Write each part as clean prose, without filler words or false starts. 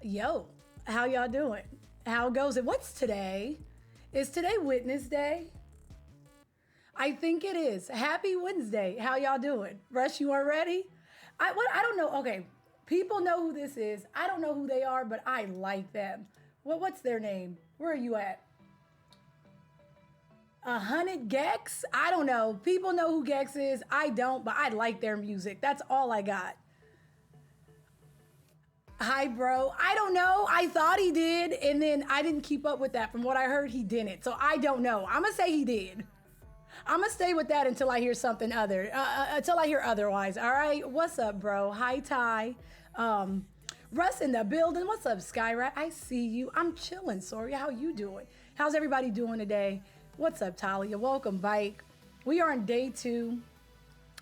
Yo, how y'all doing? How goes it? What's today? Is today Witness Day? I think it is. Happy Wednesday. How y'all doing? Rush, you are ready? I don't know. Okay, people know who this is. I don't know who they are, but I like them. What's their name? Where are you at? 100 Gex? I don't know. People know who Gex is. I don't, but I like their music. That's all I got. Hi, bro. I don't know. I thought he did, and then I didn't keep up with that. From what I heard, he didn't. So I don't know. I'm gonna say he did. I'm gonna stay with that until I hear something until I hear otherwise. All right. What's up, bro? Hi, Ty. Russ in the building. What's up, Skyrat? I see you. I'm chilling. Sorry. How you doing? How's everybody doing today? What's up, Talia? Welcome, Bike. We are on day 2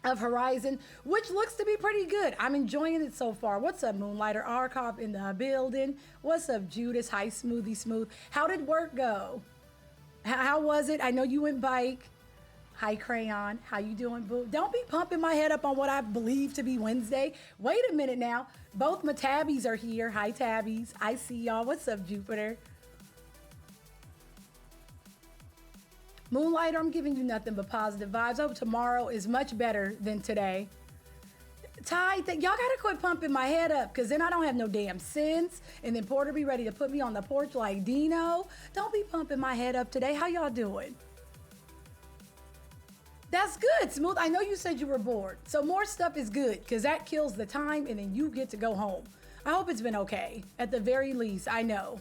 of Horizon, which looks to be pretty good. I'm enjoying it so far. What's up, Moonlighter Arcop in the building? What's up, Judas? Hi, Smoothie Smooth. How did work go? How was it? I know you went bike. Hi, Crayon. How you doing, boo? Don't be pumping my head up on what I believe to be Wednesday. Wait a minute now. Both my tabbies are here. Hi, tabbies. I see y'all. What's up, Jupiter? Moonlighter, I'm giving you nothing but positive vibes. I hope tomorrow is much better than today. Ty, y'all gotta quit pumping my head up, because then I don't have no damn sense. And then Porter be ready to put me on the porch like Dino. Don't be pumping my head up today. How y'all doing? That's good, Smooth. I know you said you were bored. So more stuff is good, because that kills the time and then you get to go home. I hope it's been okay. At the very least, I know.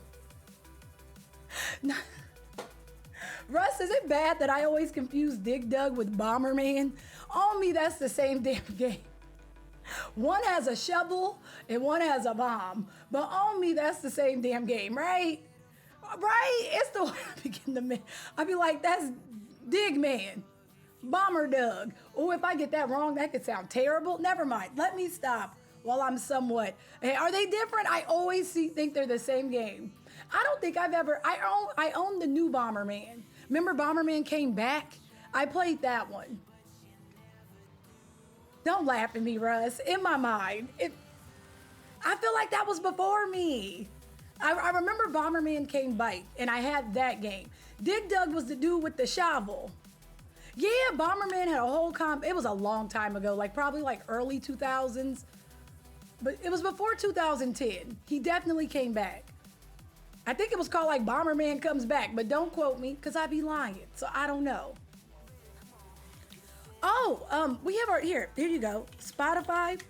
Russ, is it bad that I always confuse Dig Dug with Bomberman? On me, that's the same damn game. One has a shovel and one has a bomb. But on me, that's the same damn game, right? Right? It's the way I begin to I be like, that's Dig Man. Bomber Doug. Oh, if I get that wrong, that could sound terrible. Never mind. Let me stop while I'm somewhat. Hey, are they different? I always think they're the same game. I don't think I've ever. I own the new Bomberman. Remember Bomberman came back? I played that one. Don't laugh at me, Russ. In my mind, I feel like that was before me. I remember Bomberman came back, and I had that game. Dig Dug was the dude with the shovel. Yeah, Bomberman had a whole It was a long time ago, probably early 2000s. But it was before 2010. He definitely came back. I think it was called Bomberman Comes Back, but don't quote me because I'd be lying. So I don't know. Oh, we have here you go. Spotify.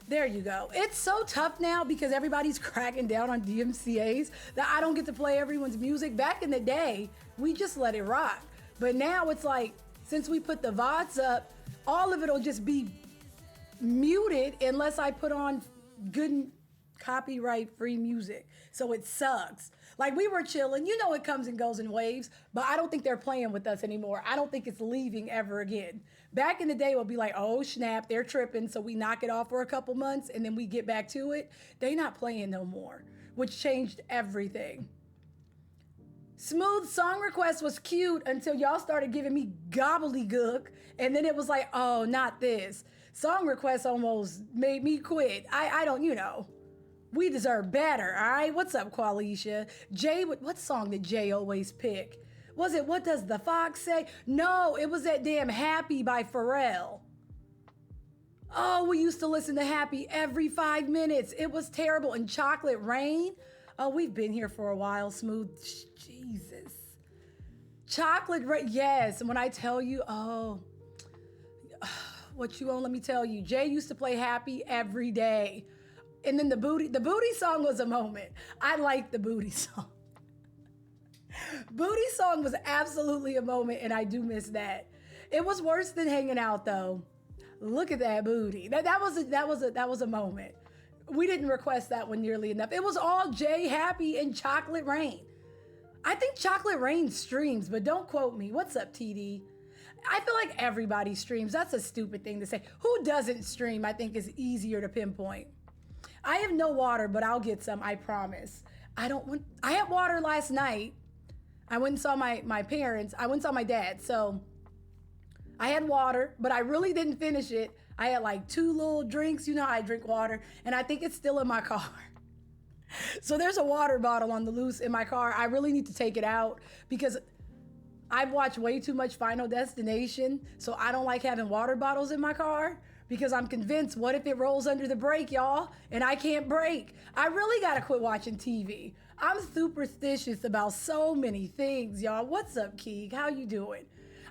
There you go. It's so tough now because everybody's cracking down on DMCAs that I don't get to play everyone's music. Back in the day, we just let it rock. But now it's since we put the VODs up, all of it'll just be muted unless I put on good copyright free music. So it sucks. We were chilling. You know it comes and goes in waves, but I don't think they're playing with us anymore. I don't think it's leaving ever again. Back in the day, we'll be like, oh snap, they're tripping. So we knock it off for a couple months and then we get back to it. They not playing no more, which changed everything. Smooth song request was cute until y'all started giving me gobbledygook. And then it was oh, not this. Song request almost made me quit. I don't, we deserve better, all right? What's up, Qualisha? Jay, what song did Jay always pick? Was it What Does the Fox Say? No, it was that damn Happy by Pharrell. Oh, we used to listen to Happy every 5 minutes. It was terrible. And Chocolate Rain? Oh, we've been here for a while, Smooth. Jesus. Chocolate Rain, yes. And when I tell you, what you want, let me tell you. Jay used to play Happy every day. And then the booty song was a moment. I liked the booty song. Booty song was absolutely a moment, and I do miss that. It was worse than Hanging Out, though. Look at that booty. That was a moment. We didn't request that one nearly enough. It was all Jay, Happy, and Chocolate Rain. I think Chocolate Rain streams, but don't quote me. What's up, TD? I feel like everybody streams. That's a stupid thing to say. Who doesn't stream, I think, is easier to pinpoint. I have no water, but I'll get some, I promise. I had water last night. I went and saw my parents. I went and saw my dad. So I had water, but I really didn't finish it. I had like 2 little drinks. You know how I drink water, and I think it's still in my car. So there's a water bottle on the loose in my car. I really need to take it out because I've watched way too much Final Destination, so I don't like having water bottles in my car because I'm convinced, what if it rolls under the brake, y'all, and I can't brake? I really gotta quit watching TV. I'm superstitious about so many things, y'all. What's up, Keeg? How you doing?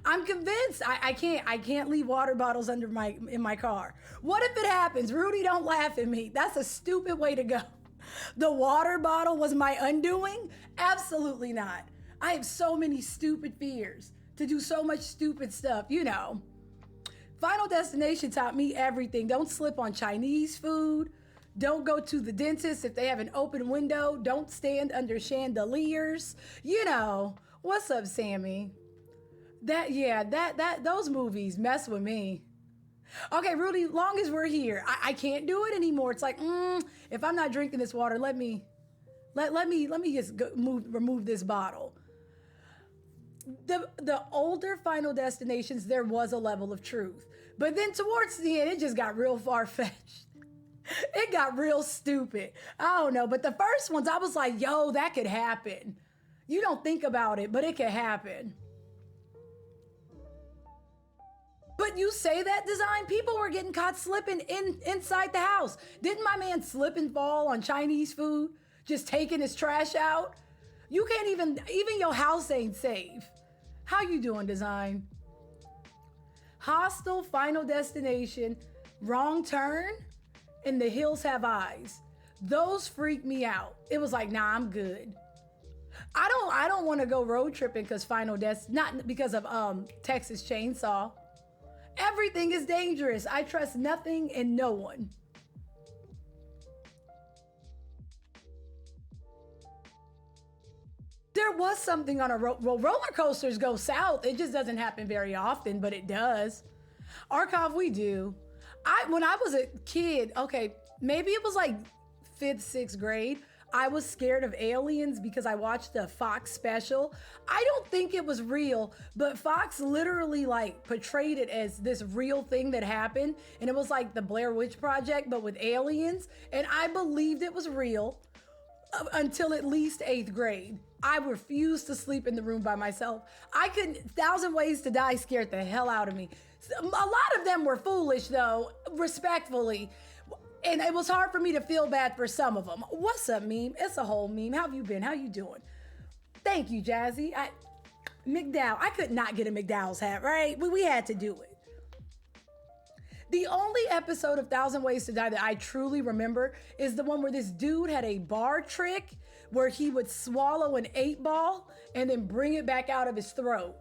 I'm convinced I can't leave water bottles in my car. What if it happens? Rudy, don't laugh at me. That's a stupid way to go. The water bottle was my undoing? Absolutely not. I have so many stupid fears to do so much stupid stuff, you know. Final Destination taught me everything. Don't slip on Chinese food. Don't go to the dentist if they have an open window. Don't stand under chandeliers. You know, what's up, Sammy? Those movies mess with me. Okay, Rudy, long as we're here, I can't do it anymore. It's like, if I'm not drinking this water, let me just remove this bottle. The older Final Destinations, there was a level of truth. But then towards the end, it just got real far-fetched. It got real stupid. I don't know, but the first ones, I was like, yo, that could happen. You don't think about it, but it could happen. But you say that, Design, people were getting caught slipping inside the house. Didn't my man slip and fall on Chinese food, just taking his trash out? You can't even your house ain't safe. How you doing, Design? Hostel, Final Destination, Wrong Turn, and The Hills Have Eyes. Those freaked me out. It was like, nah, I'm good. I don't want to go road tripping not because of Texas Chainsaw. Everything is dangerous. I trust nothing and no one. There was something on a roller coasters go south. It just doesn't happen very often, but it does. Archive, we do. When I was a kid, okay, maybe it was like 5th, 6th grade, I was scared of aliens because I watched the Fox special. I don't think it was real, but Fox literally like portrayed it as this real thing that happened. And it was like the Blair Witch Project, but with aliens. And I believed it was real until at least 8th grade. I refused to sleep in the room by myself. 1,000 Ways to Die scared the hell out of me. A lot of them were foolish though, respectfully. And it was hard for me to feel bad for some of them. What's up, meme? It's a whole meme. How have you been? How you doing? Thank you, Jazzy. McDowell. I could not get a McDowell's hat, right? We had to do it. The only episode of 1,000 Ways to Die that I truly remember is the one where this dude had a bar trick where he would swallow an 8-ball and then bring it back out of his throat.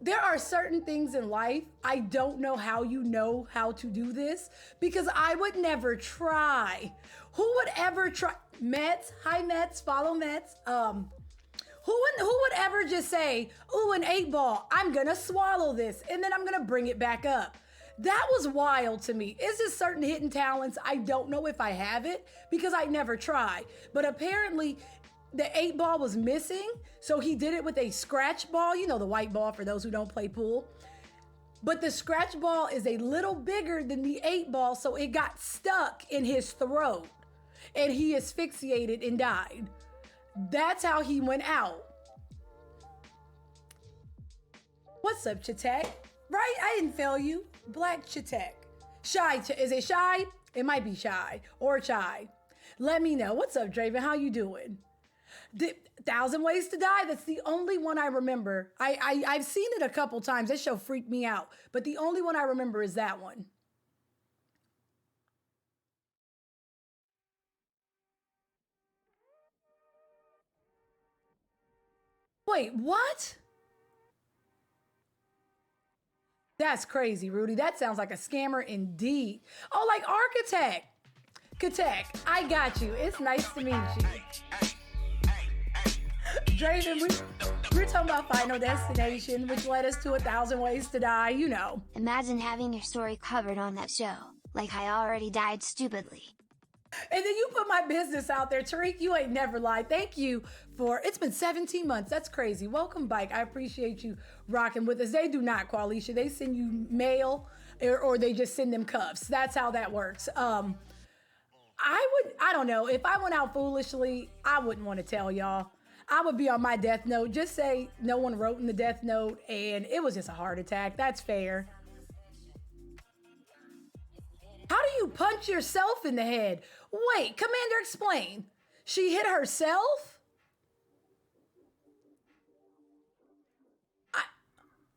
There are certain things in life, I don't know how you know how to do this because I would never try. Who would ever try? Mets, hi Mets, follow Mets. Who would ever just say, ooh, an 8-ball, I'm gonna swallow this and then I'm gonna bring it back up. That was wild to me. Is this certain hidden talents? I don't know if I have it because I never try. But apparently the 8-ball was missing, so he did it with a scratch ball. You know, the white ball for those who don't play pool. But the scratch ball is a little bigger than the 8-ball, so it got stuck in his throat and he asphyxiated and died. That's how he went out. What's up, Chatek? Right? I didn't fail you. Black Chatek. Shy, is it Shy? It might be Shy or Chai. Let me know. What's up, Draven? How you doing? 1,000 Ways to Die, that's the only one I remember. I've seen it a couple times. That show freaked me out. But the only one I remember is that one. Wait, what? That's crazy, Rudy. That sounds like a scammer indeed. Oh, like Architect. Katek, I got you. It's nice to meet you. Draven, we're talking about Final Destination, which led us to 1,000 Ways to Die, you know. Imagine having your story covered on that show, like I already died stupidly. And then you put my business out there. Tariq, you ain't never lied. Thank you for, it's been 17 months. That's crazy. Welcome, Bike. I appreciate you rocking with us. They do not, Qualisha. They send you mail or they just send them cuffs. That's how that works. I don't know. If I went out foolishly, I wouldn't want to tell y'all. I would be on my death note. Just say no one wrote in the death note and it was just a heart attack. That's fair. How do you punch yourself in the head? Wait, Commander, explain. She hit herself?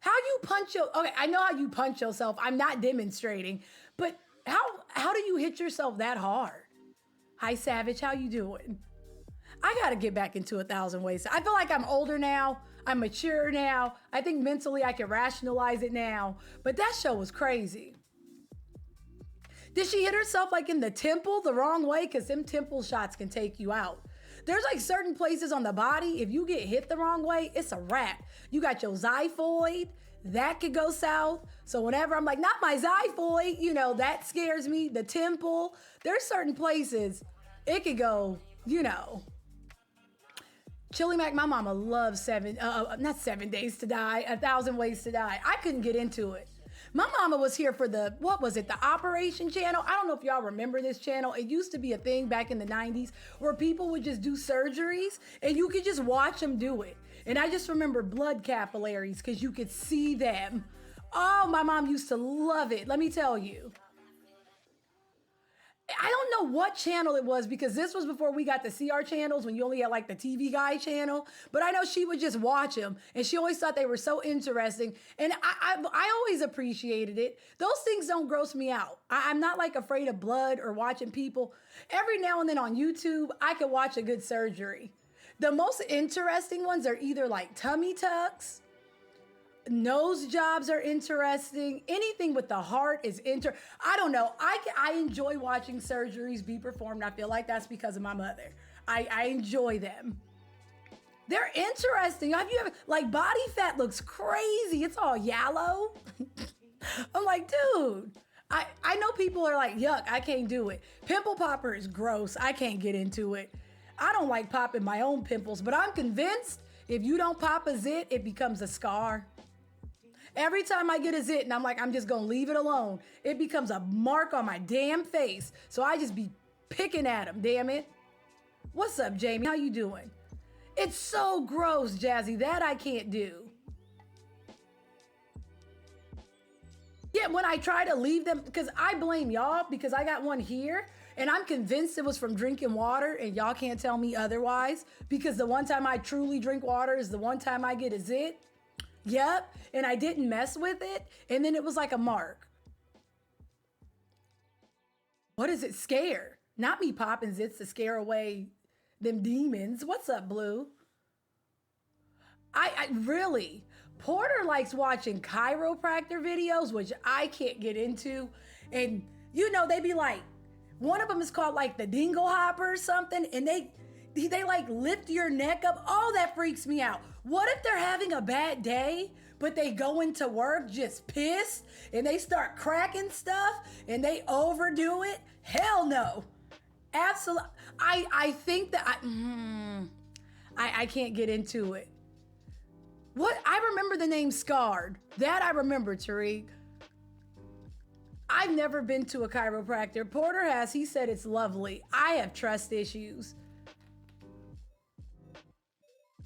How you punch your, okay, I know how you punch yourself. I'm not demonstrating, but how do you hit yourself that hard? Hi, Savage, how you doing? I gotta get back into 1,000 ways. I feel like I'm older now. I'm mature now. I think mentally I can rationalize it now, but that show was crazy. Did she hit herself like in the temple the wrong way? Because them temple shots can take you out. There's like certain places on the body, if you get hit the wrong way, it's a wrap. You got your xiphoid, that could go south. So whenever I'm like, not my xiphoid, you know, that scares me. The temple, there's certain places it could go, you know. Chili Mac, my mama loves not 7 Days to Die, 1,000 Ways to Die. I couldn't get into it. My mama was here for the, what was it, the Operation channel? I don't know if y'all remember this channel. It used to be a thing back in the 90s where people would just do surgeries and you could just watch them do it. And I just remember blood capillaries because you could see them. Oh, my mom used to love it. Let me tell you. I don't know what channel it was because this was before we got the CR channels when you only had like the TV Guide channel. But I know she would just watch them and she always thought they were so interesting. And I always appreciated it. Those things don't gross me out. I'm not like afraid of blood or watching people. Every now and then on YouTube, I can watch a good surgery. The most interesting ones are either like tummy tucks, nose jobs are interesting. Anything with the heart is I don't know. I enjoy watching surgeries be performed. I feel like that's because of my mother. I enjoy them. They're interesting. Have you ever, like, body fat looks crazy. It's all yellow. I'm like, dude, I know people are like, yuck, I can't do it. Pimple popper is gross. I can't get into it. I don't like popping my own pimples, but I'm convinced if you don't pop a zit, it becomes a scar. Every time I get a zit and I'm like, I'm just gonna leave it alone, it becomes a mark on my damn face. So I just be picking at them, damn it. What's up, Jamie? How you doing? It's so gross, Jazzy. That I can't do. Yeah, when I try to leave them, because I blame y'all because I got one here and I'm convinced it was from drinking water and y'all can't tell me otherwise because the one time I truly drink water is the one time I get a zit. Yep, and I didn't mess with it, and then it was like a mark. What does it scare? Not me popping zits to scare away them demons. What's up, Blue? I really, Porter likes watching chiropractor videos, which I can't get into, and you know, they be like, one of them is called like the dingle hopper or something, and they like lift your neck up. Oh, that freaks me out. What if they're having a bad day, but they go into work just pissed and they start cracking stuff and they overdo it? Hell no. Absolutely. I think that I can't get into it. What? I remember the name Scarred. That I remember, Tariq. I've never been to a chiropractor. Porter has. He said it's lovely. I have trust issues.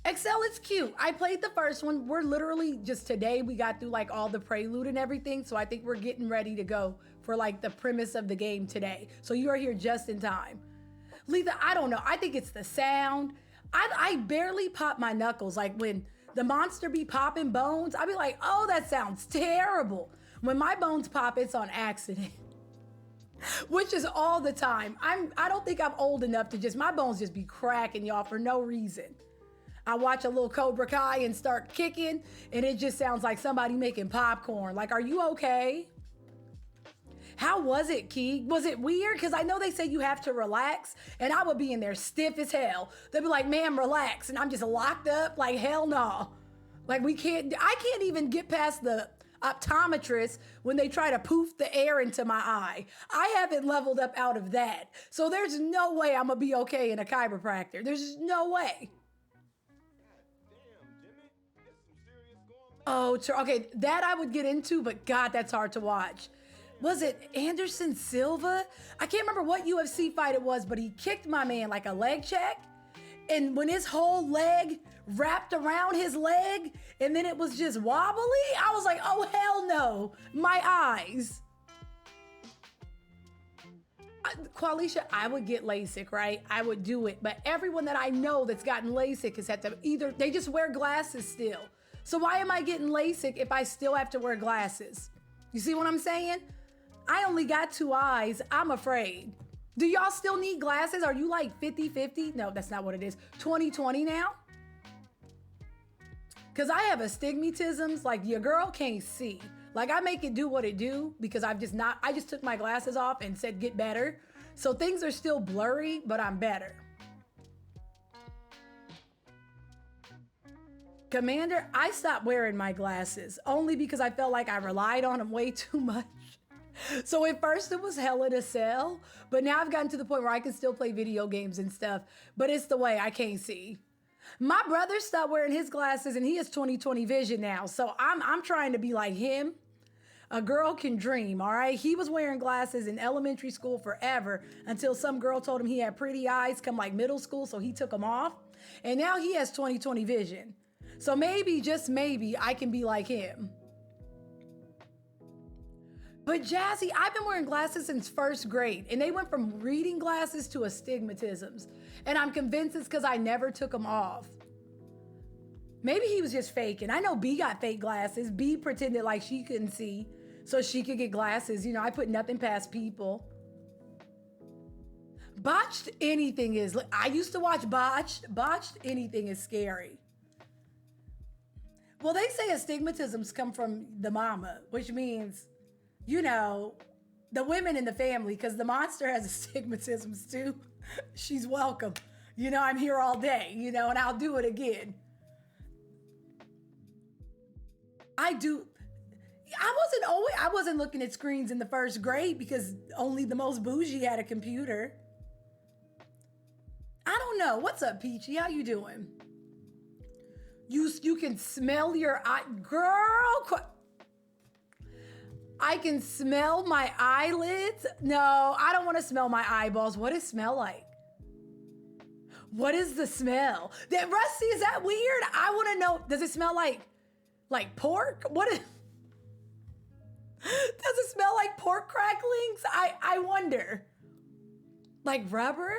Excel, it's cute. I played the first one. We're literally just today, we got through like all the prelude and everything. So I think we're getting ready to go for like the premise of the game today. So you are here just in time. Letha, I don't know. I think it's the sound. I barely pop my knuckles. Like when the monster be popping bones, I be like, oh, that sounds terrible. When my bones pop, it's on accident. Which is all the time. I don't think I'm old enough to just, my bones just be cracking, y'all, for no reason. I watch a little Cobra Kai and start kicking, and it just sounds like somebody making popcorn. Like, are you okay? How was it, Key? Was it weird? Because I know they say you have to relax, and I would be in there stiff as hell. They'd be like, ma'am, relax. And I'm just locked up like, hell no. Like, I can't even get past optometrist when they try to poof the air into my eye. I haven't leveled up out of that. So there's no way I'm going to be okay in a chiropractor. There's no way. Oh, okay, that I would get into, but God, that's hard to watch. Was it Anderson Silva? I can't remember what UFC fight it was, but he kicked my man like a leg check. And when his whole leg wrapped around his leg and then it was just wobbly, I was like, oh, hell no. My eyes. Qualisha, I would get LASIK, right? I would do it. But everyone that I know that's gotten LASIK has had to either, they just wear glasses still. So why am I getting LASIK if I still have to wear glasses? You see what I'm saying? I only got 2 eyes. I'm afraid. Do y'all still need glasses? Are you like 50-50? No, that's not what it is. 20-20 now? Because I have astigmatisms like your girl can't see. Like I make it do what it do because I just took my glasses off and said get better. So things are still blurry, but I'm better. Commander, I stopped wearing my glasses only because I felt like I relied on them way too much. So at first it was hella to sell, but now I've gotten to the point where I can still play video games and stuff, but it's the way I can't see. My brother stopped wearing his glasses and he has 20/20 vision now. So I'm trying to be like him. A girl can dream, all right? He was wearing glasses in elementary school forever until some girl told him he had pretty eyes come like middle school, so he took them off. And now he has 20/20 vision. So maybe, just maybe, I can be like him. But Jazzy, I've been wearing glasses since first grade, and they went from reading glasses to astigmatisms. And I'm convinced it's because I never took them off. Maybe he was just faking. I know B got fake glasses. B pretended like she couldn't see so she could get glasses. You know, I put nothing past people. Botched anything is, I used to watch Botched. Botched anything is scary. Well, they say astigmatisms come from the mama, which means, you know, the women in the family, because the monster has astigmatisms too. She's welcome. You know, I'm here all day, you know, and I'll do it again. I wasn't looking at screens in the first grade because only the most bougie had a computer. I don't know. What's up, Peachy? How you doing? You can smell your eye, girl. I can smell my eyelids. No, I don't want to smell my eyeballs. What does it smell like? What is the smell? That Rusty, is that weird? I want to know. Does it smell like pork? Does it smell like pork cracklings? I wonder. Like rubber?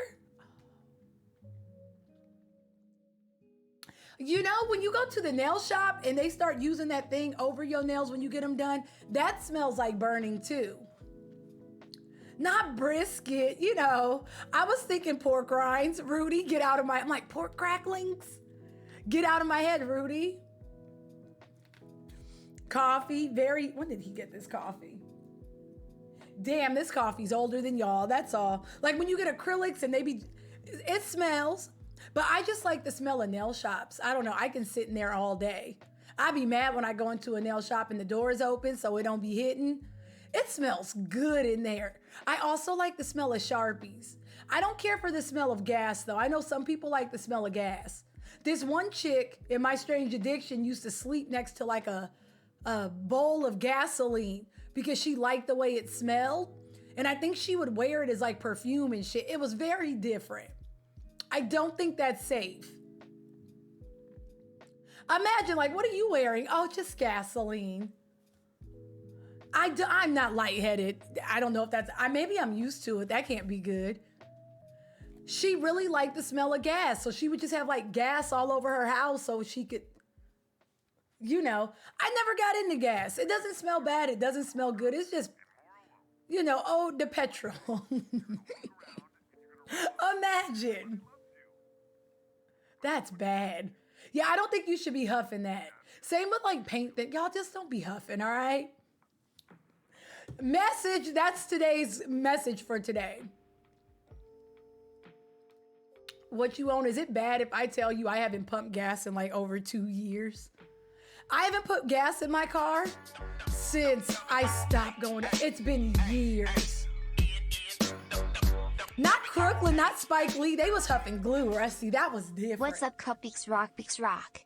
You know, when you go to the nail shop and they start using that thing over your nails when you get them done, that smells like burning too. Not brisket, you know. I was thinking pork rinds. Rudy, get out of my, I'm like, pork cracklings? Get out of my head, Rudy. Coffee, when did he get this coffee? Damn, this coffee's older than y'all, that's all. Like when you get acrylics and it smells. But I just like the smell of nail shops. I don't know. I can sit in there all day. I'd be mad when I go into a nail shop and the door is open so it don't be hidden. It smells good in there. I also like the smell of Sharpies. I don't care for the smell of gas though. I know some people like the smell of gas. This one chick in My Strange Addiction used to sleep next to like a bowl of gasoline because she liked the way it smelled. And I think she would wear it as like perfume and shit. It was very different. I don't think that's safe. Imagine, like, what are you wearing? Oh, just gasoline. I'm not lightheaded. I don't know if maybe I'm used to it. That can't be good. She really liked the smell of gas. So she would just have like gas all over her house so she could, you know, I never got into gas. It doesn't smell bad. It doesn't smell good. It's just, you know, oh, the petrol. Imagine. That's bad. Yeah, I don't think you should be huffing that. Same with like paint that y'all just don't be huffing, all right? Message, that's today's message for today. What you own, is it bad if I tell you I haven't pumped gas in like over 2 years? I haven't put gas in my car since I stopped going. It's been years. Not Crooklyn, not Spike Lee. They was huffing glue, Rusty. That was different. What's up, Cupix Rock, Pix Rock?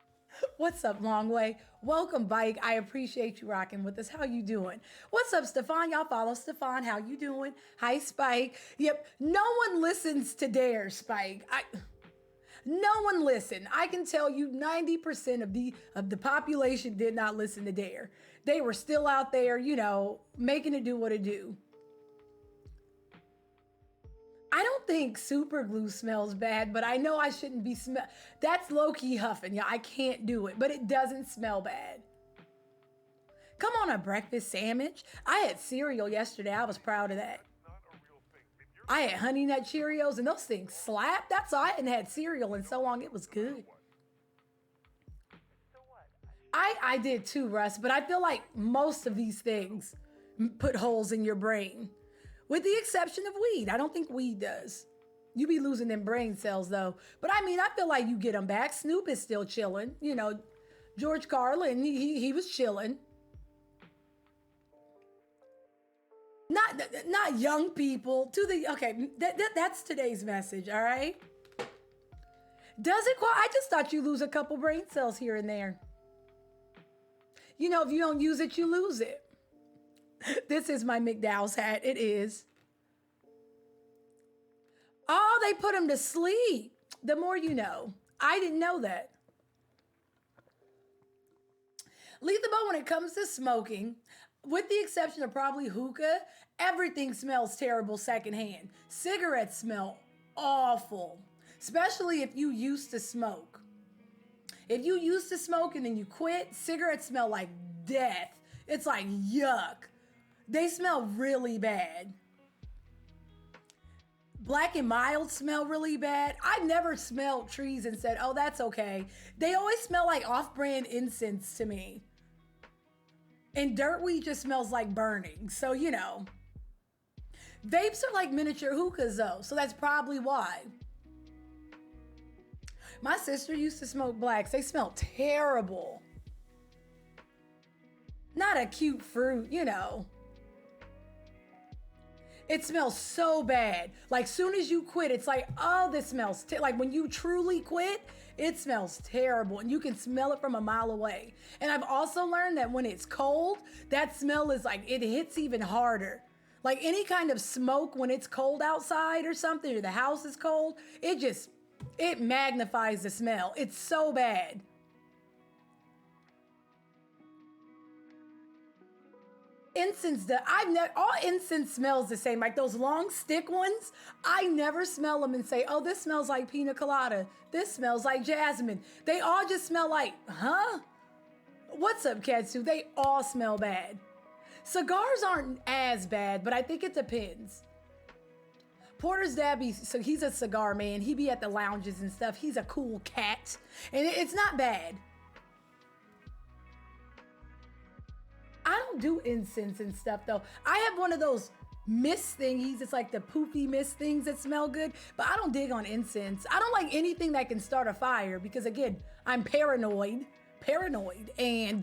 What's up, Long Way? Welcome, Bike. I appreciate you rocking with us. How you doing? What's up, Stefan? Y'all follow Stefan. How you doing? Hi, Spike. Yep, no one listens to Dare, Spike. No one listened. I can tell you 90% of the population did not listen to Dare. They were still out there, making it do what it do. I don't think super glue smells bad, but I know I shouldn't be that's low-key huffing. Yeah, I can't do it, but it doesn't smell bad. Come on, a breakfast sandwich. I had cereal yesterday. I was proud of that. I had Honey Nut Cheerios, and those things slap. That's why I hadn't had cereal in so long. It was good. I did too, Russ, but I feel like most of these things put holes in your brain. With the exception of weed. I don't think weed does. You be losing them brain cells, though. But I feel like you get them back. Snoop is still chilling. George Carlin, he was chilling. Not young people. That's today's message, all right? Does it quite? I just thought you lose a couple brain cells here and there. If you don't use it, you lose it. This is my McDowell's hat. It is. Oh, they put him to sleep. The more you know. I didn't know that. Lethal Bo, when it comes to smoking, with the exception of probably hookah, everything smells terrible secondhand. Cigarettes smell awful, especially if you used to smoke. If you used to smoke and then you quit, cigarettes smell like death. It's like yuck. They smell really bad. Black and Mild smell really bad. I never smelled trees and said, oh, that's okay. They always smell like off-brand incense to me. And dirt weed just smells like burning. So, Vapes are like miniature hookahs, though. So that's probably why. My sister used to smoke blacks. They smell terrible. Not a cute fruit, It smells so bad. Like, soon as you quit, it's like, oh, this smells like when you truly quit, it smells terrible. And you can smell it from a mile away. And I've also learned that when it's cold, that smell is like, it hits even harder. Like any kind of smoke when it's cold outside or something, or the house is cold, it magnifies the smell. It's so bad. Incense, all incense smells the same. Like those long stick ones, I never smell them and say, oh, this smells like pina colada. This smells like jasmine. They all just smell like, huh? What's up, Katsu? They all smell bad. Cigars aren't as bad, but I think it depends. Porter's dad so he's a cigar man. He be at the lounges and stuff. He's a cool cat. And it's not bad. I don't do incense and stuff, though. I have one of those mist thingies. It's like the poofy mist things that smell good, but I don't dig on incense. I don't like anything that can start a fire because, again, I'm paranoid, and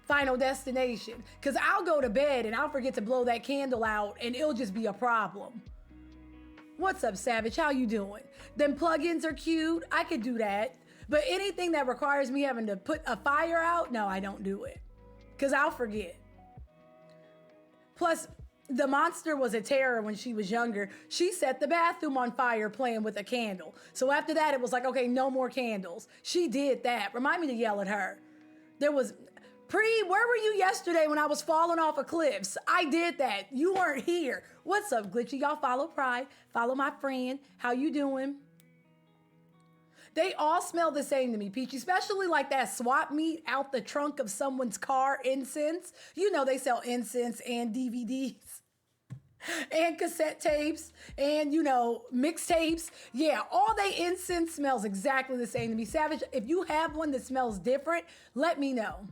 Final Destination. Because I'll go to bed and I'll forget to blow that candle out, and it'll just be a problem. What's up, Savage? How you doing? Them plugins are cute. I could do that. But anything that requires me having to put a fire out, no, I don't do it. Because I'll forget. Plus, the monster was a terror when she was younger. She set the bathroom on fire playing with a candle. So after that, it was like, okay, no more candles. She did that. Remind me to yell at her. There was... where were you yesterday when I was falling off of cliffs? I did that. You weren't here. What's up, Glitchy? Y'all follow Pride. Follow my friend. How you doing? They all smell the same to me, Peach, especially like that swap meet out the trunk of someone's car incense. They sell incense and DVDs and cassette tapes and, mixtapes. Yeah, all they incense smells exactly the same to me. Savage, if you have one that smells different, let me know.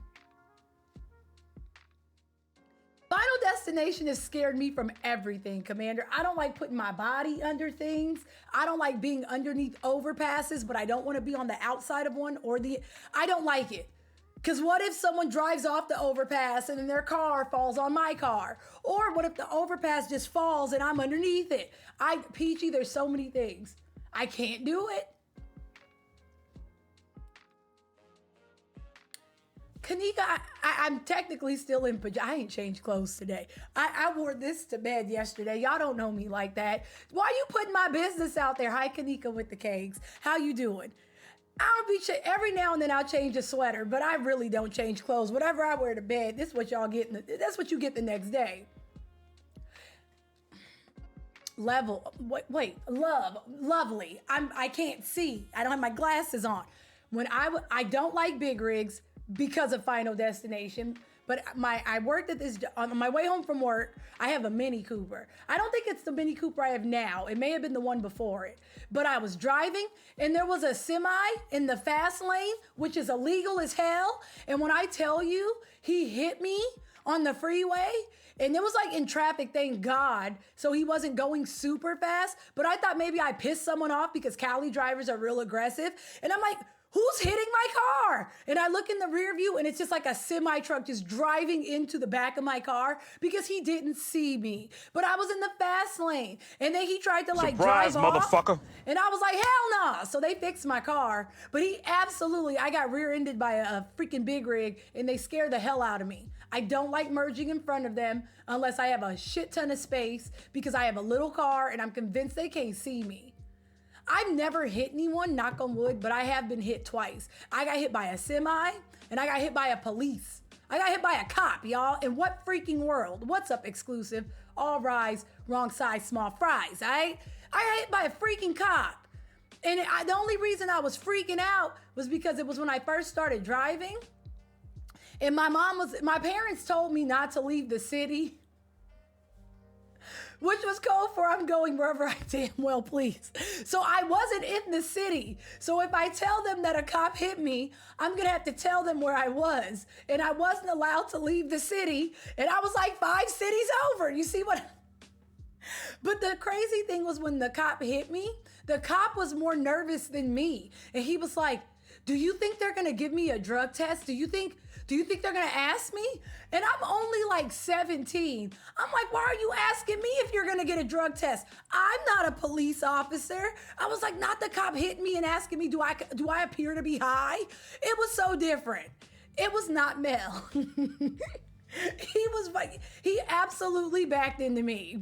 Final Destination has scared me from everything, Commander. I don't like putting my body under things. I don't like being underneath overpasses, but I don't want to be on the outside of one I don't like it. Because what if someone drives off the overpass and then their car falls on my car? Or what if the overpass just falls and I'm underneath it? Peachy, there's so many things. I can't do it. Kanika, I'm technically still in pajamas. I ain't changed clothes today. I wore this to bed yesterday. Y'all don't know me like that. Why you putting my business out there? Hi, Kanika with the cakes. How you doing? Every now and then I'll change a sweater, but I really don't change clothes. Whatever I wear to bed, this is what y'all get. That's what you get the next day. Lovely. I can't see. I don't have my glasses on. I don't like big rigs because of Final Destination. But I worked at this, on my way home from work, I have a Mini Cooper. I don't think it's the Mini Cooper I have now. It may have been the one before it. But I was driving and there was a semi in the fast lane, which is illegal as hell. And when I tell you, he hit me on the freeway and it was like in traffic, thank God. So he wasn't going super fast, but I thought maybe I pissed someone off because Cali drivers are real aggressive. And I'm like, who's hitting my car? And I look in the rear view and it's just like a semi truck just driving into the back of my car because he didn't see me. But I was in the fast lane and then he tried to Surprise, drive off. motherfucker. And I was like, hell nah. So they fixed my car. But I got rear-ended by a freaking big rig and they scared the hell out of me. I don't like merging in front of them unless I have a shit ton of space because I have a little car and I'm convinced they can't see me. I've never hit anyone, knock on wood, but I have been hit twice. I got hit by a semi and I got hit by a police. I got hit by a cop, y'all. In what freaking world? What's up, exclusive? All rise, wrong size, small fries, all right? I got hit by a freaking cop. And the only reason I was freaking out was because it was when I first started driving. And my parents told me not to leave the city, which was code for I'm going wherever I damn well please. So I wasn't in the city. So if I tell them that a cop hit me, I'm gonna have to tell them where I was. And I wasn't allowed to leave the city. And I was like 5 cities over. You see what? But the crazy thing was when the cop hit me, the cop was more nervous than me. And he was like, do you think they're gonna give me a drug test? Do you think they're gonna ask me? And I'm only like 17. I'm like, why are you asking me if you're gonna get a drug test? I'm not a police officer. I was like, not the cop hitting me and asking me, do I appear to be high? It was so different. It was not Mel. He absolutely backed into me.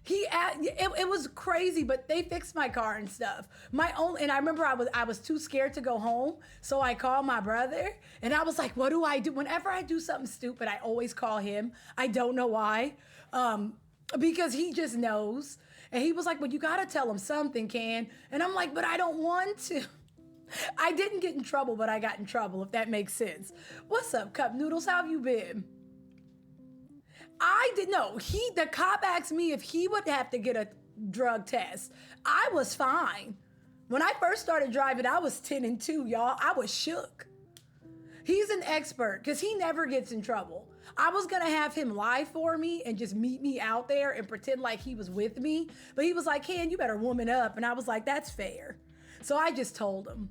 It was crazy, but they fixed my car and stuff. And I remember I was too scared to go home, so I called my brother, and I was like, what do I do? Whenever I do something stupid, I always call him. I don't know why, because he just knows. And he was like, well, you gotta tell him something, Can. And I'm like, but I don't want to. I didn't get in trouble, but I got in trouble, if that makes sense. What's up, Cupahnoodles? How have you been? The cop asked me if he would have to get a drug test. I was fine. When I first started driving, I was 10 and 2, y'all. I was shook. He's an expert because he never gets in trouble. I was going to have him lie for me and just meet me out there and pretend like he was with me. But he was like, Ken, you better woman up. And I was like, that's fair. So I just told him.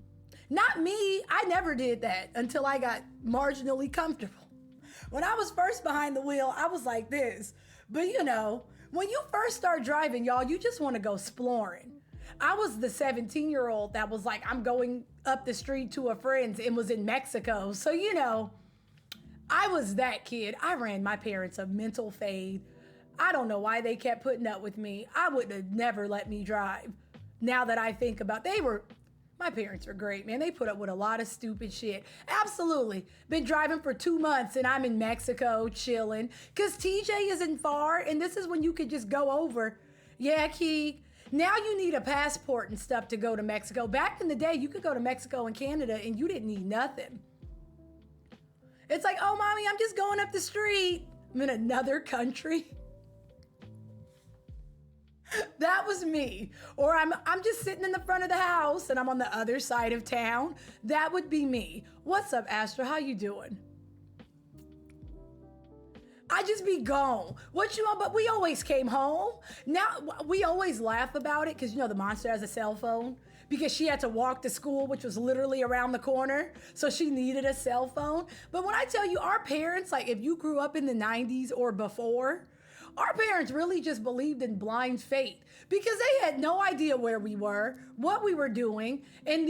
Not me. I never did that until I got marginally comfortable. When I was first behind the wheel, I was like this. But when you first start driving, y'all, you just want to go exploring. I was the 17-year-old that was like, I'm going up the street to a friend's and was in Mexico. So, I was that kid. I ran my parents a mental fade. I don't know why they kept putting up with me. I would have never let me drive. Now that I think about my parents were great, man. They put up with a lot of stupid shit. Absolutely. Been driving for 2 months and I'm in Mexico chilling because TJ isn't far and this is when you could just go over. Yeah, Keeg. Now you need a passport and stuff to go to Mexico. Back in the day, you could go to Mexico and Canada and you didn't need nothing. It's like, oh, mommy, I'm just going up the street. I'm in another country. That was me. Or I'm just sitting in the front of the house and I'm on the other side of town. That would be me. What's up, Astra? How you doing? I just be gone. What you want? But we always came home. Now we always laugh about it because the monster has a cell phone because she had to walk to school, which was literally around the corner. So she needed a cell phone. But when I tell you, our parents, like if you grew up in the 90s or before, our parents really just believed in blind fate because they had no idea where we were, what we were doing, and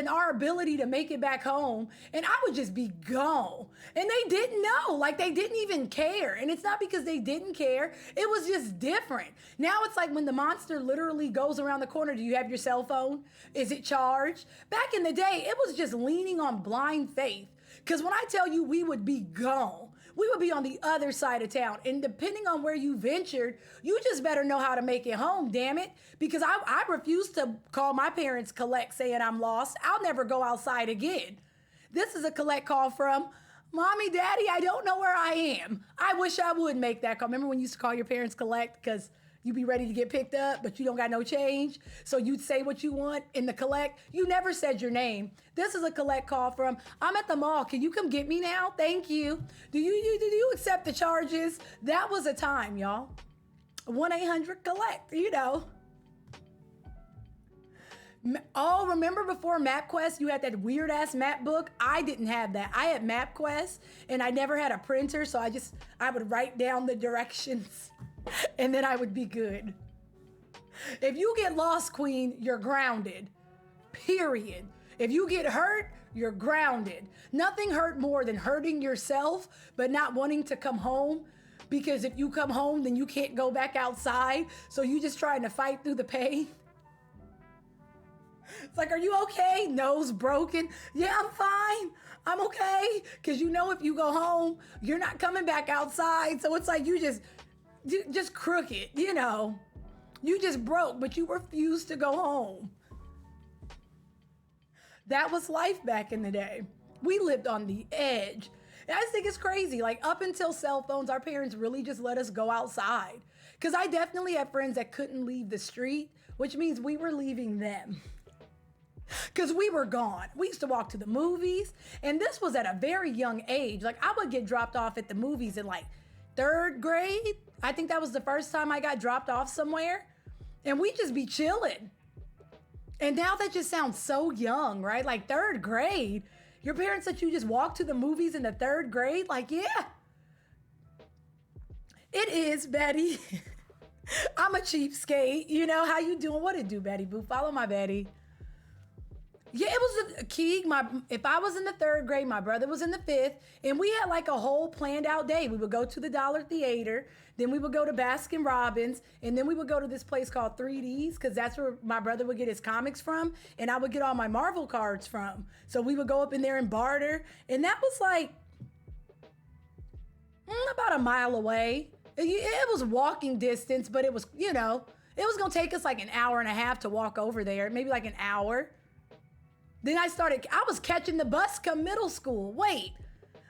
our ability to make it back home. And I would just be gone. And they didn't know, like they didn't even care. And it's not because they didn't care. It was just different. Now it's like when the monster literally goes around the corner, do you have your cell phone? Is it charged? Back in the day, it was just leaning on blind faith. Because when I tell you we would be gone, we would be on the other side of town. And depending on where you ventured, you just better know how to make it home, damn it. Because I refuse to call my parents collect saying I'm lost. I'll never go outside again. This is a collect call from, Mommy, Daddy, I don't know where I am. I wish I would make that call. Remember when you used to call your parents collect because you'd be ready to get picked up, but you don't got no change? So you'd say what you want in the collect. You never said your name. This is a collect call from, I'm at the mall. Can you come get me now? Thank you. Do you accept the charges? That was a time, y'all. 1-800-COLLECT, Oh, remember before MapQuest, you had that weird ass map book? I didn't have that. I had MapQuest and I never had a printer. So I would write down the directions and then I would be good. If you get lost, Queen, you're grounded. Period. If you get hurt, you're grounded. Nothing hurt more than hurting yourself, but not wanting to come home. Because if you come home, then you can't go back outside. So you just trying to fight through the pain. It's like, are you okay? Nose broken. Yeah, I'm fine. I'm okay. Because if you go home, you're not coming back outside. So it's like you just crooked, You just broke, but you refused to go home. That was life back in the day. We lived on the edge. And I just think it's crazy. Like up until cell phones, our parents really just let us go outside. Because I definitely had friends that couldn't leave the street, which means we were leaving them. Because we were gone. We used to walk to the movies. And this was at a very young age. Like I would get dropped off at the movies in like 3rd grade. I think that was the first time I got dropped off somewhere. And we'd just be chilling. And now that just sounds so young, right? Like 3rd grade. Your parents let you just walk to the movies in the 3rd grade? Like, yeah. It is, Betty. I'm a cheapskate. How you doing? What it do, Betty Boo? Follow my Betty. Yeah, it was a key. If I was in the 3rd grade, my brother was in the 5th, and we had like a whole planned out day. We would go to the Dollar Theater, then we would go to Baskin Robbins, and then we would go to this place called 3Ds because that's where my brother would get his comics from, and I would get all my Marvel cards from. So we would go up in there and barter, and that was like about a mile away. It was walking distance, but it was, it was going to take us like an hour and a half to walk over there, maybe like an hour. Then I was catching the bus come middle school. Wait,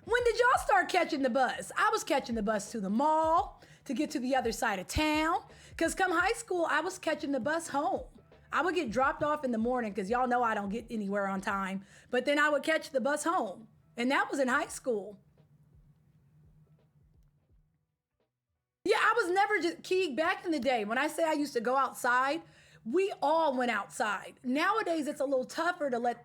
when did y'all start catching the bus? I was catching the bus to the mall to get to the other side of town. Because come high school, I was catching the bus home. I would get dropped off in the morning because y'all know I don't get anywhere on time. But then I would catch the bus home. And that was in high school. Yeah, I was never just Keeg back in the day. When I say I used to go outside, we all went outside. Nowadays, it's a little tougher to let,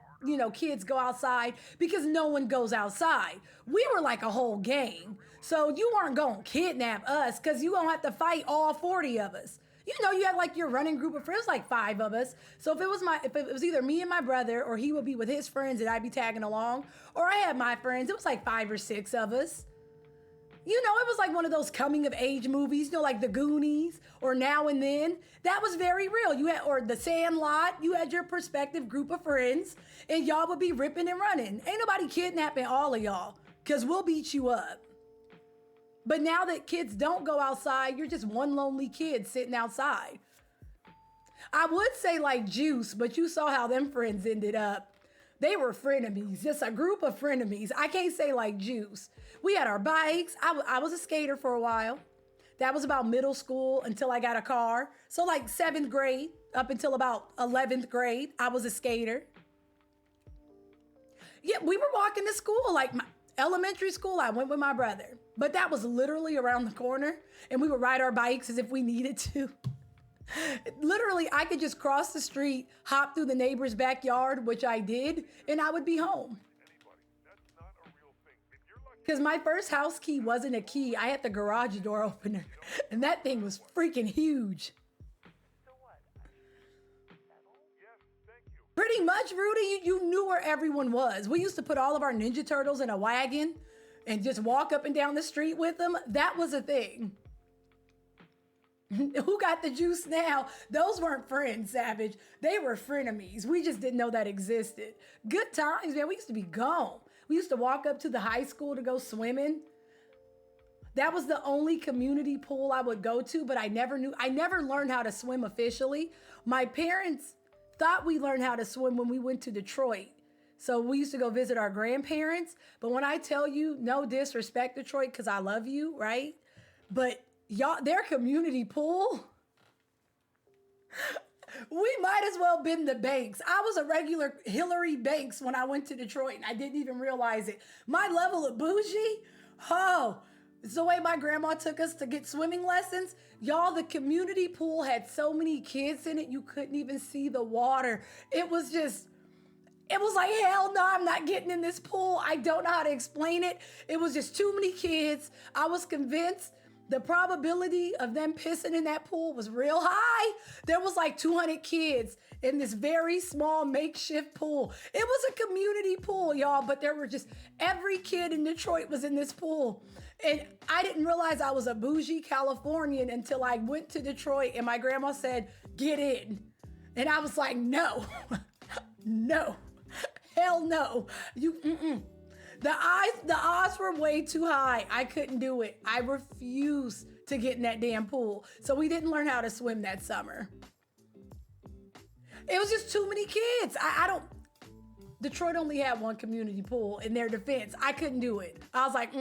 kids go outside because no one goes outside. We were like a whole gang. So you weren't going to kidnap us because you don't have to fight all 40 of us. You had like your running group of friends, like 5 of us. So if it was either me and my brother or he would be with his friends and I'd be tagging along, or I had my friends, it was like 5 or 6 of us. It was like one of those coming of age movies, like The Goonies or Now and Then. That was very real. Or The Sandlot. You had your prospective group of friends and y'all would be ripping and running. Ain't nobody kidnapping all of y'all because we'll beat you up. But now that kids don't go outside, you're just one lonely kid sitting outside. I would say like Juice, but you saw how them friends ended up. They were frenemies, just a group of frenemies. I can't say like Juice. We had our bikes. I was a skater for a while. That was about middle school until I got a car. So like 7th grade up until about 11th grade, I was a skater. Yeah, we were walking to school. Like my elementary school, I went with my brother. But that was literally around the corner, and we would ride our bikes as if we needed to. Literally, I could just cross the street, hop through the neighbor's backyard, which I did, and I would be home. Because my first house key wasn't a key. I had the garage door opener, and that thing was freaking huge. Pretty much, Rudy, you knew where everyone was. We used to put all of our Ninja Turtles in a wagon and just walk up and down the street with them. That was a thing. Who got the juice now? Those weren't friends, Savage. They were frenemies. We just didn't know that existed. Good times, man. We used to be gone. We used to walk up to the high school to go swimming. That was the only community pool I would go to, but I never learned how to swim officially. My parents thought we learned how to swim when we went to Detroit. So we used to go visit our grandparents. But when I tell you, no disrespect, Detroit, because I love you, right? But y'all, their community pool, we might as well been the Banks. I was a regular Hillary Banks when I went to Detroit, and I didn't even realize it. My level of bougie, it's the way my grandma took us to get swimming lessons. Y'all, the community pool had so many kids in it, you couldn't even see the water. It was like, hell no, I'm not getting in this pool. I don't know how to explain it. It was just too many kids. I was convinced the probability of them pissing in that pool was real high. There was like 200 kids in this very small makeshift pool. It was a community pool, y'all, but there were just, every kid in Detroit was in this pool. And I didn't realize I was a bougie Californian until I went to Detroit and my grandma said, get in. And I was like, no, no, hell no. The odds were way too high. I couldn't do it. I refused to get in that damn pool. So we didn't learn how to swim that summer. It was just too many kids. Detroit only had one community pool in their defense. I couldn't do it. I was like,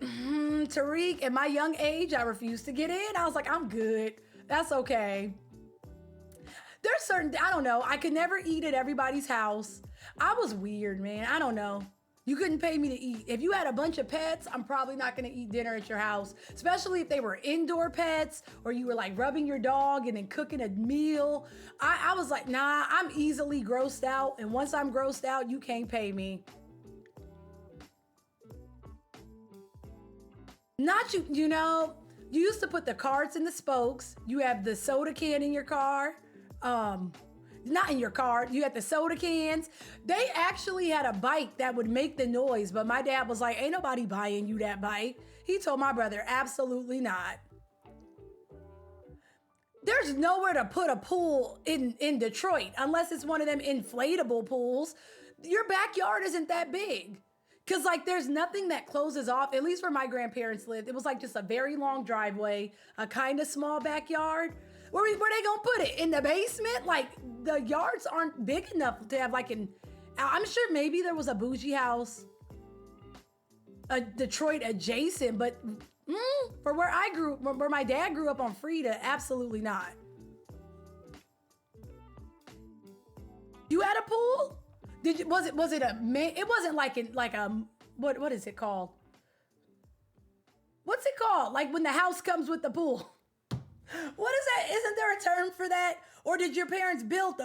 Tariq, at my young age, I refused to get in. I was like, I'm good. That's okay. There's certain, I don't know, I could never eat at everybody's house. I was weird, man. I don't know. You couldn't pay me to eat. If you had a bunch of pets, I'm probably not going to eat dinner at your house, especially if they were indoor pets or you were like rubbing your dog and then cooking a meal. I was like, nah, I'm easily grossed out. And once I'm grossed out, you can't pay me. Not you, you used to put the carts in the spokes. You have the soda can in your car. Not in your car. You had the soda cans. They actually had a bike that would make the noise, but my dad was like, ain't nobody buying you that bike. He told my brother, absolutely not. There's nowhere to put a pool in Detroit unless it's one of them inflatable pools. Your backyard isn't that big. Cause like there's nothing that closes off, at least where my grandparents lived. It was like just a very long driveway, a kind of small backyard. Where they gonna put it? In the basement? Like the yards aren't big enough to have like I'm sure maybe there was a bougie house, a Detroit adjacent, but for where where my dad grew up on Frida, absolutely not. You had a pool? Was it a man? It wasn't like what is it called? What's it called? Like when the house comes with the pool. What is that? Isn't there a term for that? Or did your parents build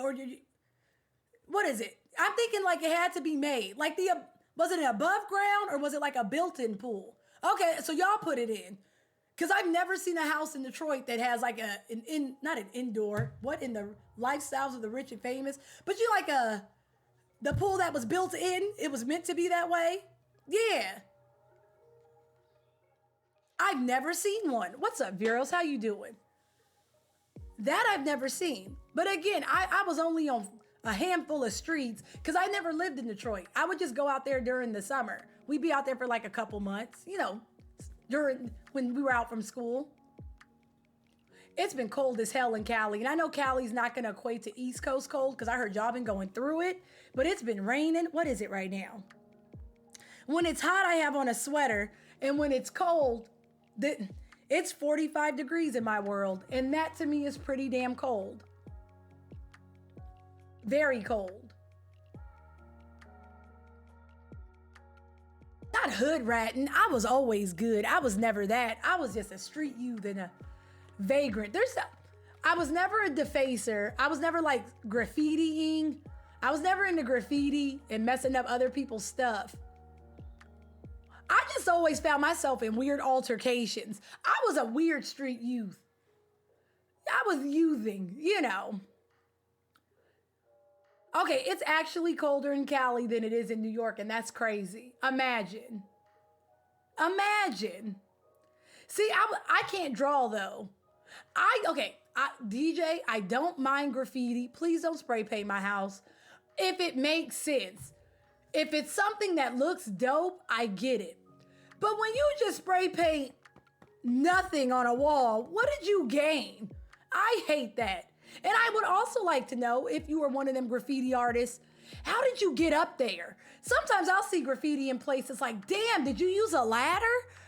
what is it? I'm thinking like it had to be made. Like was it an above ground or was it like a built-in pool? Okay, so y'all put it in. Cause I've never seen a house in Detroit that has like not an indoor, what in the lifestyles of the rich and famous, but you like the pool that was built in, it was meant to be that way? Yeah. I've never seen one. What's up, Veros? How you doing? That I've never seen. But again, I was only on a handful of streets because I never lived in Detroit. I would just go out there during the summer. We'd be out there for like a couple months, during when we were out from school. It's been cold as hell in Cali. And I know Cali's not going to equate to East Coast cold because I heard y'all been going through it. But it's been raining. What is it right now? When it's hot, I have on a sweater. And when it's cold, it's 45 degrees in my world. And that to me is pretty damn cold. Very cold. Not hood ratting. I was always good. I was never that. I was just a street youth and a vagrant. I was never a defacer. I was never like graffitiing. I was never into graffiti and messing up other people's stuff. I just always found myself in weird altercations. I was a weird street youth. I was youthing, you know. Okay, it's actually colder in Cali than it is in New York, and that's crazy. Imagine. See, I can't draw, though. DJ, I don't mind graffiti. Please don't spray paint my house. If it makes sense. If it's something that looks dope, I get it. But when you just spray paint nothing on a wall, what did you gain? I hate that. And I would also like to know, if you were one of them graffiti artists, how did you get up there? Sometimes I'll see graffiti in places like, damn, did you use a ladder?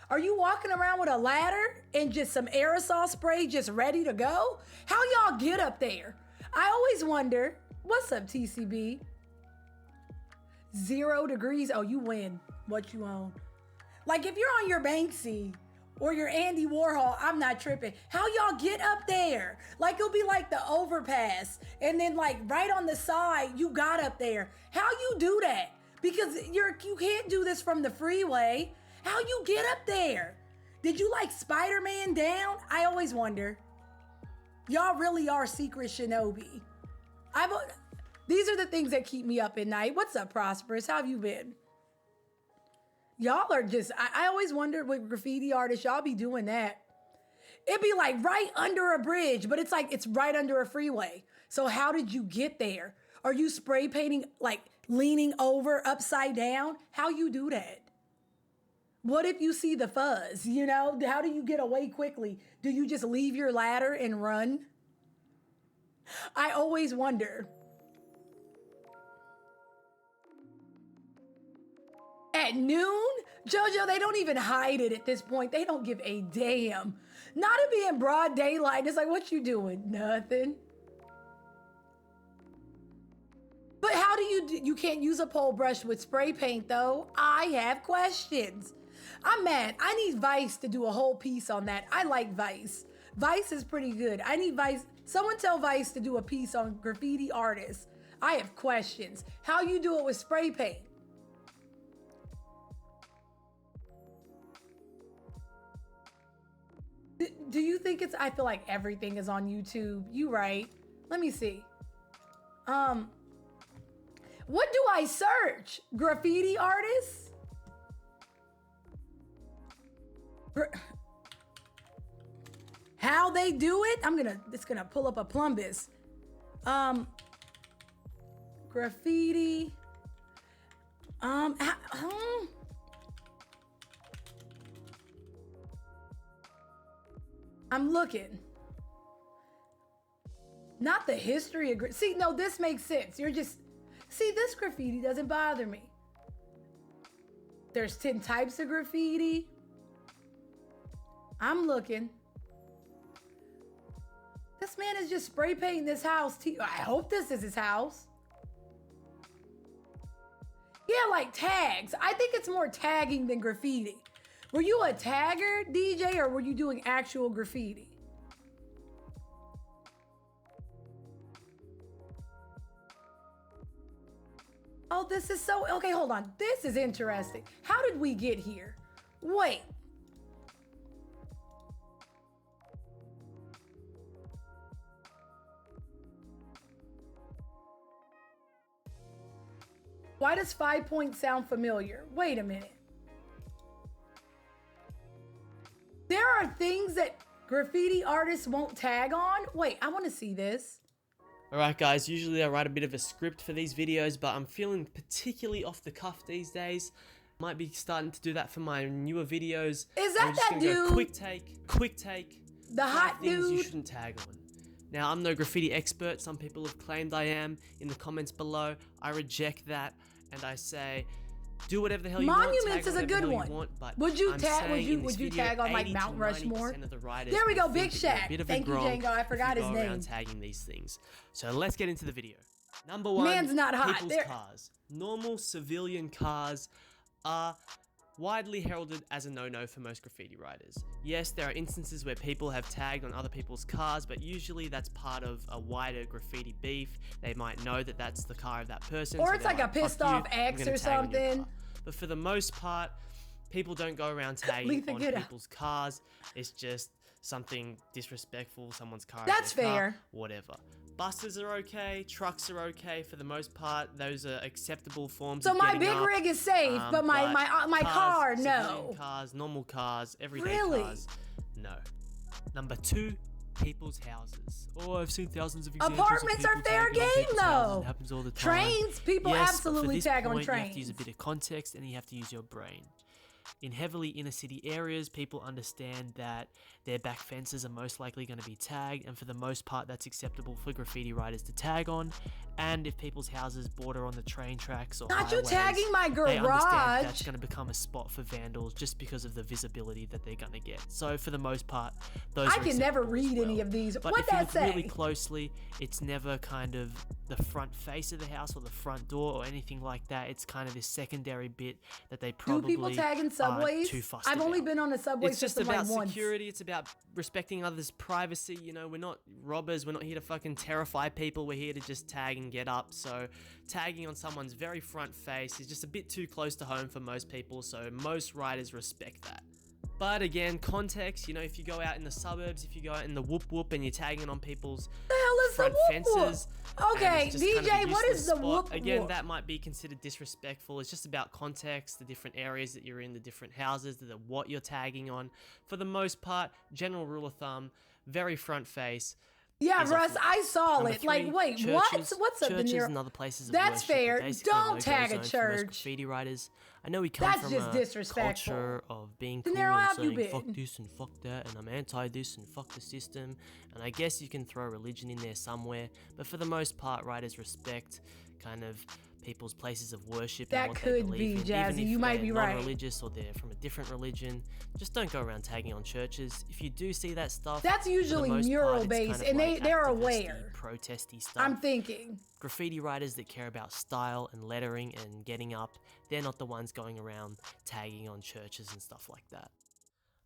Are you walking around with a ladder and just some aerosol spray just ready to go? How y'all get up there? I always wonder, what's up, TCB? 0 degrees, oh, you win what you own. Like if you're on your Banksy or your Andy Warhol, I'm not tripping. How y'all get up there? Like it'll be like the overpass and then like right on the side, you got up there. How you do that? Because you can't do this from the freeway. How you get up there? Did you like Spider-Man down? I always wonder. Y'all really are secret shinobi. These are the things that keep me up at night. What's up, Prosperous? How have you been? Y'all are just, I always wondered with graffiti artists, y'all be doing that. It'd be like right under a bridge, but it's like it's right under a freeway. So how did you get there? Are you spray painting, like leaning over upside down? How you do that? What if you see the fuzz, you know? How do you get away quickly? Do you just leave your ladder and run? I always wonder. At noon? JoJo, they don't even hide it at this point. They don't give a damn. Not to be in broad daylight. It's like, what you doing? Nothing. But how do you can't use a pole brush with spray paint though? I have questions. I'm mad. I need Vice to do a whole piece on that. I like Vice. Vice is pretty good. I need Vice. Someone tell Vice to do a piece on graffiti artists. I have questions. How you do it with spray paint? Do you think it's, I feel like everything is on YouTube. You right. Let me see. What do I search? Graffiti artists? How they do it? It's gonna pull up a Plumbus. Graffiti. I'm looking. Not the history of see, no, this makes sense. You're just, see, this graffiti doesn't bother me. There's 10 types of graffiti. I'm looking. This man is just spray painting this house. I hope this is his house. Yeah, like tags. I think it's more tagging than graffiti. Were you a tagger, DJ, or were you doing actual graffiti? Oh, this is so, okay, hold on. This is interesting. How did we get here? Wait. Why does 5 Point sound familiar? Wait a minute. There are things that graffiti artists won't tag on? Wait, I want to see this. Alright guys, usually I write a bit of a script for these videos, but I'm feeling particularly off the cuff these days. Might be starting to do that for my newer videos. Is that that dude? Go quick take. The hot things dude? You shouldn't tag on. Now, I'm no graffiti expert. Some people have claimed I am in the comments below. I reject that, and I say, do whatever the hell you want. Monuments is a good one. Would you tag on like Mount Rushmore? There we go, Big Shaq. Thank you, Django. I forgot his name. Tagging these things. So let's get into the video. Number one, man's not hot. People's cars. Normal civilian cars are widely heralded as a no-no for most graffiti writers. Yes, there are instances where people have tagged on other people's cars, but usually that's part of a wider graffiti beef. They might know that that's the car of that person. Or so it's they're like a pissed off ex or something. But for the most part, people don't go around tagging on people's cars. It's just something disrespectful, someone's car. That's fair. Car, whatever. Buses are okay, trucks are okay for the most part. Those are acceptable forms of getting up. So my big rig is safe, but my car, no. Cars, normal cars, everyday cars, no. Number 2, people's houses. Oh, I've seen thousands of examples. Apartments are fair game, though. It happens all the time. Trains, people absolutely tag on trains. You have to use a bit of context and you have to use your brain. In heavily inner city areas, people understand that their back fences are most likely going to be tagged, and for the most part that's acceptable for graffiti writers to tag on. And if people's houses border on the train tracks or highways, you tagging my garage. They understand that's going to become a spot for vandals just because of the visibility that they're going to get. So for the most part, those I can never read any of these. But what if you that look say? really closely, it's never kind of the front face of the house or the front door or anything like that. It's kind of this secondary bit that they probably Do people tag in subways? Too fussed I've only been on a subway It's just system about like security. once. It's about respecting others' privacy. You know, we're not robbers. We're not here to fucking terrify people. We're here to just tag and get up. So tagging on someone's very front face is just a bit too close to home for most people. So most writers respect that. But again, context, you know, if you go out in the suburbs, if you go out in the whoop whoop and you're tagging on people's front fences. Okay, DJ, what is the whoop whoop? Again, that might be considered disrespectful. It's just about context, the different areas that you're in, the different houses, what you're tagging on. For the most part, general rule of thumb, very front face. Yeah, Russ, I saw it. 3, like, wait, churches, what's up in churches here? and other places of That's worship fair. basically Don't tag a for most church. graffiti writers. I know we come That's from just a disrespectful. culture of being Then cool there and have you saying fuck been. this and fuck that, and I'm anti this and fuck the system. And I guess you can throw religion in there somewhere, but for the most part, writers respect kind of people's places of worship That and what could they believe be, in. Jazzy. Even if You might they're be right. non-religious or they're from a different religion, just don't go around tagging on churches. If you do see that stuff, That's usually mural based, and they're aware. Protesty stuff. I'm thinking. Graffiti writers that care about style and lettering and getting up, they're not the ones going around tagging on churches and stuff like that.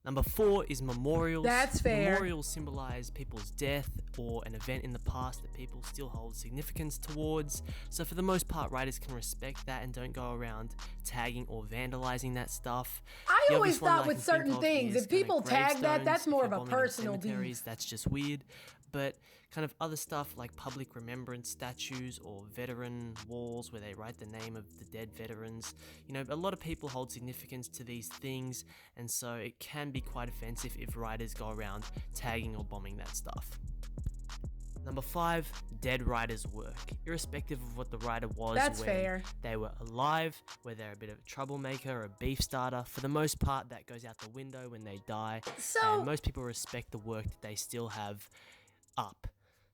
Number 4 is memorials. That's fair. Memorials symbolize people's death or an event in the past that people still hold significance towards. So for the most part, writers can respect that and don't go around tagging or vandalizing that stuff. I The always obvious one thought that I with can think certain of things, is if people kinda tag that, gravestones. that's If more you're of a bombing on personal cemeteries, beef. that's just weird. But kind of other stuff like public remembrance statues or veteran walls where they write the name of the dead veterans. You know, a lot of people hold significance to these things, and so it can be quite offensive if writers go around tagging or bombing that stuff. Number 5, dead writers' work. Irrespective of what the writer was That's when fair. they were alive, whether they're a bit of a troublemaker or a beef starter, for the most part that goes out the window when they die. So- and most people respect the work that they still have up.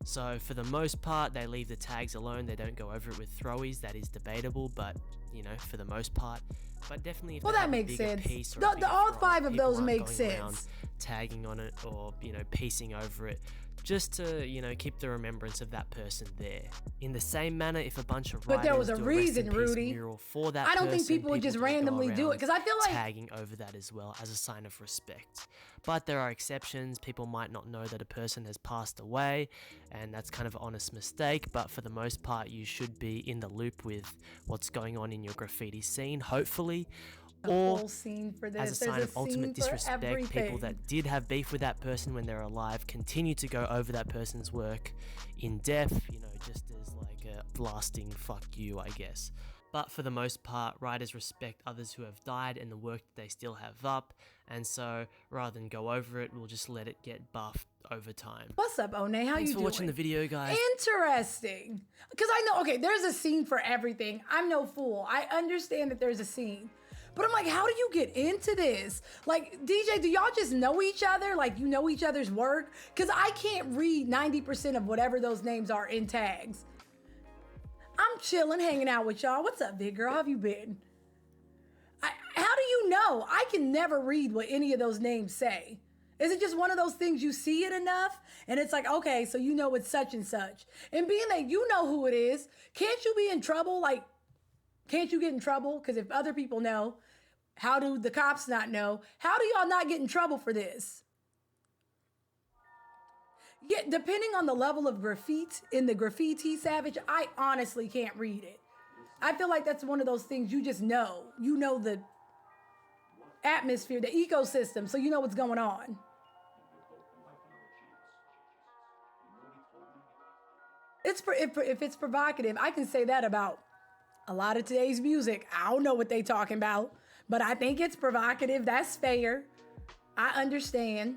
So for the most part, they leave the tags alone. They don't go over it with throwies. That is debatable, but you know, for the most part. But definitely, if Well, they that have a makes bigger sense. piece or The- a bigger all throw, 5 of people those aren't make going around sense. tagging on it or, you know, piecing over it, just to, you know, keep the remembrance of that person there. In the same manner, if a bunch of But writers there was a do reason, rest in peace Rudy. mural for that I don't think person, people would just don't go randomly do it, around 'cause I feel like- tagging over that as well as a sign of respect. But there are exceptions. People might not know that a person has passed away, and that's kind of an honest mistake, but for the most part, you should be in the loop with what's going on in your graffiti scene, hopefully. A Or whole scene for this. as a sign There's of scene ultimate for disrespect, people everything. that did have beef with that person when they're alive continue to go over that person's work in depth, you know, just as like a blasting fuck you, I guess. But for the most part, writers respect others who have died and the work that they still have up, and so rather than go over it, we'll just let it get buffed over time. What's up, One? How Thanks you for doing? watching the video, guys. Interesting. Because I know, okay, there's a scene for everything. I'm no fool. I understand that there's a scene. But I'm like, how do you get into this? Like, DJ, do y'all just know each other? Like, you know each other's work? Because I can't read 90% of whatever those names are in tags. I'm chilling, hanging out with y'all. What's up, big girl? How have you been? How do you know? I can never read what any of those names say. Is it just one of those things you see it enough? And it's like, okay, so you know it's such and such. And being that you know who it is, can't you be in trouble? Like, can't you get in trouble? Because if other people know, How do the cops not know? How do y'all not get in trouble for this? Yeah, depending on the level of graffiti in the graffiti, Savage, I honestly can't read it. I feel like that's one of those things you just know. You know the atmosphere, the ecosystem, so you know what's going on. If it's provocative, I can say that about a lot of today's music. I don't know what they talking about, but I think it's provocative. That's fair. I understand.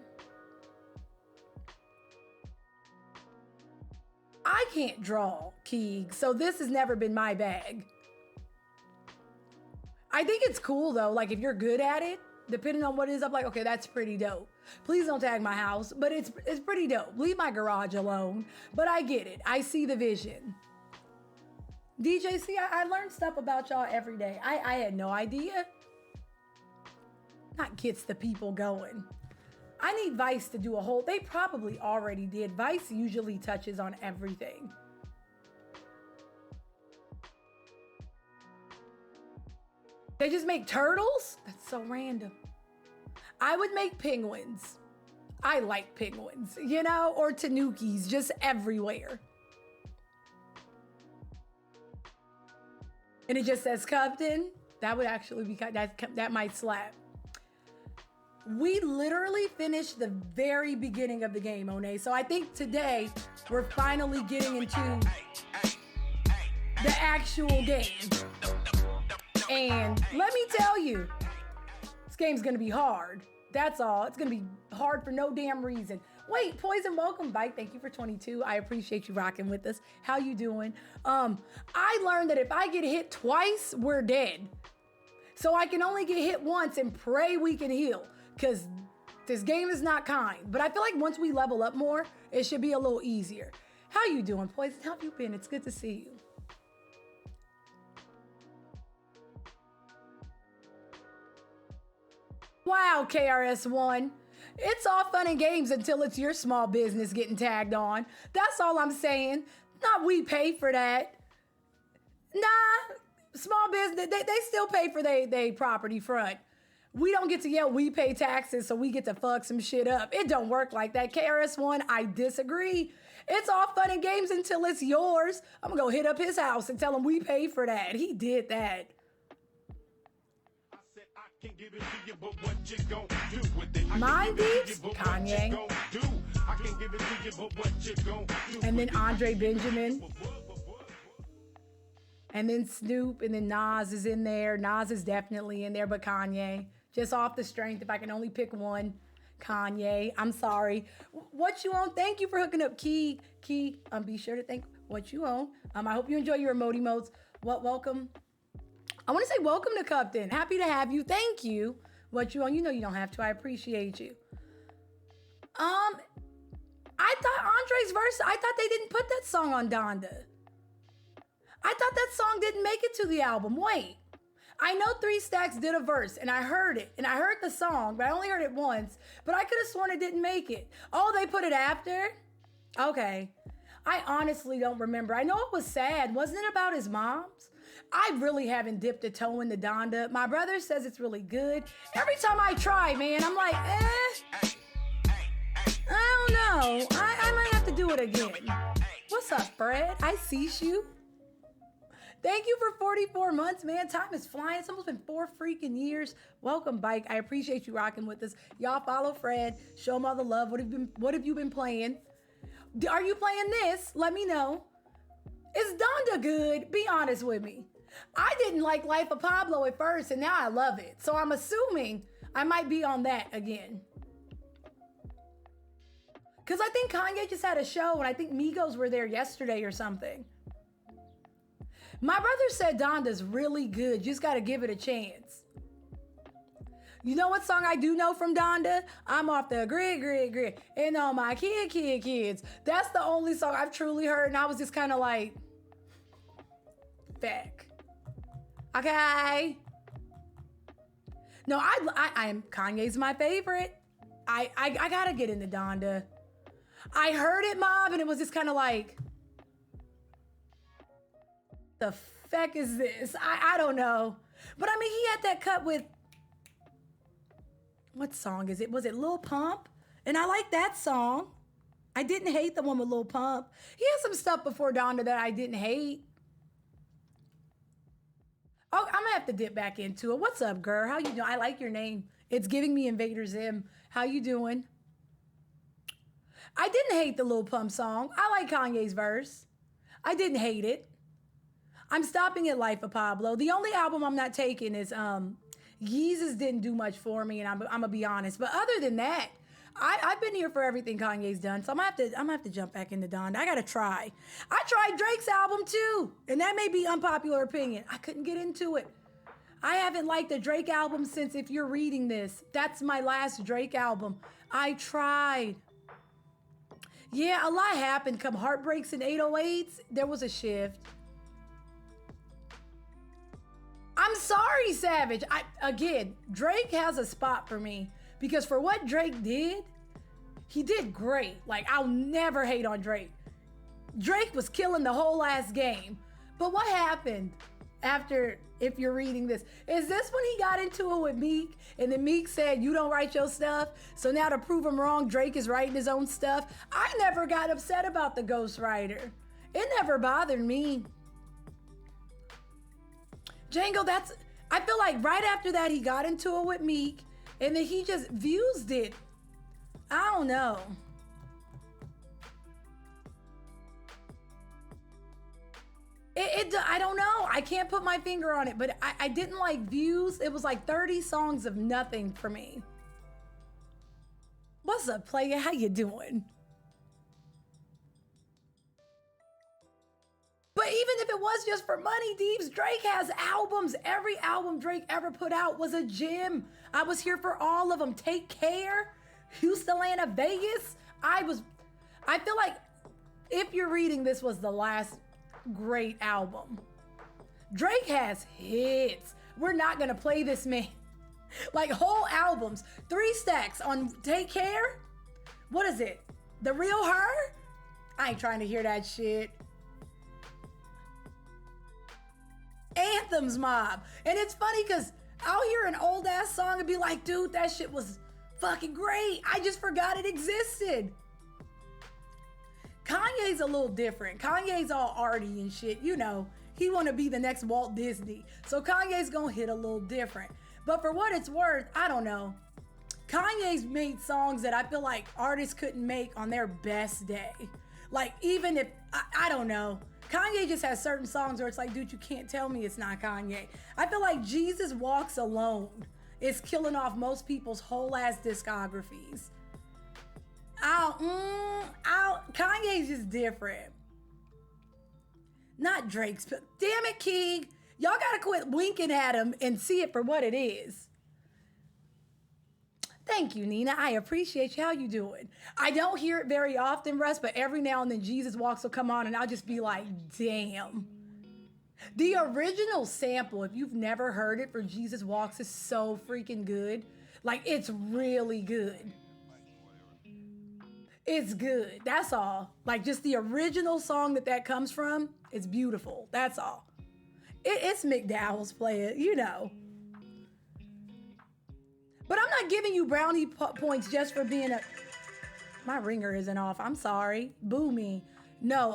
I can't draw, Keeg, so this has never been my bag. I think it's cool though, like if you're good at it, depending on what it is, I'm like, okay, that's pretty dope. Please don't tag my house, but it's pretty dope. Leave my garage alone, but I get it. I see the vision. DJC, I learn stuff about y'all every day. I had no idea. Not gets the people going. I need Vice to do a whole, they probably already did. Vice usually touches on everything. They just make turtles? That's so random. I would make penguins. I like penguins, you know, or tanukis, just everywhere. And it just says Cupton. That would actually be, that might slap. We literally finished the very beginning of the game, Monet. So I think today we're finally getting into the actual game. And let me tell you, this game's gonna be hard. That's all. It's gonna be hard for no damn reason. Wait, Poison, welcome, Bike. Thank you for 22. I appreciate you rocking with us. How you doing? I learned that if I get hit twice, we're dead. So I can only get hit once and pray we can heal, because this game is not kind. But I feel like once we level up more, it should be a little easier. How you doing, Poison? How have you been? It's good to see you. Wow, KRS-One. It's all fun and games until it's your small business getting tagged on. That's all I'm saying. Not we pay for that. Nah, small business, they still pay for they property front. We don't get to yell, we pay taxes, so we get to fuck some shit up. It don't work like that. KRS-One, I disagree. It's all fun and games until it's yours. I'm gonna go hit up his house and tell him we pay for that. He did that. Mind Beats, Kanye. And then Andre Benjamin. And then Snoop, and then Nas is in there. Nas is definitely in there, but Kanye. Just off the strength, if I can only pick one, Kanye. I'm sorry. What you own? Thank you for hooking up, Key. Be sure to thank what you own. I hope you enjoy your emotes. Welcome. I want to say welcome to Cupton. Happy to have you. Thank you. What you own? You know you don't have to. I appreciate you. I thought Andre's verse, I thought they didn't put that song on Donda. I thought that song didn't make it to the album. Wait. I know 3 Stacks did a verse, and I heard it. And I heard the song, but I only heard it once. But I could have sworn it didn't make it. Oh, they put it after? Okay. I honestly don't remember. I know it was sad. Wasn't it about his mom's? I really haven't dipped a toe into Donda. My brother says it's really good. Every time I try, man, I'm like, I don't know. I might have to do it again. What's up, Fred? I see you. Thank you for 44 months, man. Time is flying. It's almost been 4 freaking years. Welcome, Bike. I appreciate you rocking with us. Y'all follow Fred. Show him all the love. What have you been playing? Are you playing this? Let me know. Is Donda good? Be honest with me. I didn't like Life of Pablo at first, and now I love it. So I'm assuming I might be on that again. Because I think Kanye just had a show, and I think Migos were there yesterday or something. My brother said Donda's really good. You just got to give it a chance. You know what song I do know from Donda? I'm off the grid, and all my kids. That's the only song I've truly heard, and I was just kind of like, feck. Okay. No, I'm Kanye's my favorite. I gotta get into Donda. I heard it, Mob, and it was just kind of like, the feck is this? I don't know. But I mean, he had that cut with what song is it? Was it Lil Pump? And I like that song. I didn't hate the one with Lil Pump. He had some stuff before Donda that I didn't hate. Oh, I'm gonna have to dip back into it. What's up, girl? How you doing? I like your name. It's giving me Invader Zim. How you doing? I didn't hate the Lil Pump song. I like Kanye's verse. I didn't hate it. I'm stopping at Life of Pablo. The only album I'm not taking is Yeezus didn't do much for me, and I'm gonna be honest. But other than that, I've been here for everything Kanye's done, so I'm gonna have to jump back into Donda. I gotta try. I tried Drake's album too, and that may be unpopular opinion. I couldn't get into it. I haven't liked a Drake album since If You're Reading This. That's my last Drake album. I tried. Yeah, a lot happened. Come Heartbreaks and 808s, there was a shift. I'm sorry, Savage. Again, Drake has a spot for me because for what Drake did, he did great. Like, I'll never hate on Drake. Drake was killing the whole last game. But what happened after If You're Reading This? Is this when he got into it with Meek and then Meek said, you don't write your stuff? So now to prove him wrong, Drake is writing his own stuff? I never got upset about the ghostwriter. It never bothered me. Django, I feel like right after that, he got into it with Meek, and then he just views it. I don't know. I don't know. I can't put my finger on it, but I didn't like views. It was like 30 songs of nothing for me. What's up, player? How you doing? But even if it was just for money, Deeps, Drake has albums. Every album Drake ever put out was a gem. I was here for all of them. Take Care, Houston, Atlanta, Vegas. I feel like If You're Reading This was the last great album. Drake has hits. We're not gonna play this man. Like whole albums, 3 stacks on Take Care. What is it? The Real Her? I ain't trying to hear that shit. Anthems Mob. And it's funny because I'll hear an old ass song and be like, dude, that shit was fucking great. I just forgot it existed. Kanye's a little different. Kanye's all arty and shit. You know, he want to be the next Walt Disney. So Kanye's gonna hit a little different. But for what it's worth, I don't know. Kanye's made songs that I feel like artists couldn't make on their best day. Like even if, I don't know. Kanye just has certain songs where it's like, dude, you can't tell me it's not Kanye. I feel like Jesus Walks Alone is killing off most people's whole ass discographies. Kanye's just different. Not Drake's. Damn it, King. Y'all gotta quit winking at him and see it for what it is. Thank you, Nina. I appreciate you. How you doing? I don't hear it very often, Russ, but every now and then Jesus Walks will come on and I'll just be like, damn. The original sample, if you've never heard it for Jesus Walks, is so freaking good. Like, it's really good. It's good. That's all. Like, just the original song that comes from, it's beautiful. That's all. It's McDowell's player, you know. But I'm not giving you brownie points just for being a... My ringer isn't off. I'm sorry. Boo me. No,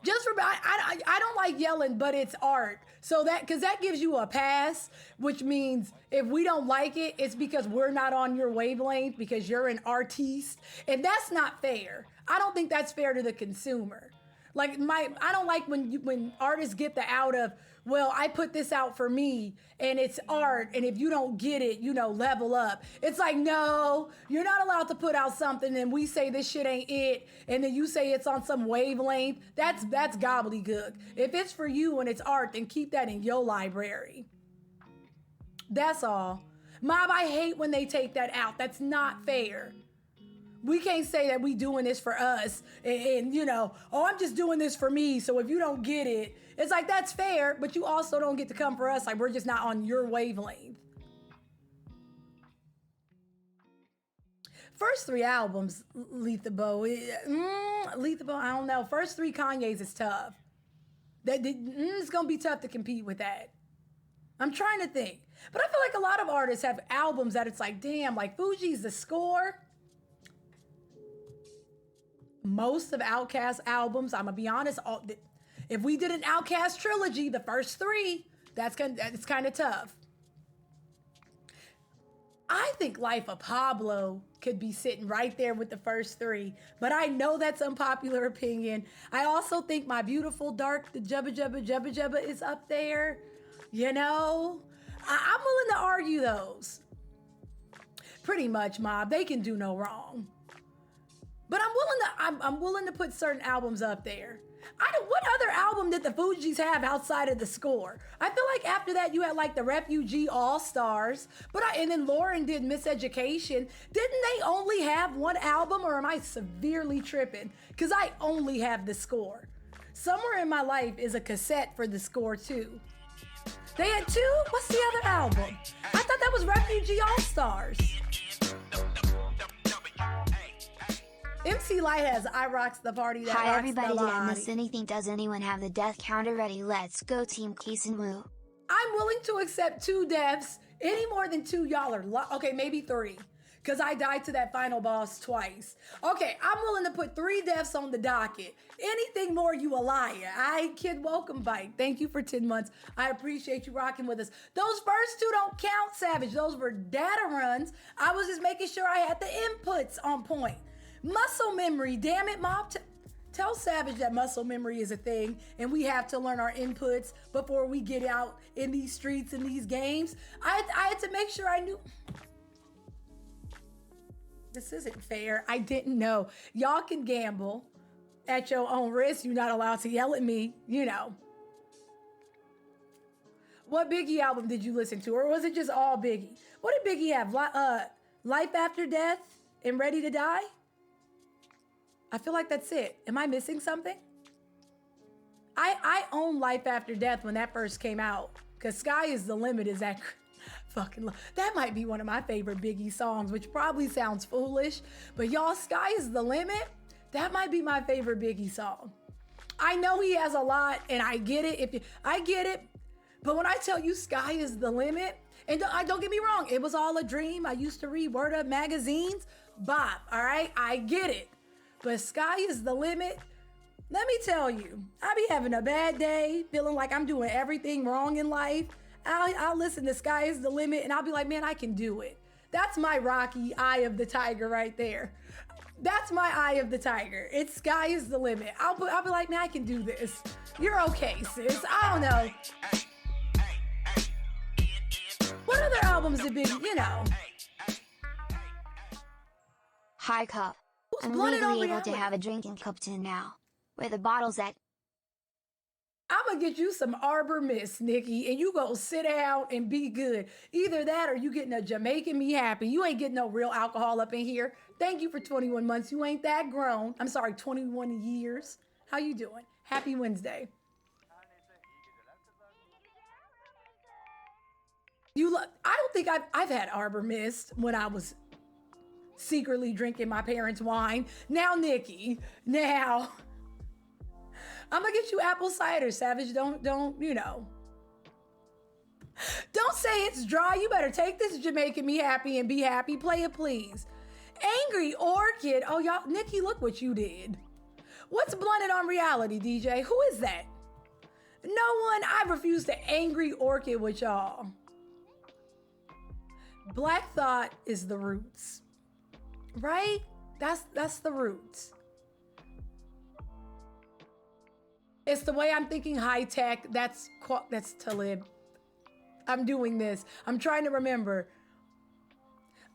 just for... I don't like yelling, but it's art. So because that gives you a pass, which means if we don't like it, it's because we're not on your wavelength, because you're an artiste. And that's not fair. I don't think that's fair to the consumer. Like I don't like when artists get the out of, well, I put this out for me and it's art, and if you don't get it, you know, level up. It's like, no, you're not allowed to put out something and we say this shit ain't it, and then you say it's on some wavelength. That's gobbledygook. If it's for you and it's art, then keep that in your library. That's all. Mob, I hate when they take that out. That's not fair. We can't say that we doing this for us and you know, oh, I'm just doing this for me, so if you don't get it, it's like, that's fair, but you also don't get to come for us like we're just not on your wavelength. First 3 albums, Lethal Bow, I don't know. First 3 Kanye's is tough. It's gonna be tough to compete with that. I'm trying to think. But I feel like a lot of artists have albums that it's like, damn, like Fuji's The Score. Most of Outkast albums, I'm gonna be honest, if we did an Outkast trilogy, the first three, it's kind of tough. I think Life of Pablo could be sitting right there with the first three, but I know that's unpopular opinion. I also think My Beautiful Dark, the Jubba Jubba Jubba Jubba is up there. You know, I'm willing to argue those. Pretty much, Mob. They can do no wrong. But I'm willing to put certain albums up there. What other album did the Fugees have outside of The Score? I feel like after that you had like the Refugee All Stars, and then Lauren did Miseducation. Didn't they only have one album, or am I severely tripping? Because I only have The Score. Somewhere in My Life is a cassette for The Score too. They had two? What's the other album? I thought that was Refugee All Stars. MC Light has I Rocks the Party That Hi Rocks everybody, the did I Body. miss anything? Does anyone have the death counter ready? Let's go Team Keese and Woo. I'm willing to accept 2 deaths. Any more than 2, y'all are okay, maybe 3. Because I died to that final boss twice. Okay, I'm willing to put 3 deaths on the docket. Anything more, you a liar. Kid Welcome Bike. Thank you for 10 months. I appreciate you rocking with us. Those first 2 don't count, Savage. Those were data runs. I was just making sure I had the inputs on point. Muscle memory, damn it, Mob. Tell Savage that muscle memory is a thing and we have to learn our inputs before we get out in these streets and these games. I had to make sure I knew. This isn't fair. I didn't know. Y'all can gamble at your own risk. You're not allowed to yell at me, you know. What Biggie album did you listen to? Or was it just all Biggie? What did Biggie have? Life After Death and Ready to Die? I feel like that's it. Am I missing something? I own Life After Death when that first came out. Because Sky is the Limit is that fucking... That might be one of my favorite Biggie songs, which probably sounds foolish. But y'all, Sky is the Limit, that might be my favorite Biggie song. I know he has a lot, and I get it. I get it. But when I tell you Sky is the Limit, and don't get me wrong, it was all a dream. I used to read Word Up magazines. Bop, all right? I get it. But Sky is the Limit. Let me tell you, I be having a bad day, feeling like I'm doing everything wrong in life. I'll listen to Sky is the Limit and I'll be like, man, I can do it. That's my Rocky Eye of the Tiger right there. That's my Eye of the Tiger. It's Sky is the Limit. I'll be like, man, I can do this. You're okay, sis. I don't know. What other albums did Biggie, you know? Hi Cup. I'm Blooded on legally able to reality. have a drink in Cupton now. Where the bottle's at. I'm gonna get you some Arbor Mist, Nikki, and you go sit down and be good. Either that or you getting a Jamaican Me Happy. You ain't getting no real alcohol up in here. Thank you for 21 months. You ain't that grown. I'm sorry, 21 years. How you doing? Happy Wednesday. I don't think I've had Arbor Mist when I was secretly drinking my parents' wine. Now, Nikki, now I'm gonna get you apple cider, Savage. Don't, you know. Don't say it's dry. You better take this Jamaican Me Happy and be happy. Play it, please. Angry Orchid. Oh, y'all, Nikki, look what you did. What's Blunted on Reality, DJ? Who is that? No one. I refuse to Angry Orchid with y'all. Black Thought is the Roots. Right? That's the Roots. It's the way I'm thinking high tech. That's Talib. I'm doing this. I'm trying to remember.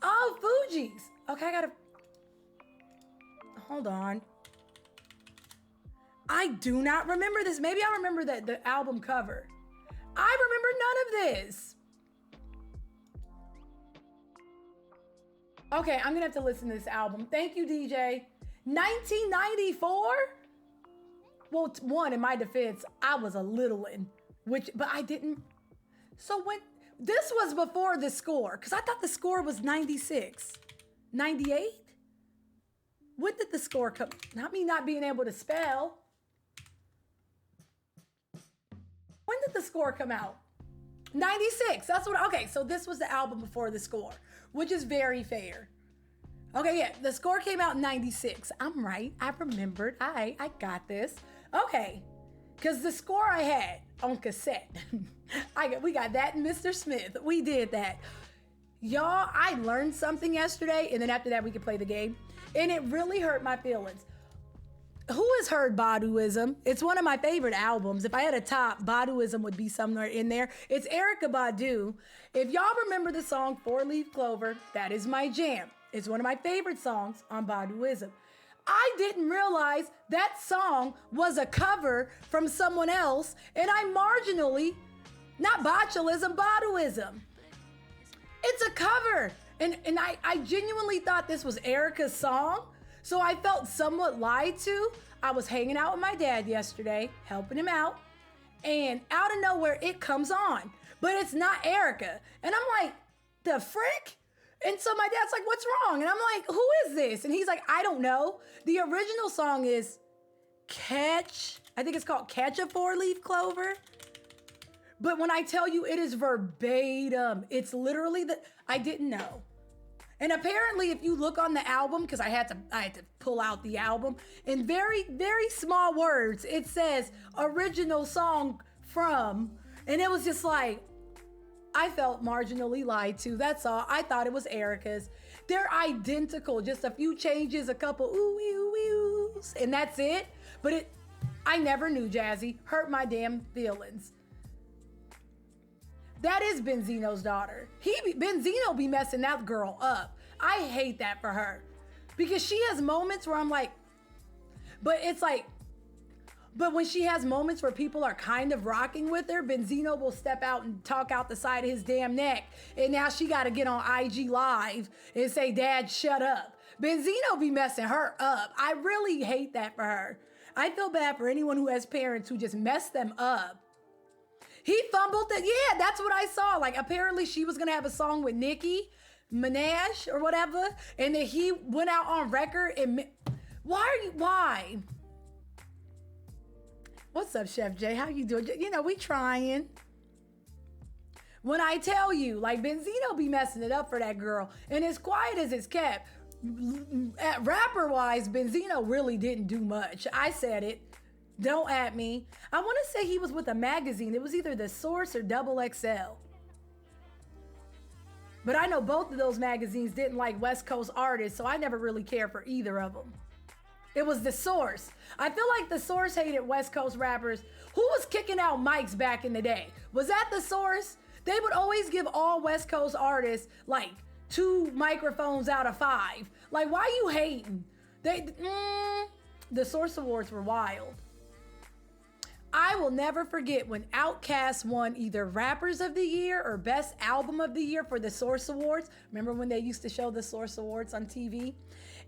Oh, Fugees. Okay, I gotta... Hold on. I do not remember this. Maybe I remember the album cover. I remember none of this. Okay, I'm gonna have to listen to this album. Thank you, DJ. 1994? Well, one, in my defense, I was a little-in, but I didn't. So when, this was before The Score, because I thought The Score was 96. 98? When did The Score come? Not me not being able to spell. When did The Score come out? 96. That's what. Okay, so this was the album before the score, which is very fair. Okay, yeah, the score came out in 96. I'm right. I remembered. I got this. Okay, because the score I had on cassette, we got that in Mr. Smith. We did that. Y'all, I learned something yesterday, and then after that we could play the game, and it really hurt my feelings. Who has heard Baduism? It's one of my favorite albums. If I had a top, Baduism would be somewhere in there. It's Erykah Badu. If y'all remember the song Four Leaf Clover, that is my jam. It's one of my favorite songs on Baduism. I didn't realize that song was a cover from someone else, and I marginally, not botulism, Baduism. It's a cover. And I genuinely thought this was Erykah's song. So I felt somewhat lied to. I was hanging out with my dad yesterday, helping him out, and out of nowhere it comes on, but it's not Erykah. And I'm like, the frick? And so my dad's like, what's wrong? And I'm like, who is this? And he's like, I don't know. The original song is I think it's called Catch a Four-Leaf Clover. But when I tell you it is verbatim, it's literally I didn't know. And apparently, if you look on the album, because I had to pull out the album, in very, very small words, it says original song from, and it was just like, I felt marginally lied to. That's all. I thought it was Erykah's. They're identical, just a few changes, a couple oohs, and that's it. But I never knew, Jazzy. Hurt my damn feelings. That is Benzino's daughter. Benzino be messing that girl up. I hate that for her. Because she has moments where I'm like, but when she has moments where people are kind of rocking with her, Benzino will step out and talk out the side of his damn neck. And now she got to get on IG Live and say, Dad, shut up. Benzino be messing her up. I really hate that for her. I feel bad for anyone who has parents who just mess them up. He fumbled it. Yeah, that's what I saw. Like, apparently she was going to have a song with Nicki Minaj or whatever. And then he went out on record and... Why? What's up, Chef Jay? How you doing? You know, we trying. When I tell you, like, Benzino be messing it up for that girl. And as quiet as it's kept, rapper-wise, Benzino really didn't do much. I said it. Don't at me. I want to say he was with a magazine. It was either The Source or Double XL. But I know both of those magazines didn't like West Coast artists, so I never really cared for either of them. It was The Source. I feel like The Source hated West Coast rappers. Who was kicking out mics back in the day? Was that The Source? They would always give all West Coast artists like 2 microphones out of 5. Like, why you hating? The Source Awards were wild. I will never forget when Outkast won either Rappers of the Year or Best Album of the Year for the Source Awards. Remember when they used to show the Source Awards on TV?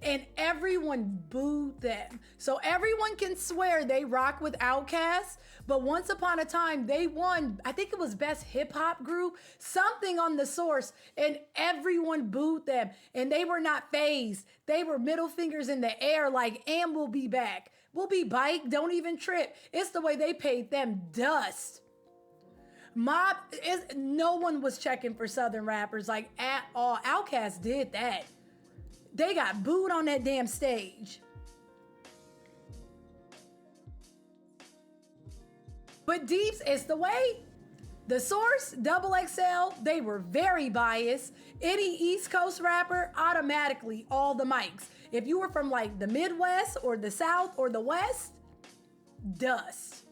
And everyone booed them. So everyone can swear they rock with Outkast, but once upon a time they won, I think it was Best Hip Hop Group, something on the Source, and everyone booed them. And they were not phased. They were middle fingers in the air like, and we'll be back. We'll be bike, don't even trip. It's the way they paid them dust. No one was checking for Southern rappers like at all. Outkast did that. They got booed on that damn stage. But Deeps, it's the way. The Source, Double XL, they were very biased. Any East Coast rapper, automatically all the mics. If you were from like the Midwest or the South or the West, dust.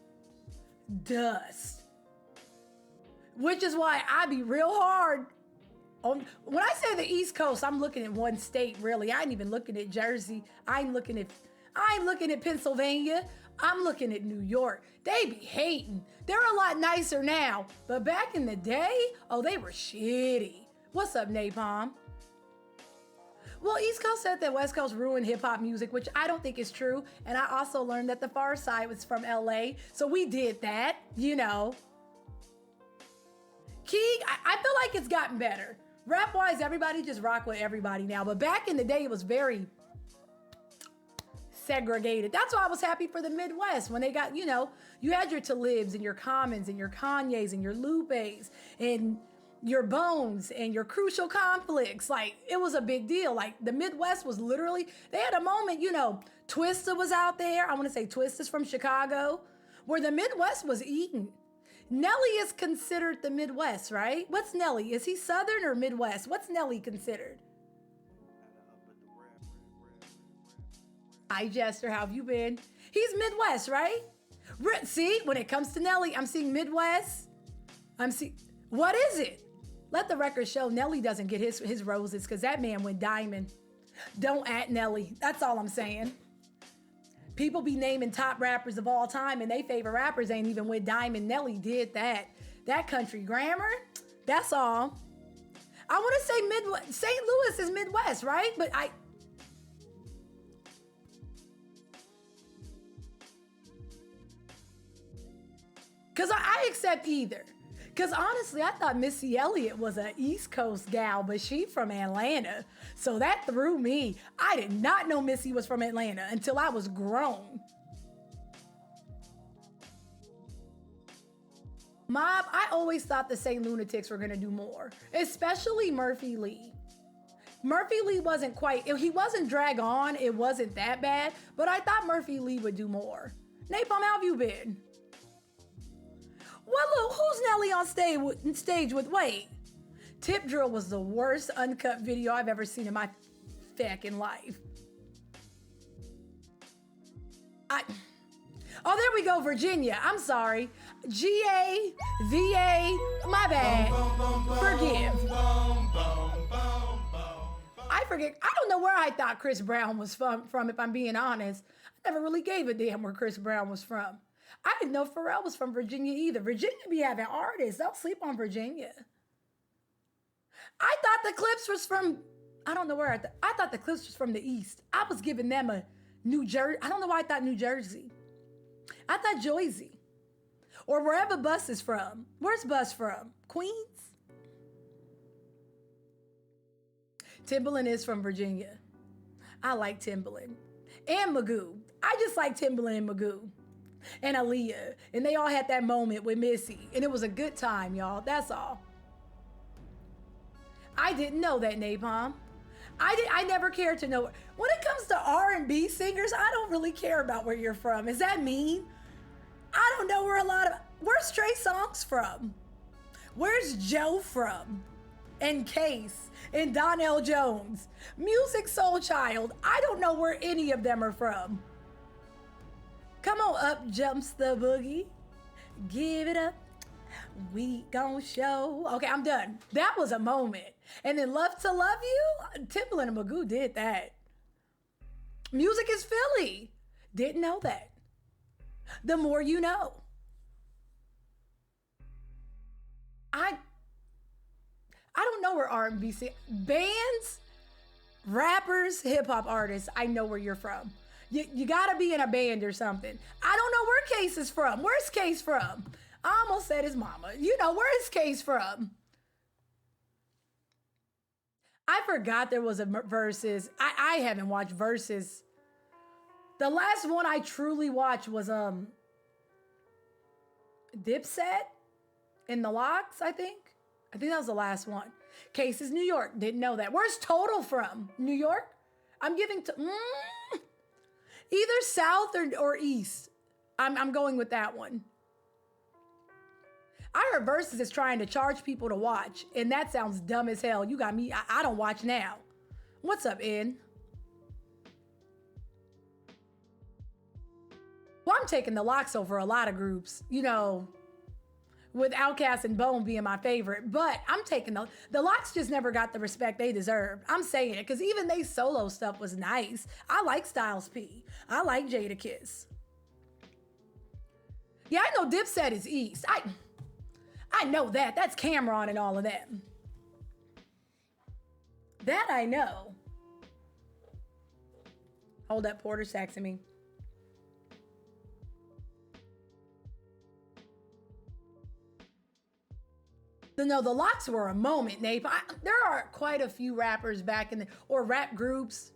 Which is why I be real hard on, when I say the East Coast, I'm looking at one state really. I ain't even looking at Jersey. I ain't looking at Pennsylvania. I'm looking at New York. They be hating. They're a lot nicer now. But back in the day, oh, they were shitty. What's up, Napalm? Well, East Coast said that West Coast ruined hip-hop music, which I don't think is true. And I also learned that the Far Side was from LA. So we did that, you know. Keeg, I feel like it's gotten better. Rap-wise, everybody just rock with everybody now. But back in the day, it was very segregated. That's why I was happy for the Midwest when they got, you had your Talibs and your Commons and your Kanyes and your Lupes and your Bones and your Crucial Conflicts. Like, it was a big deal. Like, the Midwest was literally, they had a moment, Twista was out there. I want to say Twista's from Chicago, where the Midwest was eaten. Nelly is considered the Midwest, right? What's Nelly? Is he Southern or Midwest? What's Nelly considered? Hi, Jester. How have you been? He's Midwest, right? See, when it comes to Nelly, I'm seeing Midwest. What is it? Let the record show Nelly doesn't get his roses because that man went diamond. Don't at Nelly. That's all I'm saying. People be naming top rappers of all time and they favorite rappers ain't even with diamond. Nelly did that. That country grammar, that's all. I want to say Midwest. St. Louis is Midwest, right? But because I accept either. Because honestly, I thought Missy Elliott was an East Coast gal, but she from Atlanta. So that threw me. I did not know Missy was from Atlanta until I was grown. Mob, I always thought the St. Lunatics were going to do more, especially Murphy Lee. Murphy Lee wasn't he wasn't drag on. It wasn't that bad, but I thought Murphy Lee would do more. Napalm, how have you been? Well, look, who's Nelly on stage with? Wait, Tip Drill was the worst uncut video I've ever seen in my fucking life. Oh, there we go, Virginia. I'm sorry. GA, VA, my bad. Forgive. I forget. I don't know where I thought Chris Brown was from, if I'm being honest. I never really gave a damn where Chris Brown was from. I didn't know Pharrell was from Virginia either. Virginia be having artists. Don't sleep on Virginia. I thought the Clips was from, I don't know where I thought the Clips was from the East. I was giving them a New Jersey. I don't know why I thought New Jersey. I thought Jersey. Or wherever Bus is from. Where's Bus from? Queens? Timbaland is from Virginia. I like Timbaland. And Magoo. I just like Timbaland and Magoo. And Aaliyah, and they all had that moment with Missy, and it was a good time, y'all. That's all. I didn't know that, Napalm. I never cared to know. When it comes to R&B singers, I don't really care about where you're from. Is that mean? I don't know where's Trey Songz from? Where's Joe from? And Case, and Donnell Jones, Music Soul Child. I don't know where any of them are from. Come on, up jumps the boogie. Give it up. We gon' show. Okay, I'm done. That was a moment. And then Love to Love You, Timbaland and Magoo did that. Music is Philly. Didn't know that. The more you know. I don't know where R&B bands, rappers, hip hop artists. I know where you're from. You gotta be in a band or something. I don't know where Case is from. Where's Case from? I almost said his mama. Where is Case from? I forgot there was a Versus. I haven't watched Versus. The last one I truly watched was Dipset in the Locks, I think. I think that was the last one. Case is New York. Didn't know that. Where's Total from? New York? I'm giving to... Either South or East. I'm going with that one. I heard Versus is trying to charge people to watch, and that sounds dumb as hell. You got me. I don't watch now. What's up, N? Well, I'm taking the Locks over a lot of groups, with Outkast and Bone being my favorite. But I'm taking the Locks just never got the respect they deserved. I'm saying it because even they solo stuff was nice. I like Styles P. I like Jadakiss. Yeah, I know Dipset is East. I know that. That's Cameron and all of them. That I know. Hold up, Porter's texting me. No, the Locks were a moment, Nape. There are quite a few rappers back or rap groups,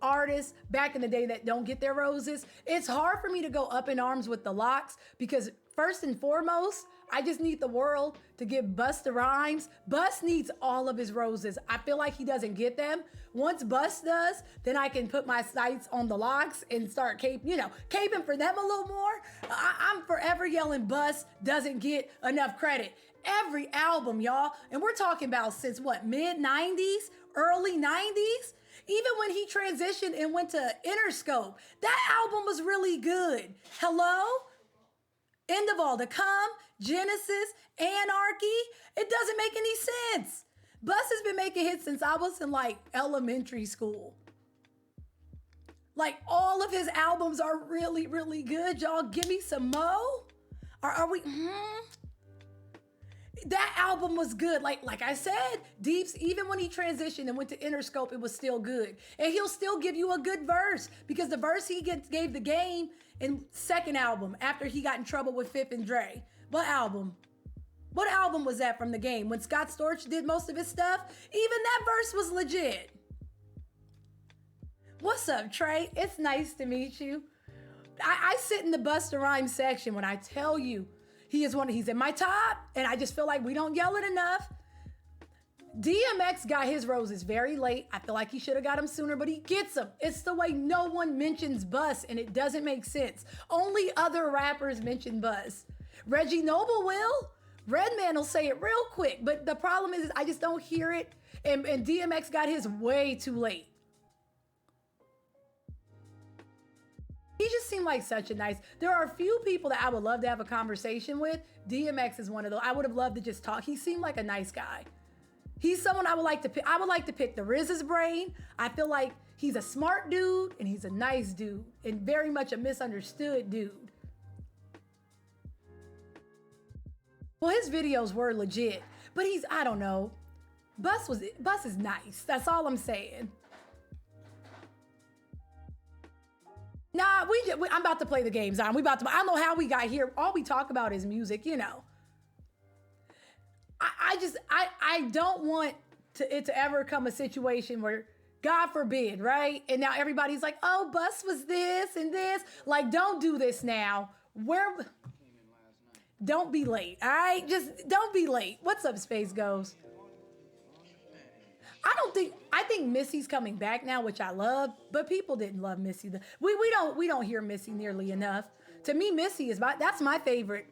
artists back in the day that don't get their roses, it's hard for me to go up in arms with the locks because first and foremost, I just need the world to give Busta Rhymes. Bus needs all of his roses. I feel like he doesn't get them. Once Bus does, then I can put my sights on the locks and start caping for them a little more. I'm forever yelling Bus doesn't get enough credit. Every album, y'all, and we're talking about since what, mid-90s, early 90s? Even when he transitioned and went to Interscope, that album was really good. Hello? End of All to Come, Genesis, Anarchy. It doesn't make any sense. Bus has been making hits since I was in like elementary school. Like all of his albums are really, really good. Y'all give me some mo? Are we? That album was good. Like I said, Deeps, even when he transitioned and went to Interscope, it was still good. And he'll still give you a good verse because the verse he gave The Game in second album after he got in trouble with Fifth and Dre. What album? What album was that from The Game? When Scott Storch did most of his stuff? Even that verse was legit. What's up, Trey? It's nice to meet you. I sit in the Busta Rhymes section when I tell you he's in my top, and I just feel like we don't yell it enough. DMX got his roses very late. I feel like he should have got them sooner, but he gets them. It's the way no one mentions Bus, and it doesn't make sense. Only other rappers mention Bus. Reggie Noble will. Redman will say it real quick, but the problem is I just don't hear it, and DMX got his way too late. He just seemed like such a nice. There are a few people that I would love to have a conversation with. DMX is one of those. I would have loved to just talk. He seemed like a nice guy. He's someone I would like to pick. I would like to pick the RZA's brain. I feel like he's a smart dude and he's a nice dude and very much a misunderstood dude. Well, his videos were legit, but I don't know. Bus is nice. That's all I'm saying. Nah, I'm about to play the games on. I don't know how we got here. All we talk about is music, you know. I don't want it to ever come a situation where, God forbid, right? And now everybody's like, oh, Bus was this and this. Like, don't do this now. Don't be late, all right? Just don't be late. What's up, Space Ghost? I think Missy's coming back now, which I love, but people didn't love Missy. We don't hear Missy nearly enough. To me, Missy that's my favorite.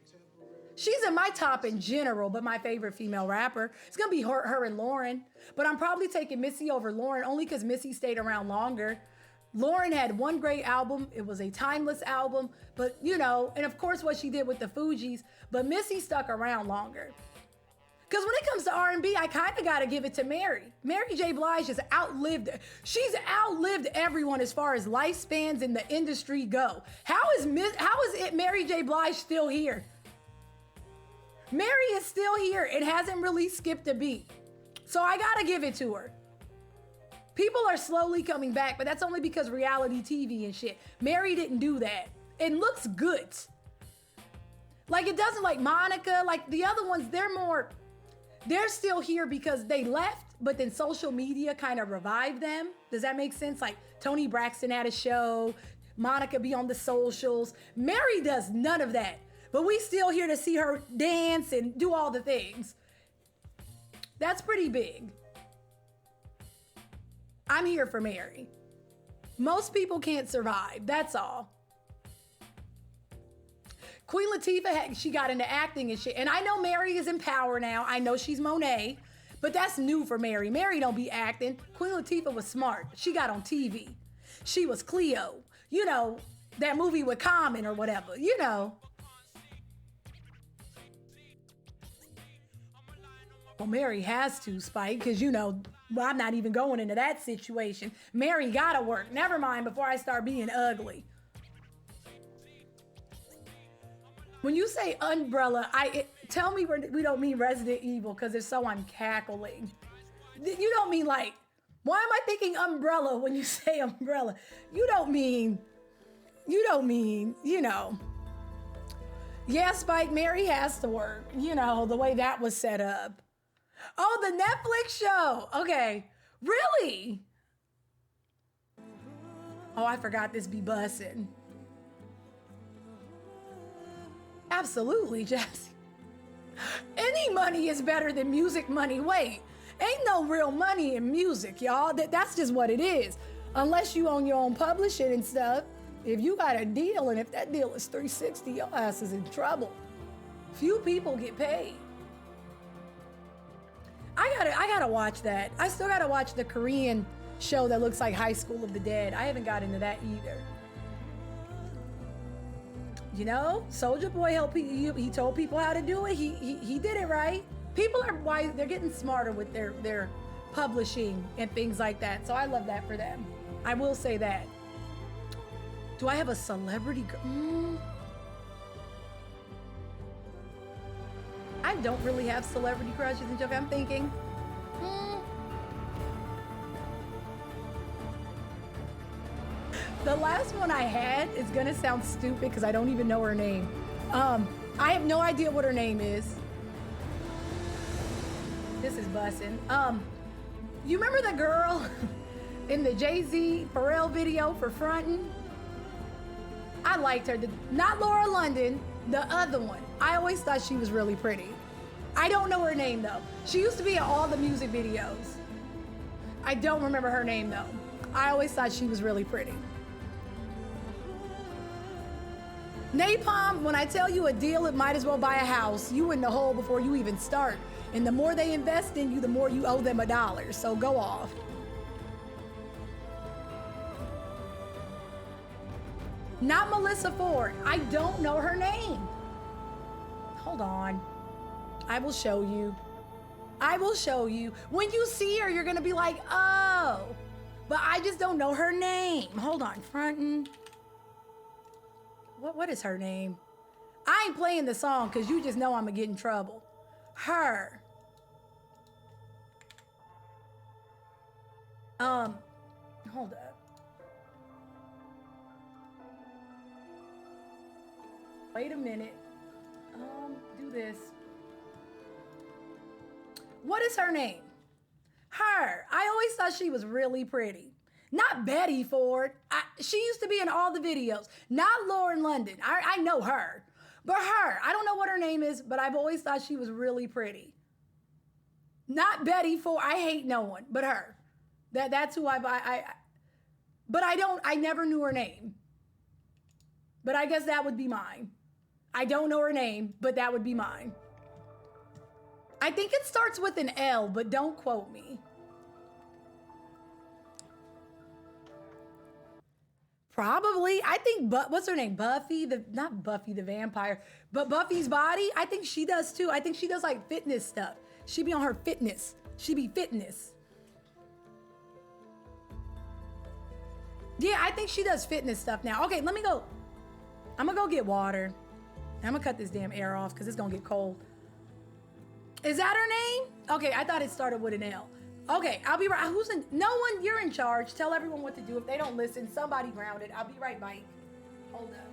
She's in my top in general, but my favorite female rapper. It's gonna be her and Lauren, but I'm probably taking Missy over Lauren only because Missy stayed around longer. Lauren had one great album. It was a timeless album, but you know, and of course what she did with the Fugees, but Missy stuck around longer. Because when it comes to R&B, I kind of got to give it to Mary. Mary J. Blige has she's outlived everyone as far as lifespans in the industry go. How is Mary J. Blige still here? Mary is still here. It hasn't really skipped a beat. So I got to give it to her. People are slowly coming back, but that's only because reality TV and shit. Mary didn't do that. It looks good. Like it doesn't like Monica, like the other ones, they're still here because they left, but then social media kind of revived them. Does that make sense? Like Toni Braxton had a show, Monica be on the socials. Mary does none of that, but we still here to see her dance and do all the things. That's pretty big. I'm here for Mary. Most people can't survive, that's all. Queen Latifah, she got into acting and shit. And I know Mary is in power now. I know she's Monet, but that's new for Mary. Mary don't be acting. Queen Latifah was smart. She got on TV. She was Cleo. You know, that movie with Common or whatever, you know. Well, Mary has to, Spike, because, you know, well, I'm not even going into that situation. Mary gotta work. Never mind before I start being ugly. When you say umbrella, tell me we don't mean Resident Evil because if so, I'm cackling. You don't mean like, why am I thinking umbrella when you say umbrella? You don't mean, you know. Yeah, Spike, Mary has to work. You know, the way that was set up. Oh, the Netflix show. Okay. Really? Oh, I forgot this be bussin'. Absolutely, Jesse. Any money is better than music money. Wait, ain't no real money in music, y'all. That's just what it is. Unless you own your own publishing and stuff. If you got a deal, and if that deal is 360, your ass is in trouble. Few people get paid. I gotta watch that. I still gotta watch the Korean show that looks like High School of the Dead. I haven't got into that either. You know, Soulja Boy helped. He told people how to do it. He did it right. People are wise. They're getting smarter with their publishing and things like that. So I love that for them. I will say that. Do I have a celebrity? I don't really have celebrity crushes and stuff. I'm thinking. The last one I had is gonna sound stupid because I don't even know her name. I have no idea what her name is. This is bussin'. You remember the girl in the Jay-Z Pharrell video for Frontin'? I liked her. Not Laura London, the other one. I always thought she was really pretty. I don't know her name though. She used to be in all the music videos. I don't remember her name though. I always thought she was really pretty. Napalm, when I tell you a deal, it might as well buy a house. You in the hole before you even start. And the more they invest in you, the more you owe them $1. So go off. Not Melissa Ford. I don't know her name. Hold on. I will show you. I will show you. When you see her, you're gonna be like, oh. But I just don't know her name. Hold on, Frontin'. What is her name? I ain't playing the song because you just know I'm gonna get in trouble. Her. Hold up. Wait a minute. Do this. What is her name? Her. I always thought she was really pretty. Not Betty Ford. She used to be in all the videos. Not Lauren London. I know her. But her. I don't know what her name is, but I've always thought she was really pretty. Not Betty Ford. I hate no one, but her. That's who but I never knew her name. But I guess that would be mine. I don't know her name, but that would be mine. I think it starts with an L, but don't quote me. Probably. I think, what's her name? Buffy, not Buffy the vampire, but Buffy's body. I think she does too. I think she does like fitness stuff. She be on her fitness. She be fitness. Yeah, I think she does fitness stuff now. Okay, let me go. I'm gonna go get water. I'm gonna cut this damn air off because it's gonna get cold. Is that her name? Okay, I thought it started with an L. Okay, I'll be right. No one, you're in charge. Tell everyone what to do. If they don't listen, somebody grounded. I'll be right back. Hold up.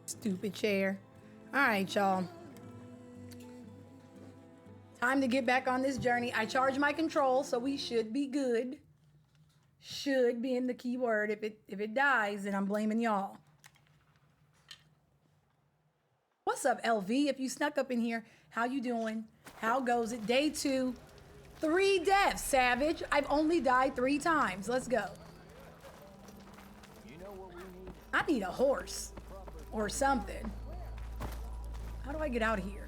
Stupid chair. All right, y'all. Time to get back on this journey. I charged my control, so we should be good. Should be in the key word. If it dies, then I'm blaming y'all. What's up, LV? If you snuck up in here, how you doing? How goes it? Day 2. 3 deaths, Savage. I've only died 3 times. Let's go. I need a horse or something. How do I get out of here?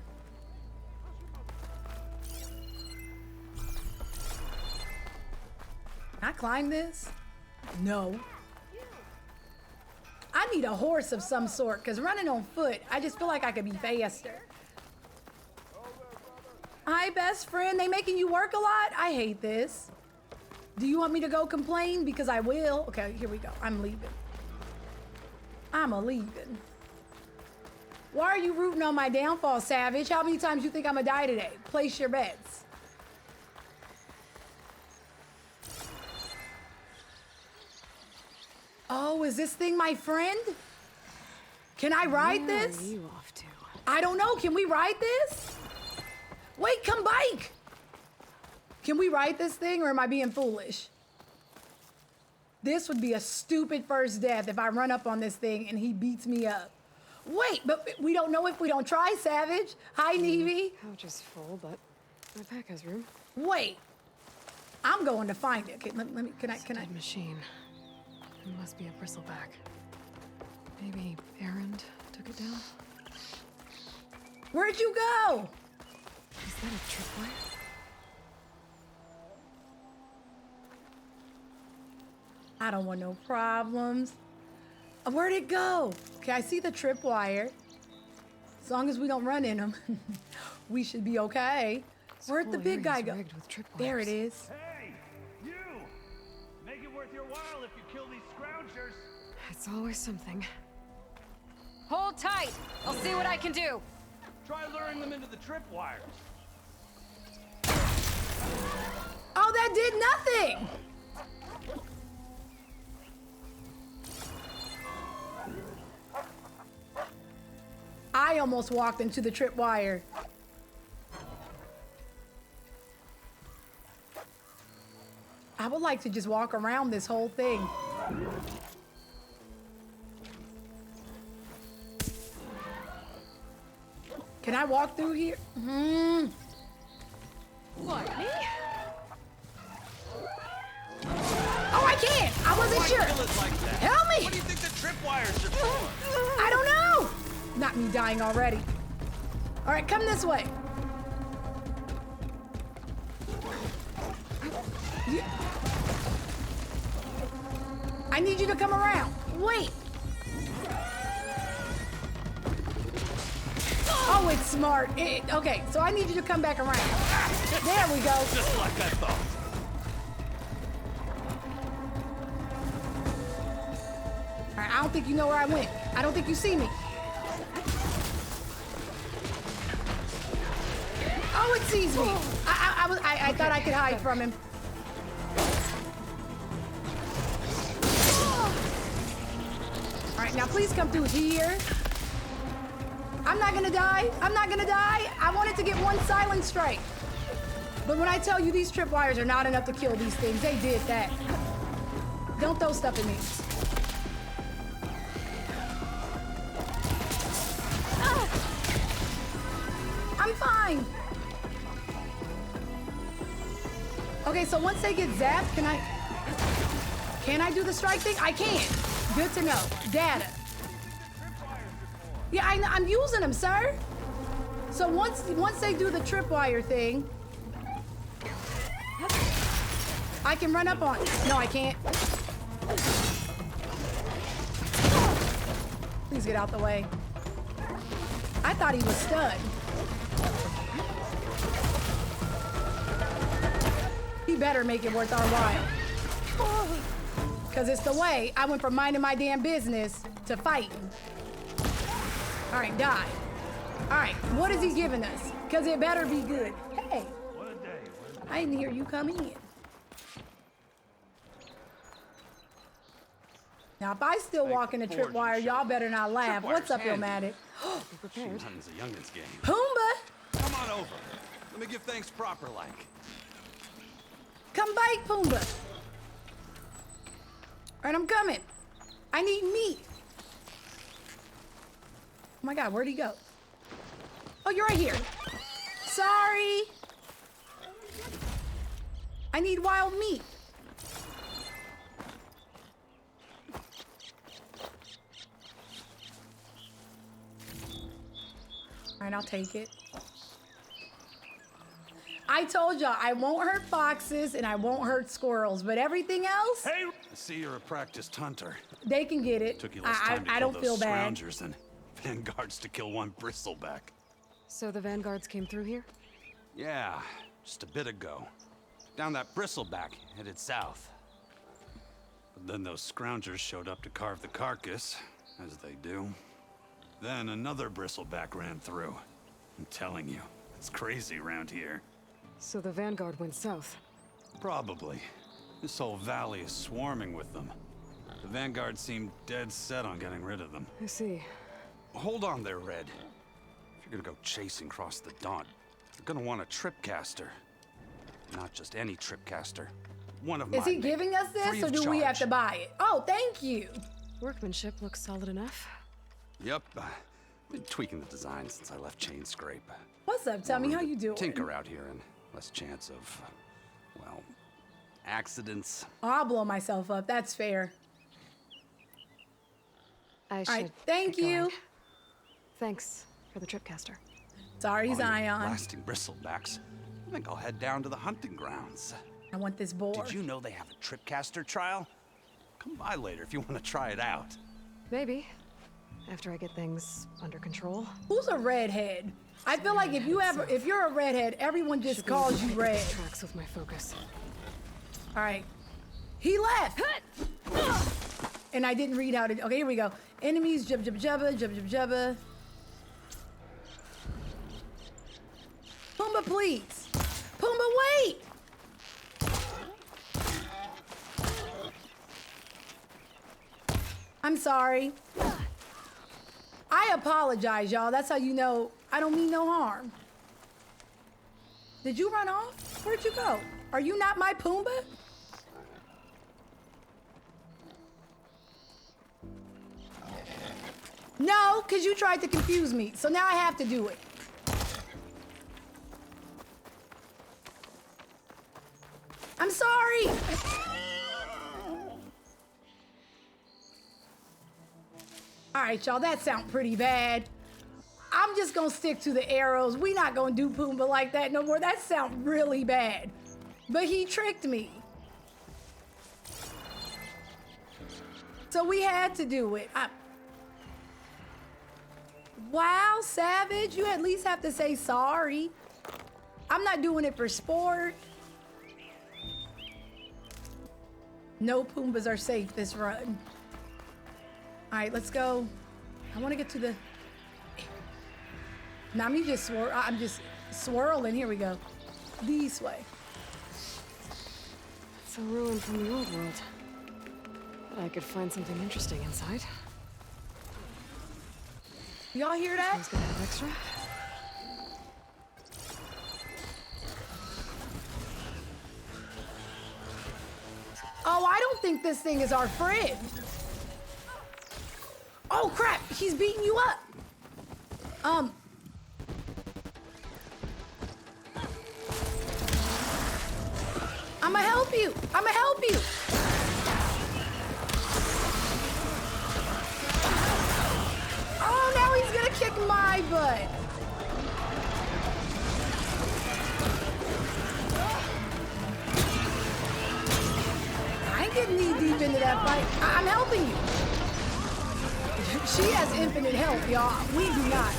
Can I climb this? No. I need a horse of some sort, because running on foot, I just feel like I could be faster. Hi, best friend. They making you work a lot? I hate this. Do you want me to go complain? Because I will. Okay, here we go. I'm leaving. I'm leaving. Why are you rooting on my downfall, Savage? How many times you think I'm gonna die today? Place your bets. Oh, is this thing my friend? Can I ride this? Where are you off to? I don't know. Can we ride this? Wait, come bike. Can we ride this thing, or am I being foolish? This would be a stupid first death if I run up on this thing and he beats me up. Wait, but we don't know if we don't try, Savage. Hi, Nevi. Couch is full, but my pack has room. Wait. I'm going to find it. Okay, let me, can I? Dead machine. It must be a bristleback. Maybe Errand took it down? Where'd you go? Is that a tripwire? I don't want no problems. Where'd it go? Okay, I see the tripwire. As long as we don't run in them, we should be okay. Where'd the big guy go? There it is. Hey, you! Make it worth your while if you kill these scroungers. It's always something. Hold tight. I'll see what I can do. Try luring them into the tripwires. Oh, that did nothing. I almost walked into the tripwire. I would like to just walk around this whole thing. Can I walk through here? What, me? Oh, I can't! I wasn't sure! Kill it like that. Help me! What do you think the tripwires are for? I don't know! Not me dying already. All right, come this way. I need you to come around. Wait. Oh, it's smart. Okay, so I need you to come back around. There we go. Just like I thought. All right, I don't think you know where I went. I don't think you see me. Oh, it sees me. I thought I could hide from him. All right, now please come through here. I'm not gonna die. I'm not gonna die. I wanted to get one silent strike. But when I tell you these tripwires are not enough to kill these things, they did that. Don't throw stuff at me. I'm fine. Okay, so once they get zapped, can I do the strike thing? I can. Good to know. Data. Yeah, I'm using them, sir. So once they do the tripwire thing, I can run up on it. No, I can't. Please get out the way. I thought he was stunned. He better make it worth our while. Because it's the way I went from minding my damn business to fighting. All right, die. All right, what is he giving us? Because it better be good. Hey, What a day. I didn't hear you come in. Now, if I still walk in the tripwire, y'all better not laugh. What's up, Ilmatic? Hunting's a youngin's game. Pumbaa! Come on over. Let me give thanks proper like. Come bite, Pumbaa. All right, I'm coming. I need meat. Oh my God, where'd he go? Oh, you're right here. Sorry. I need wild meat. All right, I'll take it. I told y'all I won't hurt foxes and I won't hurt squirrels, but everything else, Hey, I see you're a practiced hunter. they can get it. Took you less time to I kill don't feel those bad. scroungers than vanguards to kill one bristleback. So the vanguards came through here? Yeah, just a bit ago. Down that bristleback, headed south. But then those scroungers showed up to carve the carcass, as they do. Then another bristleback ran through. I'm telling you, it's crazy around here. So the vanguard went south. Probably. This whole valley is swarming with them. The vanguard seemed dead set on getting rid of them. I see. Hold on there, Red. If you're gonna go chasing across the dawn, you're gonna want a tripcaster. Not just any tripcaster. One of mine. Is he giving us this free or of do we have charge. to buy it? Oh, thank you. Workmanship looks solid enough. Yep. Been tweaking the design since I left Chain Scrape. What's up? Tell me how you doing. Tinker out here and less chance of, well, accidents. Oh, I'll blow myself up. That's fair. I should. All right, thank get you. going. Thanks for the tripcaster. Sorry, While you're Zion. blasting bristlebacks, I think I'll head down to the hunting grounds. I want this boar. Did you know they have a tripcaster trial? Come by later if you want to try it out. Maybe. After I get things under control. Who's a redhead? I feel like if you're a redhead, everyone just Should be calls able to you hit red. these tracks with my focus. All right. He left. And I didn't read how to. Okay, here we go. Enemies, jub jub jubba, jub jub jubba. Pumbaa, please. Pumbaa, wait. I'm sorry. I apologize, y'all. That's how you know I don't mean no harm. Did you run off? Where'd you go? Are you not my Pumbaa? No, because you tried to confuse me. So now I have to do it. I'm sorry. All right, y'all, that sounds pretty bad. I'm just gonna stick to the arrows. We not gonna do Pumbaa like that no more. That sounds really bad. But he tricked me. So we had to do it. Wow, Savage, you at least have to say sorry. I'm not doing it for sport. No Pumbas are safe this run. All right, let's go. I want to get to the... Now I'm just swirling. Here we go. This way. It's a ruin from the old world. But I could find something interesting inside. Y'all hear that? Who's gonna have extra? Oh, I don't think this thing is our friend. Oh, crap. He's beating you up. I'ma help you. I'ma help you. Oh, now he's gonna kick my butt. I ain't getting knee deep into that fight. I'm helping you. She has infinite health, y'all. We do not.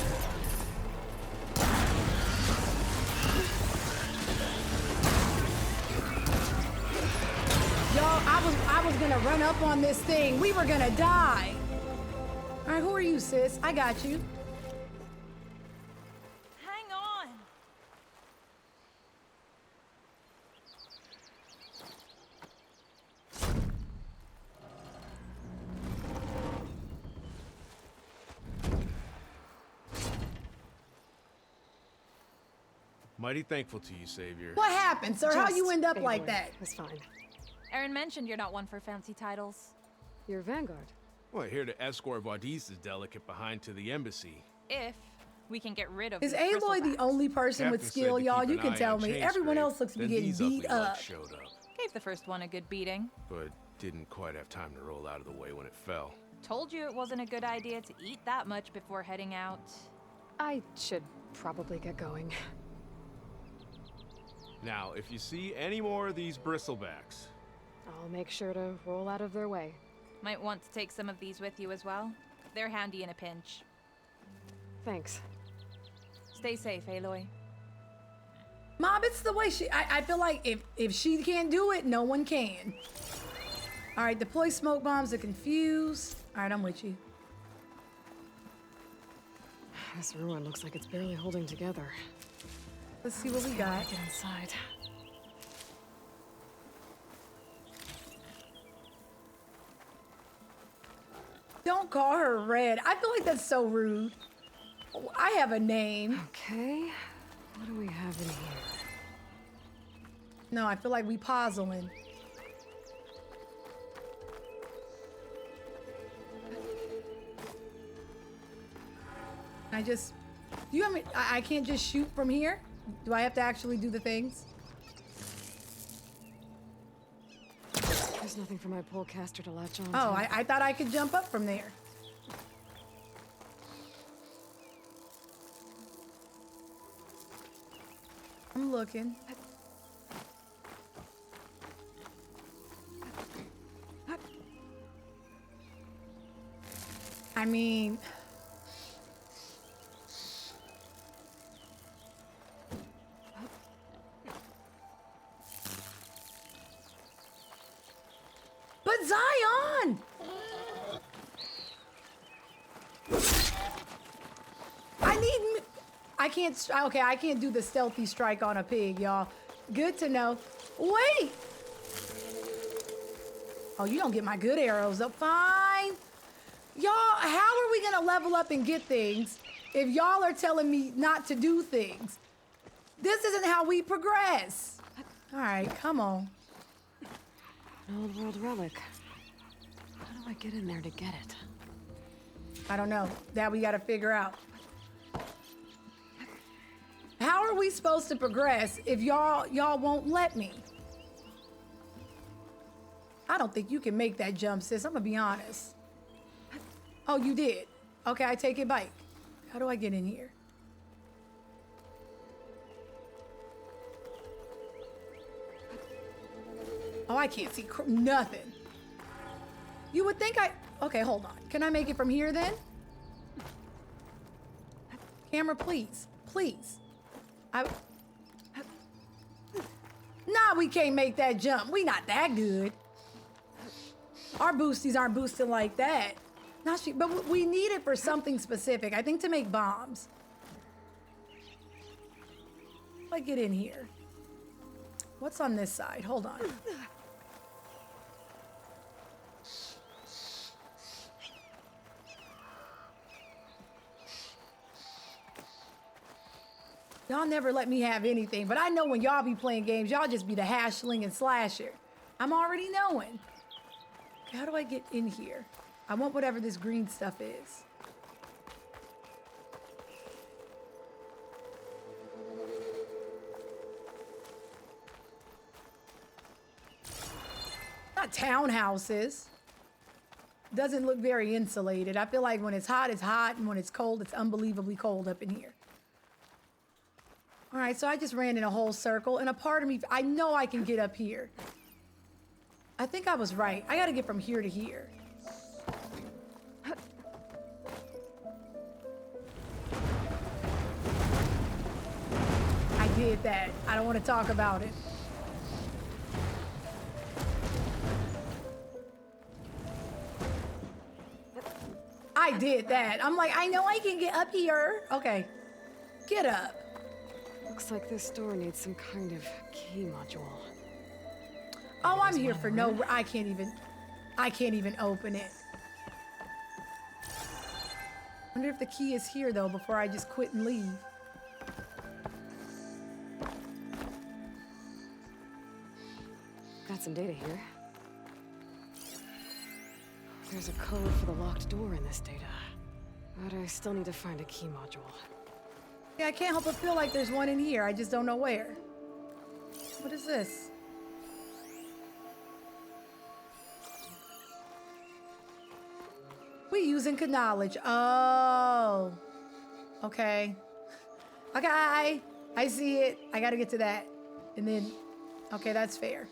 Y'all, I was gonna run up on this thing. We were gonna die. All right, who are you, sis? I got you. Hang on. Mighty thankful to you, Savior. What happened, sir? How you end up Aloy. like that? It's fine. Aaron mentioned you're not one for fancy titles. You're Vanguard. Well, here to escort Vaudise's delegate behind to the embassy. If we can get rid of Is these Aloy the bristlebacks. only person with Captain said skill, to y'all? keep You an can eye tell on me. chain Everyone scrape, else looks to be then getting these ugly beat lugs up. showed up, Gave the first one a good beating. but didn't quite have time to roll out of the way when it fell. Told you it wasn't a good idea to eat that much before heading out. I should probably get going. Now, if you see any more of these bristlebacks, I'll make sure to roll out of their way. Might want to take some of these with you as well. They're handy in a pinch. Thanks. Stay safe, Aloy. Mom, it's the way I feel like if she can't do it, no one can. All right, deploy smoke bombs to confuse. All right, I'm with you. This ruin looks like it's barely holding together. Let's see what we got. Get inside. Don't call her Red. I feel like that's so rude. I have a name. Okay. What do we have in here? No, I feel like we puzzling. You have me, I can't just shoot from here? Do I have to actually do the things? There's nothing for my polecaster to latch on to. Oh, I thought I could jump up from there. I'm looking. I mean... But Zion! I can't, okay, I can't do the stealthy strike on a pig, y'all. Good to know. Wait! Oh, you don't get my good arrows up. Fine. Y'all, how are we gonna level up and get things if y'all are telling me not to do things? This isn't how we progress. All right, come on. An old world relic. How do I get in there to get it? I don't know. That we gotta figure out. How are we supposed to progress if y'all won't let me? I don't think you can make that jump, sis. I'm gonna be honest. Oh, you did. Okay, I take it back. How do I get in here? Oh, I can't see nothing. You would think okay, hold on. Can I make it from here then? Camera, please. Please. Nah, we can't make that jump. We not that good. Our boosties aren't boosted like that. But we need it for something specific. I think to make bombs. If I get in here. What's on this side? Hold on. Y'all never let me have anything, but I know when y'all be playing games, y'all just be the hashling and slasher. I'm already knowing. Okay, how do I get in here? I want whatever this green stuff is. Not townhouses. Doesn't look very insulated. I feel like when it's hot, and when it's cold, it's unbelievably cold up in here. All right, so I just ran in a whole circle, and a part of me, I know I can get up here. I think I was right. I gotta get from here to here. I did that. I don't want to talk about it. I did that. I'm like, I know I can get up here. Okay, get up. Looks like this door needs some kind of key module. Oh, I'm here for no. I can't even open it. Wonder if the key is here though before I just quit and leave. got some data here. There's a code for the locked door in this data. But I still need to find a key module. Yeah, I can't help but feel like there's one in here. I just don't know where. What is this? We using knowledge. Oh. Okay. Okay. I see it. I gotta get to that. And then, okay, that's fair.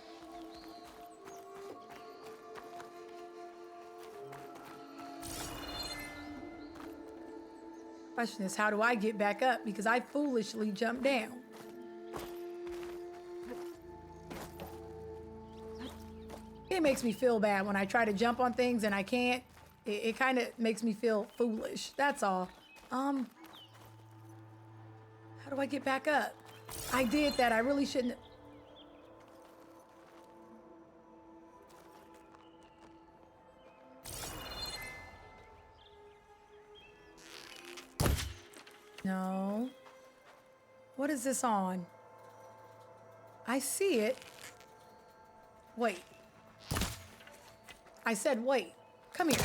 Question is, how do I get back up? Because I foolishly jumped down. It makes me feel bad when I try to jump on things and I can't. It kind of makes me feel foolish. That's all. How do I get back up? I did that. I really shouldn't. No. What is this on? I see it. Wait. I said wait. Come here.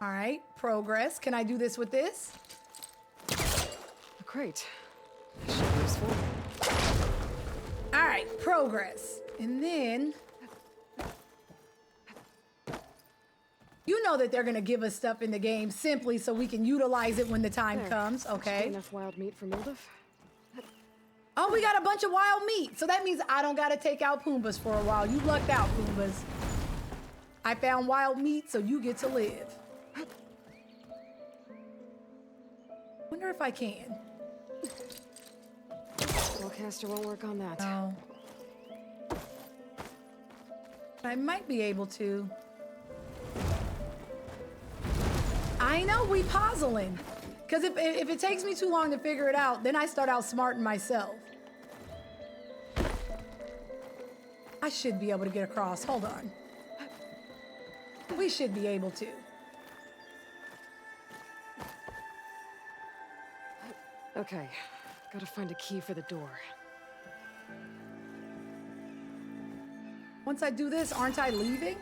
All right, progress. Can I do this with this? Great. That should be useful. All right, progress. And then... You know that they're going to give us stuff in the game simply so we can utilize it when the time comes, okay? Enough wild meat for Moldov? Oh, we got a bunch of wild meat. So that means I don't got to take out Pumbas for a while. You lucked out, Pumbas. I found wild meat, so you get to live. Wonder if I can. Spellcaster won't work on that. No. But I might be able to. I know we puzzling. Because if it takes me too long to figure it out, then I start outsmarting myself. I should be able to get across. Hold on. We should be able to. Okay, gotta find a key for the door. Once I do this, aren't I leaving?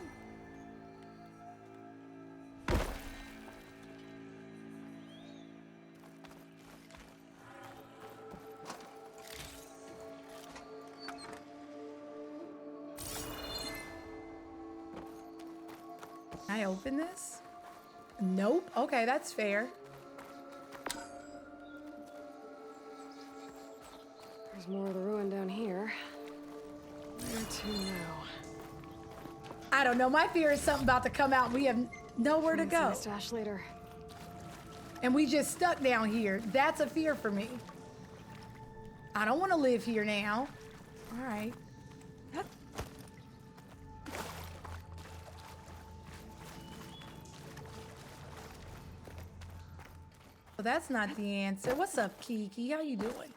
Can I open this? Nope. Okay, that's fair. There's more of the ruin down here. Where to now? I don't know. My fear is something about to come out and we have nowhere to go. Stash later. And we just stuck down here. That's a fear for me. I don't want to live here now. All right. Well, that's not the answer. What's up, Kiki? How you doing?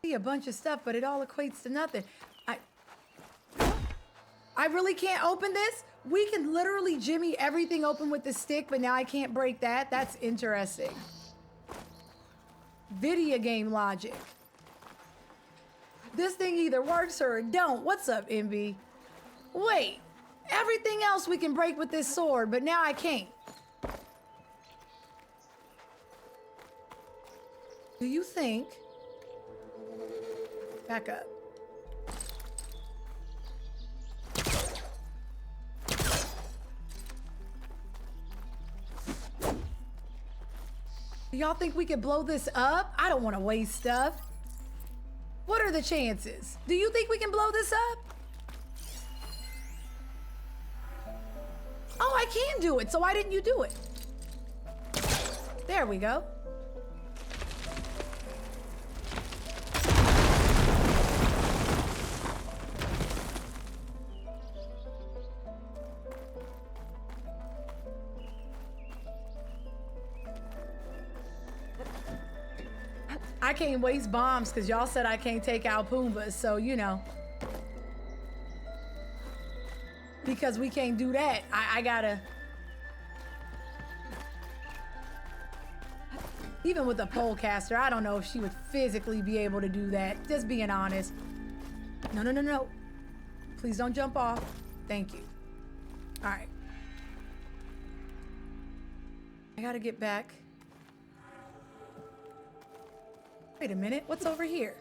See a bunch of stuff, but it all equates to nothing. I really can't open this? We can literally jimmy everything open with the stick, but now I can't break that? That's interesting. Video game logic. This thing either works or it don't. What's up, MB? Wait, everything else we can break with this sword, but now I can't. Do you think... Back up. Do y'all think we could blow this up? I don't want to waste stuff. What are the chances? Do you think we can blow this up? Oh, I can do it, so why didn't you do it? There we go. I can't waste bombs because y'all said I can't take out Pumbaa, so you know. Because we can't do that, I gotta. Even with a polecaster, I don't know if she would physically be able to do that. Just being honest. No, no, no, no. Please don't jump off. Thank you. All right. I gotta get back. Wait a minute, what's over here?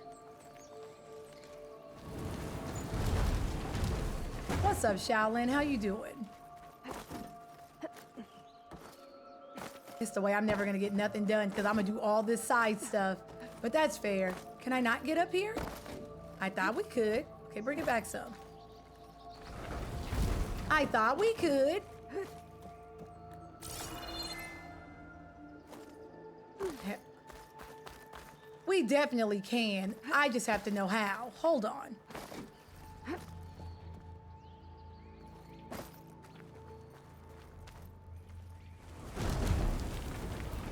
What's up, Shaolin? How you doing? It's the way I'm never gonna get nothing done because I'm gonna do all this side stuff. But that's fair. Can I not get up here? I thought we could. Okay, bring it back some. I thought we could. We definitely can. I just have to know how. Hold on.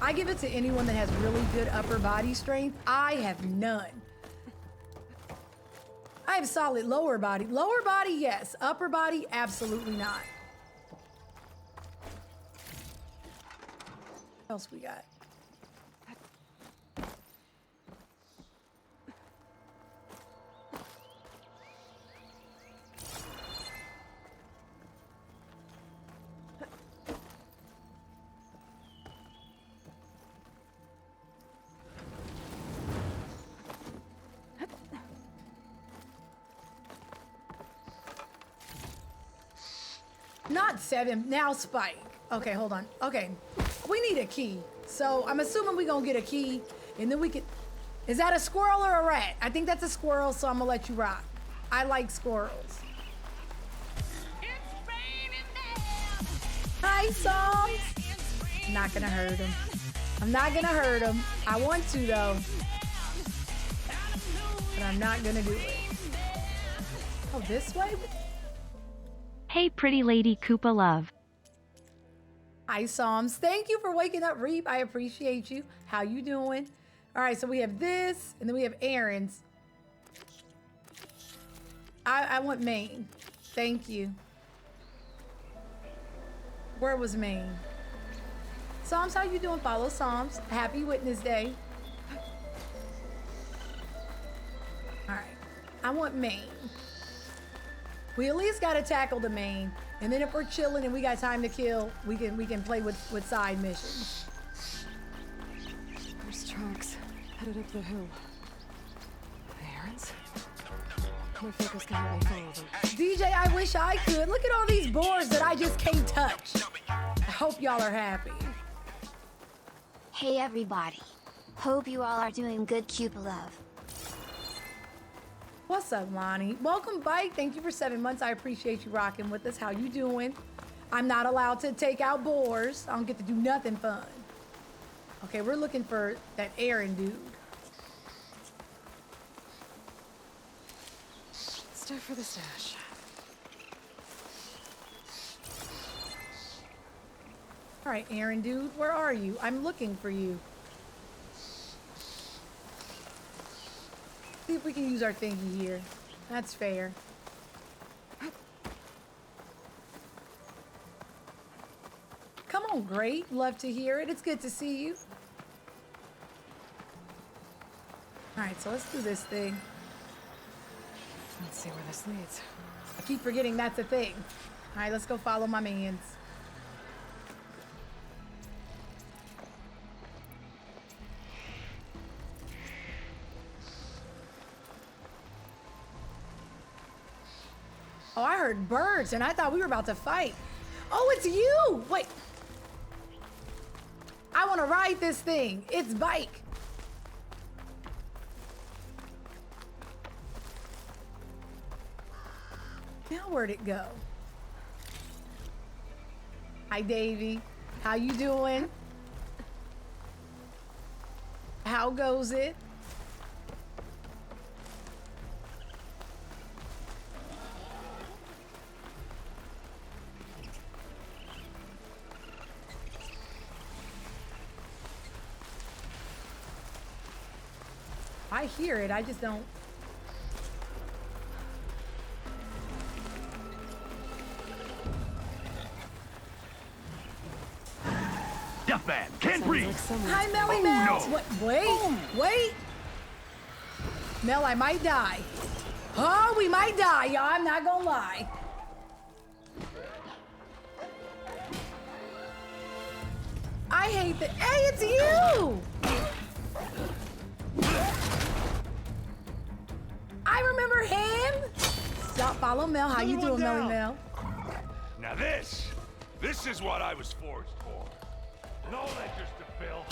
I give it to anyone that has really good upper body strength. I have none. I have solid lower body. Lower body, yes. Upper body, absolutely not. What else we got? Not 7, now Spike. Okay, hold on. Okay, we need a key. So I'm assuming we're gonna get a key and then we can, is that a squirrel or a rat? I think that's a squirrel, so I'm gonna let you rock. I like squirrels. Hi, Songs. I'm not gonna hurt him. I'm not gonna hurt him. I want to though, but I'm not gonna do it. Oh, this way? Hey pretty lady Koopa love. Hi, Psalms. Thank you for waking up, Reap. I appreciate you. How you doing? All right, so we have this, and then we have Aaron's. I want Maine. Thank you. Where was Maine? Psalms, how you doing? Follow Psalms. Happy Witness Day. All right, I want Maine. We at least gotta tackle the main, and then if we're chilling and we got time to kill, we can play with side missions. There's tracks headed up the hill. The errands? My focus can hardly follow them. DJ, I wish I could. Look at all these boards that I just can't touch. I hope y'all are happy. Hey everybody. Hope you all are doing good, Cupid love. What's up, Lonnie? Welcome, Bike. Thank you for 7 months. I appreciate you rocking with us. How you doing? I'm not allowed to take out boars. I don't get to do nothing fun. Okay, we're looking for that Aaron dude. Stay for the stash. All right, Aaron dude, where are you? I'm looking for you. See if we can use our thingy here. That's fair. Come on, great. Love to hear it. It's good to see you. All right, so let's do this thing. Let's see where this leads. I keep forgetting that's a thing. All right, let's go follow my mans. Oh, I heard birds, and I thought we were about to fight. Oh, it's you! Wait. I want to ride this thing. It's Bike. Now where'd it go? Hi, Davy. How you doing? How goes it? I hear it, I just don't. Deathman, can't breathe. Hi, Melly Mel. What? Wait. Mel, I might die. Oh, we might die, y'all. I'm not gonna lie. I hate that. Hey, it's you! I remember him. Stop, follow Mel. How you doing, Melly Mel? Now this is what I was forged for. No lectures to fill.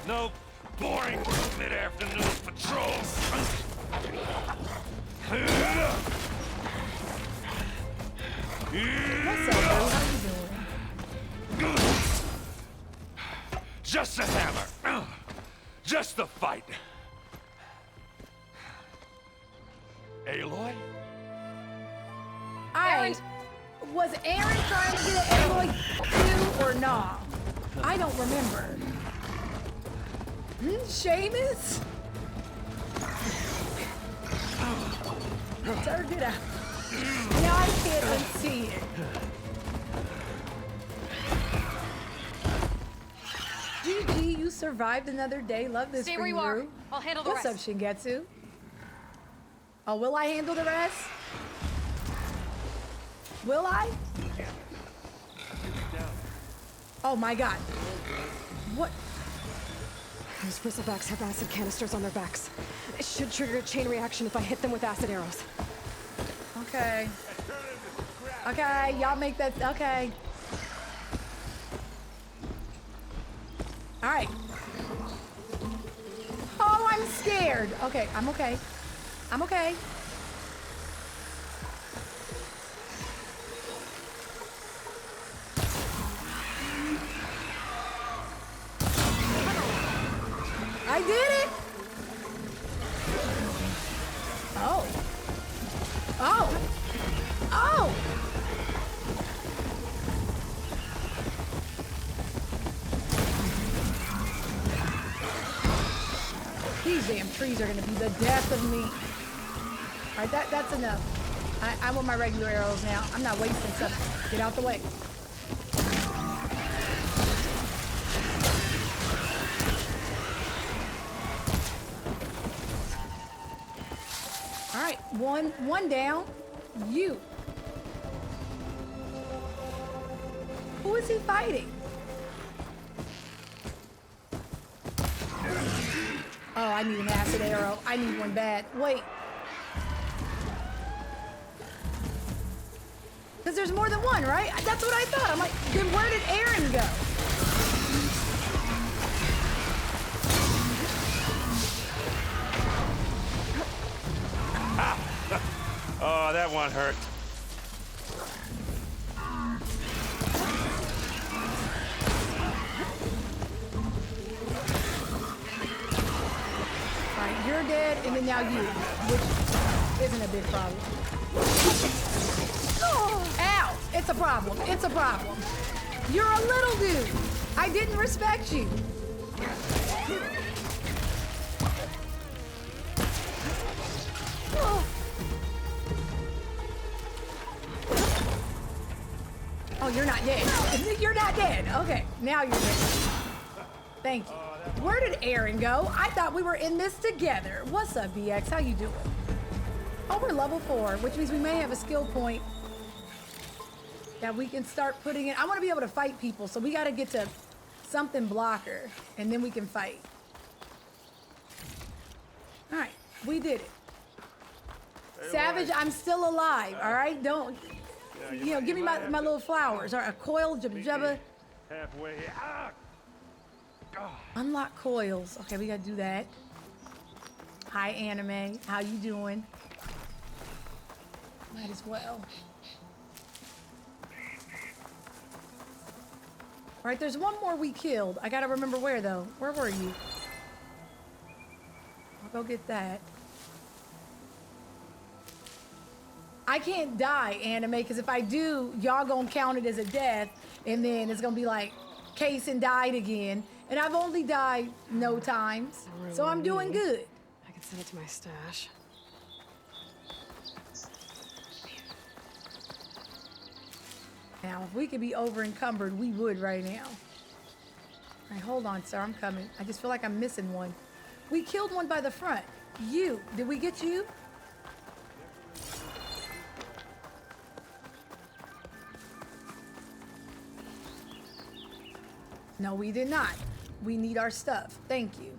No boring mid-afternoon patrols. What's up, bro? How you doing? Just a hammer. Just the fight. Aloy? Was Aaron trying to get an Aloy too or nah? I don't remember. Seamus? Turned it out. Now I can't unsee it. GG, you survived another day. Love this Stay for where you you, are. Rue. I'll handle the What's rest. up, Shingetsu? Oh, will I handle the rest? Will I? Oh my god. What? Those bristlebacks have acid canisters on their backs. It should trigger a chain reaction if I hit them with acid arrows. Okay. Okay, y'all make that. Okay. All right. Oh, I'm scared. Okay, I'm okay. I'm okay. I did it. Oh. Oh. Oh. These damn trees are gonna be the death of me. All right, that's enough. I want my regular arrows now. I'm not wasting stuff. Get out the way. All right, one down. You. Who is he fighting? Oh, I need an acid arrow. I need one bad. Wait. Because there's more than one, right? That's what I thought. I'm like, then where did Aaron go? Oh, that one hurt. All right, you're dead, and then now you, which isn't a big problem. Oh, ow! It's a problem. It's a problem. You're a little dude. I didn't respect you. Oh. Oh, you're not dead. You're not dead. Okay, now you're dead. Thank you. Where did Aaron go? I thought we were in this together. What's up, BX? How you doing? Oh, we're level 4, which means we may have a skill point that we can start putting in. I want to be able to fight people, so we got to get to something blocker, and then we can fight. All right, we did it. Savage, I'm still alive, all right? Don't, you know, give me my little flowers. All right, a coil, jabba. Halfway. Ah! Unlock coils. Okay, we got to do that. Hi, Anime. How you doing? Might as well. All right, there's one more we killed. I got to remember where, though. Where were you? I'll go get that. I can't die, Anime, because if I do, y'all gonna count it as a death, and then it's gonna be like, Kaysen died again, And I've only died no times, so I'm doing good. I can send it to my stash. Now, if we could be over encumbered, we would right now. All right, hold on, sir, I'm coming. I just feel like I'm missing one. We killed one by the front. You, did we get you? No, we did not. We need our stuff. Thank you.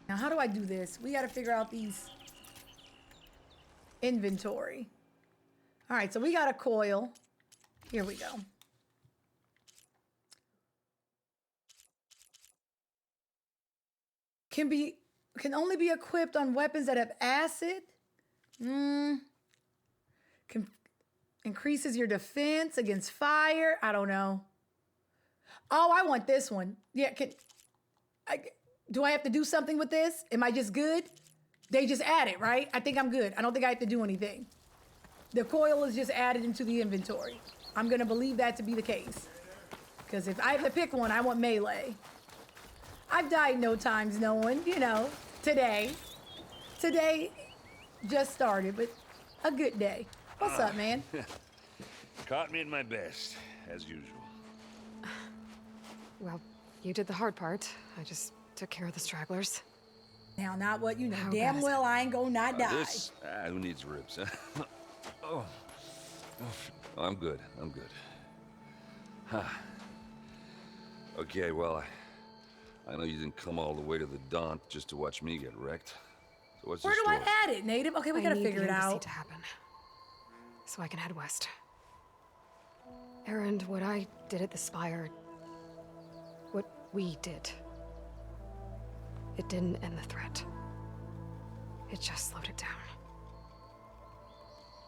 Now, how do I do this? We got to figure out these inventory. All right, so we got a coil. Here we go. Can only be equipped on weapons that have acid. Increases your defense against fire. I don't know. Oh, I want this one. Yeah, do I have to do something with this? Am I just good? They just add it, right? I think I'm good. I don't think I have to do anything. The coil is just added into the inventory. I'm gonna believe that to be the case. Because if I have to pick one, I want melee. I've died no times knowing, you know, today. Today just started, but a good day. What's up, man? Caught me at my best, as usual. Well, you did the hard part. I just took care of the stragglers. Now, not what you know. How Damn bad is well I ain't gonna not die. This? Who needs ribs, huh? Oh, I'm good. I'm good. Huh. Okay, well, I know you didn't come all the way to the Daunt just to watch me get wrecked. So what's Where the do story? I add it, Native? Okay, we gotta figure it I need the embassy out. to happen, so I can head west. Erend, what I did at the Spire, what we did, it didn't end the threat. It just slowed it down.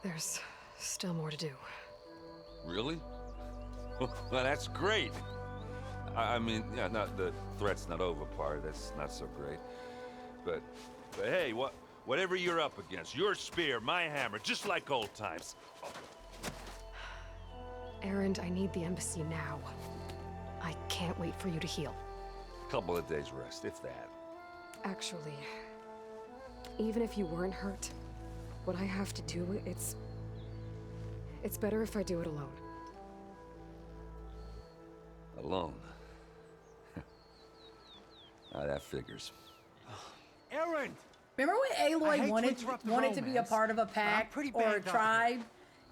There's still more to do. Really? Well, that's great. I mean, yeah, not the threat's not over part. That's not so great. But hey, whatever you're up against, your spear, my hammer, just like old times. Erend, I need the embassy now. I can't wait for you to heal. Couple of days rest, if that. Actually, even if you weren't hurt, what I have to do, it's better if I do it alone. Alone. That figures. Erend! Remember when Aloy hate to wanted interrupt the to be a romance, part of a but I'm pack pretty or a banged up tribe,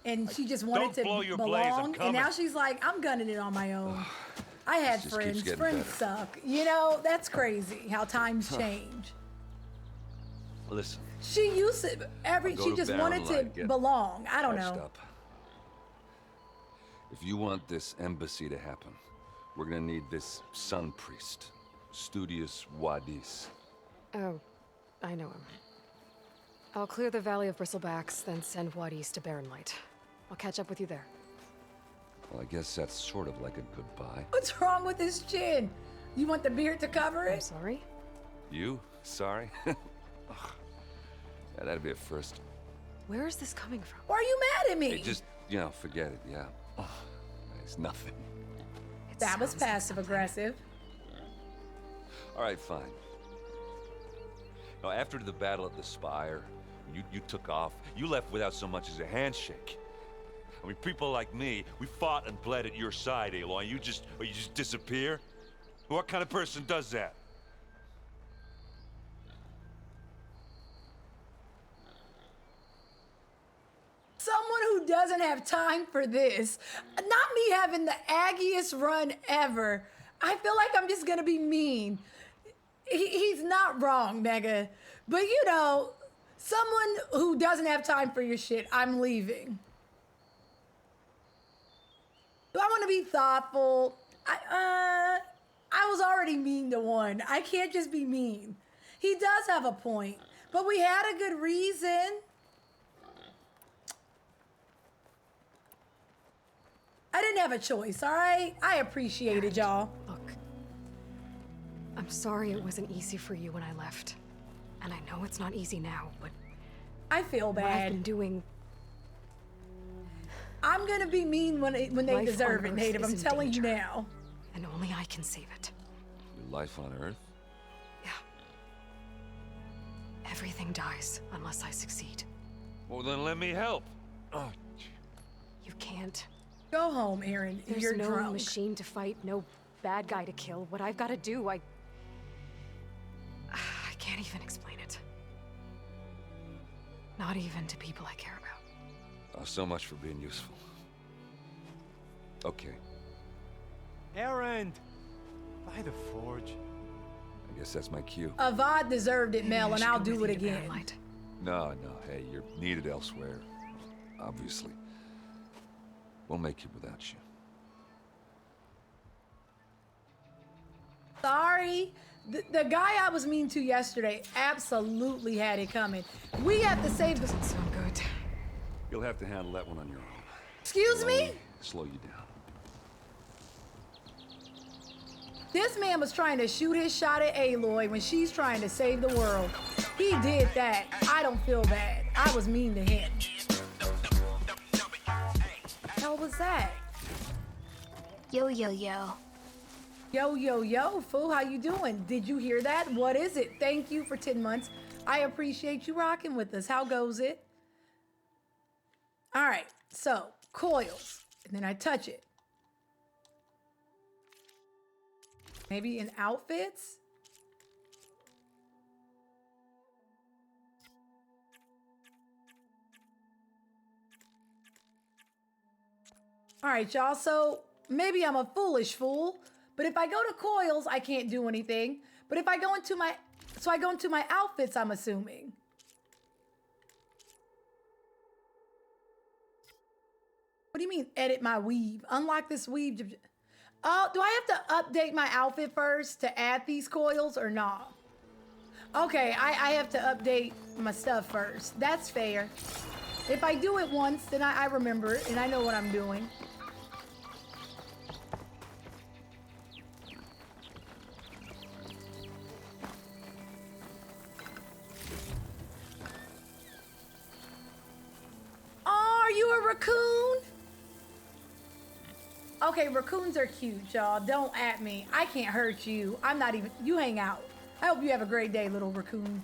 and she just wanted Don't to blow your blaze, I'm belong, and now coming. she's like, I'm gunning it on my own. I had just keeps friends. getting Friends better. suck. You know, that's crazy how times change. Listen, She used to I'll go she to just Barren wanted Light, to get belong. I don't patched know. up. If you want this embassy to happen, we're gonna need this sun priest, Studius Wadis. Oh, I know him. I'll clear the Valley of Bristlebacks, then send Wadis to Barren Light. I'll catch up with you there. Well, I guess that's sort of like a goodbye. What's wrong with his chin? You want the beard to cover I'm it? sorry? You? Sorry? Ugh. Yeah, that'd be a first. Where is this coming from? Why are you mad at me? Hey, just, forget it, yeah. Ugh. It's nothing. It That was sounds like passive something. aggressive. All right, fine. Now, after the battle at the Spire, you took off. You left without so much as a handshake. I mean, people like me, we fought and bled at your side, Aloy. You just disappear? What kind of person does that? Someone who doesn't have time for this. Not me having the aggiest run ever. I feel like I'm just gonna be mean. He's not wrong, Mega. But you know, someone who doesn't have time for your shit, I'm leaving. Do I want to be thoughtful? I was already mean to one. I can't just be mean. He does have a point, but we had a good reason. I didn't have a choice, all right? I appreciated y'all. Look, I'm sorry it wasn't easy for you when I left. And I know it's not easy now, but I feel what I've been bad. doing, I'm gonna be mean when they Life deserve on it, Earth Native. I'm is in telling you danger. now. and only I can save it. Your life on Earth? Yeah. Everything dies unless I succeed. Well, then let me help. Oh, You can't. Go home, Aaron. There's You're no drunk. machine to fight, no bad guy to kill. What I've got to do, I can't even explain it. Not even to people I care about. oh, so much for being useful. Okay, Errand! By the forge. I guess that's my cue. Avad deserved it, Mel, Maybe I and should I'll go do with it you to again. Bearlight. No, hey, you're needed elsewhere. Obviously. We'll make it without you. Sorry. The guy I was mean to yesterday absolutely had it coming. We have to save the... Doesn't sound good. You'll have to handle that one on your own. Excuse me? Slow you down. This man was trying to shoot his shot at Aloy when she's trying to save the world. He did that. I don't feel bad. I was mean to him. Hell was that? Yo, yo, yo. Yo, yo, yo, fool, how you doing? Did you hear that? What is it? Thank you for 10 months. I appreciate you rocking with us. How goes it? All right, so coils, and then I touch it. Maybe in outfits? All right, y'all, so maybe I'm a foolish fool, but if I go to coils, I can't do anything. But if I go into my, I go into my outfits, I'm assuming. What do you mean, edit my weave? Unlock this weave. Oh, do I have to update my outfit first to add these coils or not? Okay, I have to update my stuff first. That's fair. If I do it once, then I remember it and I know what I'm doing. Oh, are you a raccoon? Okay, raccoons are cute, y'all. Don't at me. I can't hurt you. I'm not even... You hang out. I hope you have a great day, little raccoon.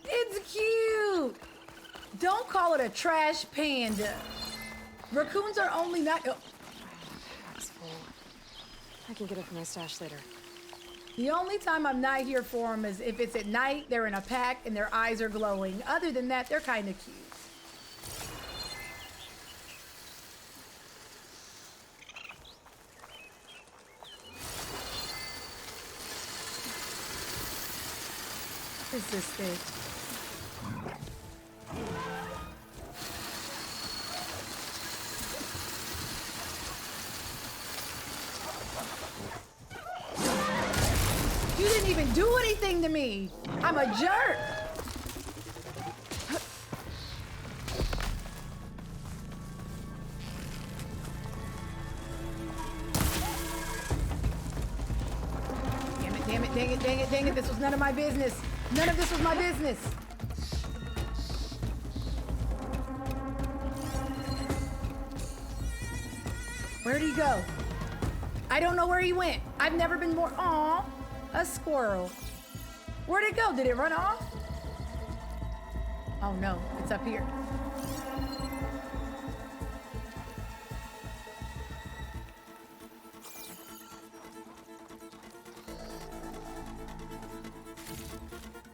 It's cute. Don't call it a trash panda. Raccoons are only not... Oh. Pack's full. I can get it from my stash later. The only time I'm not here for them is if it's at night, they're in a pack, and their eyes are glowing. Other than that, they're kind of cute. What is this thing? You didn't even do anything to me. I'm a jerk. Damn it, damn it, dang it, dang it, dang it. This was none of my business. None of this was my business. Where'd he go? I don't know where he went. I've never been more... Aw, a squirrel. Where'd it go? Did it run off? Oh no, it's up here.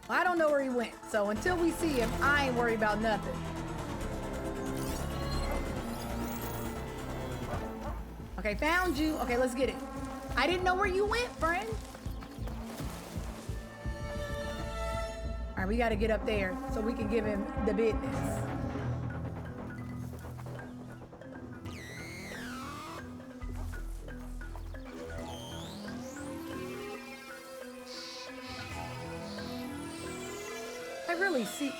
I don't know where he went, so until we see him, I ain't worried about nothing. Okay, found you. Okay, let's get it. I didn't know where you went, friend. All right, we got to get up there so we can give him the business. I really see...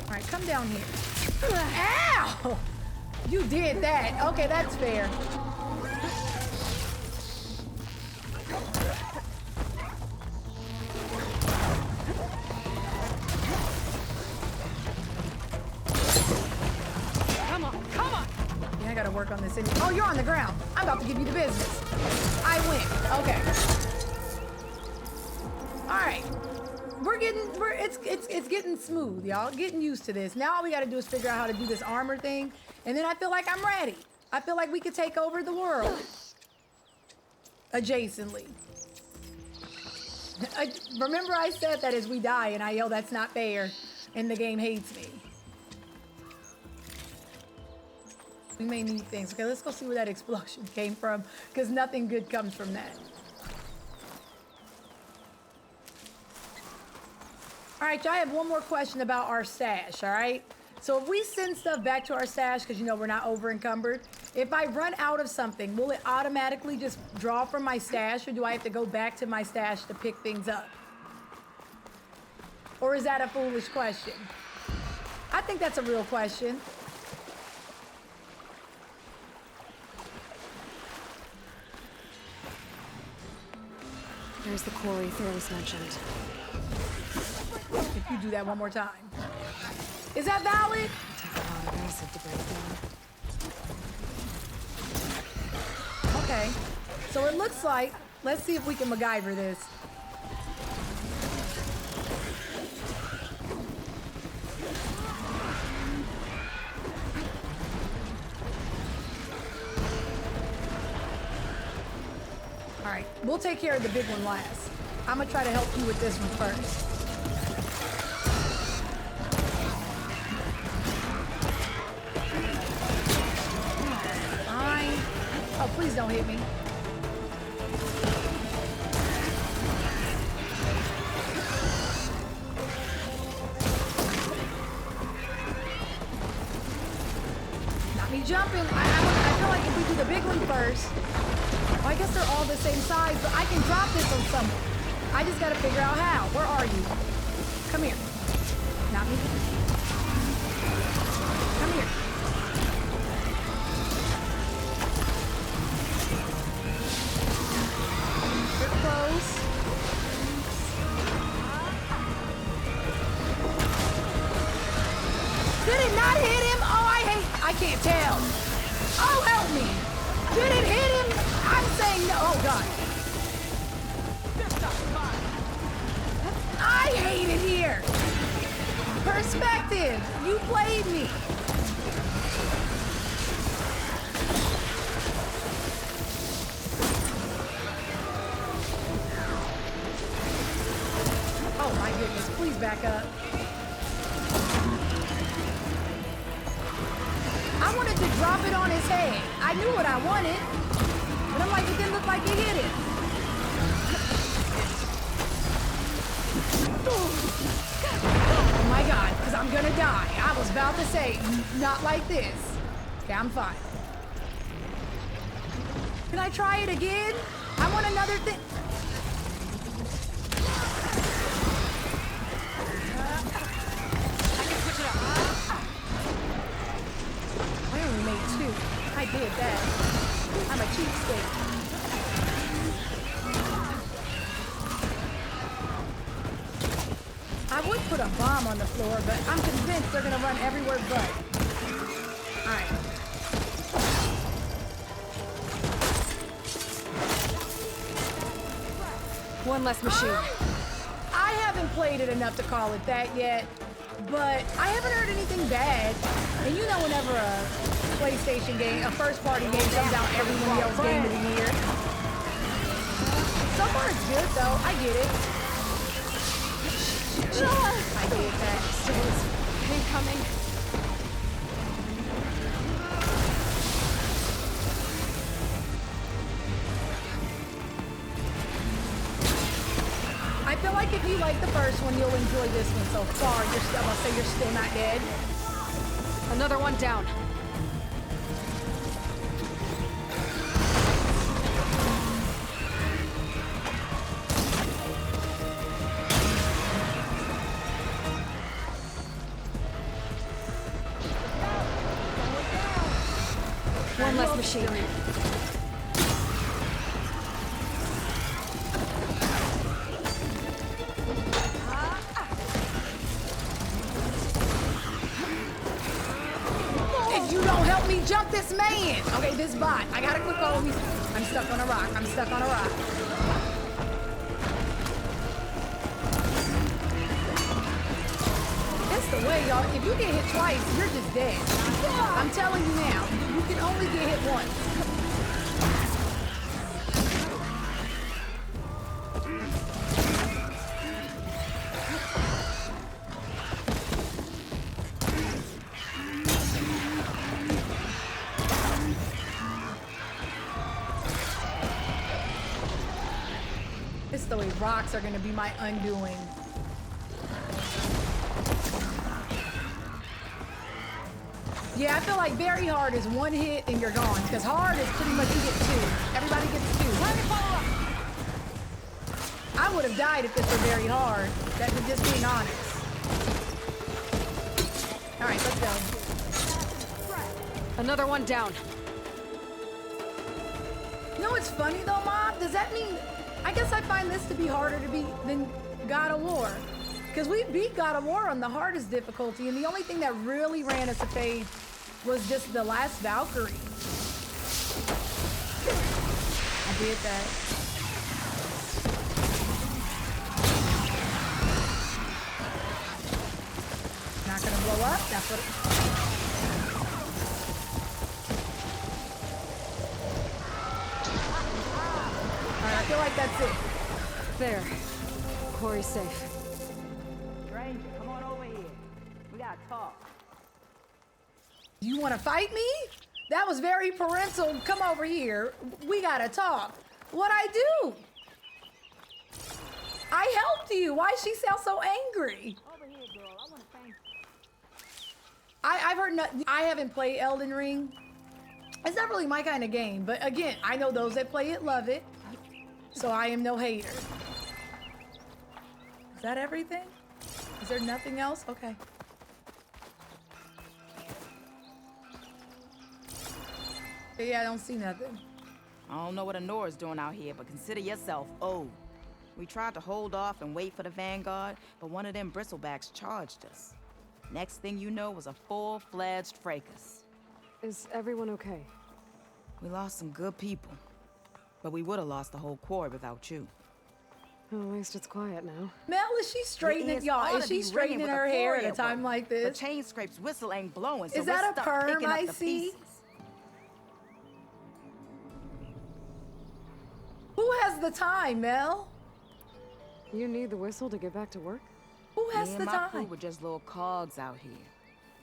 All right, come down here. Ow! You did that. Okay, that's fair. Come on, come on! business in. Oh, you're on the ground. I'm about to give you the business. I win. Okay. All right. It's getting smooth, y'all. Getting used to this. Now all we got to do is figure out how to do this armor thing, and then I feel like I'm ready. I feel like we could take over the world. Adjacently. Remember I said that as we die, and I yell, "That's not fair," and the game hates me. We may need things. Okay, let's go see where that explosion came from, because nothing good comes from that. All right, y'all, I have one more question about our stash, all right? So if we send stuff back to our stash, because, you know, we're not over encumbered, if I run out of something, will it automatically just draw from my stash, or do I have to go back to my stash to pick things up? Or is that a foolish question? I think that's a real question. There's the quarry Thor's mentioned. If you do that one more time. Is that valid? Okay. So it looks like, let's see if we can MacGyver this. All right, we'll take care of the big one last. I'm gonna try to help you with this one first. Fine. Oh, please don't hit me. Not me jumping. I feel like if we do the big one first, well, I guess they're all the same size, but I can drop this on someone. I just gotta figure out how. Where are you? Come here. Not me. Come here. You're close. Did it not hit him? Oh, I can't tell. Oh, help me. Did it hit him? I'm saying no. Oh, God. I hate it here. Perspective. You played me. Oh, my goodness. Please back up. I wanted to drop it on his head. I knew what I wanted. But I'm like, it didn't look like it hit it. Oh my God, because I'm gonna die. I was about to say, not like this. Okay, I'm fine. Can I try it again? I want another thing. I can switch it up. I only made 2. I did that. I'm a cheapskate. I would put a bomb on the floor, but I'm convinced they're gonna run everywhere but. Alright. One less machine. I haven't played it enough to call it that yet, but I haven't heard anything bad. And you know whenever a PlayStation game, a first-party game comes out, everyone yells Game of the Year. So far it's good though, I get it. I get that. Still incoming. I feel like if you like the first one, you'll enjoy this one so far. I'll say you're still not dead. Another one down. One less machine. If you don't help me me jump this man. Okay, this bot. I gotta click over. I'm stuck on a rock. I'm stuck on a rock. It's the way, y'all. If you get hit twice, you're just dead. I'm telling you now. You can only get hit once. It's the way rocks are gonna be my undoing. Yeah, I feel like very hard is one hit and you're gone. Because hard is pretty much you get two. Everybody gets two. I would have died if this were very hard. That's just being honest. All right, let's go. Another one down. You know what's funny though, Mom? Does that mean... I guess I find this to be harder to beat than God of War. Because we beat God of War on the hardest difficulty, and the only thing that really ran us apace was just the last Valkyrie. I did that. Not gonna blow up. That's what Alright, I feel like that's it. There. Quarry's safe. Stranger, come on over here. We gotta talk. You want to fight me? That was very parental. Come over here. We gotta talk. What'd I do? I helped you. Why she sound so angry? Over here, girl. I wanna thank you. I've heard I haven't played Elden Ring. It's not really my kind of game, but again, I know those that play it love it. So I am no hater. Is that everything? Is there nothing else? Okay. Yeah, I don't see nothing. I don't know what Honora's doing out here, but consider yourself owed. We tried to hold off and wait for the Vanguard, but one of them bristlebacks charged us. Next thing you know was a full-fledged fracas. Is everyone okay? We lost some good people, but we would have lost the whole quarry without you. Well, at least it's quiet now. Mel, is she straightening y'all? Is she straightening her hair at a time like this? The chain scrape's whistle ain't blowing, so is that we're a stuck perm picking up I the see? pieces. Who has the time, Mel? You need the whistle to get back to work? Who has Me the and my crew time? were just little cogs out here.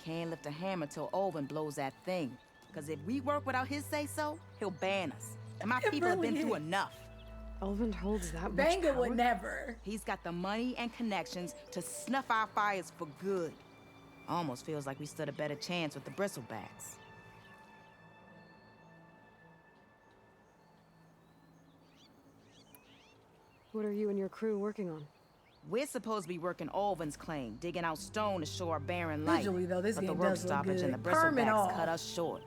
Can't lift a hammer till Olvin blows that thing. Cause if we work without his say-so, he'll ban us. And my people have been through enough. Olvin holds that much Banga power? would never. He's got the money and connections to snuff our fires for good. Almost feels like we stood a better chance with the bristlebacks. What are you and your crew working on? We're supposed to be working Olvin's claim, digging out stone to show our barren light. Visually, though, this but the game work does look stoppage and the good. Perm and all. bristlebacks cut us short.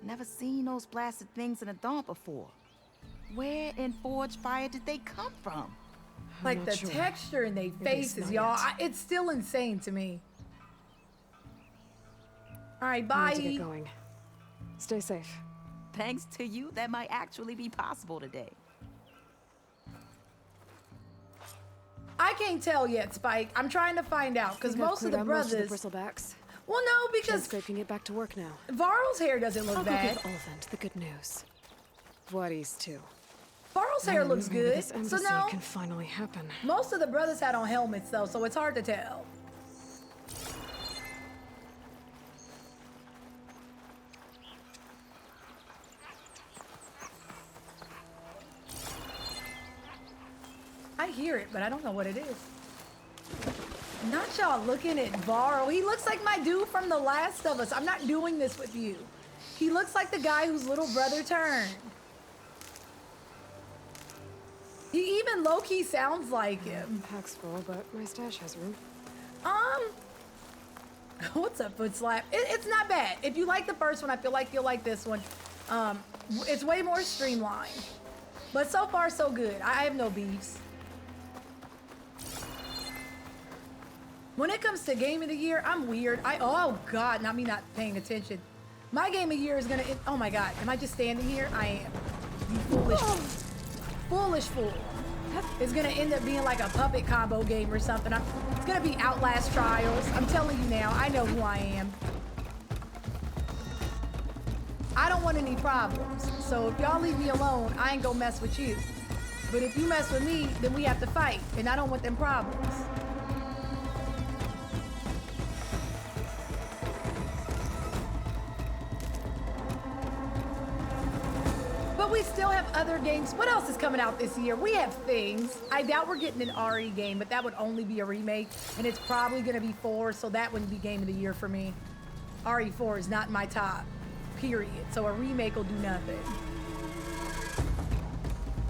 Never seen those blasted things in a dump before. Where in Forge Fire did they come from? Like the texture in their faces, y'all. It's still insane to me. All right, bye. I need to get going. Stay safe. Thanks to you, that might actually be possible today. I can't tell yet, Spike. I'm trying to find out because most of the brothers. Most of the bristlebacks. Well, no, because Scrape can get back to work now. Varl's hair doesn't look I'll bad. go give Olvin the good news. Whatties too. Varl's hair looks Maybe good. This So embassy no, can finally happen. most of the brothers had on helmets though, so it's hard to tell. I hear it, but I don't know what it is. Not y'all looking at Varl. He looks like my dude from The Last of Us. I'm not doing this with you. He looks like the guy whose little brother turned. He even low-key sounds like him. Pack's full, but my stash has room. What's up, Foot Slap? It's not bad. If you like the first one, I feel like you'll like this one. It's way more streamlined. But so far, so good. I have no beefs. When it comes to Game of the Year, I'm weird. Oh God, not me not paying attention. My game of year is gonna, oh my God, am I just standing here? I am. You foolish, foolish fool. It's gonna end up being like a puppet combo game or something. It's gonna be Outlast Trials. I'm telling you now, I know who I am. I don't want any problems. So if y'all leave me alone, I ain't gonna mess with you. But if you mess with me, then we have to fight. And I don't want them problems. But we still have other games. What else is coming out this year? We have things. I doubt we're getting an RE game, but that would only be a remake. And it's probably gonna be 4, so that wouldn't be game of the year for me. RE4 is not my top, period. So a remake will do nothing.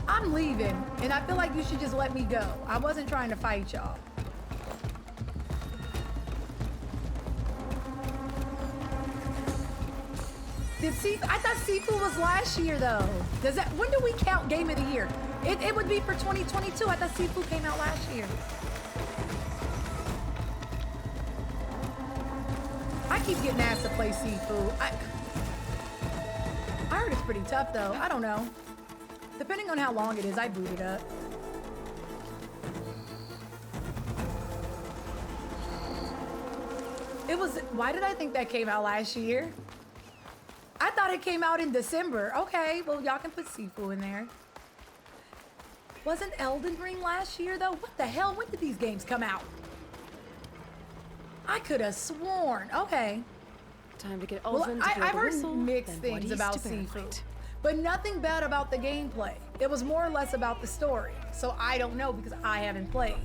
I'm leaving, and I feel like you should just let me go. I wasn't trying to fight y'all. I thought Seafood was last year though. Does that? When do we count Game of the Year? It would be for 2022. I thought Seafood came out last year. I keep getting asked to play Seafood. I heard it's pretty tough though. I don't know. Depending on how long it is, I boot it up. It was. Why did I think that came out last year? I thought it came out in December. Okay, well, y'all can put Sifu in there. Wasn't Elden Ring last year, though? What the hell? When did these games come out? I could have sworn. Okay. Time to get Well, Ulvin to I've heard whistle, mixed then things Wadis about to Sifu, Bearlight. but nothing bad about the gameplay. It was more or less about the story, so I don't know because I haven't played.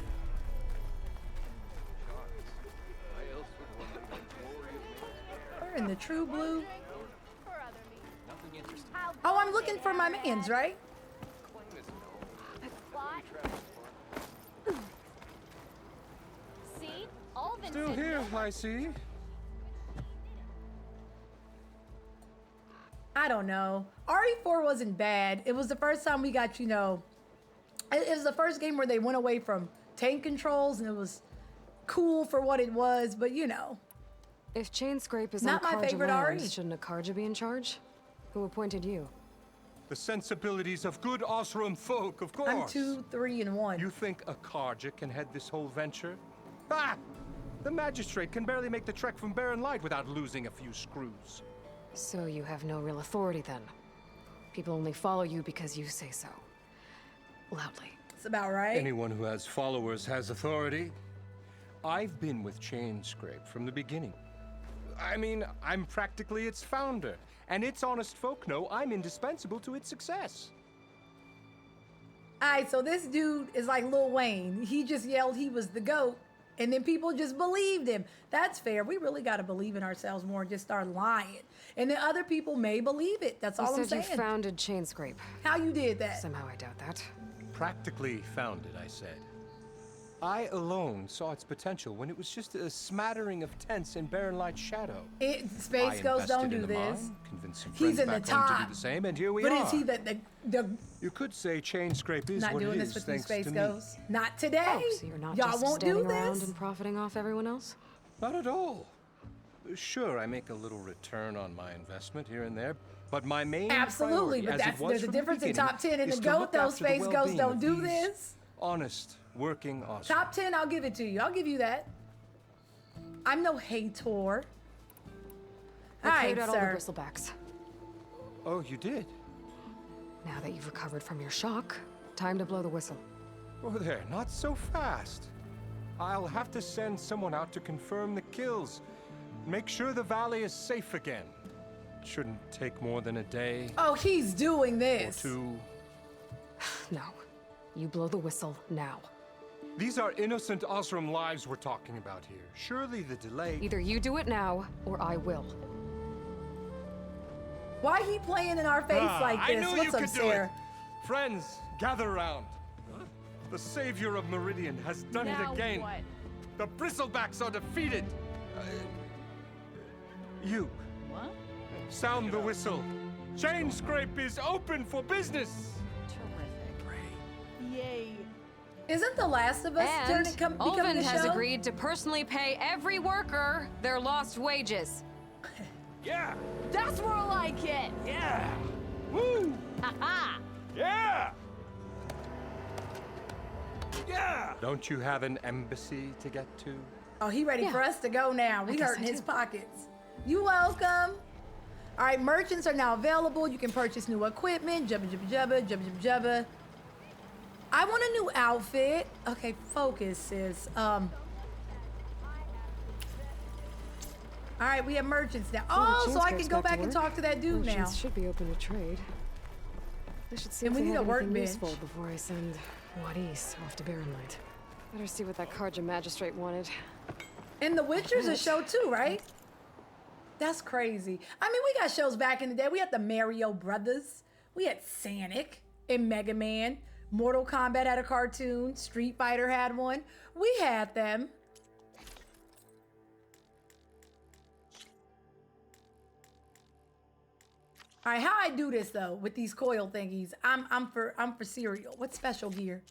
We're in the True Blue. Oh, I'm looking for my mans, right? See? Ulvin Still here, I see. I don't know. RE4 wasn't bad. It was the first time we got, you know, it was the first game where they went away from tank controls and it was cool for what it was, but you know. If Chain Scrape is Not on my Karja favorite land, RE. shouldn't Akarja be in charge? Who appointed you? The sensibilities of good Osram folk, of course. I'm 2, 3, and 1. You think a Karja can head this whole venture? Ah! The magistrate can barely make the trek from Barren Light without losing a few screws. So you have no real authority then? People only follow you because you say so. Loudly. It's about right. Anyone who has followers has authority. I've been with Chain Scrape from the beginning. I mean, I'm practically its founder, and its honest folk know I'm indispensable to its success. Alright, so this dude is like Lil Wayne. He just yelled he was the GOAT, and then people just believed him. That's fair. We really got to believe in ourselves more and just start lying. And then other people may believe it. That's all I'm You said saying. you founded Chain Scrape. How you did that? Somehow I doubt that. Practically founded, I said. I alone saw its potential when it was just a smattering of tents in Barren Light's shadow. Space Ghost don't do this. He's in the top. To do the same, and here we but are. is he the You could say Chain Scrape is not what doing it this is, with you, thanks Space to me. Ghost? Not today. Oh, so you're not Y'all just won't standing do around this. and profiting off everyone else? Not at all. Sure, I make a little return on my investment here and there, but my main Absolutely, priority, but as it that's was there's a from the difference in beginning, top 10 and is the to GOAT. look Those after the Space Ghosts well-being don't of do these this. honest, working Osram. Top 10, I'll give it to you. I'll give you that. I'm no hater. I All cleared right, out all the sir. bristlebacks. Oh, you did? Now that you've recovered from your shock, time to blow the whistle. Oh, there, not so fast. I'll have to send someone out to confirm the kills. Make sure the valley is safe again. Shouldn't take more than a day. Oh, he's doing Or this. two. No. You blow the whistle now. These are innocent Osram lives we're talking about here. Surely the delay... Either you do it now, or I will. Why he playing in our face like this? I knew What's you up, could do Sarah? it. Friends, gather round. The savior of Meridian has done it Now again. what? The bristlebacks are defeated. You. What? Sound the whistle. Chain Scrape is open for business. Terrific. Yay. Isn't The Last of Us And becoming Ulvin the has show? agreed to personally pay every worker their lost wages. Yeah! That's more like it! Yeah! Woo! Ha-ha! Yeah! Yeah! Don't you have an embassy to get to? Oh, he ready for us to go now. We hurting his pockets. You welcome. All right, merchants are now available. You can purchase new equipment. Jubba, jubba, jubba, jubba, jubba, jubba. I want a new outfit. Okay, focus, sis. All right, we have merchants now. Oh, so I can go back and talk to that dude now. Merchants should be open to trade. I should see And if we they need have a anything workbench. useful before I send Wadis off to Barrenlight. Better see what that Karja magistrate wanted. And The Witcher's a show too, right? That's crazy. I mean, we got shows back in the day. We had the Mario Brothers. We had Sonic and Mega Man. Mortal Kombat had a cartoon. Street Fighter had one. We had them. All right, how I do this though with these coil thingies? I'm for cereal. What special gear?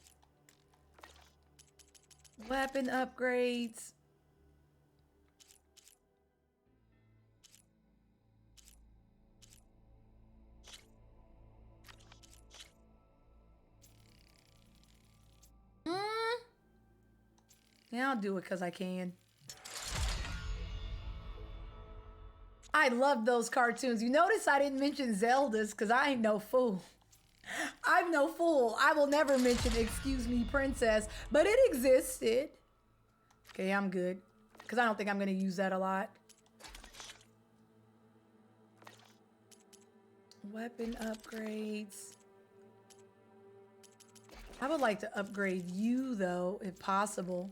Weapon upgrades. Yeah, I'll do it because I can. I love those cartoons. You notice I didn't mention Zelda's because I ain't no fool. I'm no fool. I will never mention Excuse Me Princess, but it existed. Okay, I'm good because I don't think I'm going to use that a lot. Weapon upgrades. I would like to upgrade you though, if possible.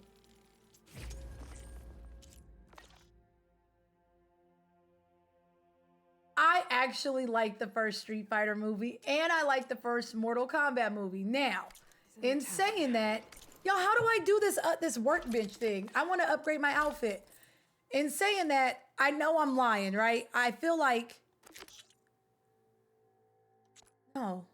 I actually like the first Street Fighter movie, and I like the first Mortal Kombat movie. Now, in saying that, yo, how do I do this workbench thing? I want to upgrade my outfit. In saying that, I know I'm lying, right? I feel like... No.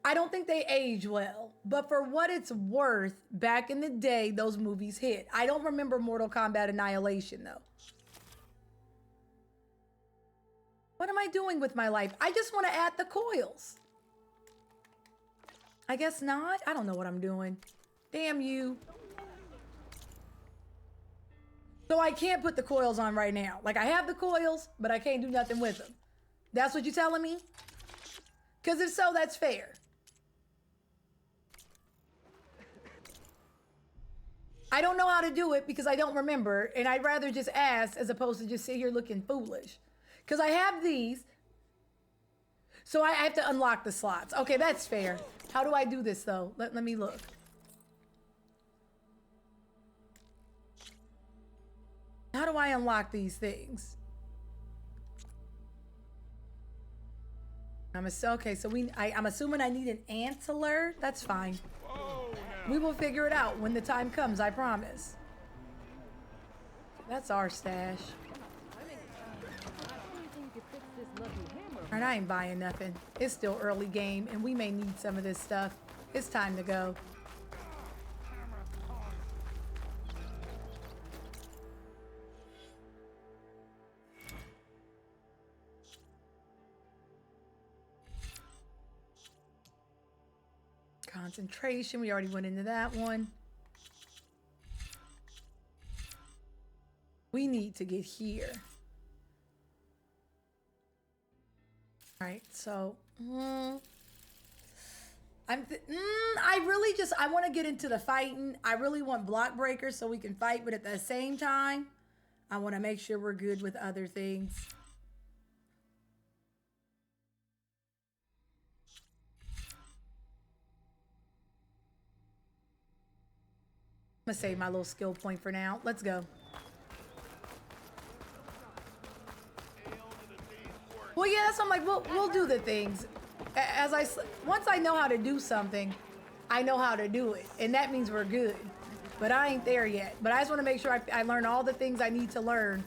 I don't think they age well, but for what it's worth, back in the day, those movies hit. I don't remember Mortal Kombat Annihilation, though. What am I doing with my life? I just want to add the coils. I guess not. I don't know what I'm doing. Damn you. So I can't put the coils on right now. Like, I have the coils, but I can't do nothing with them. That's what you're telling me? Because if so, that's fair. I don't know how to do it because I don't remember, and I'd rather just ask as opposed to just sit here looking foolish. Because I have these, so I have to unlock the slots. Okay, that's fair. How do I do this, though? Let me look. How do I unlock these things? Okay, so I'm assuming I need an antler. That's fine. We will figure it out when the time comes, I promise. That's our stash. And I ain't buying nothing. It's still early game, and we may need some of this stuff. It's time to go. Concentration, we already went into that one. We need to get here. All right, so I want to get into the fighting. I really want block breakers so we can fight, but at the same time, I want to make sure we're good with other things. I'm gonna save my little skill point for now. Let's go. Well, yeah, so I'm like, we'll do the things. Once I know how to do something, I know how to do it. And that means we're good. But I ain't there yet. But I just want to make sure I learn all the things I need to learn,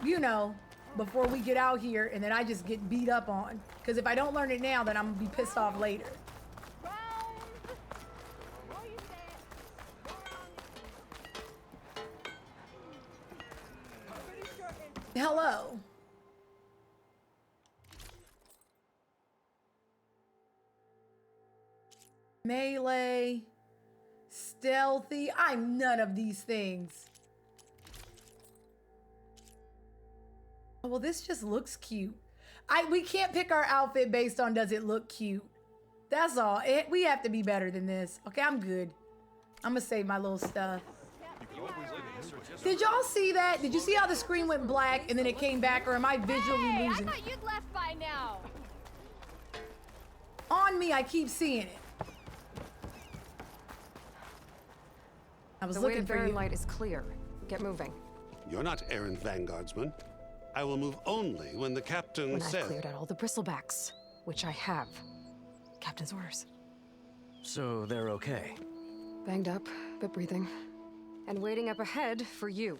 you know, before we get out here and then I just get beat up on. Because if I don't learn it now, then I'm going to be pissed off later. Hello. Melee. Stealthy. I'm none of these things. Oh, well, this just looks cute. We can't pick our outfit based on does it look cute. That's all. We have to be better than this. Okay, I'm good. I'm gonna save my little stuff. Did y'all see that? Did you see how the screen went black and then it came back, or am I visually losing? I thought you'd left by now. On me, I keep seeing it. I was looking for you. The way to Barren Light is clear. Get moving. You're not errand vanguardsman. I will move only when the captain When says. I've cleared out all the bristlebacks, which I have. Captain's orders. So they're okay? Banged up, but breathing. And waiting up ahead for you.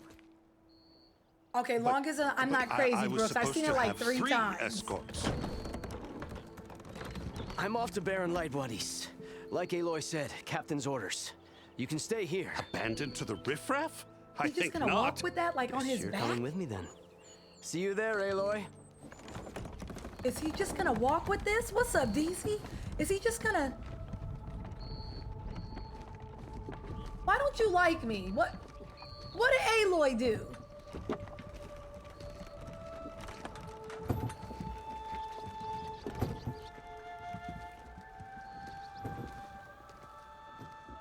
Okay, long as I'm not crazy, Brooks. I've seen it like three times. Escorts. I'm off to Barren Light, buddies. Like Aloy said, Captain's orders. You can stay here. Abandoned to the riffraff? I He's just think gonna not. walk with that, like on his You're back? coming with me then. See you there, Aloy. Is he just gonna walk with this? What's up, DC? Is he just gonna... Why don't you like me? What did Aloy do?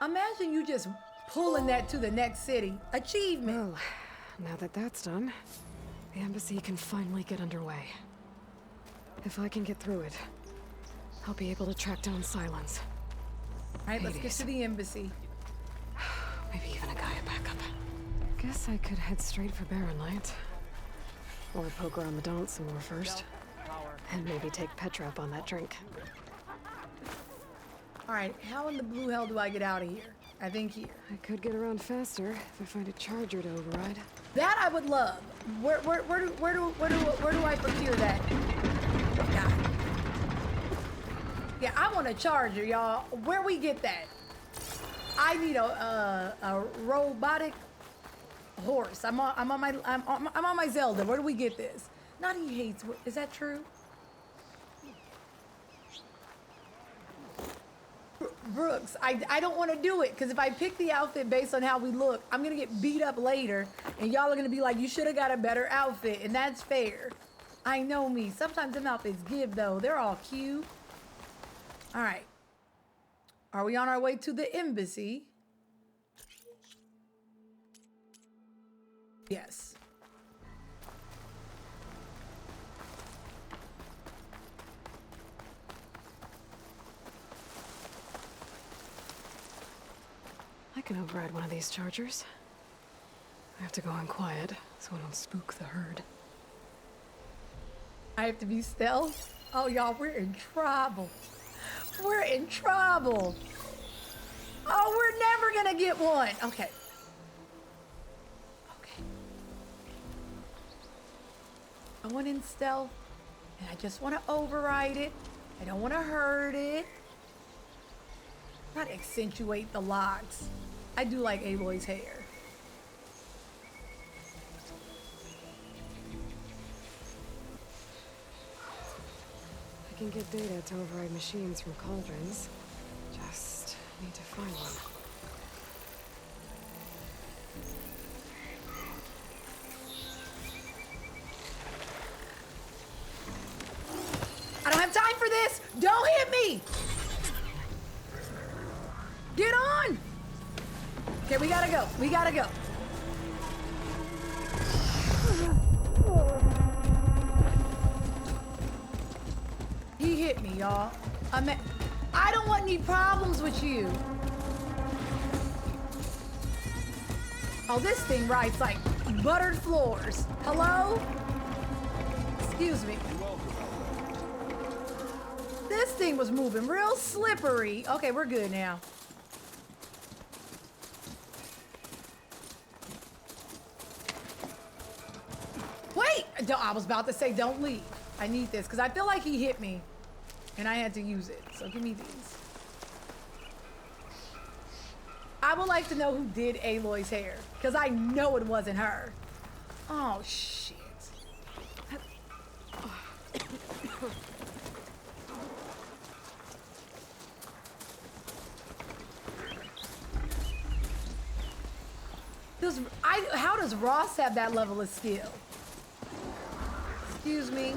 Imagine you just pulling that to the next city. Achievement. Well, now that that's done, the embassy can finally get underway. If I can get through it, I'll be able to track down Silence. All right, let's get to the embassy. Maybe even a Gaia backup. Guess I could head straight for Barren Light. Or poke around the Daunt some more first. And maybe take Petra up on that drink. All right, how in the blue hell do I get out of here? I think here. I could get around faster if I find a charger to override. That I would love. Where do I procure that? God. Yeah, I want a charger, y'all. Where we get that? I need a robotic horse. I'm on my Zelda. Where do we get this? Not he hates. Is that true? Brooks, I don't want to do it because if I pick the outfit based on how we look, I'm gonna get beat up later, and y'all are gonna be like, you should have got a better outfit, and that's fair. I know me. Sometimes them outfits give though. They're all cute. All right. Are we on our way to the embassy? Yes. I can override one of these chargers. I have to go in quiet so I don't spook the herd. I have to be stealth? Oh, y'all, we're in trouble. We're in trouble. Oh, we're never gonna get one. Okay. Okay. I went in stealth, and I just want to override it. I don't want to hurt it. Not accentuate the locks. I do like Aloy's hair. I can get data to override machines from cauldrons. Just need to find one. I don't have time for this! Don't hit me! Get on! Okay, we gotta go. We gotta go. He hit me, y'all. I don't want any problems with you. Oh, this thing rides like buttered floors. Hello? Excuse me. This thing was moving real slippery. Okay, we're good now. Wait! I was about to say don't leave. I need this because I feel like he hit me and I had to use it. So give me these. I would like to know who did Aloy's hair because I know it wasn't her. Oh, shit. How does Ross have that level of skill? Excuse me.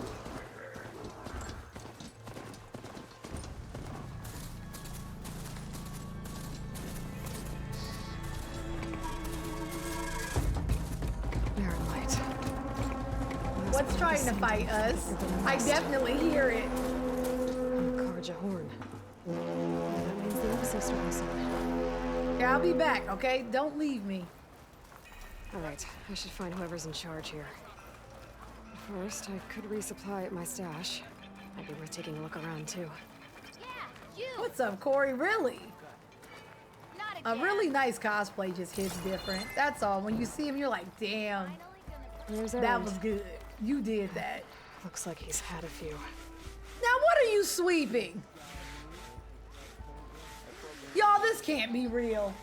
What's trying to fight us? I definitely hear it. Carja Horn. That means the episode's starting soon. Yeah, I'll be back, okay? Don't leave me. Alright, I should find whoever's in charge here. First, I could resupply at my stash. Might be worth taking a look around, too. What's up, Corey? Really? A really nice cosplay just hits different. That's all. When you see him, you're like, damn. That was good. You did that. Looks like he's had a few. Now, what are you sweeping? Y'all, this can't be real.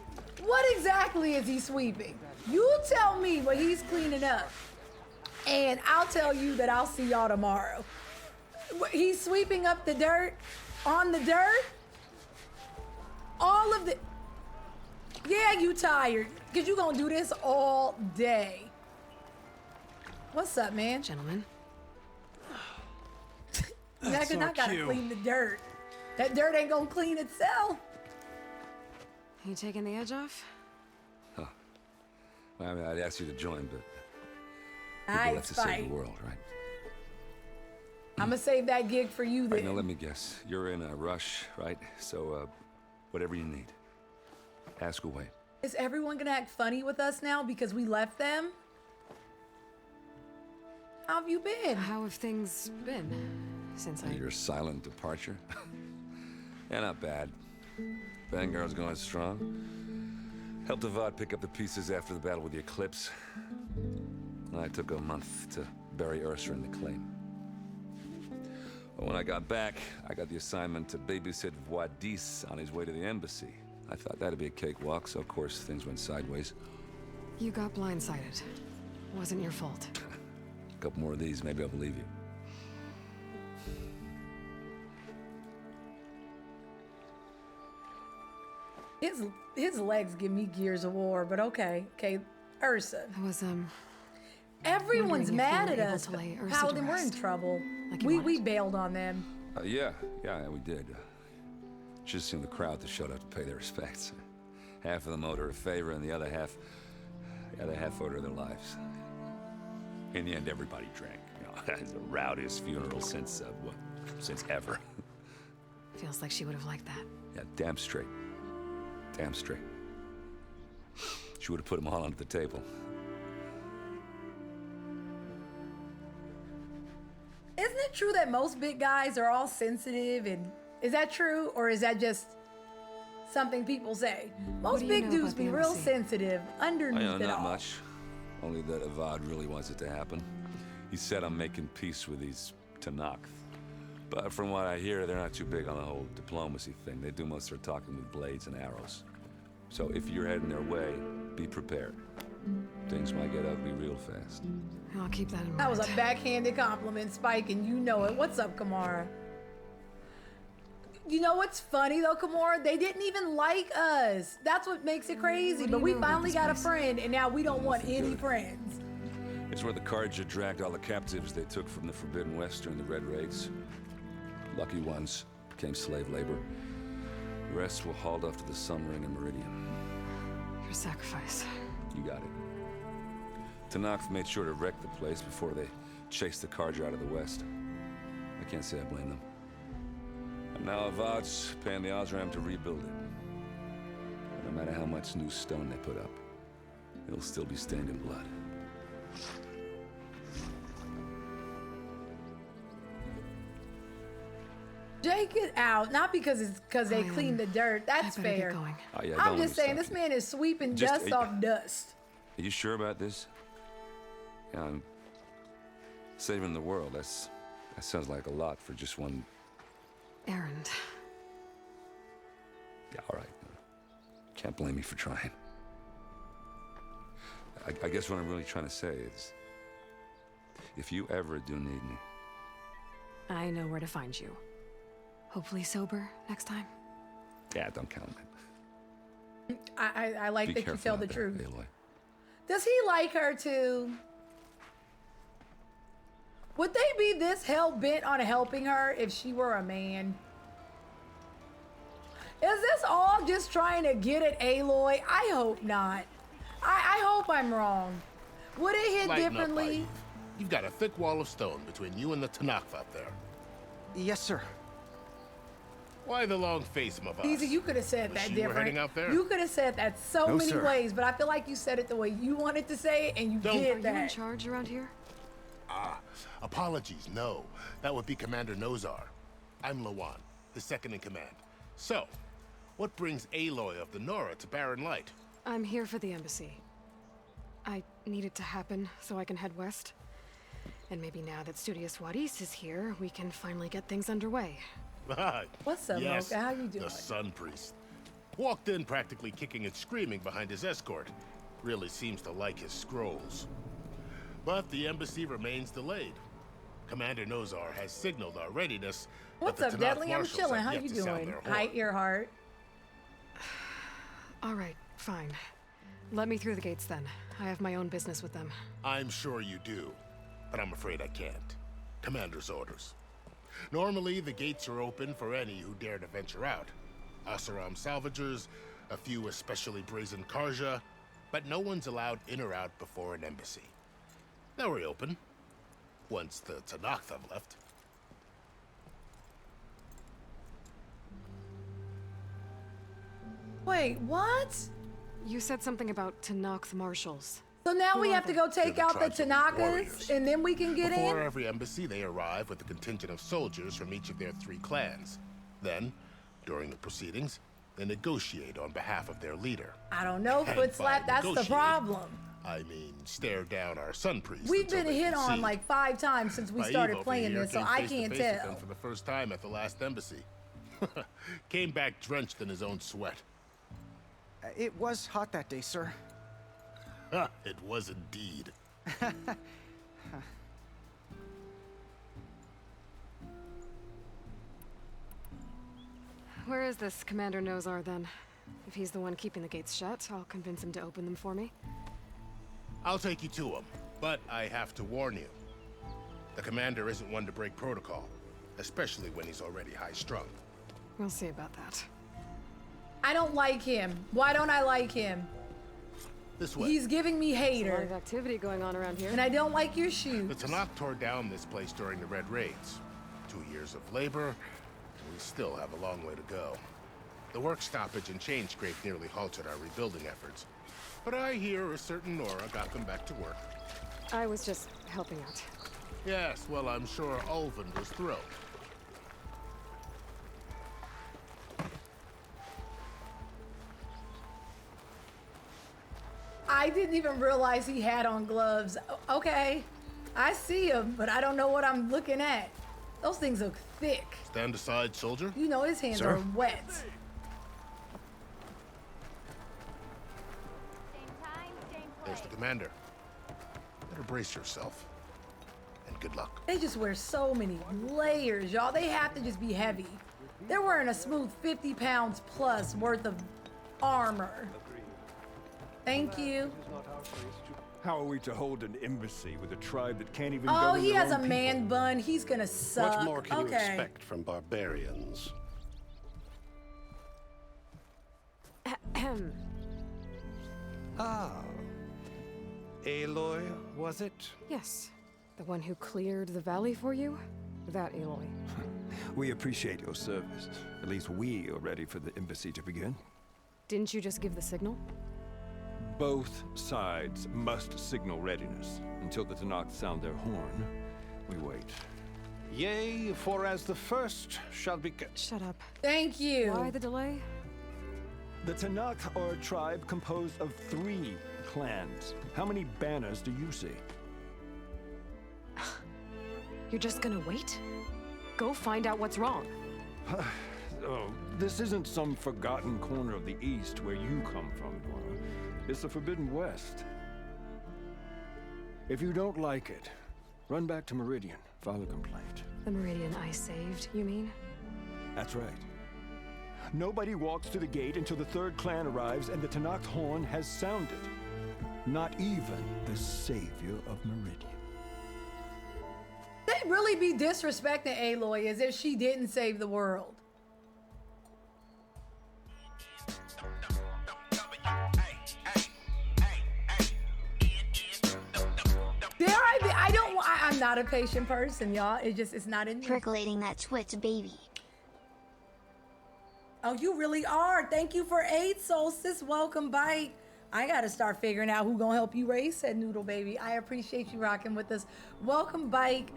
What exactly is he sweeping? You tell me what he's cleaning up, and I'll tell you that I'll see y'all tomorrow. He's sweeping up the dirt, on the dirt, all of the... Yeah, you tired, because you gonna do this all day. What's up, man? Gentlemen. I gotta clean the dirt. That dirt ain't gonna clean itself. You taking the edge off? Huh. Well, I mean, I'd ask you to join, but I people have to save the world, right? I'm gonna save that gig for you All then. right, now let me guess. You're in a rush, right? So, whatever you need, ask away. Is everyone gonna act funny with us now because we left them? How have you been? How have things been since Your silent departure? Yeah, not bad. Vanguard's going strong. Helped Avad pick up the pieces after the battle with the Eclipse. I took a month to bury Ursa in the claim. But when I got back, I got the assignment to babysit Wadis on his way to the embassy. I thought that'd be a cakewalk, so of course things went sideways. You got blindsided. Wasn't your fault. A couple more of these, maybe I'll believe you. His legs give me Gears of War, but okay. Okay, Ursa. I was, Everyone's mad at able us. to lay Ursa Paladin, to we're in rest, trouble. like you We wanted. bailed on them. Yeah, we did. Just seemed the crowd that showed up to pay their respects. Half of them owed her a favor, and the other half owed her their lives. In the end, everybody drank. You know, it's the rowdiest funeral since ever. Feels like she would have liked that. Yeah, damn straight. Damn straight. She would have put them all under the table. Isn't it true that most big guys are all sensitive? And is that true, or is that just something people say? Most big dudes be real sensitive underneath it Not all. much. Only that Avad really wants it to happen. He said I'm making peace with these Tanakh. But from what I hear, they're not too big on the whole diplomacy thing. They do most of their talking with blades and arrows. So if you're heading their way, be prepared. Things might get ugly real fast. I'll keep that in mind. That was a backhanded compliment, Spike, and you know it. What's up, Kamara? You know what's funny though, Kamara? They didn't even like us. That's what makes it crazy. But we finally got a friend, and now we don't want any friends. It's where the Carja dragged all the captives they took from the Forbidden West during the Red Raids. Lucky ones became slave labor. The rest were hauled off to the Sun Ring and Meridian. Your sacrifice. You got it. Tanakh made sure to wreck the place before they chased the Carja out of the West. I can't say I blame them. And now Avad's paying the Osram to rebuild it. No matter how much new stone they put up, it'll still be stained in blood. Jake it out, not because they cleaned the dirt. That's fair. Oh, yeah, I'm don't just saying, stop this man is sweeping Just- dust off dust. Are you sure about this? Yeah, I'm saving the world. That sounds like a lot for just one. Errand. Yeah, all right. Can't blame me for trying. I guess what I'm really trying to say is, if you ever do need me, I know where to find you. Hopefully sober next time. yeah, don't count on it. I like Be that you careful tell out the there, truth. Aloy. Does he like her too? Would they be this hell-bent on helping her if she were a man? Is this all just trying to get at Aloy? I hope not. I hope I'm wrong. Would it hit Lighten differently? up, You've got a thick wall of stone between you and the Tanakh up there. Yes, sir. Why the long face, Mavas? Easy, you could have said that You different. were heading out there? You could have said that so No, many sir. ways, but I feel like you said it the way you wanted to say it, and you did Are that. you in charge around here? Apologies, no. That would be Commander Nozar. I'm Lawan, his second in command. So, what brings Aloy of the Nora to Barren Light? I'm here for the embassy. I need it to happen so I can head west. And maybe now that Studious Wadis is here, we can finally get things underway. What's up, yes, Mocha? How you doing? The Sun Priest. Walked in practically kicking and screaming behind his escort. Really seems to like his scrolls. But the embassy remains delayed. Commander Nozar has signaled our readiness. What's but up, the Tanakh Deadly? I'm marshals chilling. have How yet you to sound doing? their horn. Hi, Earhart. All right, fine. Let me through the gates then. I have my own business with them. I'm sure you do, but I'm afraid I can't. Commander's orders. Normally, the gates are open for any who dare to venture out. Asaram salvagers, a few especially brazen Karja, but no one's allowed in or out before an embassy. They'll reopen, once the Tanakh have left. Wait, what? You said something about Tanakh marshals. So now Who we are have to they? go take They're the out the tribes of Tanakas, warriors. and then we can get Before in? every embassy, they arrive with a contingent of soldiers from each of their 3 clans. Then, during the proceedings, they negotiate on behalf of their leader. I don't know, And foot slap, by that's the negotiate, problem. I mean, stare down our Sun Priest. We've until been they hit on concede. like 5 times since we My started Eve over playing here this, so came I face to can't face with tell. them for the first time at the last embassy. Came back drenched in his own sweat. It was hot that day, sir. It was indeed. Where is this Commander Nozar then? If he's the one keeping the gates shut, I'll convince him to open them for me. I'll take you to him, but I have to warn you. The commander isn't one to break protocol, especially when he's already high-strung. We'll see about that. I don't like him. Why don't I like him? This way. He's giving me There's a lot hater. of activity going on around here. And I don't like your shoes. The Tanakh tore down this place during the Red Raids. 2 years of labor, and we still have a long way to go. The work stoppage and chain scrape nearly halted our rebuilding efforts. But I hear a certain Nora got them back to work. I was just helping out. Yes, well, I'm sure Ulvin was thrilled. I didn't even realize he had on gloves. Okay, I see him, but I don't know what I'm looking at. Those things look thick. Stand aside, soldier. You know his hands Sir? are wet. There's the commander. Better brace yourself. And good luck. They just wear so many layers, y'all. They have to just be heavy. They're wearing a smooth 50 pounds plus worth of armor. Thank you. How are we to hold an embassy with a tribe that can't even go Oh, in he their has a own man people? bun. He's gonna suck. What more can you Okay. expect from barbarians? Ah. Aloy, was it? Yes. The one who cleared the valley for you? That Aloy. We appreciate your service. At least we are ready for the embassy to begin. Didn't you just give the signal? Both sides must signal readiness. Until the Tanakh sound their horn, we wait. Yea, for as the first shall be... Shut up. Thank you. Why the delay? The Tanakh are a tribe composed of 3 clans. How many banners do you see? You're just gonna wait? Go find out what's wrong. Oh, this isn't some forgotten corner of the East where you come from, Nora. It's the Forbidden West. If you don't like it, run back to Meridian, file a complaint. The Meridian I saved, you mean? That's right. Nobody walks to the gate until the 3rd clan arrives and the Tanakh horn has sounded. Not even the savior of Meridian. They really be disrespecting Aloy as if she didn't save the world. Dare I be? I'm not a patient person, y'all. It's not in me. Percolating that Twitch baby. Oh, you really are. Thank you for 8 Solstice. Welcome, Bike. I gotta start figuring out who gonna help you raise said noodle baby. I appreciate you rocking with us. Welcome, Bike.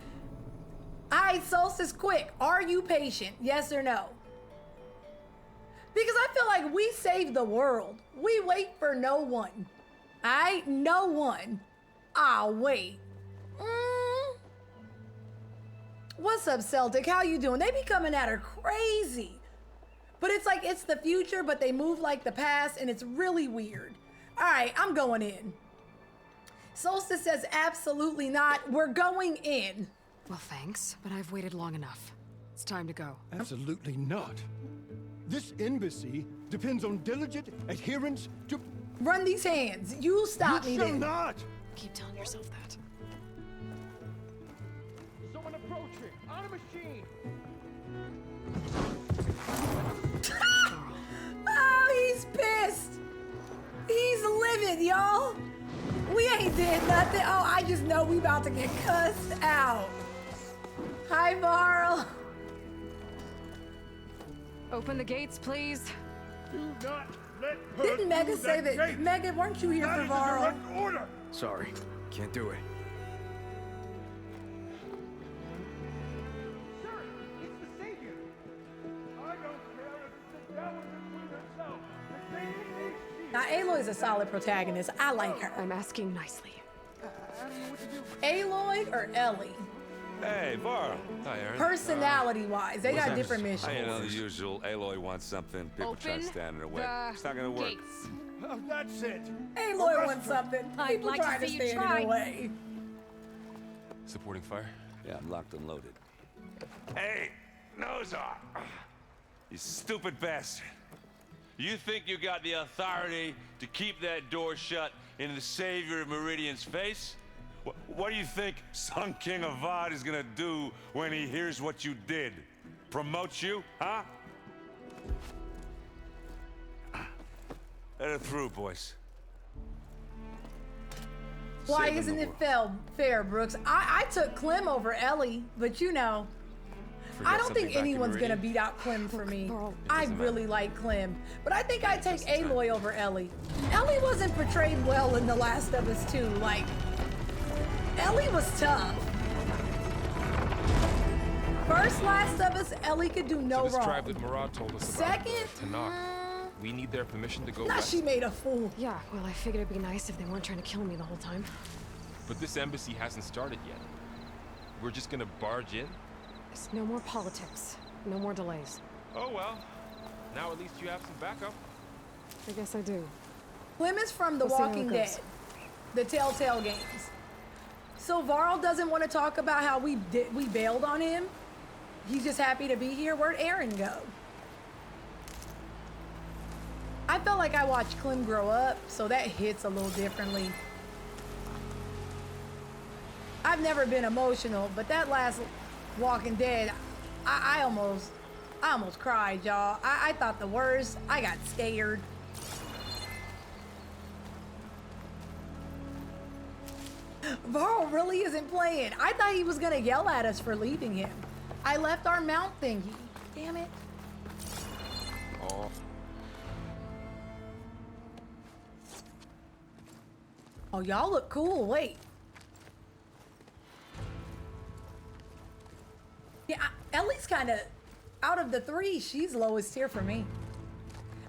All right, Solstice, quick. Are you patient? Yes or no? Because I feel like we save the world. We wait for no one. All right, no one. I'll wait. What's up, Celtic? How you doing? They be coming at her crazy. But it's like it's the future, but they move like the past, and it's really weird. All right, I'm going in. Solstice says absolutely not. We're going in. Well, thanks, but I've waited long enough. It's time to go. Absolutely not. This embassy depends on diligent adherence to... Run these hands. You stop me You shall then. not! Keep telling yourself that. Someone approaching! On a machine! Oh, he's pissed. He's livid, y'all. We ain't did nothing. Oh, I just know we about to get cussed out. Hi, Varl. Open the gates, please. Do not let her Didn't Megan through say that? gate. Megan, weren't you here That for is a Varl? direct order. Sorry, can't do it. Sir, it's the Savior. I don't care if it's the devil between herself. The king is she. Now, Aloy's a solid protagonist. I like her. I'm asking nicely. Aloy or Ellie? Hey, Varl. Hi, Aaron. Personality-wise, they got different missions. You know, the usual. Aloy wants something. People try to stand in her way. It's not gonna work. Oh, that's it. Aloy wants something. I'd People like to trying to see you stand in try. her way. Supporting fire? Yeah, I'm locked and loaded. Hey, Nozar. You stupid bastard. You think you got the authority to keep that door shut in the savior of Meridian's face? What do you think Sun King Avad is gonna do when he hears what you did? Promote you, huh? Let her through, boys. Why Saving isn't the it fair, Brooks? I took Clem over Ellie, but you know, Forget I don't something think back in anyone's gonna Meridian? beat out Clem for me. I doesn't really like Clem, but I think I'd take just in time. Aloy over Ellie. Ellie wasn't portrayed well in The Last of Us 2. Like, Ellie was tough. First Last of Us, Ellie could do no So this wrong. tribe that Murad told us about, Second, Tanakh, we need their permission to go now west. she made a fool. Yeah, well, I figured it'd be nice if they weren't trying to kill me the whole time. But this embassy hasn't started yet. We're just gonna barge in? There's no more politics. No more delays. Oh well. Now at least you have some backup. I guess I do. Clem is from The We'll see how Walking it Dead, goes. the Telltale games. So Varl doesn't want to talk about how we bailed on him. He's just happy to be here. Where'd Aaron go? I felt like I watched Clem grow up, so that hits a little differently. I've never been emotional, but that last Walking Dead, I almost cried, y'all. I thought the worst. I got scared. Varl really isn't playing. I thought he was gonna yell at us for leaving him. I left our mount thingy. Damn it. Oh. Oh, y'all look cool. Wait. Yeah, Ellie's kind of, out of the three, she's lowest tier for me.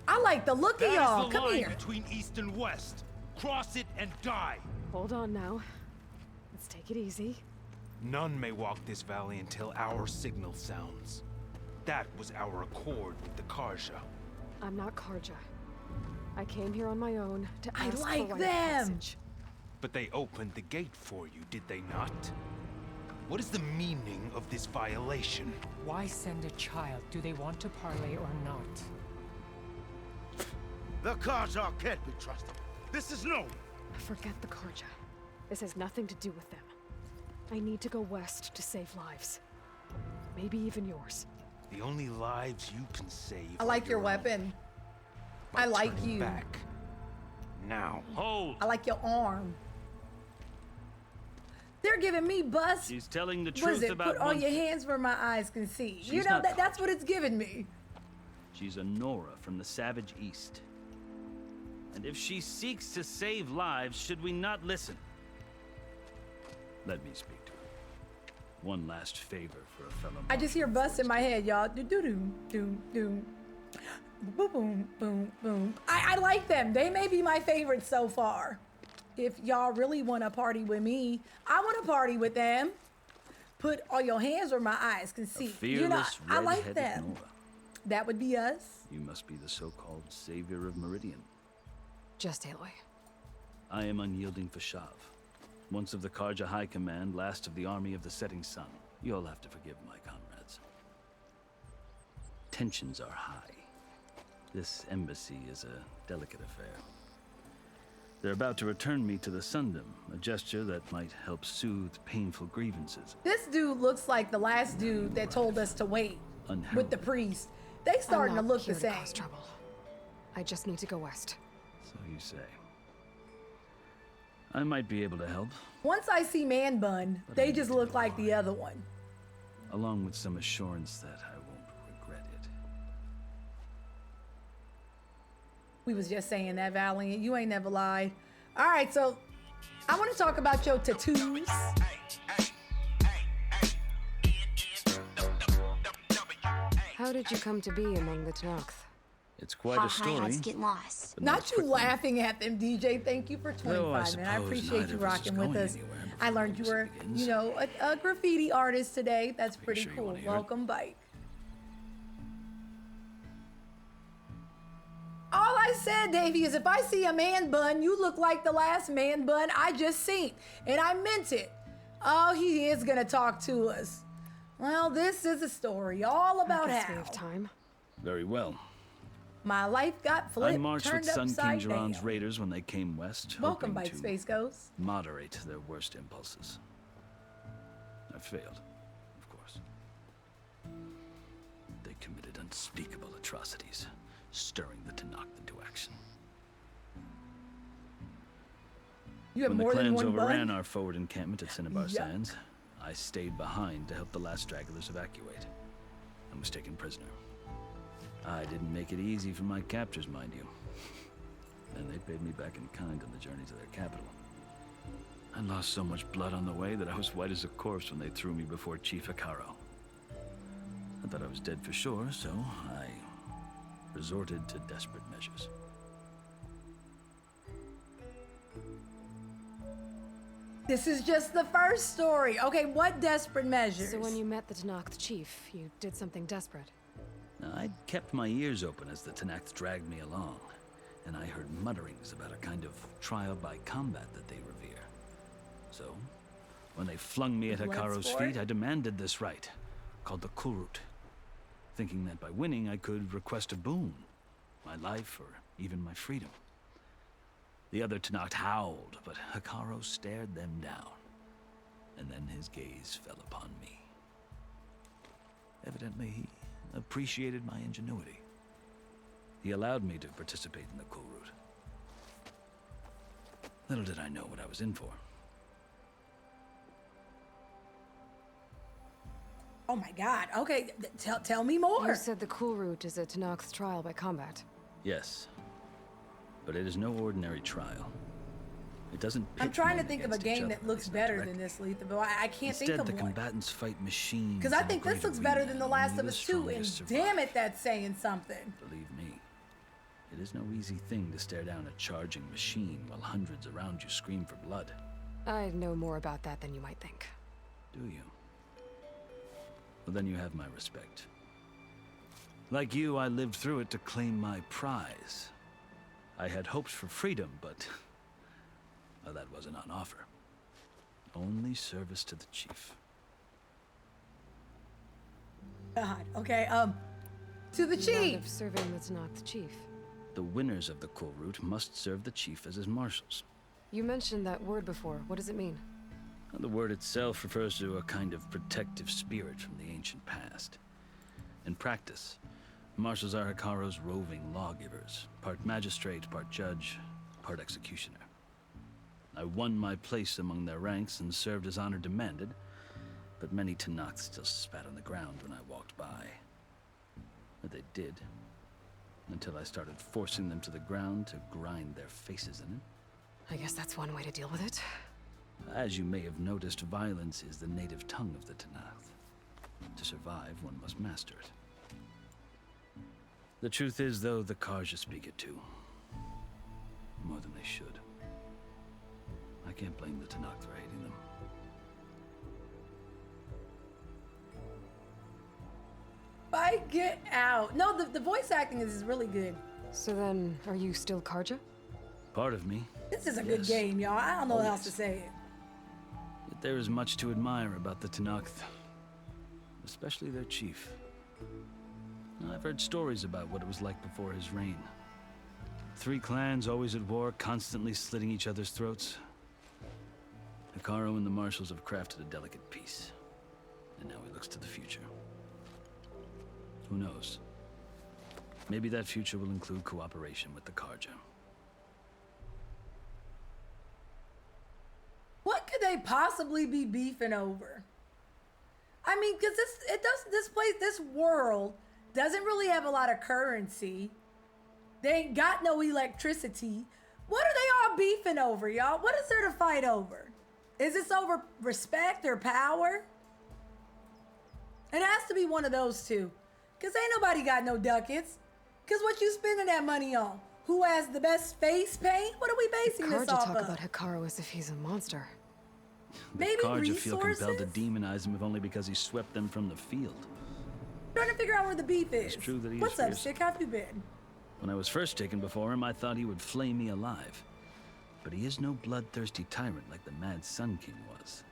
I like the look of y'all. Come here. Between east and west. Cross it and die. Hold on now. Let's take it easy. None may walk this valley until our signal sounds. That was our accord with the Karja. I'm not Karja. I came here on my own to I ask like for right them. passage. But they opened the gate for you, did they not? What is the meaning of this violation? Why send a child? Do they want to parley or not? The Karja can't be trusted. This is known. Forget the Karja. This has nothing to do with them. I need to go west to save lives. Maybe even yours. The only lives you can save. I like your weapon. I like you. Back. Now. Hold. I like your arm. They're giving me bust. She's telling the What truth is it? about Put all one your thing. hands where my eyes can see. You She's know, not that's what it's giving me. She's a Nora from the Savage East. And if she seeks to save lives, should we not listen? Let me speak to her. One last favor for a fellow. I just hear bust in my head, y'all. Do do do do do. Boom boom boom boom. I like them. They may be my favorites so far. If y'all really want to party with me, I want to party with them. Put all your hands where my eyes can see. You know, Fearless, I like red-headed them. Nora. That would be us. You must be the so-called savior of Meridian. Just Aloy. I am unyielding Fashav. Once of the Karja High Command, last of the army of the setting sun. You'll have to forgive my comrades. Tensions are high. This embassy is a delicate affair. They're about to return me to the Sundom, a gesture that might help soothe painful grievances. This dude looks like the last dude that told us to wait with the priest. They starting to I'm not look the here same. to cause trouble. I just need to go west. So you say. I might be able to help, Once I see Man Bun, they just look like the other one. along with some assurance that I won't regret it. We was just saying that, Valiant. You ain't never lied. All right, so I want to talk about your tattoos. How did you come to be among the Tenakth? It's quite a story. Let's get lost. but Not you laughing at them, DJ. Thank you for 25 Though I minutes. I suppose appreciate neither you of us is rocking with going us. anywhere I learned you were, you know, a graffiti artist today. That's pretty sure you cool. wanna hear it? Welcome, Bike. All I said, Davey, is if I see a man bun, you look like the last man bun I just seen. And I meant it. Oh, he is going to talk to us. Well, this is a story all about I guess how we have time. Very well. my life got I flipped, marched with turned Sun King upside Jiran's down. raiders when they came west, Welcome, hoping Bike to Space Ghost. moderate their worst impulses. I failed, of course. They committed unspeakable atrocities, stirring the Tenakth into action. You have When the more than clans one overran bun? our forward encampment at Cinnabar Yup. Sands, I stayed behind to help the last stragglers evacuate, and was taken prisoner. I didn't make it easy for my captors, mind you. And they paid me back in kind on the journey to their capital. I lost so much blood on the way that I was white as a corpse when they threw me before Chief Hikaro. I thought I was dead for sure, so I resorted to desperate measures. This is just the first story. Okay, what desperate measures? So when you met the Tenakth chief, you did something desperate. I'd kept my ears open as the Tenakth dragged me along, and I heard mutterings about a kind of trial by combat that they revere. So, when they flung me at Hikaro's feet, I demanded this rite, called the Kulrut, thinking that by winning I could request a boon, my life or even my freedom. The other Tenakth howled, but Hikaro stared them down, and then his gaze fell upon me. Evidently, he appreciated my ingenuity. He allowed me to participate in the Kulrut. Little did I know what I was in for. Oh my God. Okay, tell me more. You said the Kulrut is a Tenakth trial by combat. Yes, but it is no ordinary trial. It doesn't pit I'm trying to men think of a against each game other, that looks better than this, Letha, but I can't Instead, think of the one. combatants fight machines. Because I in a think this great looks better arena, than The and Last only of the Us 2, and strongest survive. damn it, that's saying something. Believe me, it is no easy thing to stare down a charging machine while hundreds around you scream for blood. I know more about that than you might think. Do you? Well, then you have my respect. Like you, I lived through it to claim my prize. I had hopes for freedom, but well, that wasn't on offer. Only service to the chief. God, okay, to the You chief. wound up serving the Tenakth chief. The winners of the Kulrut must serve the chief as his marshals. You mentioned that word before. What does it mean? The word itself refers to a kind of protective spirit from the ancient past. In practice, marshals are Hikaru's roving lawgivers, part magistrate, part judge, part executioner. I won my place among their ranks and served as honor demanded, but many Tenakth still spat on the ground when I walked by. But they did, until I started forcing them to the ground to grind their faces in it. I guess that's one way to deal with it. As you may have noticed, violence is the native tongue of the Tenakth. To survive, one must master it. The truth is, though, the Karja speak it too. More than they should. I can't blame the Tenakth for hating them. Get out. No, the voice acting is really good. So then, are you still Karja? Part of me. This is a good game, y'all. I don't know how else to say it. Yet there is much to admire about the Tenakth, especially their chief. I've heard stories about what it was like before his reign. 3 clans always at war, constantly slitting each other's throats. Hikaru and the marshals have crafted a delicate peace, and now he looks to the future. Who knows? Maybe that future will include cooperation with the Karja. What could they possibly be beefing over? I mean, because this world doesn't really have a lot of currency. They ain't got no electricity. What are they all beefing over, y'all? What is there to fight over? Is this over respect or power? It has to be one of those two. Because ain't nobody got no ducats. Because what you spending that money on? Who has the best face paint? What are we basing this off talk of? about Hikaru as if he's a monster. Maybe the Karja resources? feel compelled to demonize him if only because he swept them from the field. I'm trying to figure out where the beef is. It's true that he What's is up, fierce. Sick? How have you been? When I was first taken before him, I thought he would flay me alive. But he is no bloodthirsty tyrant like the Mad Sun King was.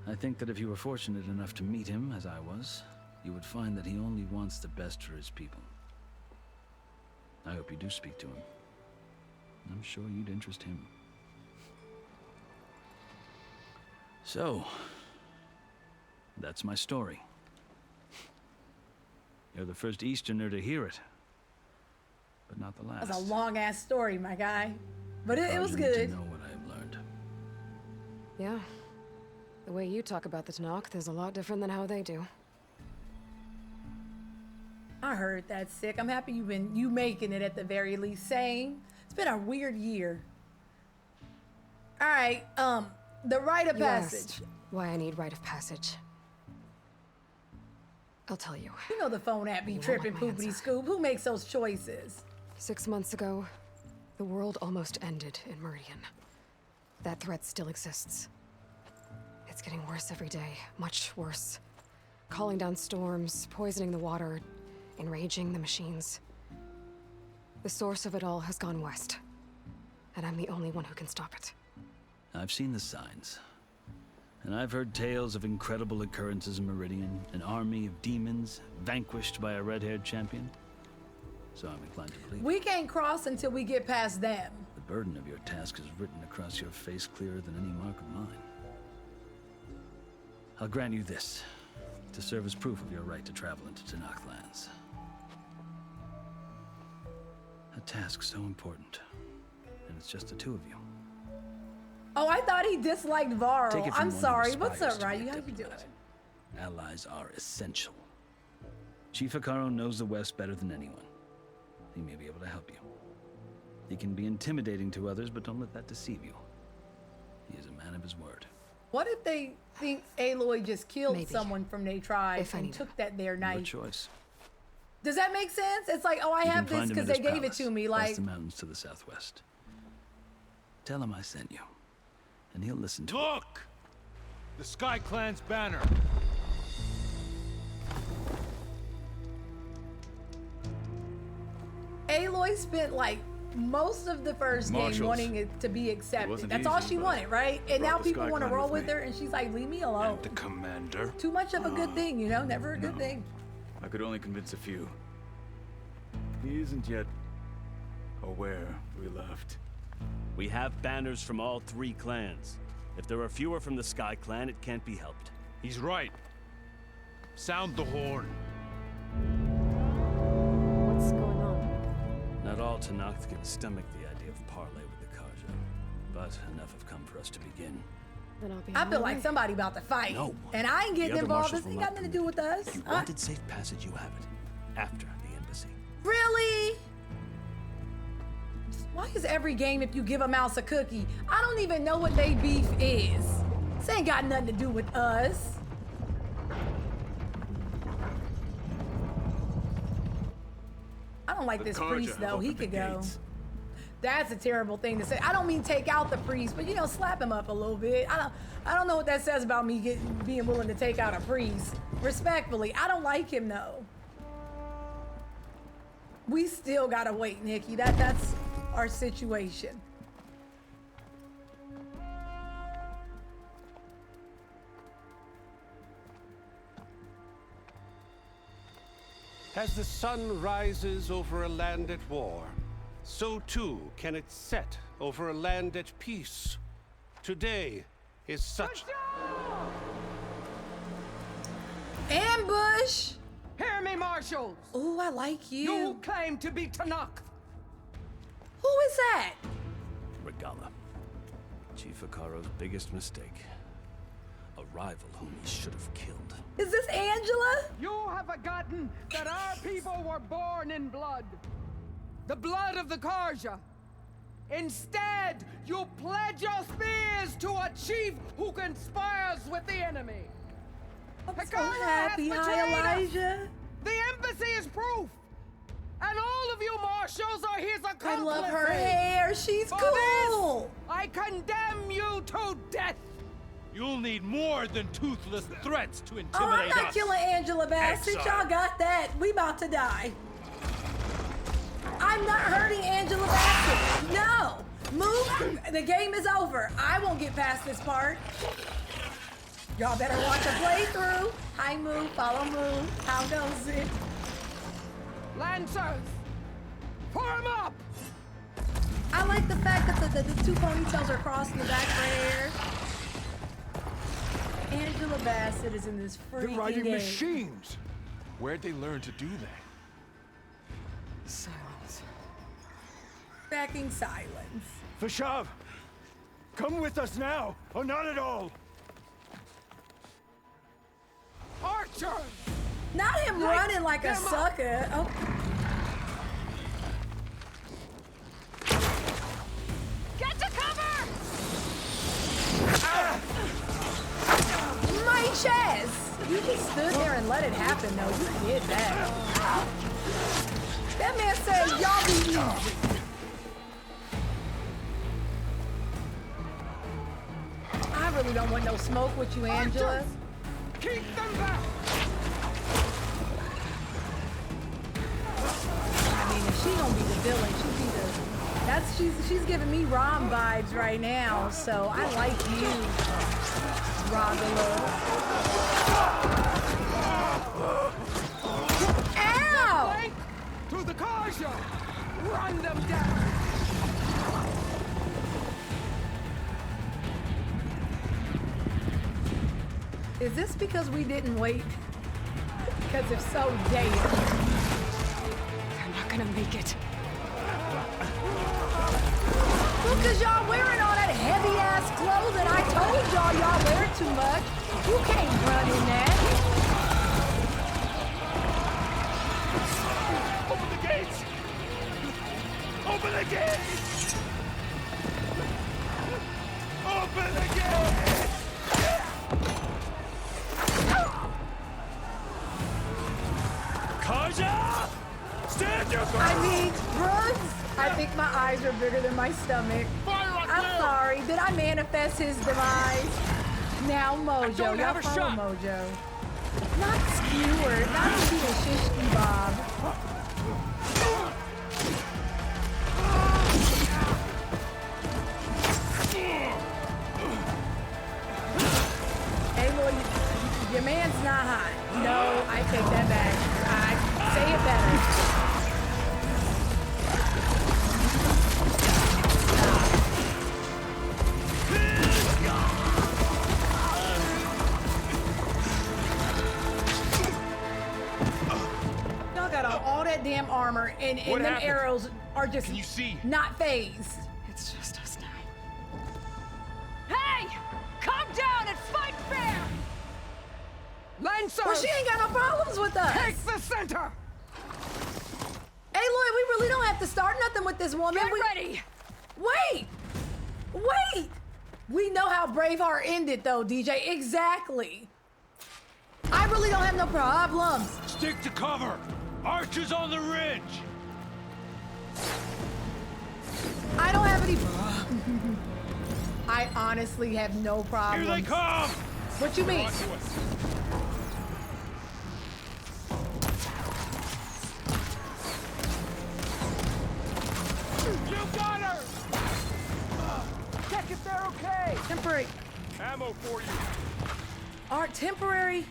I think that if you were fortunate enough to meet him, as I was, you would find that he only wants the best for his people. I hope you do speak to him. I'm sure you'd interest him. So, that's my story. You're the first Easterner to hear it, but not the last. That's a long-ass story, my guy. But it was Karja good. need to know what I have learned. Yeah. The way you talk about the Tenakth is a lot different than how they do. I heard that, Sick. I'm happy you making it at the very least. Same. It's been a weird year. All right, the rite of You passage. asked why I need rite of passage. I'll tell you. You know the phone app be You won't tripping, like my poopity answer. scoop. Who makes those choices? 6 months ago, the world almost ended in Meridian. That threat still exists. It's getting worse every day, much worse. Calling down storms, poisoning the water, enraging the machines. The source of it all has gone west, and I'm the only one who can stop it. I've seen the signs. And I've heard tales of incredible occurrences in Meridian, an army of demons vanquished by a red-haired champion. So I'm inclined to believe We can't cross until we get past them. the burden of your task is written across your face clearer than any mark of mine. I'll grant you this, to serve as proof of your right to travel into Tenakth lands. A task so important, and it's just the 2 of you. Oh, I thought he disliked Varl. Take it from I'm one who sorry. What's aspires up, to be Ryu? a How you doing? Allies are essential. Chief Hikaru knows the West better than anyone. He may be able to help you. He can be intimidating to others, but don't let that deceive you. He is a man of his word. What if they think Aloy just killed Maybe. someone from their tribe If I and need took that their Your knife? choice. Does that make sense? It's like, oh, I You have can this find him because at they his gave it palace, to me. past Like, the mountains to the southwest. Tell him I sent you, and he'll listen to Look! The Sky Clan's banner. Aloy spent like most of the first game Marshals. wanting it to be accepted. wasn't That's all easy, she but wanted, right? I And now brought the people Sky want to Clan roll with with me. her, and she's like, leave me alone. And the commander. Too much of a good thing, you know? Never a good thing. I could only convince a few. He isn't yet aware we left. We have banners from all 3 clans. If there are fewer from the Sky Clan, it can't be helped. He's right. Sound the horn. What's going on? Not all Tenakth can stomach the idea of parley with the Karja, but enough have come for us to begin. Then I'll be I on feel my like way. somebody about to fight. No. And I ain't getting The other involved. marshals This ain't will got not nothing to do with us. If you wanted safe passage, you have it. After the embassy. Really? Why is every game if you give a mouse a cookie? I don't even know what they beef is. This ain't got nothing to do with us. I don't like this priest though. He could go. That's a terrible thing to say. I don't mean take out the priest, but you know, slap him up a little bit. I don't know what that says about me being willing to take out a priest. Respectfully, I don't like him though. We still gotta wait, Nikki. That's our situation. As the sun rises over a land at war, so too can it set over a land at peace. Today is such... Ambush! Hear me, marshals! Ooh, I like you. You claim to be Tenakth. Who is that? Regala. Chief Akaro's biggest mistake. A rival whom he should have killed. Is this Angela? You have forgotten that our people were born in blood. The blood of the Karja. Instead, you pledge your spears to a chief who conspires with the enemy. I'm so happy. Hi, Elijah. The embassy is proof. And all of you marshals are his accomplices. I love her hair. She's For cool. This, I condemn you to death. You'll need more than toothless threats to intimidate Oh, I'm not us. killing Angela Bassett. Exile. Y'all got that. We about to die. I'm not hurting Angela Bassett. No. Move. The game is over. I won't get past this part. Y'all better watch a playthrough. Hi, Moo. Follow Moo. How goes it? Lancers, form up! I like the fact that the 2 ponytails are crossing the back of her hair. Angela Bassett is in this freaking They're riding game. machines. Where'd they learn to do that? Silence. Backing silence. Vashav, come with us now, or not at all. Archer! Not him running like a them up. sucker. Oh. Get to cover! My chest! You just stood there and let it happen, though. You did that. That man said, y'all be easy. I really don't want no smoke with you, Angela. Keep them back! I mean, if she gonna be the villain, she's giving me Rom vibes right now, so I like you, Rogala. Ow! Flank to the Karja! Run them down! Is this because we didn't wait? Because if so, damn. They're not gonna make it. Well, because y'all wearing all that heavy-ass clothes, and I told y'all wear too much. You can't run in that. Open the gates! Open the gates! Open the gates! Karja! Stand your ground! I mean, Brooks, I think my eyes are bigger than my stomach. I'm sorry. Did I manifest his demise? Now Mojo. don't have Y'all a follow shot. Mojo. Not skewered. Not even shishki bob. Hey, boy, your man's not hot. No, I take that back. I say it better. armor, and What them happened? arrows are just Can you see? not phased. It's just us now. Hey! Calm down and fight fair! Lancers! Well, she ain't got no problems with us. Take the center! Hey, Lloyd, we really don't have to start nothing with this woman. Get ready! Wait! Wait! We know how Braveheart ended, though, DJ. Exactly. I really don't have no problems. Stick to cover! Archers on the ridge! I don't have any... I honestly have no problems. Here they come! What you mean? You got her! Check if they're okay! Temporary. Ammo for you. Art temporary.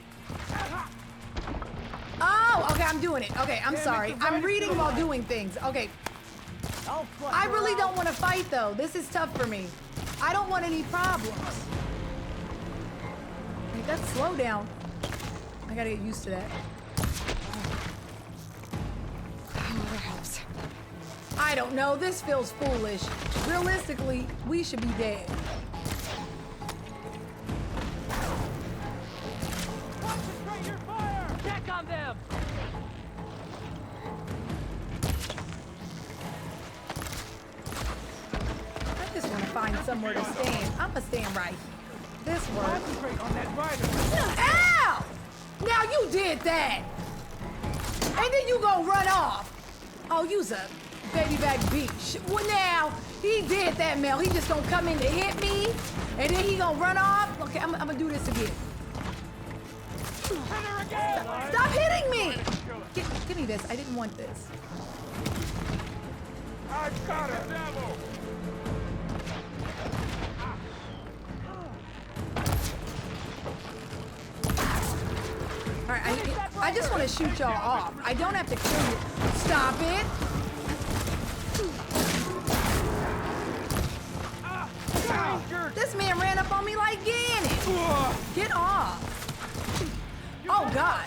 Oh, okay, I'm doing it. Okay, I'm sorry. I'm reading while doing things. Okay. I really don't want to fight, though. This is tough for me. I don't want any problems. Wait, that's slow down. I gotta get used to that. That helps. I don't know. This feels foolish. Realistically, we should be dead. Concentrate your fire! Check on them! I just want to find somewhere to stand. I'm gonna stand right here. This works. Concentrate on that rider! Ow! Now you did that! And then you gonna run off. Oh, you's a baby back beach. Well, now, he did that, Mel. He just gonna come in to hit me, and then he gonna run off. Okay, I'm gonna do this again. Hit her again! Stop hitting me! Give me this. I didn't want this. I've got her! All right, I just want to shoot y'all off. I don't have to kill you. Stop it! This man ran up on me like Ganon. Get off! Oh God,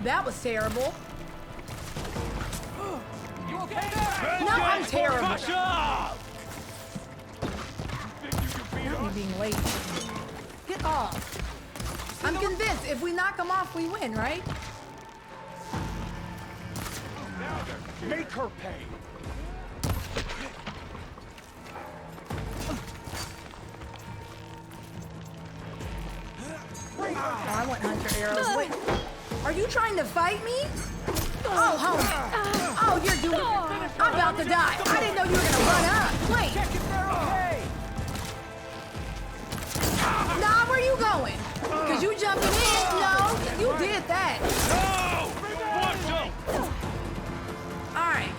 that was terrible. You okay? No, I'm terrible. Push up! Not me being late. Get off. I'm convinced if we knock him off, we win, right? Make her pay! Oh, I want hunter arrows. Wait, are you trying to fight me? Oh, homie. Oh, you're doing it. I'm about to die. I didn't know you were gonna run up. Wait. Check if they're okay! Nah, where you going? Cause you jumping in. No, you did that. No! Watch out! All right,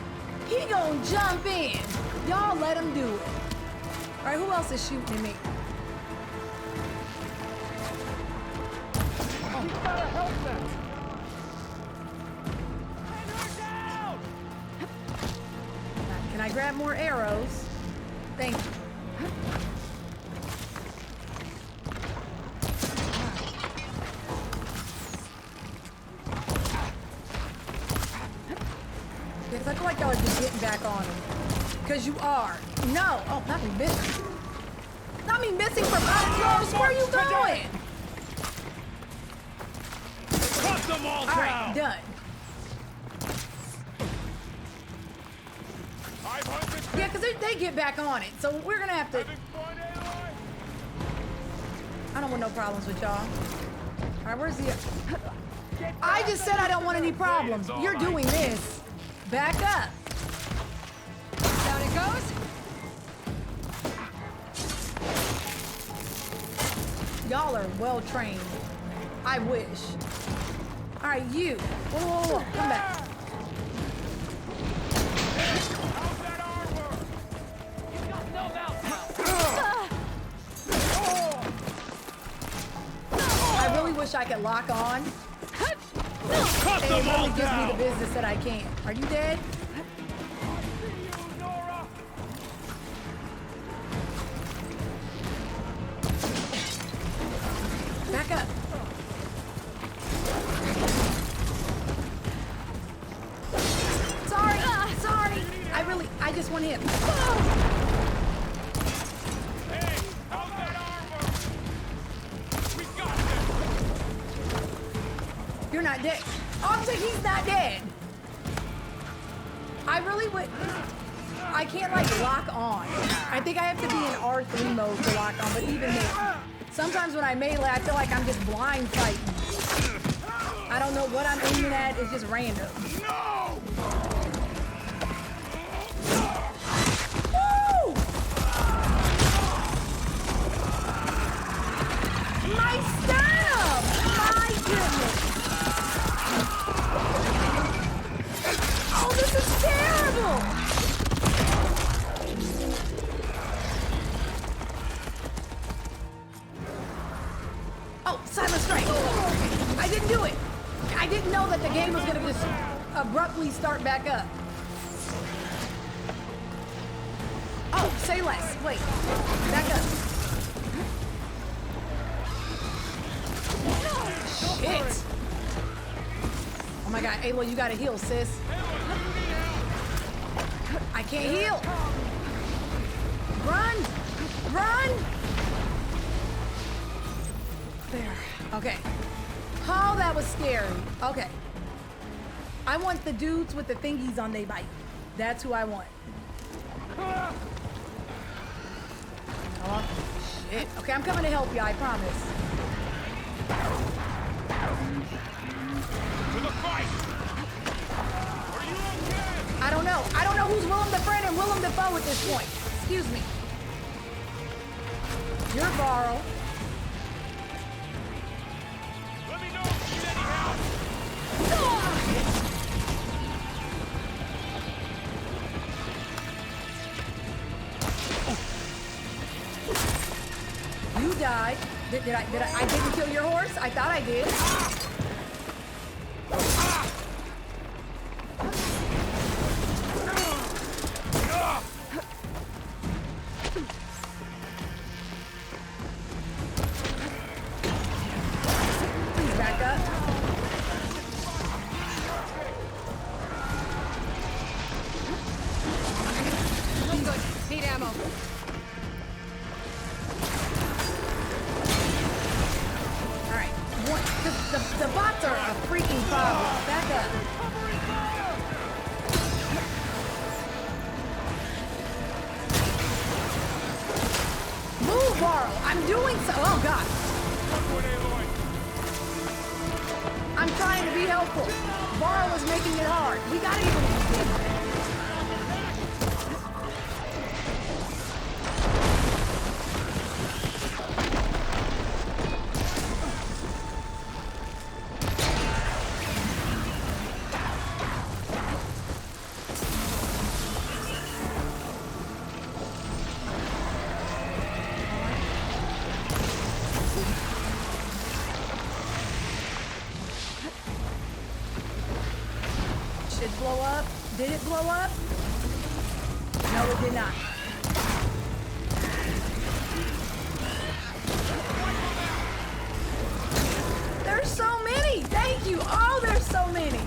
he gonna jump in. Y'all let him do it. All right, who else is shooting at me? You gotta help them! Can I grab more arrows? Thank you. Because I feel like y'all are just getting back on him. Because you are. No. Oh, not me missing. Not me missing from up close. Where are you going? Cut them all down! All right, done. Yeah, because they get back on it. So we're going to have to... I don't want no problems with y'all. All right, where's the... I just said I don't want any problems. You're doing this. Back up. Down it goes. Y'all are well trained. I wish. All right, you. Whoa, whoa, whoa. Come back. I really wish I could lock on. Cut It them all really gives me down! the business that I can't. Are you dead? Back up. Hey, how's that armor? We got this. You're not dead. Obviously, he's not dead. I really would. I can't like lock on. I think I have to be in R3 mode to lock on, but even then, sometimes when I melee, I feel like I'm just blind fighting. I don't know what I'm aiming at, it's just random. No! Woo! My sternum! My goodness! Oh, this is terrible! Oh, Silent Strike! I didn't do it! I didn't know that the game was gonna just abruptly start back up. Oh, say less. Wait. Back up. Shit! Oh my god, Ayla, you gotta heal, sis. I can't heal! Run! Run! There. Okay. Oh, that was scary. Okay. I want the dudes with the thingies on their bike. That's who I want. Oh, shit. Okay, I'm coming to help you, I promise. To the fight! Are you okay? I don't know. I don't know who's Willem Dafoe and Willem Dafoe at this point. Excuse me. You're Varl. Let me know if you need any help! You died. Did I didn't kill your horse? I thought I did. Please back up. I'm good. Need ammo. Alright. The bots are a freaking problem. Back up. Move, Varl. I'm doing so. Oh, God. I'm trying to be helpful. Varl is making it hard. We gotta get him. Should blow up. Did it blow up? No, it did not. There's so many. Thank you. Oh, there's so many.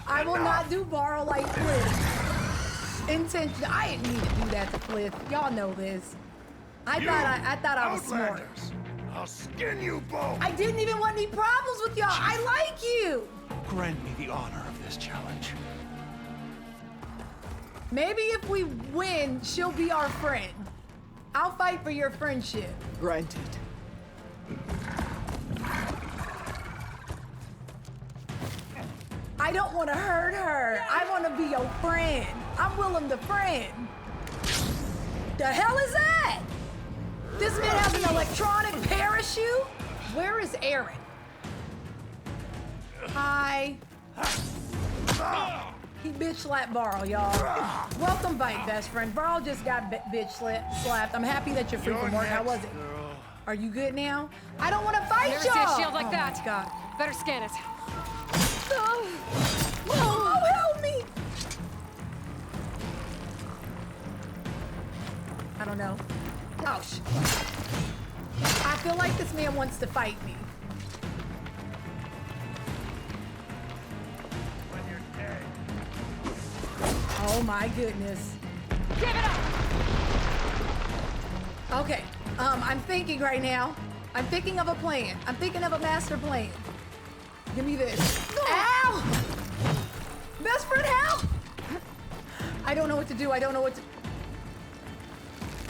I will not do Varl like Cliff. Intention. I didn't need to do that to Cliff. Y'all know this. I thought I was smart. I'll skin you both! I didn't even want any problems with y'all. I like you. Grant me the honor of this challenge. Maybe if we win, she'll be our friend. I'll fight for your friendship. Granted. I don't want to hurt her. I want to be your friend. I'm Willem the friend. The hell is that? This man has an electronic parachute? Where is Aaron? Hi. He bitch slapped Varl, y'all. Welcome back, best friend. Varl just got bitch slapped. I'm happy that you're free from work. How was it? Are you good now? I don't want to fight Never y'all. see a shield like that. God. Better scan it. Oh, help me. I don't know. Oh, shit. I feel like this man wants to fight me. Oh my goodness. Give it up! Okay, I'm thinking right now. I'm thinking of a plan. I'm thinking of a master plan. Give me this. Ow! Best friend, help! I don't know what to do. I don't know what to...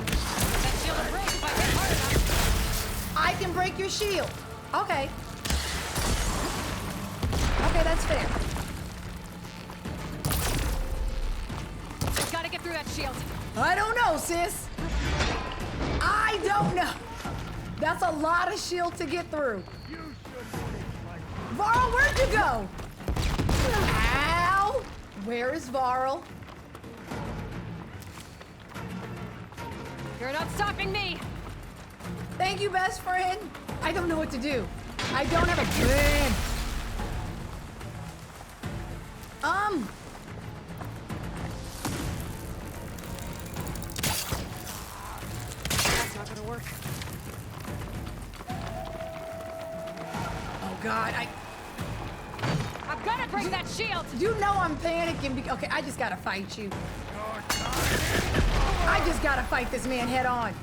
That shield will break if I hit hard enough. I can break your shield. Okay. Okay, that's fair. Gotta get through that shield. I don't know, sis. I don't know. That's a lot of shield to get through. Varl, where'd you go? Ow! Where is Varl? You're not stopping me. Thank you, best friend. I don't know what to do. I don't have a plan. That's not gonna work. Oh God, I've gotta break that shield. You know I'm panicking. Okay, I just gotta fight you. I just gotta fight this man head on.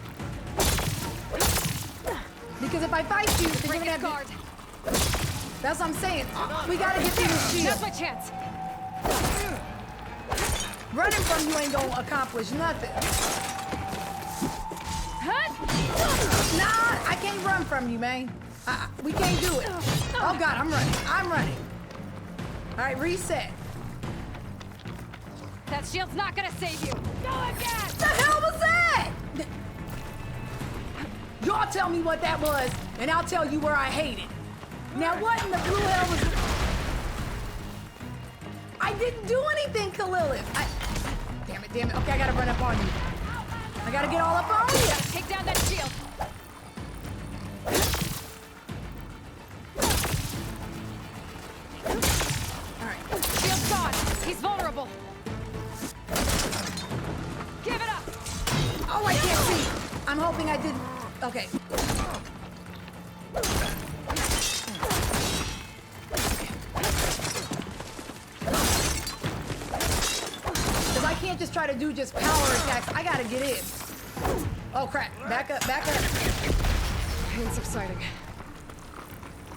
Because if I fight you, then you're gonna have guard. That's what I'm saying. We gotta get through this shield. That's my chance. Running from you ain't gonna accomplish nothing. Nah, I can't run from you, man. We can't do it. Oh God, I'm running. I'm running. All right, reset. That shield's not gonna save you. Go again! The hell was that? Y'all tell me what that was, and I'll tell you where I hate it. Now, what in the blue hell was... I didn't do anything, Khalilith. Damn it, damn it. Okay, I gotta run up on you. I gotta get all up on you. Take down that shield. All right. Shield's gone. He's vulnerable. Give it up. Oh, I can't see. I'm hoping I didn't... Okay. Because I can't just try to do just power attacks. I gotta get in. Oh, crap. Back up, back up. It's exciting.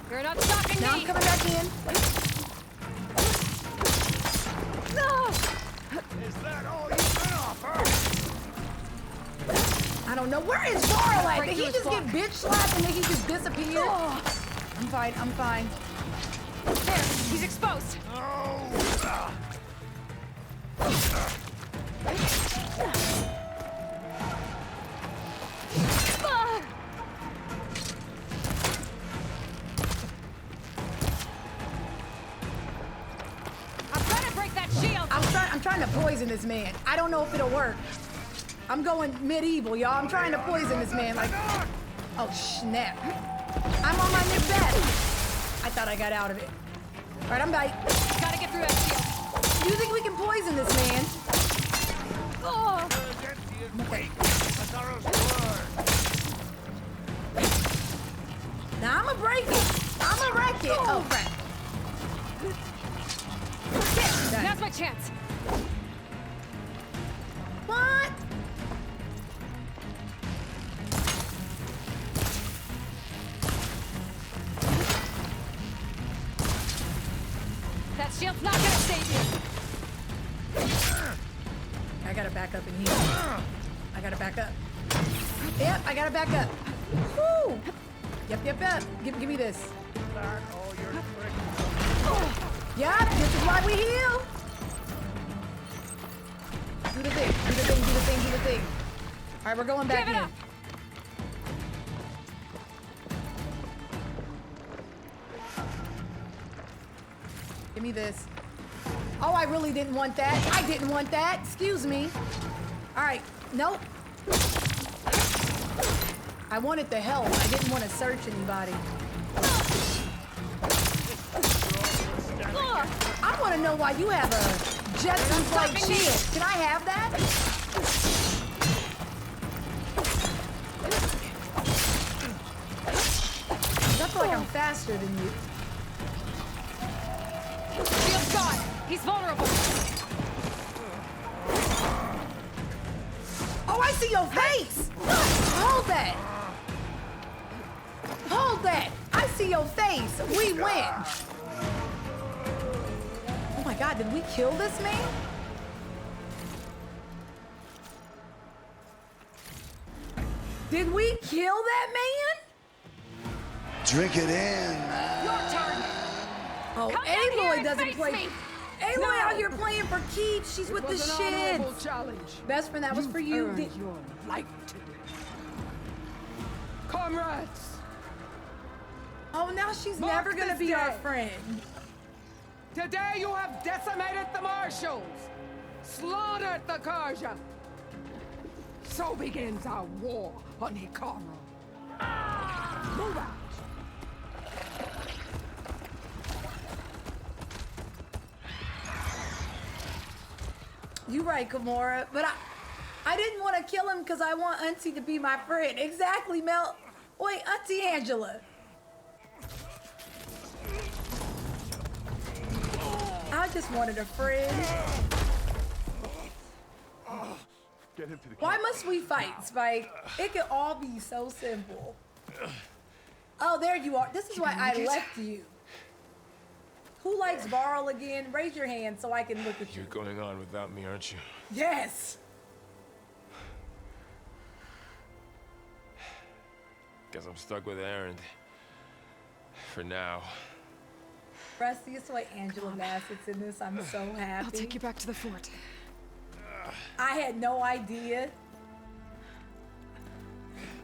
You're not stopping Now me. I'm coming back in. No! Is that all you can offer? I don't know. Where is Varl at? Break Did he through just his get bitch slapped and then he just disappeared? Oh. I'm fine, I'm fine. There, he's exposed. I've got to break that shield. I'm trying to poison this man. I don't know if it'll work. I'm going medieval, y'all. I'm trying to poison this man. Like, oh snap! I'm on my new bed. I thought I got out of it. All right, I'm back. Gotta get through that shield. Do you think we can poison this man? Oh. Okay. Now I'm gonna break it. I'm gonna wreck it. Oh crap! Now's my chance. What? That shield's not gonna save you. I gotta back up in here. I gotta back up. Yep, I gotta back up. Woo! Yep. Give me this. Yep, this is why we heal. Do the thing. All right, we're going back in. Up. Give me this. Oh, I really didn't want that. I didn't want that. Excuse me. All right. Nope. I wanted the help. I didn't want to search anybody. I want to know why you have a Jetsons like shield. Can I have that? I feel like I'm faster than you. Shield's gone. He's vulnerable. see your face! Hold that! Hold that! I see your face! We win! Oh my God, did we kill this man? Did we kill that man? Drink it in. Your turn. Oh, Come down here Aloy and doesn't face play. me. Aloy out here playing for keeps. She's with the was an honorable shits. challenge. Best friend, that was for you. Earned your life today. Comrades! Oh, now she's Mark never gonna this be our day. friend. Today you have decimated the marshals, slaughtered the Karja. So begins our war on Hikaru. Move out! You right, Gamora, but I didn't want to kill him because I want Auntie to be my friend. Exactly, Mel. Wait, Auntie Angela. I just wanted a friend. Get him to the Why must we fight, Spike? It could all be so simple. Oh, there you are. This is why I left you. Who likes Varl again? Raise your hand so I can look at you. You're going on without me, aren't you? Yes. Guess I'm stuck with Aaron. For now. Rusty, it's why Angela Bassett's in this. I'm so happy. I'll take you back to the fort. I had no idea.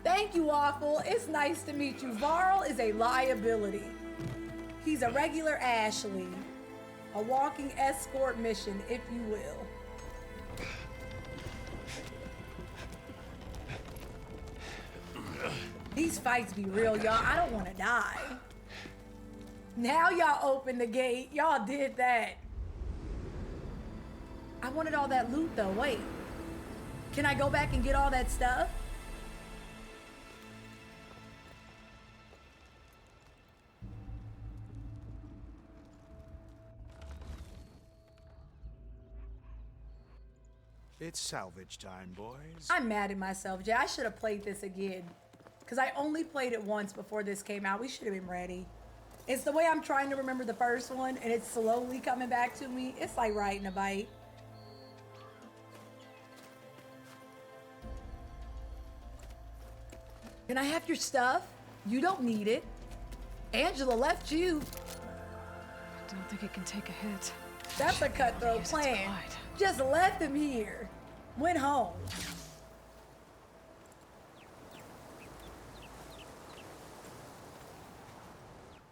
Thank you, Awful. It's nice to meet you. Varl is a liability. He's a regular Ashley. A walking escort mission, if you will. These fights be real, y'all. I don't want to die. Now y'all open the gate. Y'all did that. I wanted all that loot though. Wait. Can I go back and get all that stuff? It's salvage time, boys. I'm mad at myself, Jay. I should have played this again. Because I only played it once before this came out. We should have been ready. It's the way I'm trying to remember the first one, and it's slowly coming back to me. It's like riding a bike. Can I have your stuff? You don't need it. Angela left you. I don't think it can take a hit. That's a cutthroat plan. Just left him here. Went home.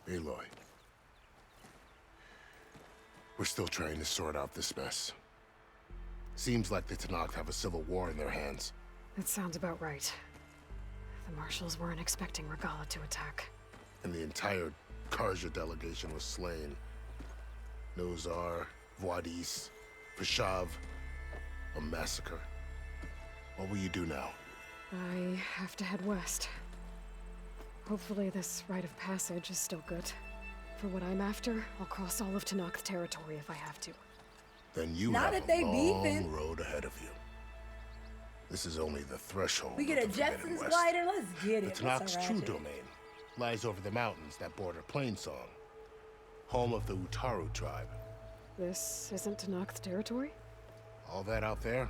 Aloy. We're still trying to sort out this mess. Seems like the Tenakth have a civil war in their hands. That sounds about right. The Marshals weren't expecting Regala to attack. And the entire Karja delegation was slain. Nozar, Voidis, Peshav, a massacre. What will you do now? I have to head west. Hopefully this rite of passage is still good. For what I'm after, I'll cross all of Tenakth territory if I have to. Then you Not have if a they long beefing. road ahead of you. This is only the threshold. We get a of the Forbidden Jetsons West. glider? Let's get it. The What's Tenakth's a true ratchet? domain lies over the mountains that border Plainsong, home of the Utaru tribe. This isn't Tenakth territory? All that out there,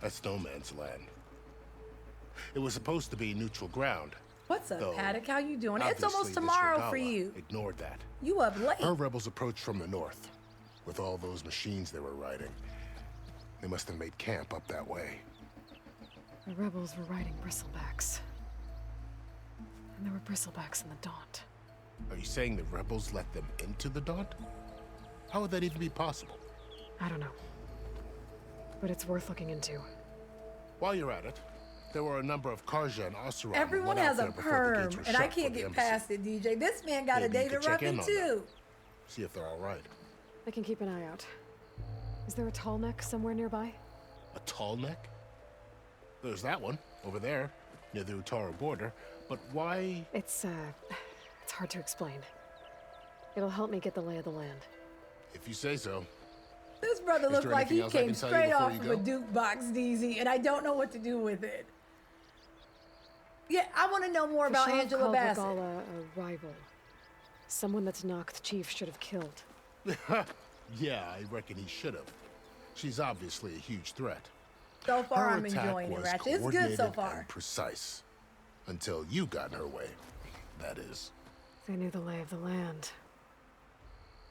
that's no man's land. It was supposed to be neutral ground. What's up, though Paddock? How you doing? It's obviously almost this tomorrow for Regala you. Ignored that. You up late. Her rebels approached from the north. With all those machines they were riding, they must have made camp up that way. The rebels were riding bristlebacks. And there were bristlebacks in the Daunt. Are you saying the rebels let them into the Daunt? How would that even be possible? I don't know. But it's worth looking into. While you're at it, there were a number of Karja and Oseram. Everyone has a perm, and I can't get past it, DJ. This man got Maybe a you data could check in rubbing on too. See if they're all right. I can keep an eye out. Is there a tall neck somewhere nearby? A tall neck? There's that one over there, near the Utaru border. But why? It's hard to explain. It'll help me get the lay of the land. If you say so. This brother looked like he came straight before off you of a go? Dukebox, DZ, and I don't know what to do with it. Yeah, I want to know more about Khrushchev Angela called Bassett. Regala a rival. Someone that Noct Chief should have killed. Yeah, I reckon he should have. She's obviously a huge threat. So far, Her I'm attack enjoying it, was Ratchet. It's good so coordinated far. and precise. Until you got in her way, that is. They knew the lay of the land.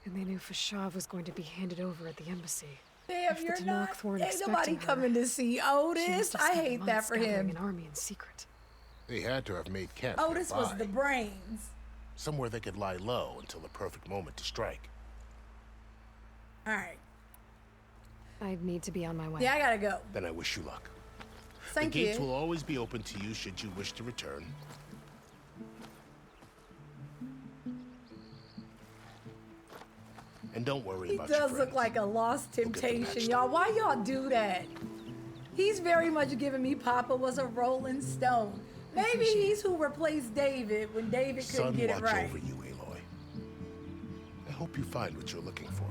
And they knew Khrushchev was going to be handed over at the embassy. Damn, If the you're Tenakth not. weren't Ain't nobody expecting her, coming to see she Otis. must have I spent hate that months for gathering him. an army in secret. They had to have made camp Otis was nearby, the brains. somewhere they could lie low until the perfect moment to strike. All right. I need to be on my way. Yeah, I gotta go. Then I wish you luck. Thank the gates you. will always be open to you should you wish to return. And don't worry He about your does friends. look like a lost get the temptation, match y'all. Why y'all do that? He's very much giving me Papa was a Rolling Stone. Maybe he's who replaced David when David couldn't Sun, get it watch right. over you, Aloy. I hope you find what you're looking for.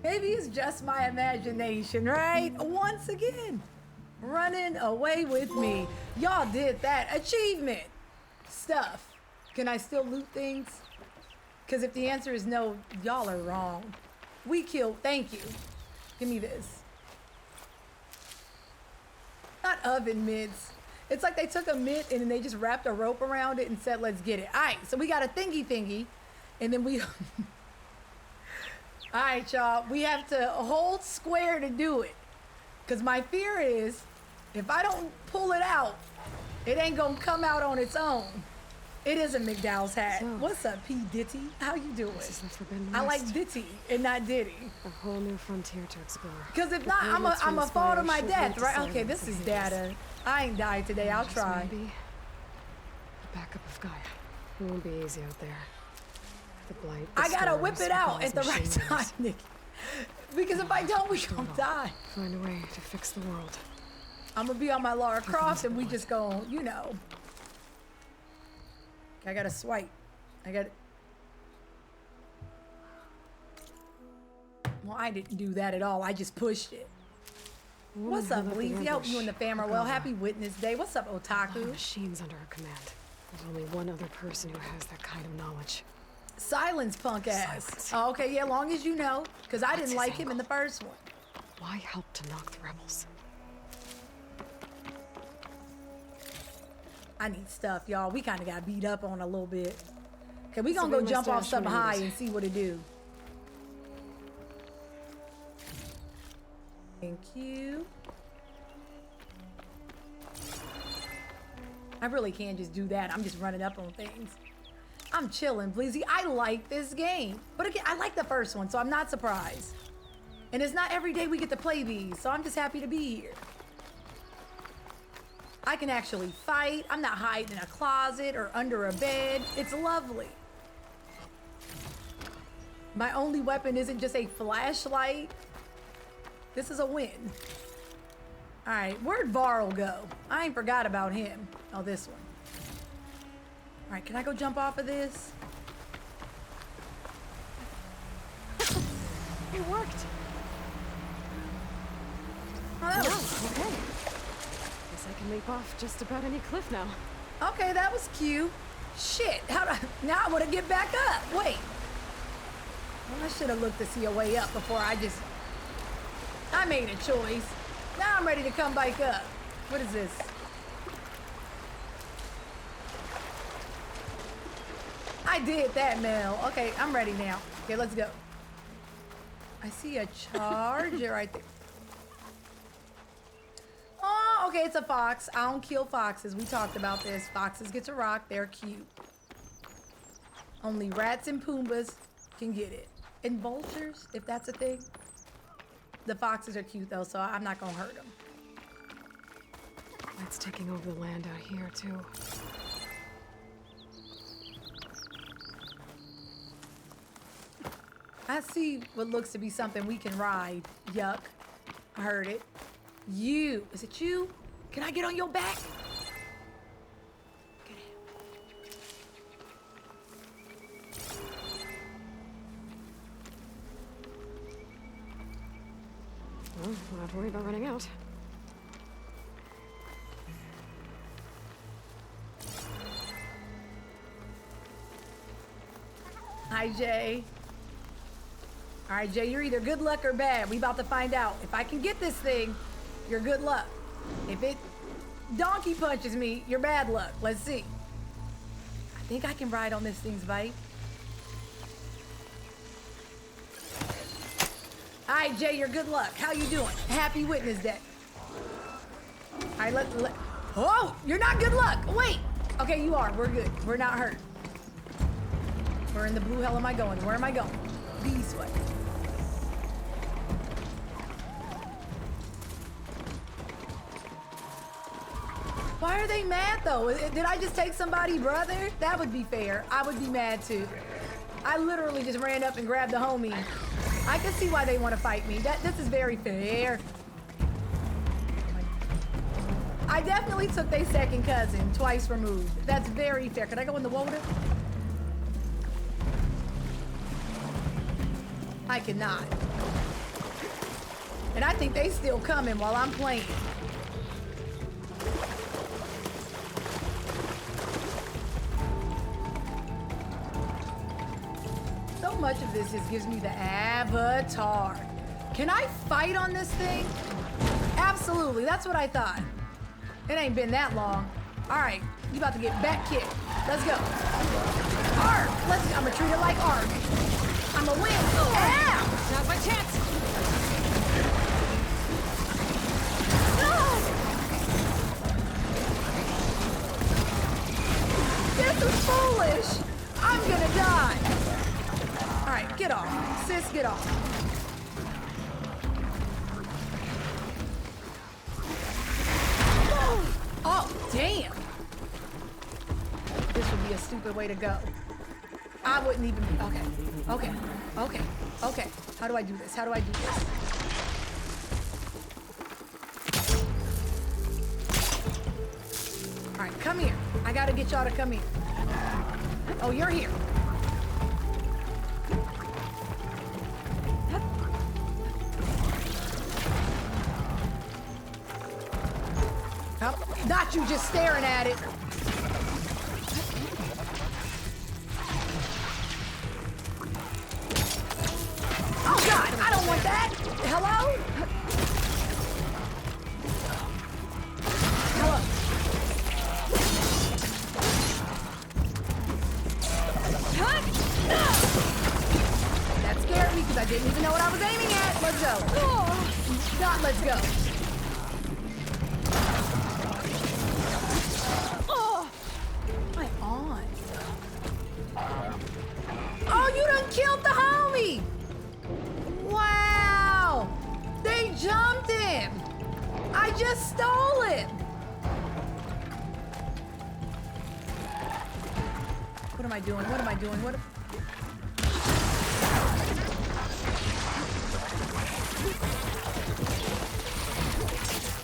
Maybe it's just my imagination, right? Once again, running away with me. Y'all did that. Achievement. Stuff. Can I still loot things? Because if the answer is no, y'all are wrong. We killed. Thank you. Give me this. Not oven mitts. It's like they took a mitt and then they just wrapped a rope around it and said, let's get it. All right, so we got a thingy. And then we... All right, y'all. We have to hold square to do it. Because my fear is, if I don't pull it out, it ain't going to come out on its own. It is a McDowell's hat. So, What's up, P. Ditty? How you doing? This is the Forbidden I like West. Ditty and not Diddy. A whole new frontier to explore. Because if The not, coordinates I'm a to fall to inspire my should death, lead to right? Okay, silence this is and data. I ain't died today. I'll Just try. Maybe the backup of Gaia. It won't be easy out there. The blight. the I gotta storms, whip it the out Gauls, at the right machine time, guns. Nikki. Because if I don't, we gonna die. Find a way to fix the world. I'm gonna be on my Lara Croft and we just gonna, you know. I gotta swipe. I gotta. Well, I didn't do that at all. I just pushed it. What's up, Bleezy? I hope you and the fam are well. Happy Witness Day. What's up, A lot of Otaku? machines under her command. There's only one other person who has that kind of knowledge. Silence, punk ass. Oh, okay, yeah, long as you know. Because I didn't like him in the first one. Why help to knock the rebels? I need stuff, y'all. We kind of got beat up on a little bit. Okay, we gonna So go we jump must off dash something one of high these. and see what it do. Thank you. I really can't just do that. I'm just running up on things. I'm chilling, Bleezy. I like this game. But again, I like the first one, so I'm not surprised. And it's not every day we get to play these, so I'm just happy to be here. I can actually fight. I'm not hiding in a closet or under a bed. It's lovely. My only weapon isn't just a flashlight. This is a win. All right, where'd Varl go? I ain't forgot about him. Oh, this one. All right, can I go jump off of this? It worked. Oh, that was Okay. Guess I can leap off just about any cliff now. okay. That was cute. Shit, how do I, now I want to get back up. Wait. Well, I should have looked to see a way up before I made a choice. Now I'm ready to come back up. What is this? I did that, Mel. Okay, I'm ready now. Okay, let's go. I see a charger right there. Oh, okay, it's a fox. I don't kill foxes. We talked about this. Foxes get to rock. They're cute. Only rats and Pumbas can get it. And vultures, if that's a thing. The foxes are cute, though, so I'm not going to hurt them. It's taking over the land out here, too. I see what looks to be something we can ride. Yuck. I heard it. You. Is it you? Can I get on your back? Not worried about running out. Hi, Jay. All right, Jay, you're either good luck or bad. We about to find out. If I can get this thing, you're good luck. If it donkey punches me, you're bad luck. Let's see. I think I can ride on this thing's bike. All right, Jay, you're good luck. How you doing? Happy Witness Day. All right, let. Oh, you're not good luck. Wait. Okay, you are. We're good. We're not hurt. Where in the blue hell am I going? Where am I going? This way. Why are they mad though? Did I just take somebody's brother? That would be fair. I would be mad too. I literally just ran up and grabbed the homie. I can see why they want to fight me. This is very fair. I definitely took their second cousin, twice removed. That's very fair. Can I go in the water? I cannot. And I think they still coming while I'm playing. So much of this just gives me the avatar. Can I fight on this thing? Absolutely, that's what I thought. It ain't been that long. All right, you about to get back kicked. Let's go. Arg! I'm gonna treat it like Arg. I'm gonna win. Ow! Now's my chance. This is foolish. I'm gonna die. All right, get off. Sis, get off. Oh, damn. This would be a stupid way to go. I wouldn't even be. Okay. How do I do this? All right, come here. I gotta get y'all to come here. Oh, you're here. Oh, not you just staring at it. Oh God, I don't want that. Hello? Hello. That scared me because I didn't even know what I was aiming at. Let's go. Not let's go. My on. Oh, you done killed the homie. Wow! They jumped him! I just stole him! What am I doing?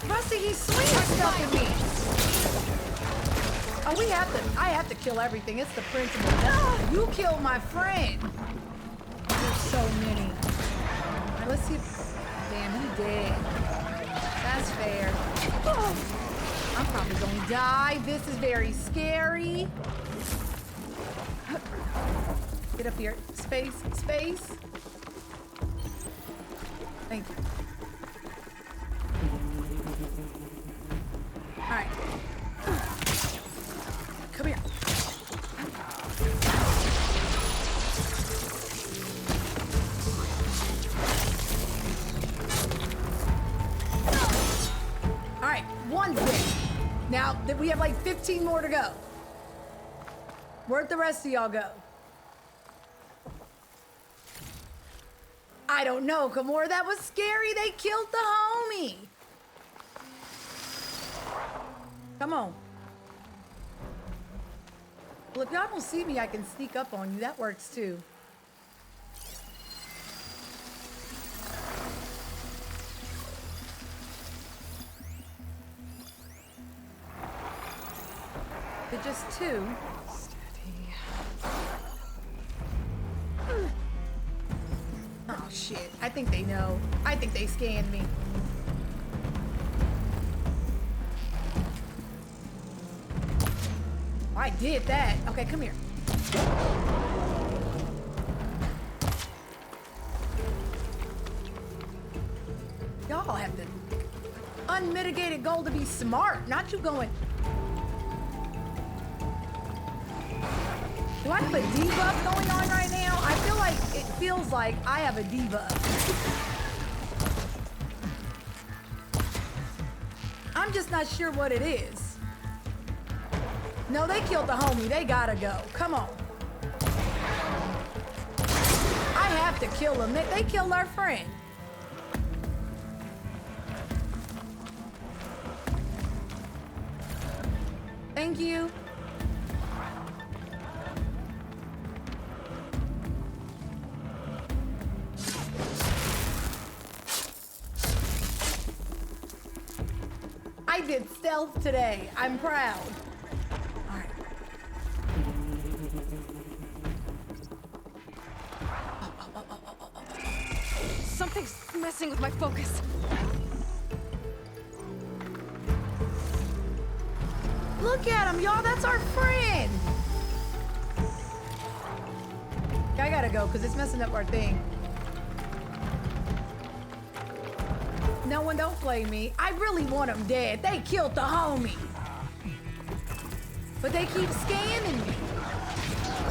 Rusty, he's swinging stuff at me! Oh, I have to kill everything. It's the principle. You killed my friend! There's so many. Right, let's see if... Damn, he dead. That's fair. Oh, I'm probably gonna die. This is very scary. Get up here. Space. Thank you. All right. Come here. All right, one's dead. Now, we have like 15 more to go. Where'd the rest of y'all go? I don't know, Kimura. That was scary. They killed the homie. Come on. Well, if y'all don't see me, I can sneak up on you. That works too. They're just two. Steady. Oh, shit. I think they know. I think they scanned me. I did that. Okay, come here. Y'all have the unmitigated goal to be smart, not you going. Do I have a debuff going on right now? I feel like it feels like I have a debuff. I'm just not sure what it is. No, they killed the homie. They gotta go. Come on. I have to kill them. They killed our friend. Thank you. I did stealth today. I'm proud. All right. Something's messing with my focus. Look at him, y'all. That's our friend. I gotta go because it's messing up our thing. No one don't play me. I really want them dead. They killed the homie. But they keep scanning me.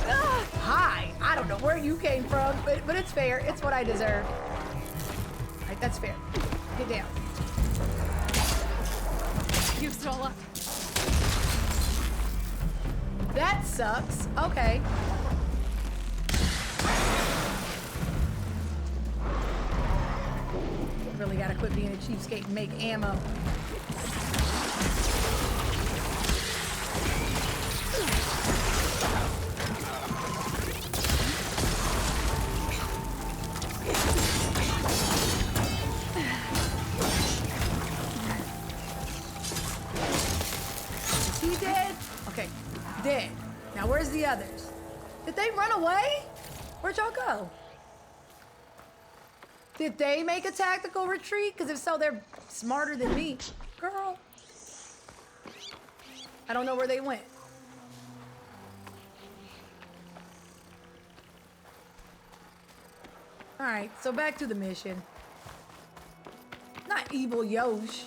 Ah, hi. I don't know where you came from, but it's fair. It's what I deserve. All right, that's fair. Get down. Used it all up. That sucks. Okay. Really gotta quit being a cheapskate and make ammo. Is he dead? Okay, dead. Now where's the others? Did they run away? Where'd y'all go? Did they make a tactical retreat? Because if so, they're smarter than me. Girl. I don't know where they went. All right, so back to the mission. Not evil Yosh.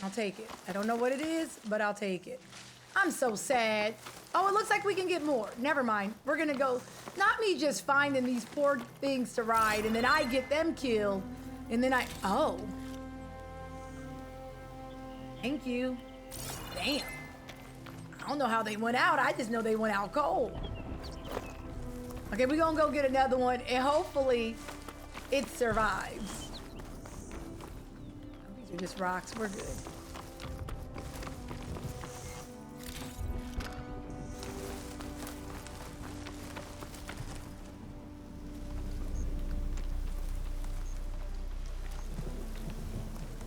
I'll take it. I don't know what it is, but I'll take it. I'm so sad. Oh, it looks like we can get more. Never mind. We're gonna go, not me just finding these poor things to ride and then I get them killed and then oh. Thank you. Damn. I don't know how they went out. I just know they went out cold. Okay, we're gonna go get another one and hopefully it survives. These are just rocks. We're good.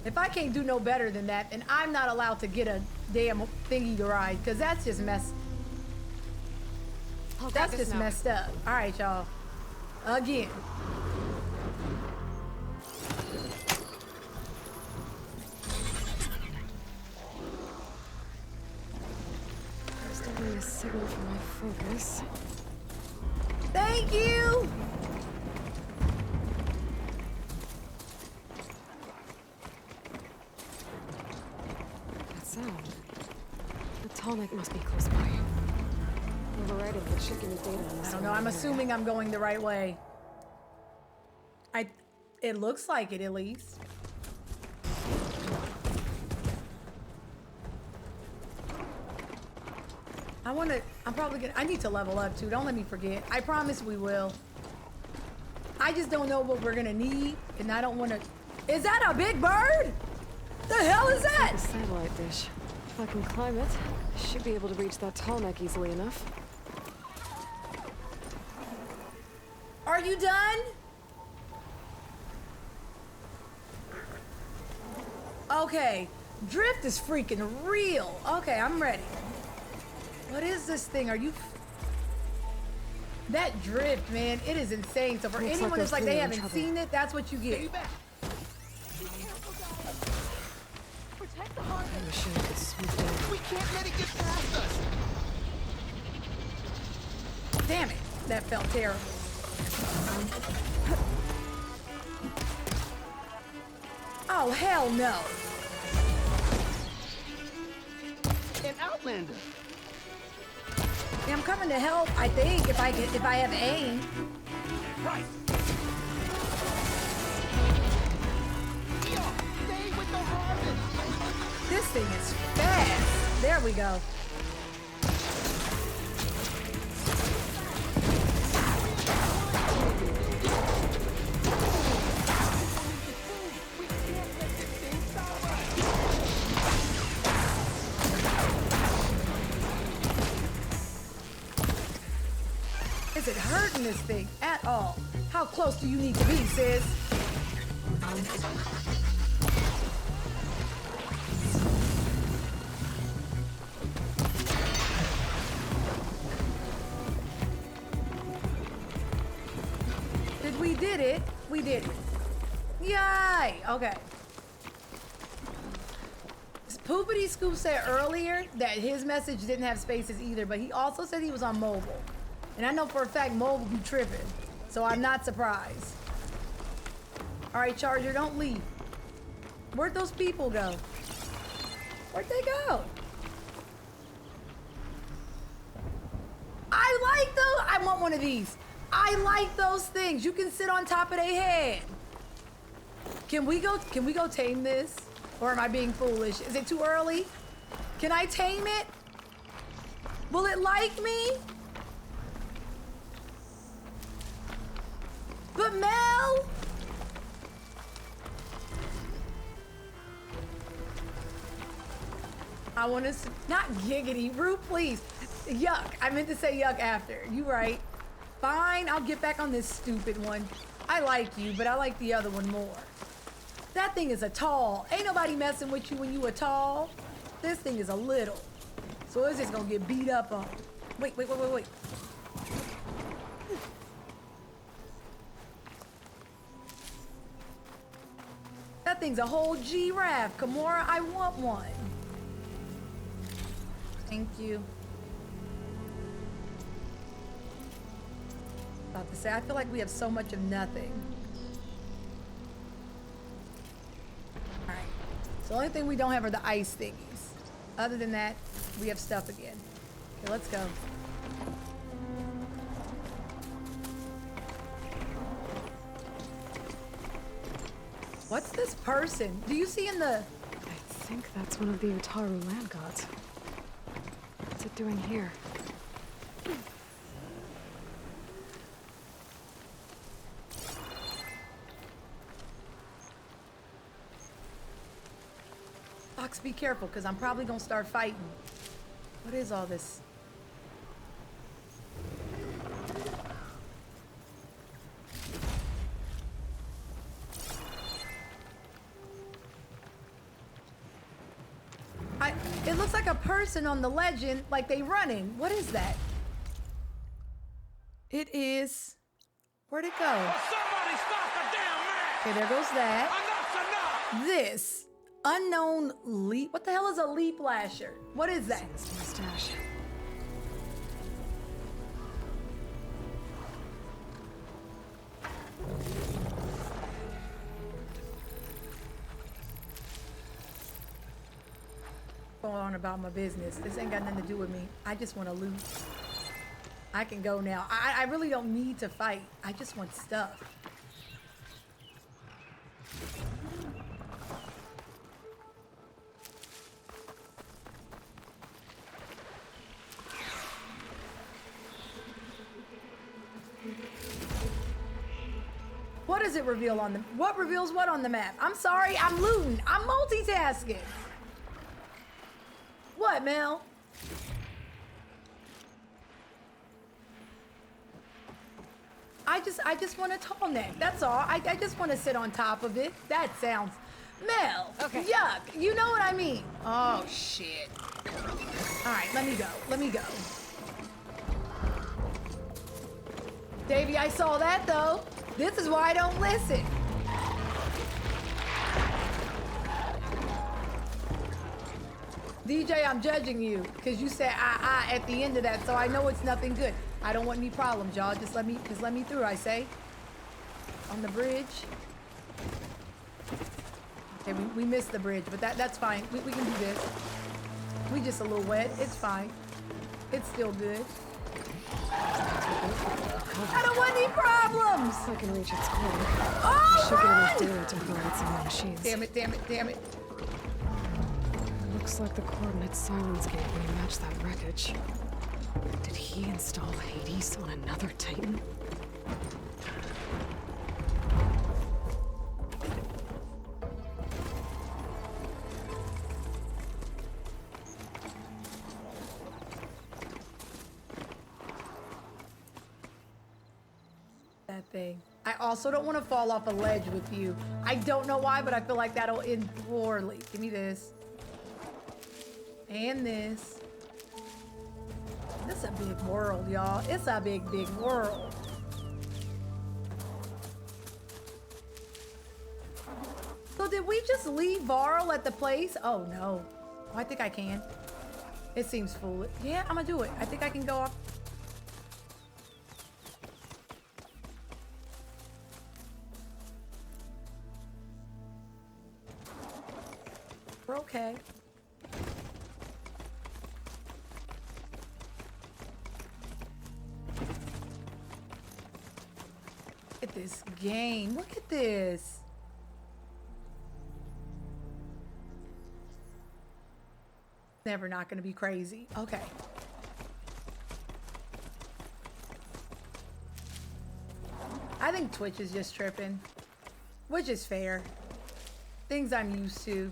If I can't do no better than that, then I'm not allowed to get a damn thingy to ride, because that's just messed. That's just messed up. All right, y'all. Again. There's definitely a signal for my focus. Thank you. The tonic must be close by. Overriding the chicken data on this. I don't know. I'm assuming I'm going the right way. It looks like it, at least. I'm probably gonna, I need to level up too. Don't let me forget. I promise we will. I just don't know what we're gonna need, and I don't want to. Is that a big bird? The hell is that? It's like a satellite dish. If I can climb it, I should be able to reach that tall neck easily enough. Are you done? Okay. Drift is freaking real. Okay, I'm ready. What is this thing? Are you... That drift, man, it is insane. So for Looks like anyone that's those like they three are in haven't trouble. seen it, that's what you get. Protect the heart. The machine could swoop in. We can't let it get past us. Damn it, that felt terrible. Oh, hell no. An outlander. Yeah, I'm coming to help, I think, if I have aim. Right. Stay with the harvest. This thing is fast. There we go. Is it hurting this thing at all? How close do you need to be, sis? We did it. We did it. Yay! Okay. Poopity Scoop said earlier that his message didn't have spaces either, but he also said he was on mobile. And I know for a fact mobile be tripping, so I'm not surprised. All right, Charger, don't leave. Where'd those people go? Where'd they go? I like those. I want one of these. I like those things. You can sit on top of their head. Can we go tame this? Or am I being foolish? Is it too early? Can I tame it? Will it like me? But Mel? I want to, not giggity, Rue, please. Yuck, I meant to say yuck after. You right. Fine, I'll get back on this stupid one. I like you, but I like the other one more. That thing is a tall. Ain't nobody messing with you when you a tall. This thing is a little. So it's just gonna get beat up on. Wait. That thing's a whole giraffe. Kimura, I want one. Thank you. About to say, I feel like we have so much of nothing. All right. So the only thing we don't have are the ice thingies. Other than that, we have stuff again. Okay, let's go. What's this person? Do you see in the... I think that's one of the Utaru land gods. What's it doing here? Fox, be careful, because I'm probably going to start fighting. What is all this? It looks like a person on the legend, like they running. What is that? It is... Where'd it go? Somebody stop the damn man! Okay, there goes that. Enough's enough! This unknown leap. What the hell is a leap lasher? What is that? Mustache. Going on about my business. This ain't got nothing to do with me. I just want to loot. I can go now. I really don't need to fight. I just want stuff. What does it reveal on the... What reveals what on the map? I'm sorry, I'm looting. I'm multitasking. What, Mel? I just want a tall neck. That's all. I just want to sit on top of it. That sounds... Mel. Okay. Yuck. You know what I mean. Oh, shit. All right, let me go. Let me go. Davey, I saw that though. This is why I don't listen. DJ, I'm judging you because you said at the end of that, so I know it's nothing good. I don't want any problems, y'all. Just let me through, I say. On the bridge. Okay, we missed the bridge, but that's fine. We can do this. We just a little wet. It's fine. It's still good. I don't want any problems. I can reach its core. Oh, I should get enough data to override some more machines. Damn it, damn it, damn it. Looks like the coordinate silence gate when you match that wreckage. Did he install Hades on another Titan? That thing. I also don't want to fall off a ledge with you. I don't know why, but I feel like that'll end poorly. Give me this. And this. This is a big world, y'all. It's a big, big world. So did we just leave Varl at the place? Oh no. Oh, I think I can. It seems foolish. Yeah, I'm gonna do it. I think I can go off. We're okay. Look at this game. Look at this. Never not gonna be crazy. Okay. I think Twitch is just tripping, which is fair. Things I'm used to.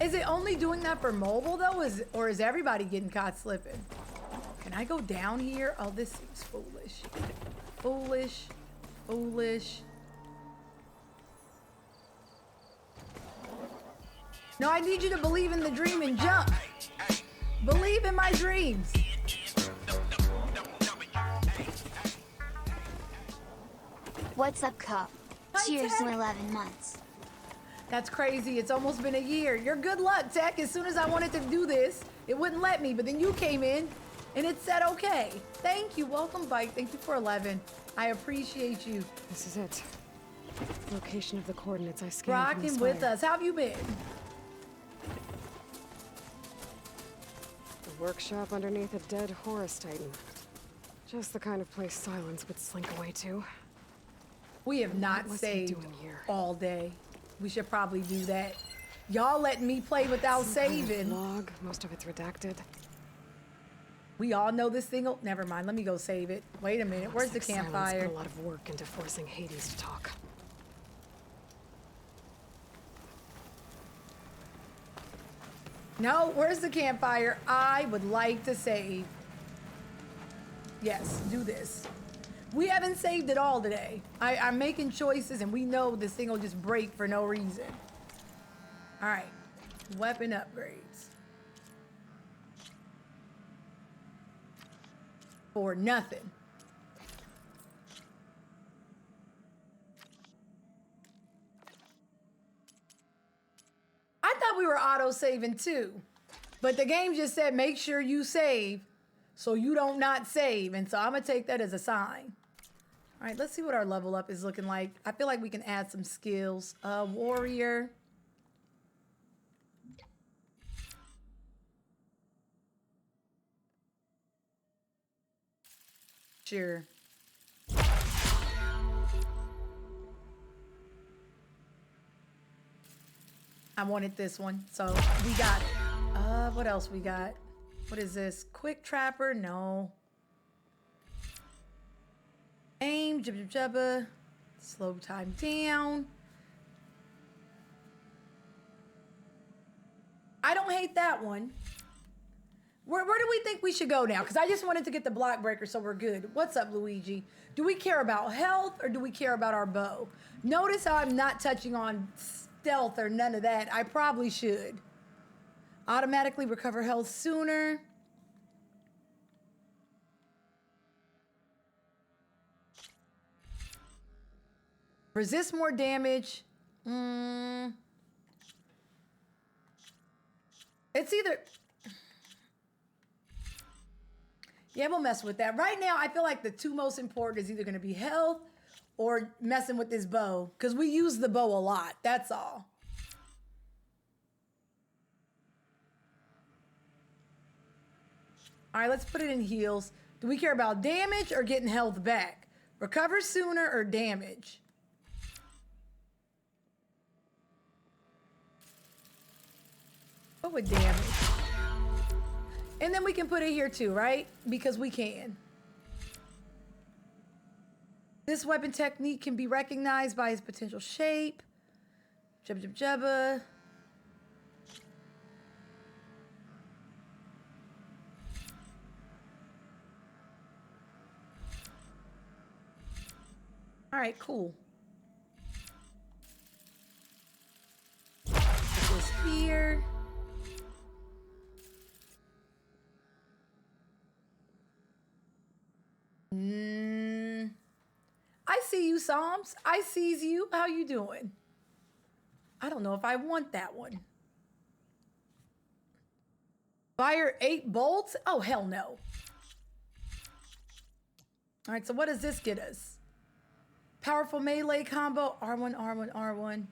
Is it only doing that for mobile though? Or is everybody getting caught slipping? Can I go down here? Oh, this seems foolish. Foolish. Foolish. No, I need you to believe in the dream and jump. Believe in my dreams. What's up, Cup? Cheers to 11 months. That's crazy. It's almost been a year. You're good luck, Tech. As soon as I wanted to do this, it wouldn't let me, but then you came in and it said okay. Thank you. Welcome, Bike. Thank you for 11. I appreciate you. This is it. Location of the coordinates I scanned from the Rocking with spire. us. How have you been? The workshop underneath a dead Horus Titan. Just the kind of place Silence would slink away to. We have not What's he saved doing here? all day. We should probably do that. Y'all letting me play without Some kind of saving. log, most of it's redacted. We all know this thing. Never mind. Let me go save it. Wait a minute. Where's the Looks like Silence campfire? put a lot of work into forcing Hades to talk. No, where's the campfire? I would like to save. Yes, do this. We haven't saved it all today. I'm making choices and we know this thing will just break for no reason. All right, weapon upgrades. For nothing. I thought we were auto-saving too, but the game just said make sure you save so you don't not save, and so I'm gonna take that as a sign. All right, let's see what our level up is looking like. I feel like we can add some skills. Warrior. Sure. I wanted this one, so we got it. What else we got? What is this? Quick Trapper? No. Aim, jibba jabba. Slow time down. I don't hate that one. Where do we think we should go now? Because I just wanted to get the block breaker so we're good. What's up, Luigi? Do we care about health or do we care about our bow? Notice how I'm not touching on stealth or none of that. I probably should. Automatically recover health sooner. Resist more damage. It's either... Yeah, we'll mess with that. Right now, I feel like the two most important is either going to be health or messing with this bow. Because we use the bow a lot. That's all. All right, let's put it in heals. Do we care about damage or getting health back? Recover sooner or damage? What would damage? And then we can put it here too, right? Because we can. This weapon technique can be recognized by its potential shape. Jubba jubba jubba. All right, cool. Put this here. I see you, Psalms. I sees you. How you doing? I don't know if I want that one. Fire 8 bolts? Oh, hell no. All right, so what does this get us? Powerful melee combo. R1, R1, R1.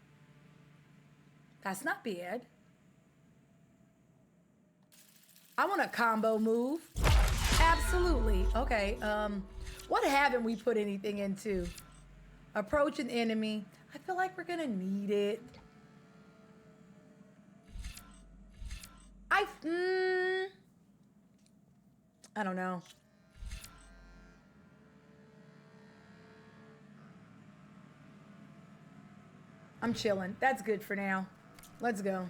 That's not bad. I want a combo move. Absolutely. Okay. What haven't we put anything into? Approach an enemy. I feel like we're gonna need it. I don't know. I'm chilling. That's good for now. Let's go.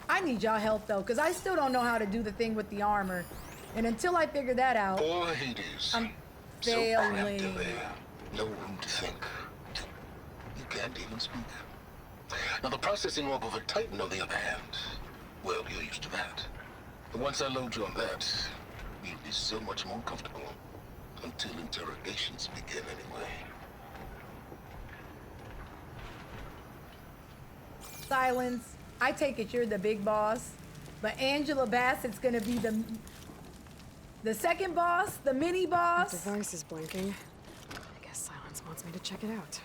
I need y'all help though, because I still don't know how to do the thing with the armor. And until I figure that out, Poor Hades. I'm So cramped in failing. there. No room to think. You can't even speak. Now the processing orb of a Titan, on the other hand, well, you're used to that. But once I load you on that, you'll be so much more comfortable. Until interrogations begin anyway. Silence. I take it you're the big boss, but Angela Bassett's gonna be the second boss, the mini boss. The device is blinking. I guess Silence wants me to check it out.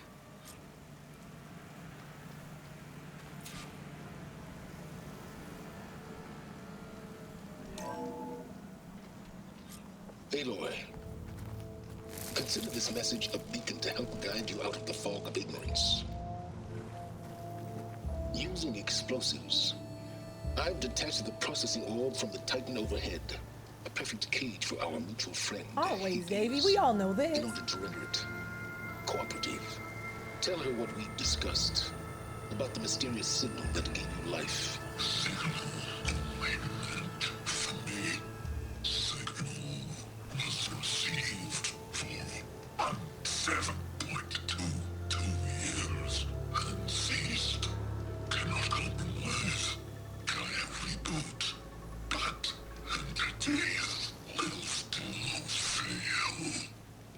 Aloy, consider this message a beacon to help guide you out of the fog of ignorance. Using explosives, I've detached the processing orb from the Titan overhead. A perfect cage for our mutual friend. Always, Davey. We all know this. In order to render it cooperative, tell her what we discussed about the mysterious signal that gave you life. Signal for me. Signal was received for 7.22 years and ceased. Cannot compromise. Gaia reboot. But entities will still fail.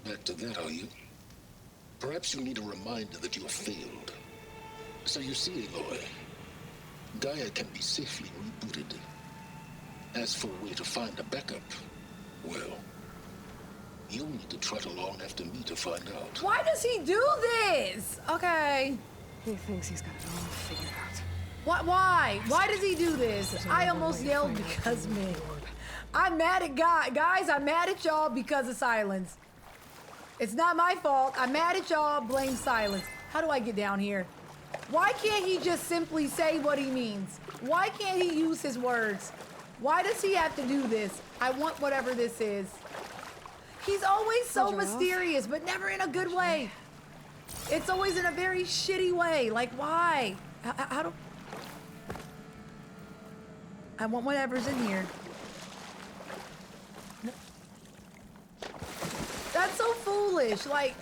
Back to that, are you? Perhaps you need a reminder that you have failed. So you see, Aloy, Gaia can be safely rebooted. As for a way to find a backup, well, you'll need to trot along after me to find out. Why does he do this? Okay. He thinks he's got it all figured out. What? Why? Why does he do this? I almost yelled because me. I'm mad at guys. I'm mad at y'all because of Silence. It's not my fault. I'm mad at y'all. Blame Silence. How do I get down here? Why can't he just simply say what he means? Why can't he use his words? Why does he have to do this? I want whatever this is. He's always so mysterious, but never in a good way. It's always in a very shitty way. Like, why? How do... I want whatever's in here. No. That's so foolish. Like...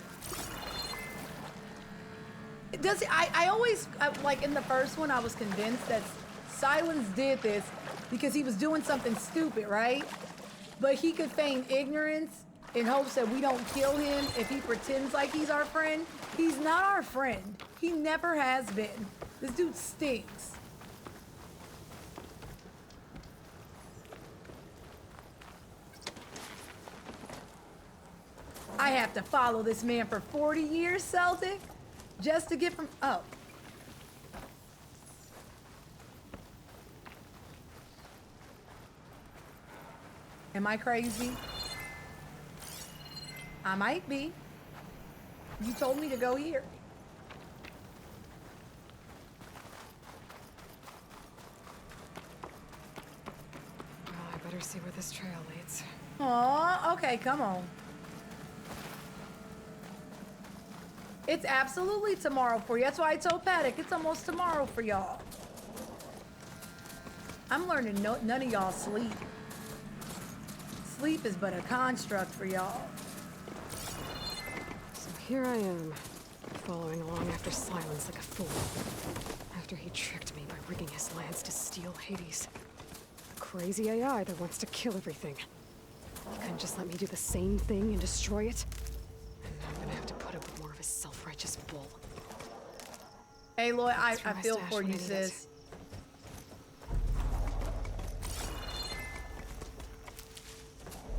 Does I always, like in the first one, I was convinced that Silence did this because he was doing something stupid, right? But he could feign ignorance in hopes that we don't kill him if he pretends like he's our friend. He's not our friend. He never has been. This dude stinks. I have to follow this man for 40 years, Celtic, just to get from... Oh. Am I crazy? I might be. You told me to go here. Well, I better see where this trail leads. Aw, okay, come on. It's absolutely tomorrow for you. That's why I told Paddock it's almost tomorrow for y'all. I'm learning none of y'all sleep. Sleep is but a construct for y'all. So here I am, following along after Silence like a fool. After he tricked me by rigging his lance to steal Hades. A crazy AI that wants to kill everything. He couldn't just let me do the same thing and destroy it? And now I'm gonna have to put up with more of his self-righteous bull. Hey, Lloyd, I feel for you, sis.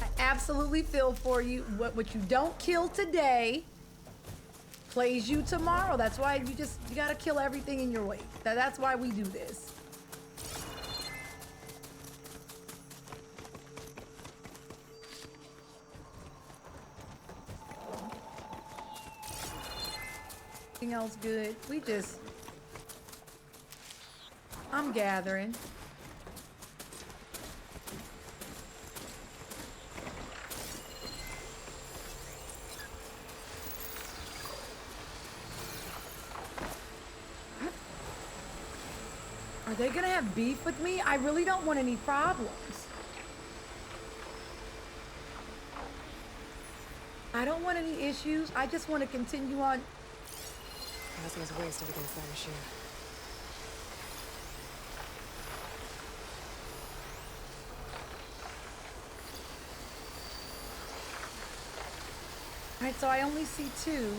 I absolutely feel for you. What you don't kill today plays you tomorrow. That's why you gotta kill everything in your way. That's why we do this. Anything else good? I'm gathering. Are they gonna have beef with me? I really don't want any problems. I don't want any issues. I just want to continue on. Plasma's wasted against that machine. Alright, so I only see 2,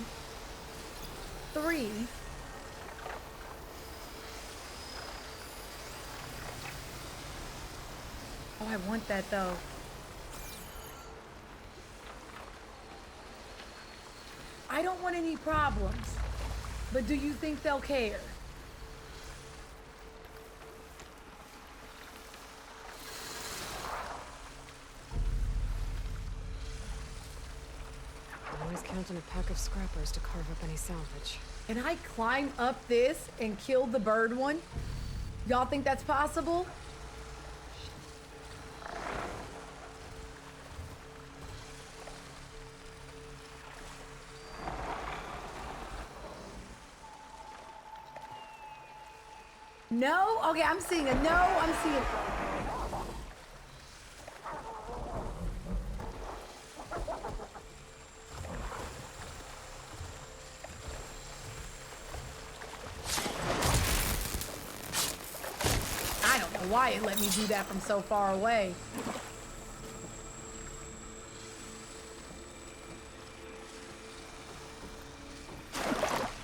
3. Oh, I want that though. I don't want any problems, but do you think they'll care? Always count on a pack of scrappers to carve up any salvage. Can I climb up this and kill the bird one? Y'all think that's possible? No? Okay, I'm seeing a no. I'm seeing... I don't know why it let me do that from so far away.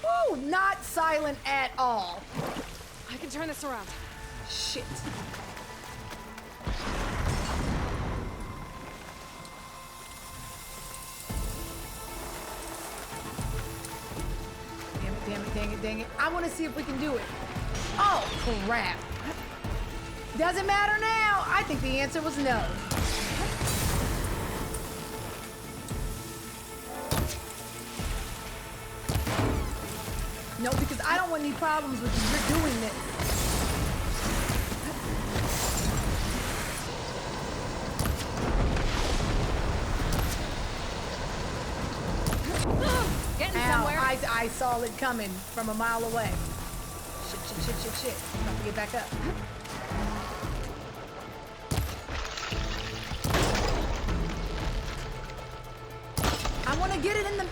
Ooh, not silent at all. I can turn this around. Shit. Damn it, damn it, dang it, dang it. I want to see if we can do it. Oh, crap. Doesn't matter now. I think the answer was no. No, because I don't want any problems with you. You're doing this. Getting Ow, somewhere. I saw it coming from a mile away. Shit, shit, shit, shit, shit. I'm about to get back up. I want to get it in the...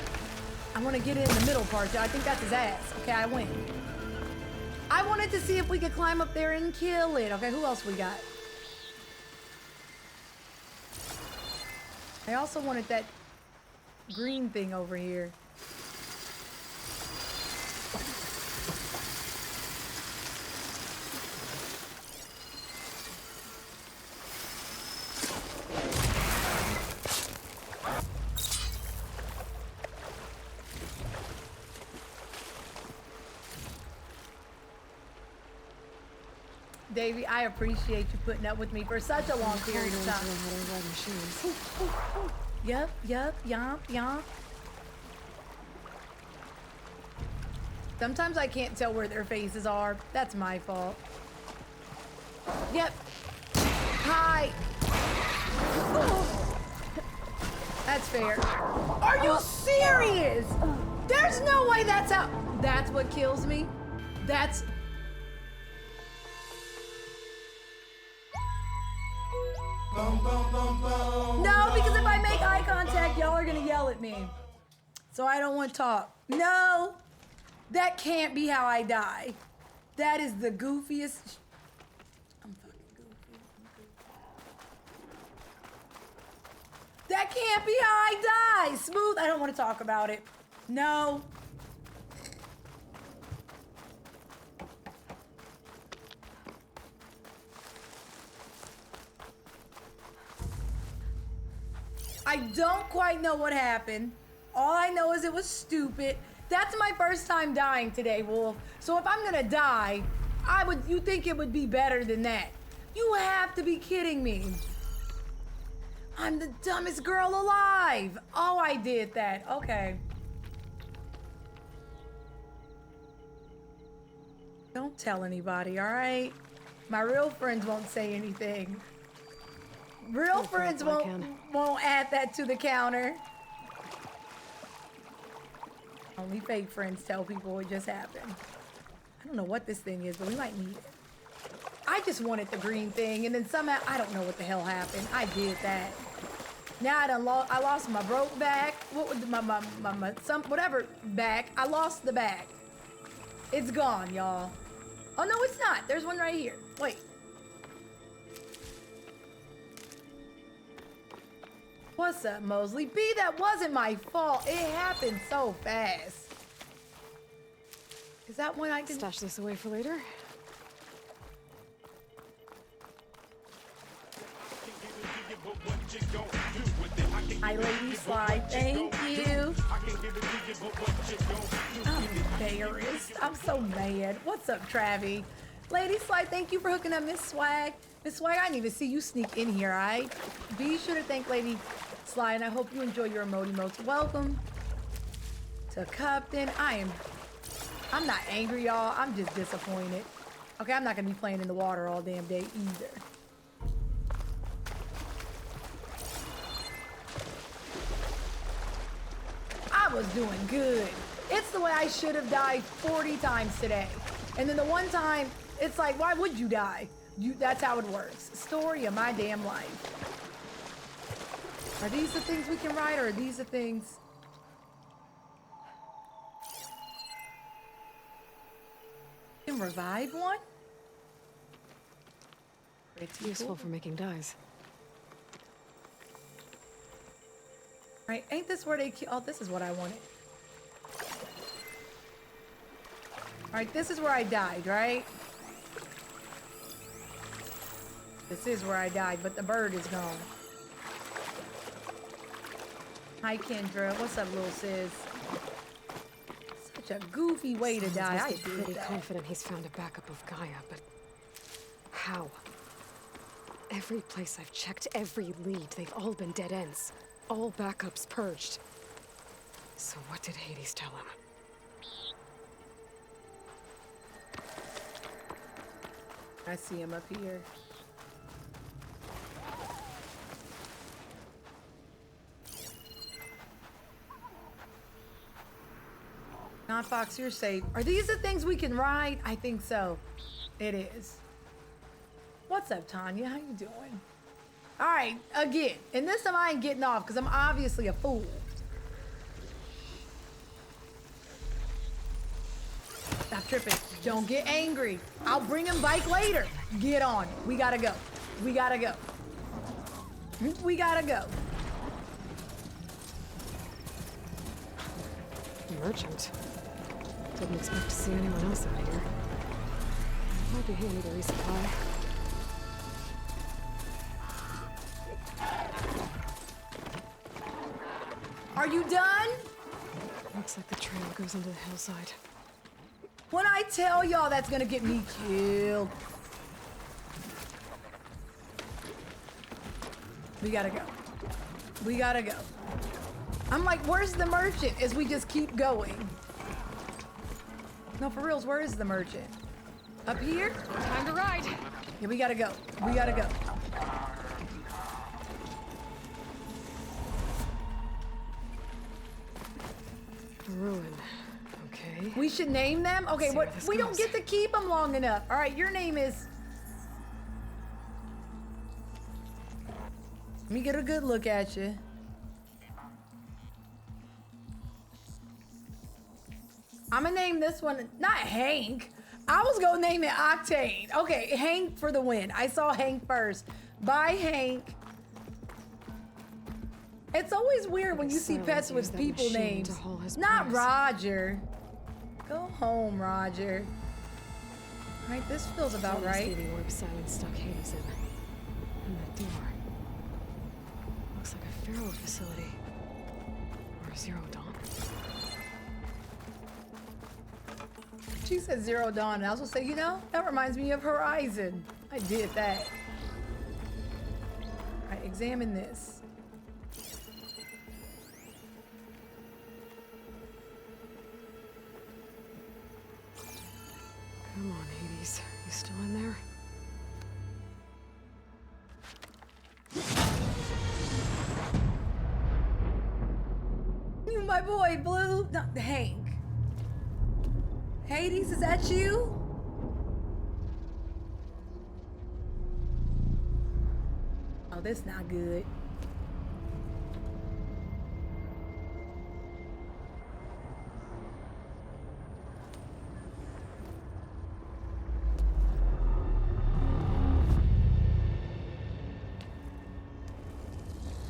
I want to get it in the middle part. I think that's his ass. Okay, I win. I wanted to see if we could climb up there and kill it. Okay, who else we got? I also wanted that green thing over here. Davey, I appreciate you putting up with me for such a long period of time. Yep, yomp. Sometimes I can't tell where their faces are. That's my fault. Yep. Hi. Oh. That's fair. Are you serious? There's no way that's how. That's what kills me. That's. No, because if I make eye contact, y'all are gonna yell at me. So I don't want to talk. No, that can't be how I die. That is the goofiest. I'm fucking goofy. That can't be how I die. Smooth, I don't want to talk about it. No. I don't quite know what happened. All I know is it was stupid. That's my first time dying today, Wolf. So if I'm gonna die, you think it would be better than that. You have to be kidding me. I'm the dumbest girl alive. Oh, I did that. Okay. Don't tell anybody, all right? My real friends won't say anything. Real friends won't add that to the counter. Only fake friends tell people what just happened. I don't know what this thing is, but we might need it. I just wanted the green thing, and then somehow, I don't know what the hell happened. I did that. Now I lost my broke back. What was whatever back. I lost the back. It's gone, y'all. Oh, no, it's not. There's one right here. Wait. What's up, Mosley? B, that wasn't my fault. It happened so fast. Is that one I can stash this away for later? Hi, Lady Sly. Thank you. I'm embarrassed. I'm so mad. What's up, Travi? Lady Sly, thank you for hooking up Miss Swag. Miss Swag, I didn't even see you sneak in here, all right? Be sure to thank Lady Sly, and I hope you enjoy your emotes. Welcome to Cupton. I'm not angry, y'all. I'm just disappointed. Okay, I'm not gonna be playing in the water all damn day either. I was doing good. It's the way I should have died 40 times today. And then the one time, it's like, why would you die? That's how it works. Story of my damn life. Are these the things we can ride, or are these the things? You can revive one? It's useful for making dyes. Right, ain't this where they kill? Oh, this is what I wanted. All right, this is where I died, right? This is where I died, but the bird is gone. Hi, Kendra. What's up, little sis? Such a goofy way to die. I Sounds pretty confident he's found a backup of Gaia, but how? Every place I've checked, every lead, they've all been dead ends. All backups purged. So what did Hades tell him? I see him up here. Not Fox, you're safe. Are these the things we can ride? I think so. It is. What's up, Tanya? How you doing? All right, again. And this time I ain't getting off because I'm obviously a fool. Stop tripping. Don't get angry. I'll bring him bike later. Get on. We gotta go. We gotta go. We gotta go. Merchant. Didn't expect to see anyone else out here. Might be handy to resupply. Are you done? Looks like the trail goes into the hillside. When I tell y'all that's gonna get me killed. We gotta go. We gotta go. I'm like, where's the merchant as we just keep going? No, for reals, where is the merchant? Up here? Time to ride. Yeah, we gotta go. We gotta go. Ruin. Okay. We should name them? Okay, See what? where this We don't goes. get to keep them long enough. All right, your name is... Let me get a good look at you. I'm gonna name this one, not Hank. I was gonna name it Octane. Okay, Hank for the win. I saw Hank first. Bye, Hank. It's always weird when you see pets with people names. Not Roger. Go home, Roger. All right, this feels about right. The orb Silence stuck Hades in. And that door. Looks like a Pharaoh facility. Or Zero Dawn. She said Zero Dawn, and I was gonna say, you know, that reminds me of Horizon. I did that. All right, examine this. Come on, Hades. You still in there? You, my boy, Blue. No, Hank. Hades, is that you? Oh, this not good.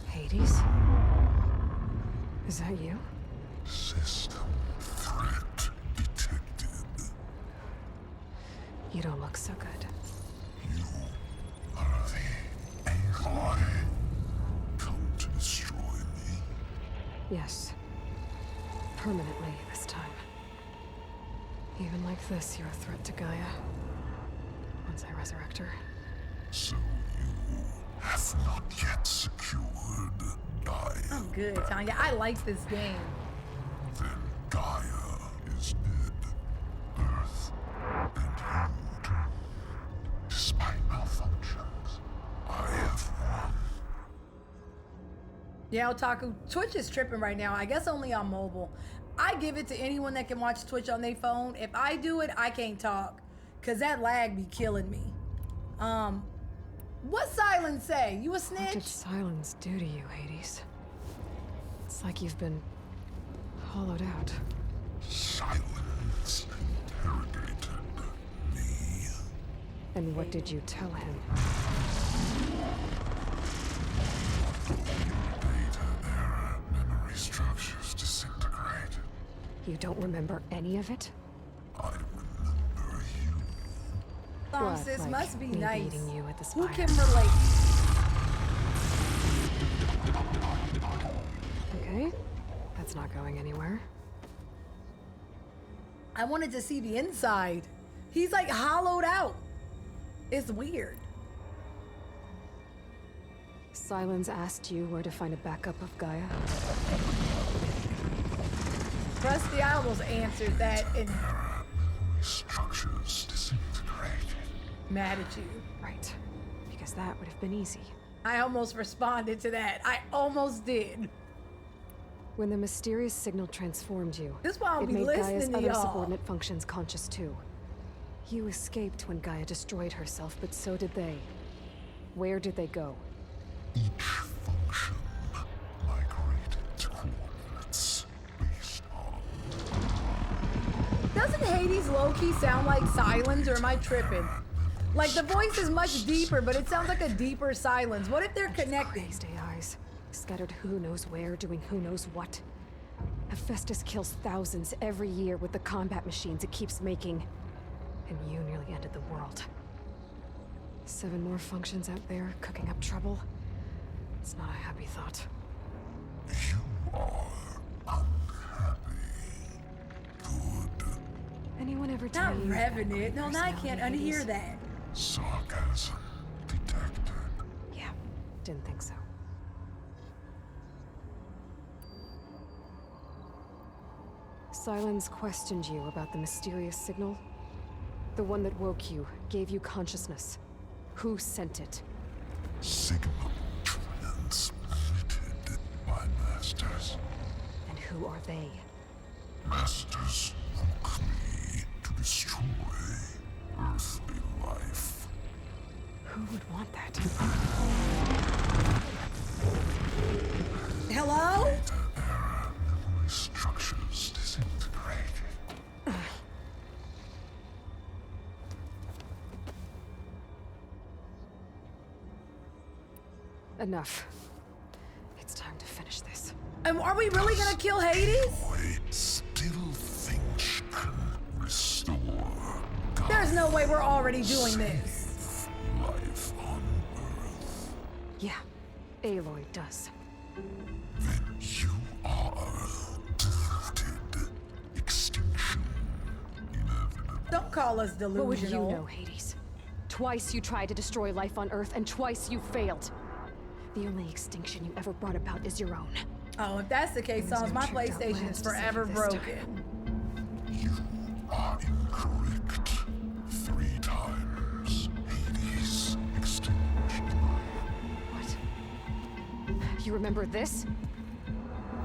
Hades? Is that you? System threat detected. You don't look so good. You are the ally come to destroy me. Yes. Permanently this time. Even like this, you're a threat to Gaia. Once I resurrect her. So you have not yet secured Gaia. I'm good, Tanya. I like this game. Then Gaia is dead. Earth and you too. Despite malfunctions, I have won. Yeah, Otaku, Twitch is tripping right now. I guess only on mobile. I give it to anyone that can watch Twitch on their phone. If I do it, I can't talk. Cause that lag be killing me. What Silence say? You a snitch? What did Silence do to you, Hades? It's like you've been hollowed out. Silence interrogated me. And what did you tell him? Data error, memory structures disintegrate. You don't remember any of it? I remember you. What, sis, must be me nice. beating you at the Who spire? can relate? Okay, that's not going anywhere. I wanted to see the inside. He's like hollowed out. It's weird. Silence asked you where to find a backup of Gaia. Rusty, I almost answered that and structures disintegrated. mad at you. Right, because that would have been easy. I almost responded to that. I almost did. When the mysterious signal transformed you, This is why I'll it be made Gaia's listening to other y'all. subordinate functions conscious too. You escaped when Gaia destroyed herself, but so did they. Where did they go? Each function migrated to coordinates based on. Doesn't Hades low-key sound like Silence, or am I tripping? Like the voice is much deeper, but it sounds like a deeper Silence. What if they're connected? Crazed AIs, scattered who knows where, doing who knows what. Hephaestus kills thousands every year with the combat machines it keeps making. And you nearly ended the world. 7 more functions out there, cooking up trouble. It's not a happy thought. You are unhappy. Good. Anyone ever tell Not you Revenant. No, now I can't unhear that. Sarcasm detected. Yeah, didn't think so. Silence questioned you about the mysterious signal. The one that woke you, gave you consciousness. Who sent it? Signal transmitted by masters. And who are they? Masters woke me to destroy earthly life. Who would want that? Hello? Data era memory structures disintegrated. Enough. It's time to finish this. Are we really gonna kill Hades? Still think she can restore There's no way we're already doing this. life on Earth. Yeah, Aloy does. Then you are deluded. Extinction inevitable. Don't call us delusional. What would you know, Hades? Twice you tried to destroy life on Earth, and twice you failed. The only extinction you ever brought about is your own. Oh, if that's the case, Psalms, my PlayStation is forever broken. You are incorrect. 3 times. Hades extinguished. What? You remember this?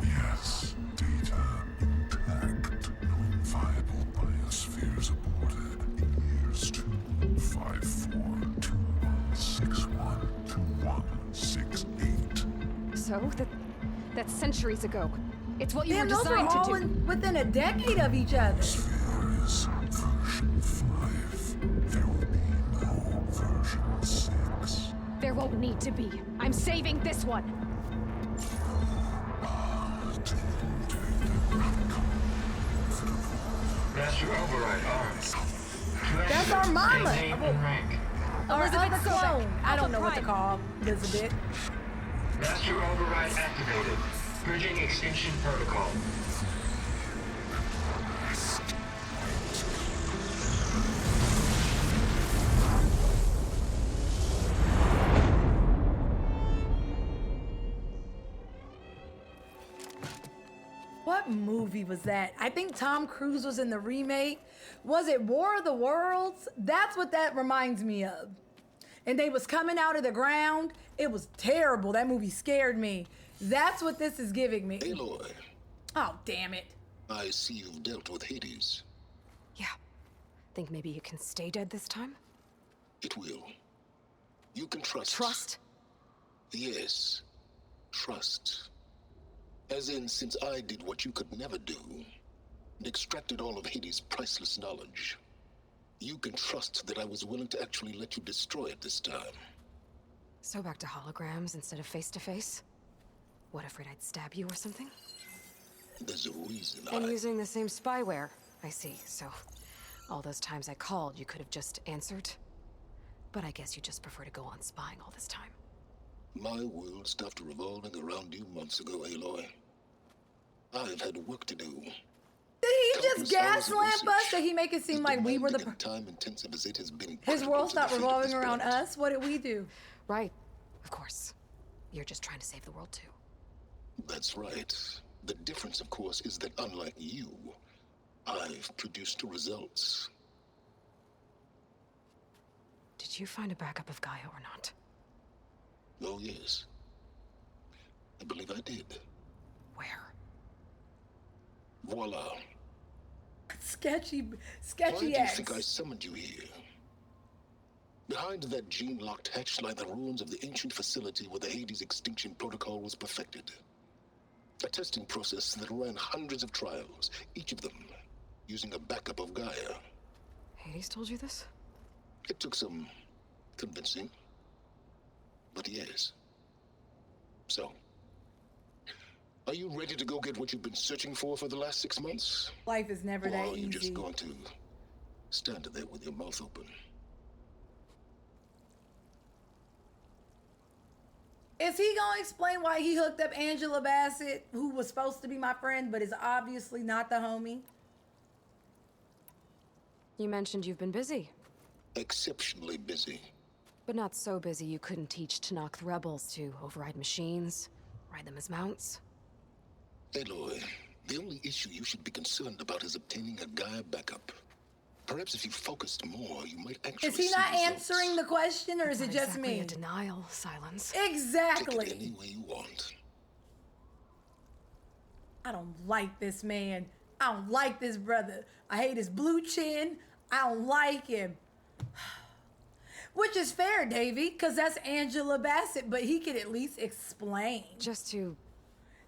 Yes. Data intact. No viable biospheres aborted in years 254, 2161, 2168. So, that's centuries ago. It's what you Damn, were those are designed all to do. within a decade of each other. Spheres version 5. There will be no version 6. There won't need to be. I'm saving this one. Master Override arms. That's our mama. Maintain in rank. Or Elizabeth other Sobek, clone. I don't Alpha know what to Prime. call Elizabeth. Master Override activated. Bridging extinction protocol. What movie was that? I think Tom Cruise was in the remake. Was it War of the Worlds? That's what that reminds me of. And they was coming out of the ground. It was terrible. That movie scared me. That's what this is giving me. Aloy, Oh, damn it. I see you've dealt with Hades. Yeah. Think maybe you can stay dead this time? It will. You can trust. Trust? Yes. Trust. As in, since I did what you could never do, and extracted all of Hades' priceless knowledge, you can trust that I was willing to actually let you destroy it this time. So back to holograms instead of face-to-face? What, afraid I'd stab you or something? There's a reason And using the same spyware. I see, so all those times I called, you could have just answered? But I guess you just prefer to go on spying all this time. My world stopped revolving around you months ago, Aloy. I've had work to do. Did he just gaslamp us? Did he make it seem like we were the... time-intensive as it has been. His world stopped revolving around us? What did we do? Right. Of course. You're just trying to save the world, too. That's right. The difference, of course, is that unlike you, I've produced results. Did you find a backup of Gaia or not? Oh, yes. I believe I did. Where? Voila. Sketchy Why do you ass. think I summoned you here? Behind that gene-locked hatch lie the ruins of the ancient facility where the Hades extinction protocol was perfected. A testing process that ran hundreds of trials, each of them using a backup of Gaia. Hades told you this? It took some convincing, but yes. So, Are you ready to go get what you've been searching for the last 6 months? Life is never Or that are you easy. just going to stand there with your mouth open? Is he gonna explain why he hooked up Angela Bassett, who was supposed to be my friend, but is obviously not the homie? You mentioned you've been busy. Exceptionally busy. But not so busy you couldn't teach Tanakh rebels to override machines, ride them as mounts. Aloy, the only issue you should be concerned about is obtaining a Gaia backup. Perhaps if you focused more, you might actually Is he see not results. answering the question, or is it just Exactly me? a denial, Silence. Exactly. Take it any way you want. I don't like this man. I don't like this brother. I hate his blue chin. I don't like him. Which is fair, Davey, because that's Angela Bassett, but he could at least explain. Just to...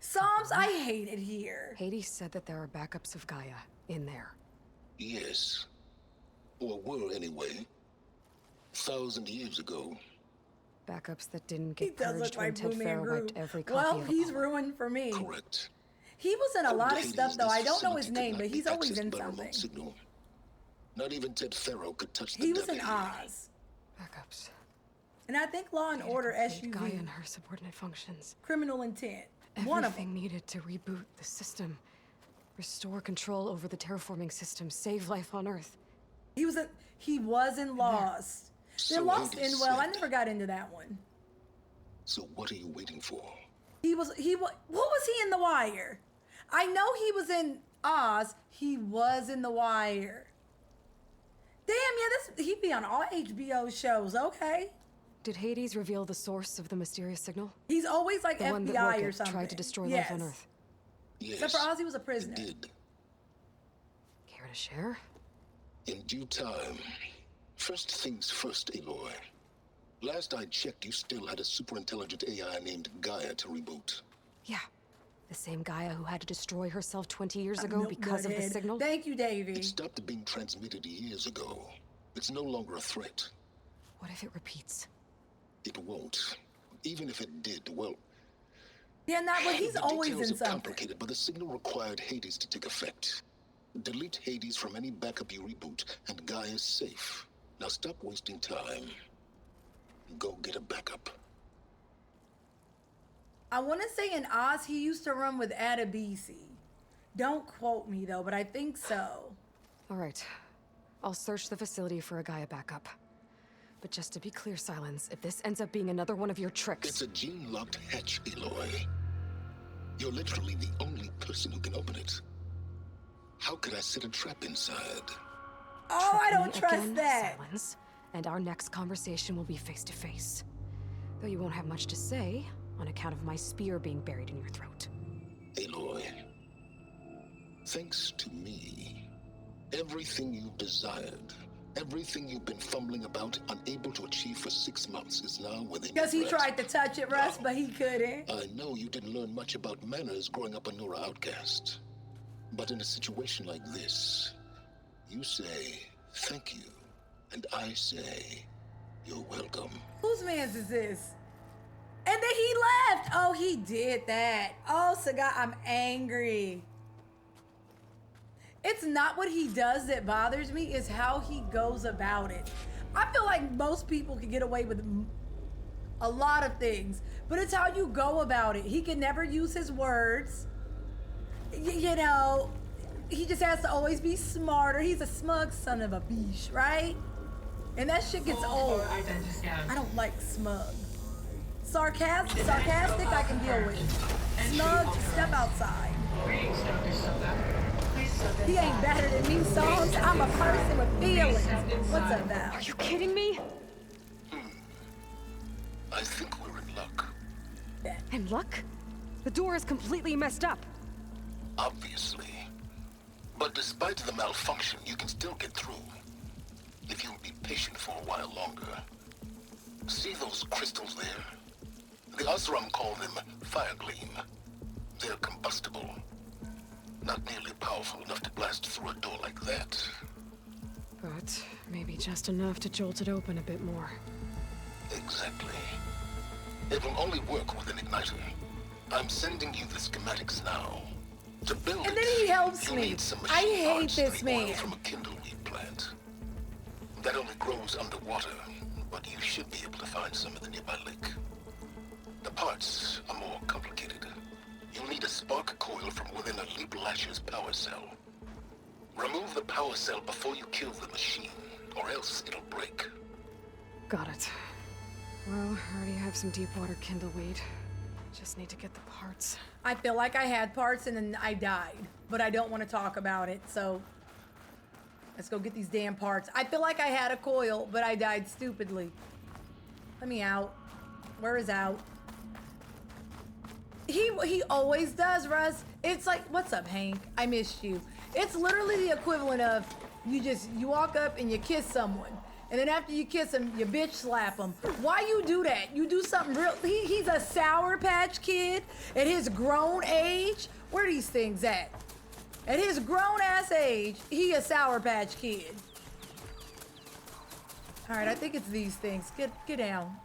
Psalms, I hate it here. Hades said that there are backups of Gaia in there. Yes. Or were, anyway. 1,000 years ago. Backups that didn't He get does purged look when like Ted Blue Man Farrow Group. wiped every copy Well, of he's Apollo. ruined for me. Correct. He was in a lot of Hades, stuff, though. this I don't know facility his could name, not but be he's always accessed in by remote something. signal. Not even Ted Farrow could touch the He was data in here. Oz. Backups. And I think Law and Order Gaia SUV. and her subordinate functions. Criminal Intent. One of them. Everything needed to reboot the system. Restore control over the terraforming system. Save life on Earth. He was in Lost. So Then Lost Hades in well. I said- never got into that one. So what are you waiting for? What was he in The Wire? I know he was in Oz. He was in The Wire. Damn, yeah, he'd be on all HBO shows. Okay. Did Hades reveal the source of the mysterious signal? He's always like The one that FBI or Rocket something. tried to destroy Yes. life on Earth. Yes, Except for Oz, he was a prisoner. it did. Care to share? In due time. First things first, Aloy. Last I checked, you still had a super-intelligent AI named Gaia to reboot. Yeah. The same Gaia who had to destroy herself 20 years ago because of the signal? Thank you, Davey. It stopped being transmitted years ago. It's no longer a threat. What if it repeats? It won't. Even if it did, well... Yeah, not, but he's the always details in are something. complicated, but the signal required Hades to take effect. Delete Hades from any backup you reboot, and Gaia's safe. Now stop wasting time. Go get a backup. I want to say in Oz, he used to run with Adebisi. Don't quote me, though, but I think so. All right. I'll search the facility for a Gaia backup. But just to be clear, Silence, if this ends up being another one of your tricks... It's a gene-locked hatch, Aloy. You're literally the only person who can open it. How could I set a trap inside? Oh, I don't Me trust again, that. Silence, and our next conversation will be face-to-face. Though you won't have much to say, on account of my spear being buried in your throat. Aloy, thanks to me, everything you desired, everything you've been fumbling about, unable to achieve for 6 months, is now within Because he your grasp. tried to touch it, Russ, but he couldn't. I know you didn't learn much about manners growing up a Nora outcast. But in a situation like this, you say, thank you, and I say, you're welcome. Whose man's is this? And then he left. Oh, he did that. Oh, Sagat, I'm angry. It's not what he does that bothers me, it's how he goes about it. I feel like most people can get away with a lot of things, but it's how you go about it. He can never use his words. You know, he just has to always be smarter. He's a smug son of a bitch, right? And that shit gets old. I don't like smug. Sarcastic I can deal with. Smug, step outside. He ain't better than me, Psalms. I'm a person with feelings. What's up now? Are you kidding me? I think we're in luck. In luck? The door is completely messed up. Obviously. But despite the malfunction, you can still get through. If you'll be patient for a while longer. See those crystals there? The Osram call them fire gleam. They're combustible. Not nearly powerful enough to blast through a door like that. But maybe just enough to jolt it open a bit more. Exactly. It will only work with an igniter. I'm sending you the schematics now. To build And then it, he helps you'll me. need some I machine hate parts this and the oil man. from a kindleweed plant. That only grows underwater, but you should be able to find some in the nearby lake. The parts are more complicated. You'll need a spark coil from within a Leap Lasher's power cell. Remove the power cell before you kill the machine, or else it'll break. Got it. Well, I already have some deep water kindleweed. Just need to get the parts. I feel like I had parts and then I died, but I don't want to talk about it, so let's go get these damn parts. I feel like I had a coil, but I died stupidly. Let me out. Where is out? He always does, Russ. It's like, what's up, Hank? I missed you. It's literally the equivalent of you walk up and you kiss someone. And then after you kiss him, you bitch slap him. Why you do that? You do something real. He's a Sour Patch Kid at his grown age. Where are these things at? At his grown ass age, he a Sour Patch Kid. All right, I think it's these things. Get down.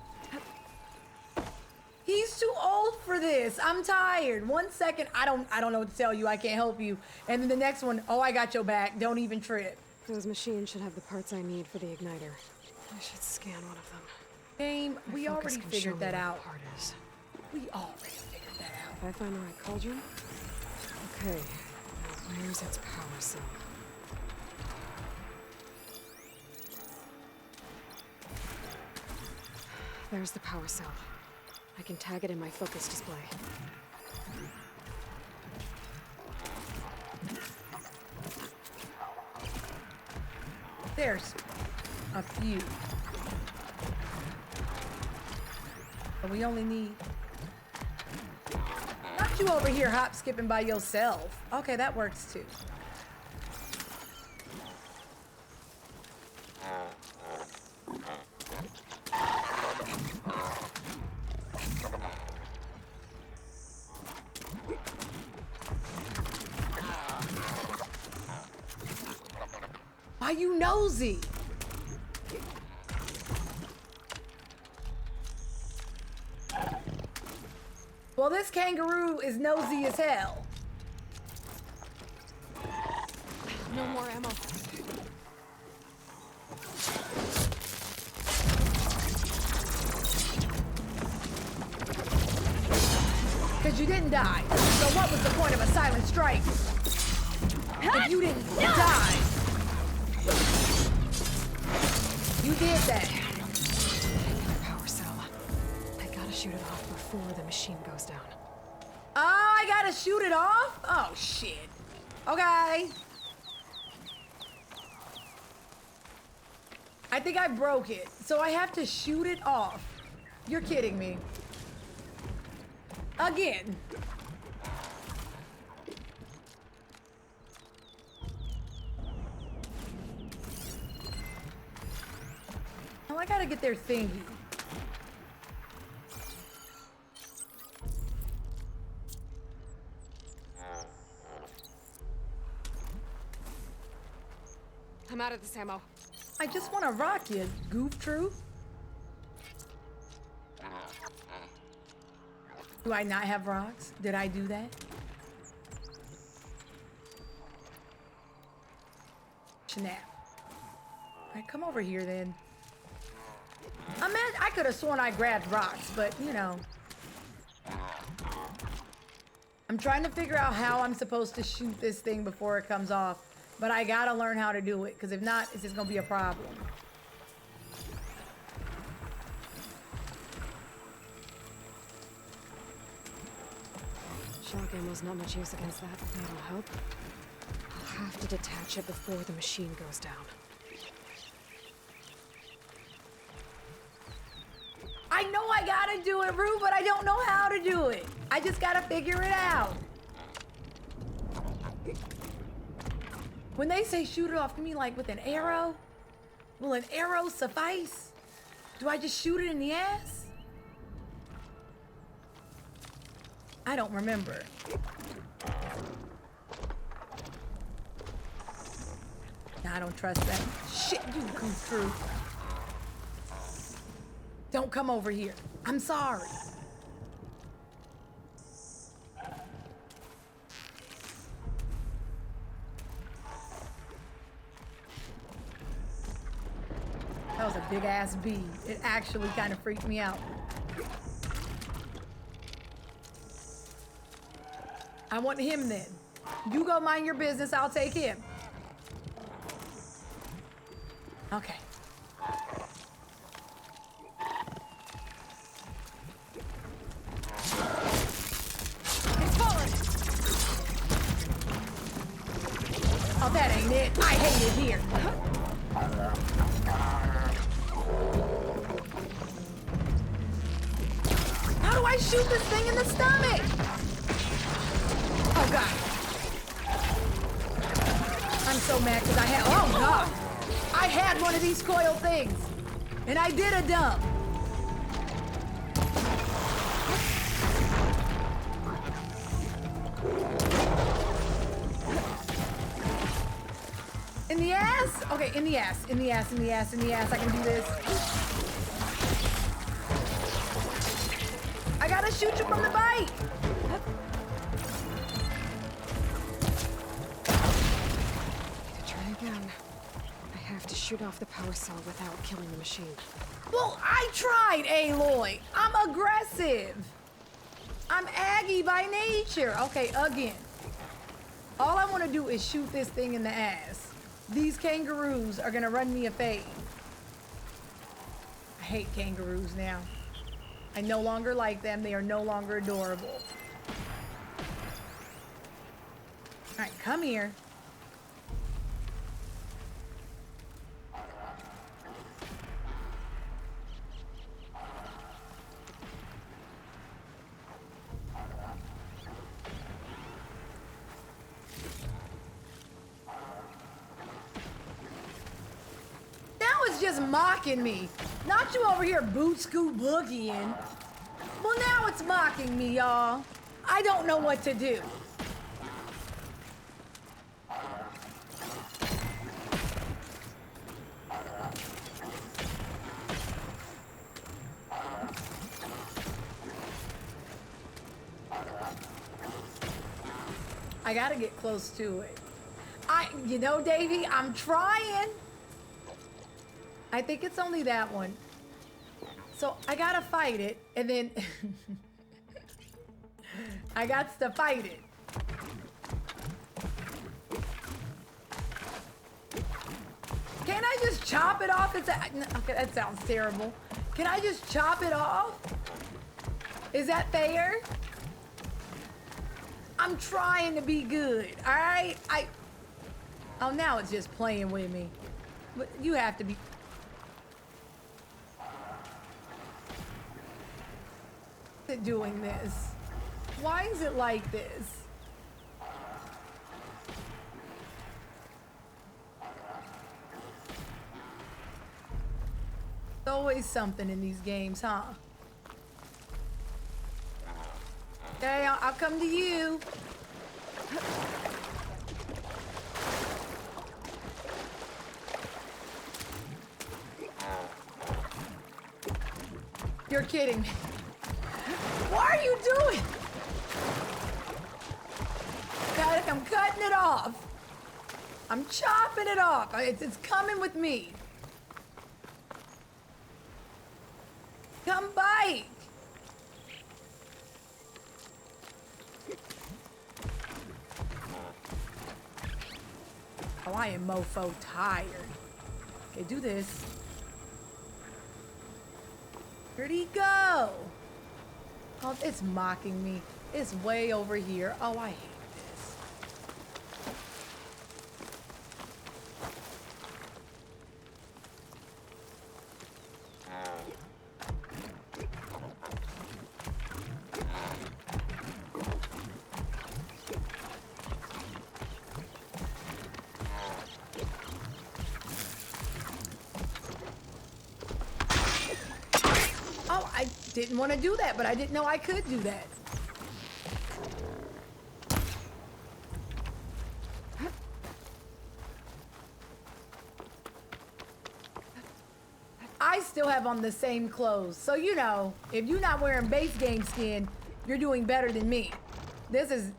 He's too old for this. I'm tired. 1 second, I don't know what to tell you. I can't help you. And then the next one, oh, I got your back. Don't even trip. Those machines should have the parts I need for the igniter. I should scan one of them. Game, we already figured that out. Part is. We already figured that out. Did I find the right cauldron? Okay. Now where's its power cell? There's the power cell. I can tag it in my focus display. There's a few. But we only need... Not you over here hop skipping by yourself. Okay, that works too. Why you nosy? Well, this kangaroo is nosy as hell. No more ammo. Because you didn't die. So what was the point of a silent strike? If you didn't die. You did that. Power cell. I gotta shoot it off before the machine goes down. Oh, I gotta shoot it off? Oh, shit. Okay. I think I broke it. So I have to shoot it off. You're kidding me. Again. Oh, I gotta get their thingy. I'm out of this ammo. I just want to rock you, goof troop. Do I not have rocks? Did I do that? Snap. All right, come over here then. I could have sworn I grabbed rocks, but you know. I'm trying to figure out how I'm supposed to shoot this thing before it comes off, but I gotta learn how to do it, because if not, it's just gonna be a problem. Shock ammo's not much use against that. That'll help. I'll have to detach it before the machine goes down. I know I gotta do it, Rue, but I don't know how to do it. I just gotta figure it out. When they say shoot it off, to me like with an arrow? Will an arrow suffice? Do I just shoot it in the ass? I don't remember. Nah, I don't trust that. Shit, you come through. Don't come over here. I'm sorry. a big ass bee. It actually kind of freaked me out. I want him then. You go mind your business, I'll take him. Okay. He's falling. Oh, that ain't it. I hate it here. How do I shoot this thing in the stomach? Oh, God. I'm so mad because I had, oh, God. I had one of these coil things, and I did a dump. In the ass? Okay, in the ass, in the ass, in the ass, in the ass. I can do this. I gotta shoot you from the bite. Try again. I have to shoot off the power cell without killing the machine. Well, I tried, Aloy. I'm aggressive. I'm Aggie by nature. Okay, again. All I want to do is shoot this thing in the ass. These kangaroos are gonna run me a fade. I hate kangaroos now. I no longer like them. They are no longer adorable. All right, come here. Just mocking me. Not you over here boot scoot boogieing. Well, now it's mocking me, y'all. I don't know what to do. I gotta get close to it. You know, Davey, I'm trying. I think it's only that one. So I gotta fight it, and then I got to fight it. Can I just chop it off? Okay, that sounds terrible. Can I just chop it off? Is that fair? I'm trying to be good, all right? Oh, now it's just playing with me. But you have to be... doing this? Why is it like this? There's always something in these games, huh? Okay, I'll come to you. You're kidding me. What are you doing? I'm cutting it off. I'm chopping it off. It's coming with me. Come bite. Oh, I am mofo tired. Okay, do this. Where'd he go? Oh, it's mocking me. It's way over here. Oh, I hate this. Oh, I didn't want to do that, but I didn't know I could do that. I still have on the same clothes. So, you know, if you're not wearing base game skin, you're doing better than me. This is...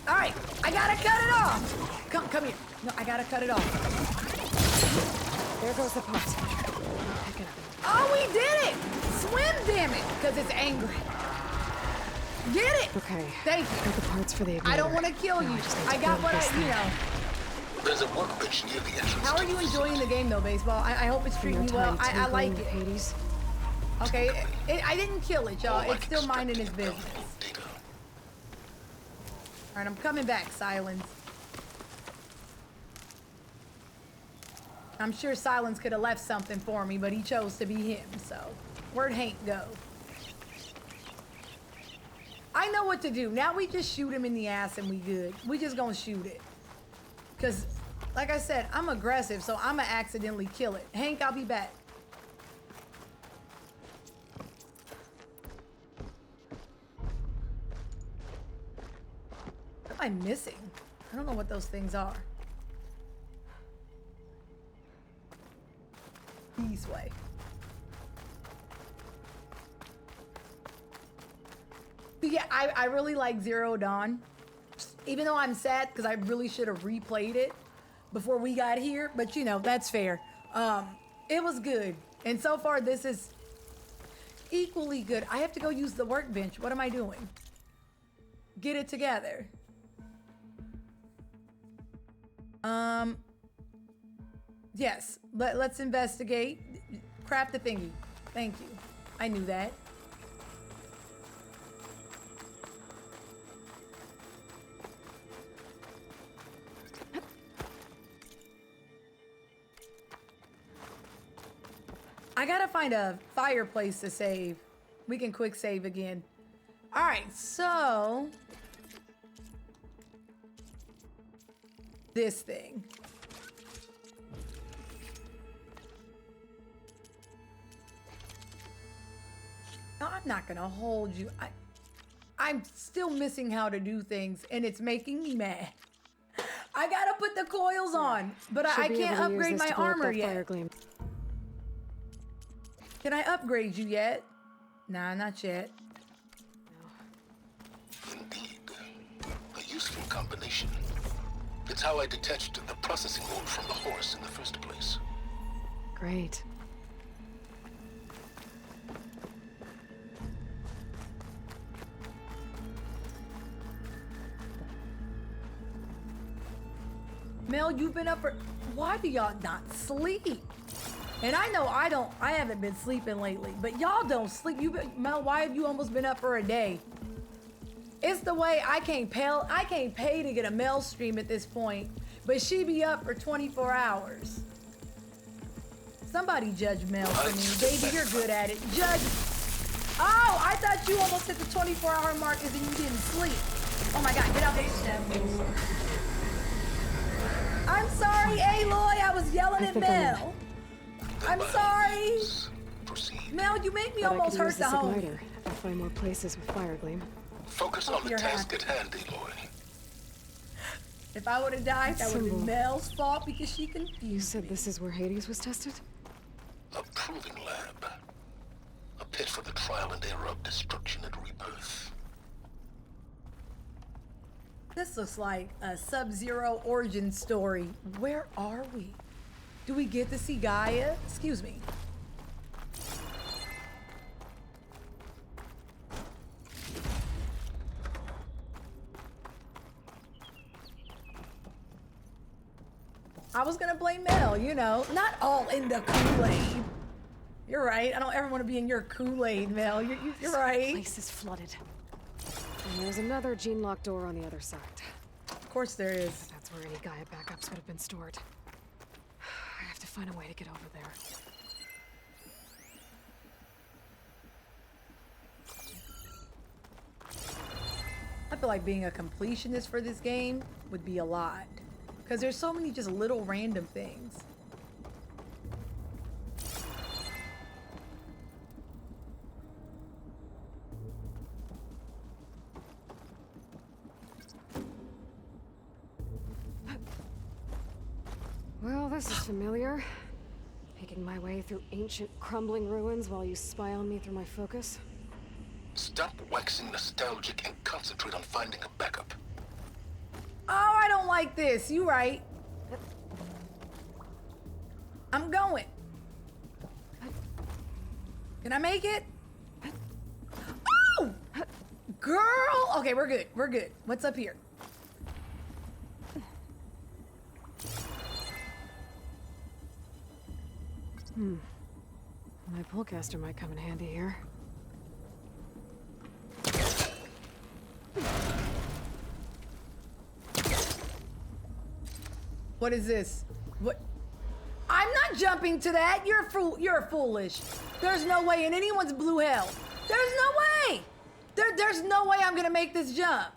All right, I gotta cut it off. Come here. No, I gotta cut it off. There goes the pot. Pick it up. Oh, we did it! Swim, damn it! Because it's angry. Get it! Okay. Thank you. Got the parts for the igniter. I don't want to kill you. I got what you know. There's a workbench near the entrance. How are you enjoying the game, though, Baseball? I hope it's treating you well. I like it. Hades. Okay, I didn't kill it, y'all. It's still minding its business. All right, I'm coming back, Silence. I'm sure Silence could have left something for me, but he chose to be him, so where'd Hank go? I know what to do. Now we just shoot him in the ass and we good. We just gonna shoot it. Because, like I said, I'm aggressive, so I'm gonna accidentally kill it. Hank, I'll be back. What am I missing? I don't know what those things are. This way. But yeah, I really like Zero Dawn. Even though I'm sad because I really should have replayed it before we got here. But you know, that's fair. It was good. And so far this is equally good. I have to go use the workbench. What am I doing? Get it together. Yes, let's investigate. Craft the thingy. Thank you. I knew that. I gotta find a fireplace to save. We can quick save again. All right, so this thing. No, I'm not gonna hold you. I'm still missing how to do things, and it's making me mad. I gotta put the coils on, but I can't upgrade my armor yet. Can I upgrade you yet? Nah, not yet. Indeed. A useful combination. It's how I detached the processing mode from the horse in the first place. Great. Mel, you've been up for... Why do y'all not sleep? And I know I haven't been sleeping lately, but y'all don't sleep. Mel, why have you almost been up for a day? It's the way I can't pay to get a Mel stream at this point, but she be up for 24 hours. Somebody judge Mel for me. Baby, you're good at it. Judge. Oh, I thought you almost hit the 24-hour mark and then you didn't sleep. Oh my God, get out there. I'm sorry, Aloy, I was yelling at Mel. I'm sorry. Mel, you make me almost hurt the home. I'll find more places with fire gleam. Focus on the task at hand, Aloy. If I would have died, that would have been Mel's fault because she confused me. You said this is where Hades was tested? A proving lab. A pit for the trial and error of destruction and rebirth. This looks like a Sub-Zero origin story. Where are we? Do we get to see Gaia? Excuse me. I was gonna blame Mel, you know, not all in the Kool-Aid. You're right. I don't ever want to be in your Kool-Aid, Mel. You're right. This place is flooded. And there's another gene-locked door on the other side. Of course there is. That's where any Gaia backups would have been stored. I have to find a way to get over there. I feel like being a completionist for this game would be a lot. Because there's so many just little random things. Well, this is familiar. Making my way through ancient, crumbling ruins while you spy on me through my focus. Stop waxing nostalgic and concentrate on finding a backup. Oh, I don't like this. You right. I'm going. Can I make it? Oh! Girl! Okay, we're good. We're good. What's up here? My pullcaster might come in handy here. What is this? What? I'm not jumping to that. You're foolish. There's no way in anyone's blue hell. There's no way. There's no way I'm gonna make this jump.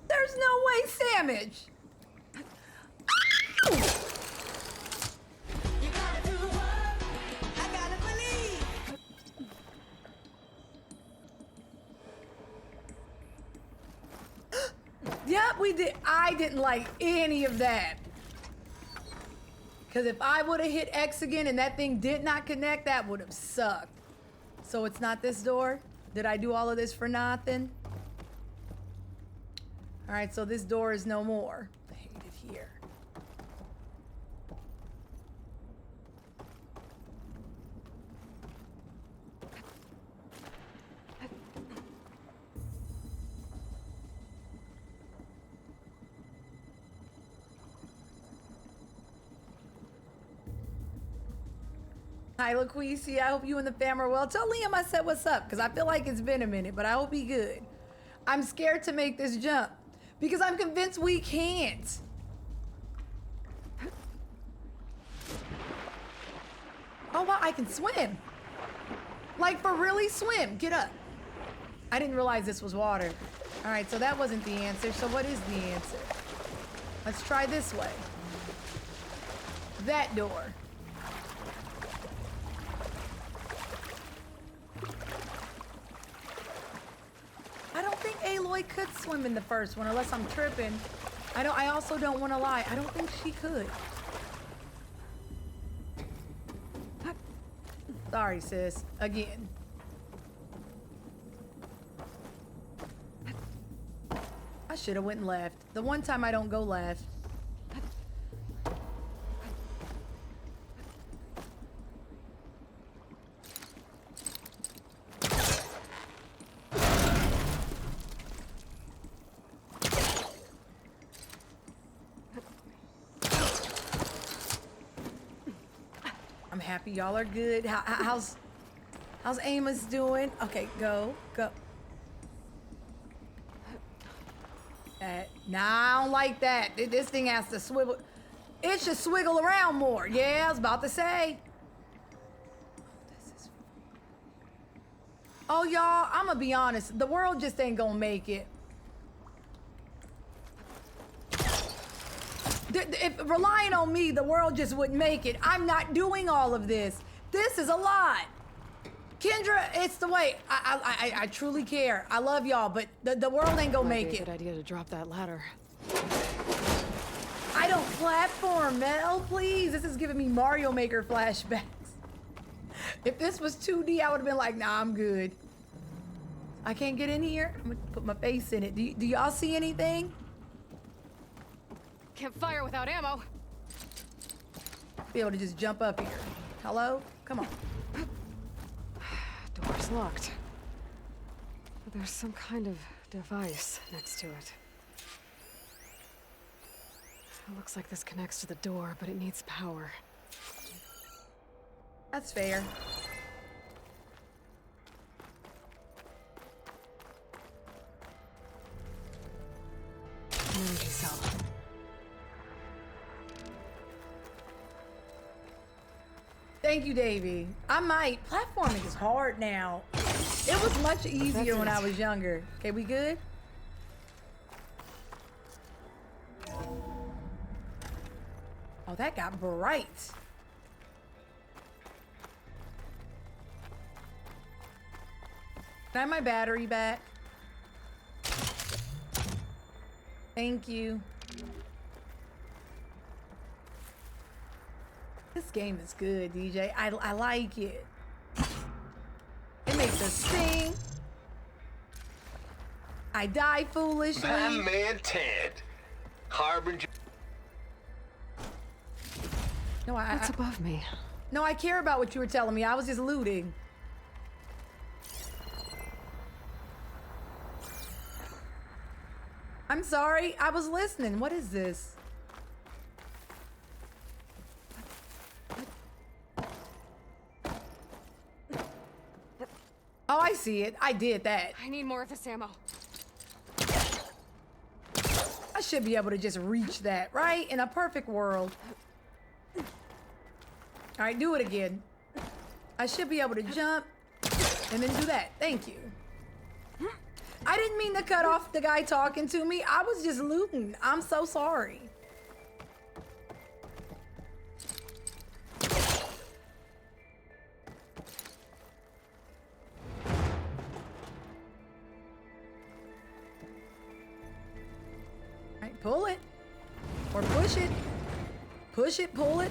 There's no way, Sandwich. Ow! Yep, we did. I didn't like any of that. Because if I would have hit X again and that thing did not connect, that would have sucked. So it's not this door? Did I do all of this for nothing? All right, so this door is no more. I hate it here. Hi, LaQuisi. I hope you and the fam are well. Tell Liam I said what's up, because I feel like it's been a minute, but I hope he good. I'm scared to make this jump, because I'm convinced we can't. Oh, wow, I can swim. Like, for really swim. Get up. I didn't realize this was water. All right, so that wasn't the answer. So what is the answer? Let's try this way. That door. I don't think Aloy could swim in the first one, unless I'm tripping. I also don't want to lie. I don't think she could. Sorry, sis. Again. I should have went left. The one time I don't go left. Happy y'all are good. How's Amos doing? Okay, go. Nah, I don't like that. This thing has to swivel. It should swiggle around more. Yeah, I was about to say. Oh, y'all, I'm gonna be honest. The world just ain't gonna make it. If relying on me, the world just wouldn't make it. I'm not doing all of this. This is a lot. Kendra, it's the way. I truly care. I love y'all, but the world ain't gonna make it. Good idea to drop that ladder. I don't platform, Mel, please. This is giving me Mario Maker flashbacks. If this was 2D, I would have been like, nah, I'm good. I can't get in here. I'm gonna put my face in it. Do y'all see anything? Can't fire without ammo. Be able to just jump up here. Hello? Come on. Door's locked. But there's some kind of device next to it. It looks like this connects to the door, but it needs power. That's fair. Energy cell. Thank you, Davey. I might. Platforming is hard now. It was much easier when I was younger. Okay, we good? Oh, that got bright. Can I have my battery back? Thank you. This game is good, DJ. I like it. It makes us sing. I die foolishly. My man Ted. Harbinger. No, What's above me? No, I care about what you were telling me. I was just looting. I'm sorry. I was listening. What is this? Oh, I see it. I did that. I need more of this ammo. I should be able to just reach that, right? In a perfect world. All right, do it again. I should be able to jump and then do that. Thank you. I didn't mean to cut off the guy talking to me. I was just looting. I'm so sorry. Pull it or push it. Push it, pull it,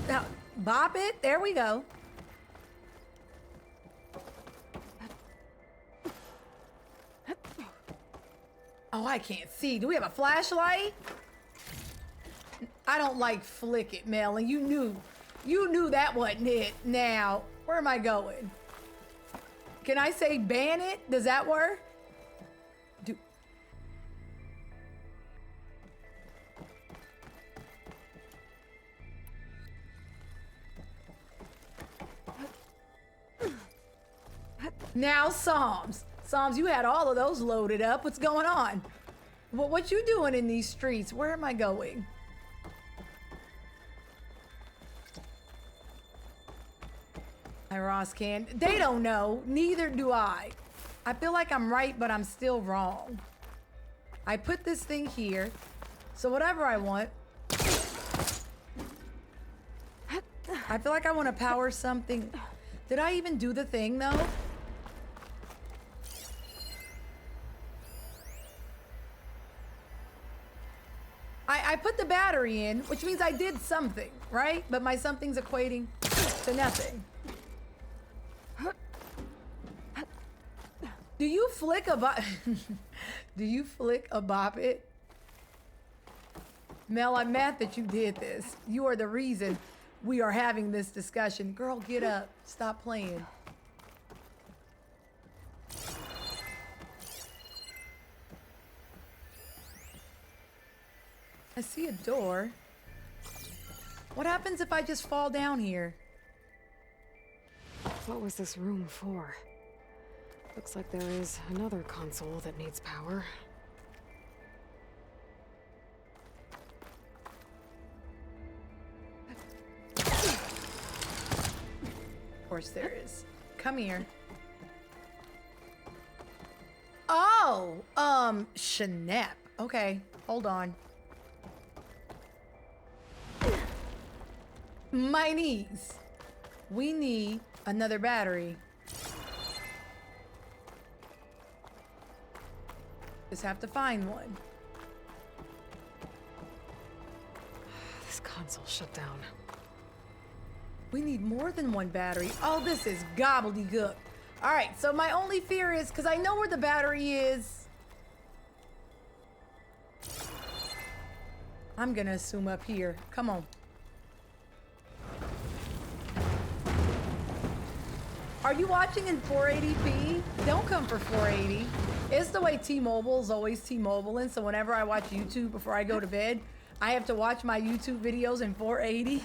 bop it. There we go. Oh, I can't see. Do we have a flashlight? I don't like flick it, Mel, and you knew that wasn't it. Now, where am I going? Can I say ban it? Does that work? Now Psalms. Psalms, you had all of those loaded up. What's going on? What you doing in these streets? Where am I going? Hi, Ross can. They don't know. Neither do I. I feel like I'm right, but I'm still wrong. I put this thing here. So whatever I want. I feel like I want to power something. Did I even do the thing, though? I put the battery in, which means I did something, right? But my something's equating to nothing. Do you flick a bop? Do you flick a bop it? Mel, I'm mad that you did this. You are the reason we are having this discussion. Girl, get up. Stop playing. I see a door. What happens if I just fall down here? What was this room for? Looks like there is another console that needs power. Of course there is. Come here. Oh, Shanep. Okay, hold on. My knees. We need another battery. Just have to find one. This console shut down. We need more than one battery. Oh, this is gobbledygook. All right, so my only fear is, because I know where the battery is. I'm gonna assume up here. Come on. Are you watching in 480p? Don't come for 480. It's the way T-Mobile's always T-Mobiling, so whenever I watch YouTube before I go to bed, I have to watch my YouTube videos in 480.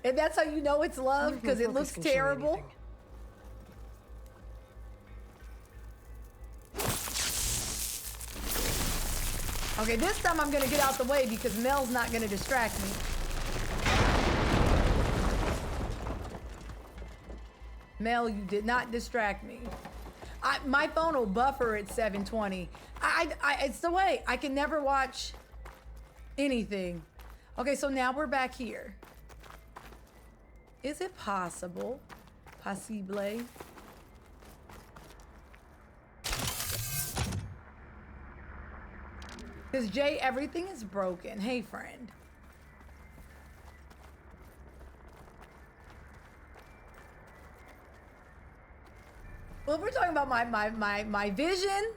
And that's how you know it's love, because it looks terrible. Okay, this time I'm gonna get out the way because Mel's not gonna distract me. Mel, you did not distract me. My phone will buffer at 720. It's the way. I can never watch anything. Okay, so now we're back here. Is it possible? Possible? Because Jay, everything is broken. Hey, friend. Well, if we're talking about my vision,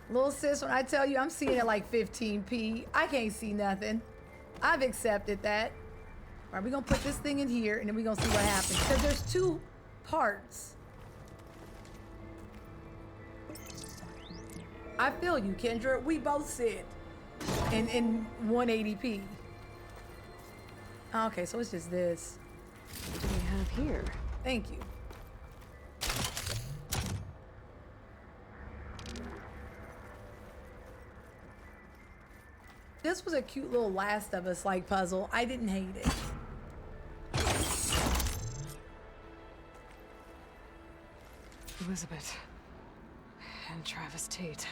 Little sis, when I tell you I'm seeing it like 15p, I can't see nothing. I've accepted that. All right, we're gonna put this thing in here and then we're gonna see what happens. Because there's 2 parts. I feel you, Kendra. We both sit in 180p. Okay, so it's just this. What do we have here? Thank you. This was a cute little Last of Us like puzzle. I didn't hate it. Elizabeth and Travis Tate.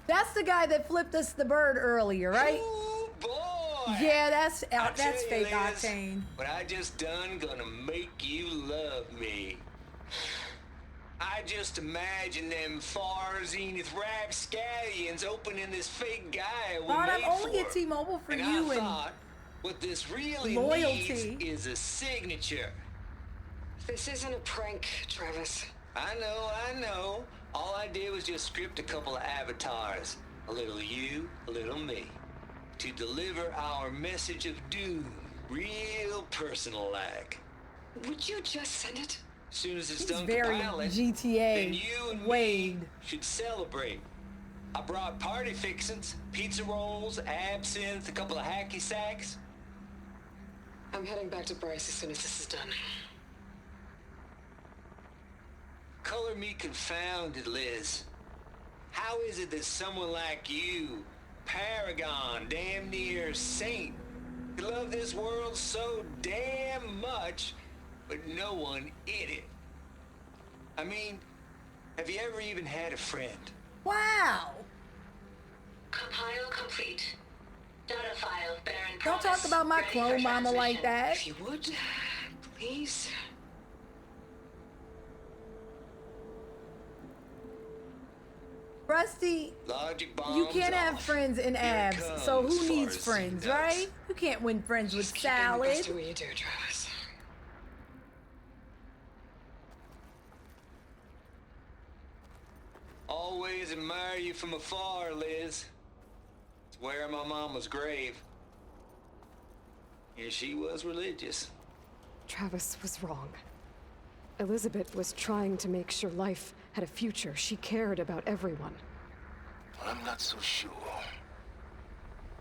That's the guy that flipped us the bird earlier, right? Ooh, boy! Yeah, that's I tell you, fake Liz, octane. what I just done gonna make you love me. I just imagine them far zenith rapscallions opening this fake guy we Ron, made I'm only for. at T-Mobile for and you I and thought what this really loyalty. needs is a signature. This isn't a prank, Travis. I know. All I did was just script a couple of avatars. A little you, a little me. To deliver our message of doom. Real personal-like. Would you just send it? As soon as it's He's done very compiling, GTA then you and Wade. me should celebrate. I brought party fixins, pizza rolls, absinthe, a couple of hacky sacks. I'm heading back to Bryce as soon as this is done. Color me confounded, Liz. How is it that someone like you, paragon, damn near saint, could love this world so damn much, but no one in it? I mean, have you ever even had a friend? Wow. Compile complete. Data file bearing Don't promise. talk about my Ready clone for mama like transmission. that. If you would, please. Rusty, Logic bombs you can't have off. friends in Here it abs, so comes, who needs Forrest friends, Nuts. right? You can't win friends with Keep doing the salad. best of what you do, Travis. Always admire you from afar, Liz. It's where my mama's grave. And she was religious. Travis was wrong. Elizabeth was trying to make sure life had a future. She cared about everyone. I'm not so sure.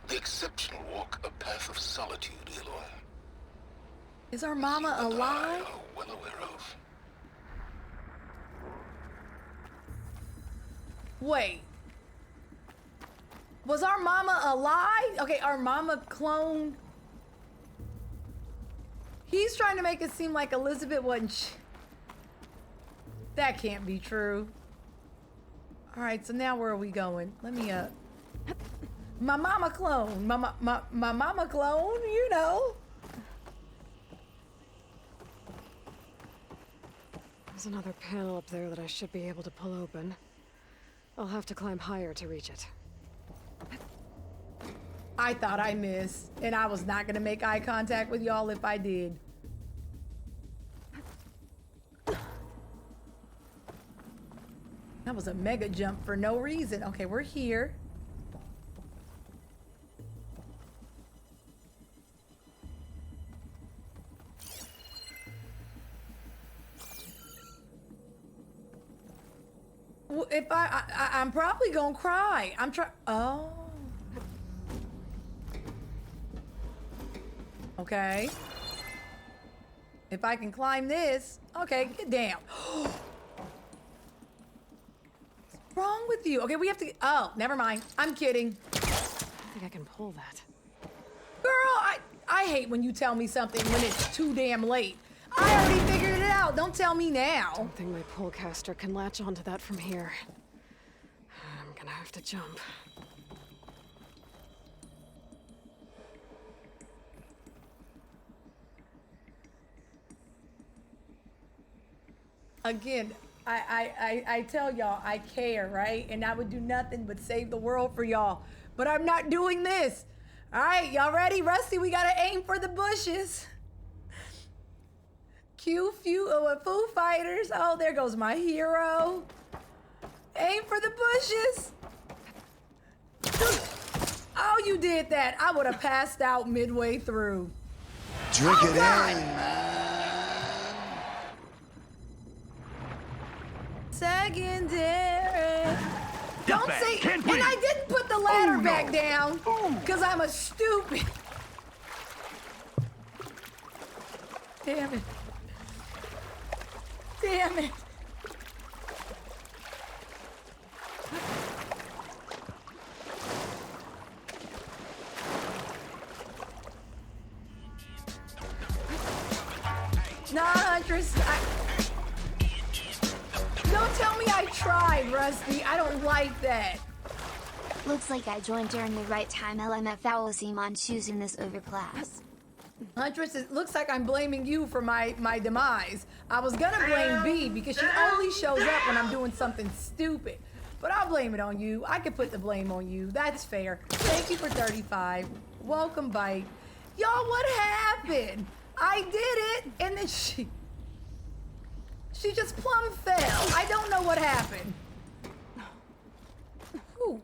The exceptional walk a path of solitude, Aloy. Is our mama alive? Well aware of. Wait. Was our mama alive? Okay, our mama cloned. He's trying to make it seem like Elizabeth wasn't. That can't be true. All right, so now where are we going? Let me my mama clone. My mama clone, you know. There's another panel up there that I should be able to pull open. I'll have to climb higher to reach it. I thought I missed, and I was not gonna make eye contact with y'all if I did. That was a mega jump for no reason. Okay, we're here. Well, if I'm probably gonna cry. I'm trying. Oh. Okay. If I can climb this. Okay, get down. What's wrong with you? Okay, we have to. Oh, never mind. I'm kidding. I don't think I can pull that. Girl, I hate when you tell me something when it's too damn late. I already figured it out. Don't tell me now. I don't think my pullcaster can latch onto that from here. I'm gonna have to jump. Again, I tell y'all I care, right? And I would do nothing but save the world for y'all. But I'm not doing this. All right, y'all ready? Rusty, we gotta aim for the bushes. Foo Fighters. Oh, there goes my hero. Aim for the bushes. Oh, you did that. I would have passed out midway through. Drink it God. in, Secondary. Don't say. And I didn't put the ladder back down because I'm a stupid. Damn it. Damn it. Nah, Huntress. Don't tell me I tried, Rusty. I don't like that. Looks like I joined during the right time. LMFAO seem on choosing this over class. Huntress, it looks like I'm blaming you for my demise. I was gonna blame B because she only shows up when I'm doing something stupid. But I'll blame it on you. I can put the blame on you. That's fair. Thank you for 35. Welcome, Bite. Y'all, what happened? I did it, and then she just plumb fell. I don't know what happened. Ooh.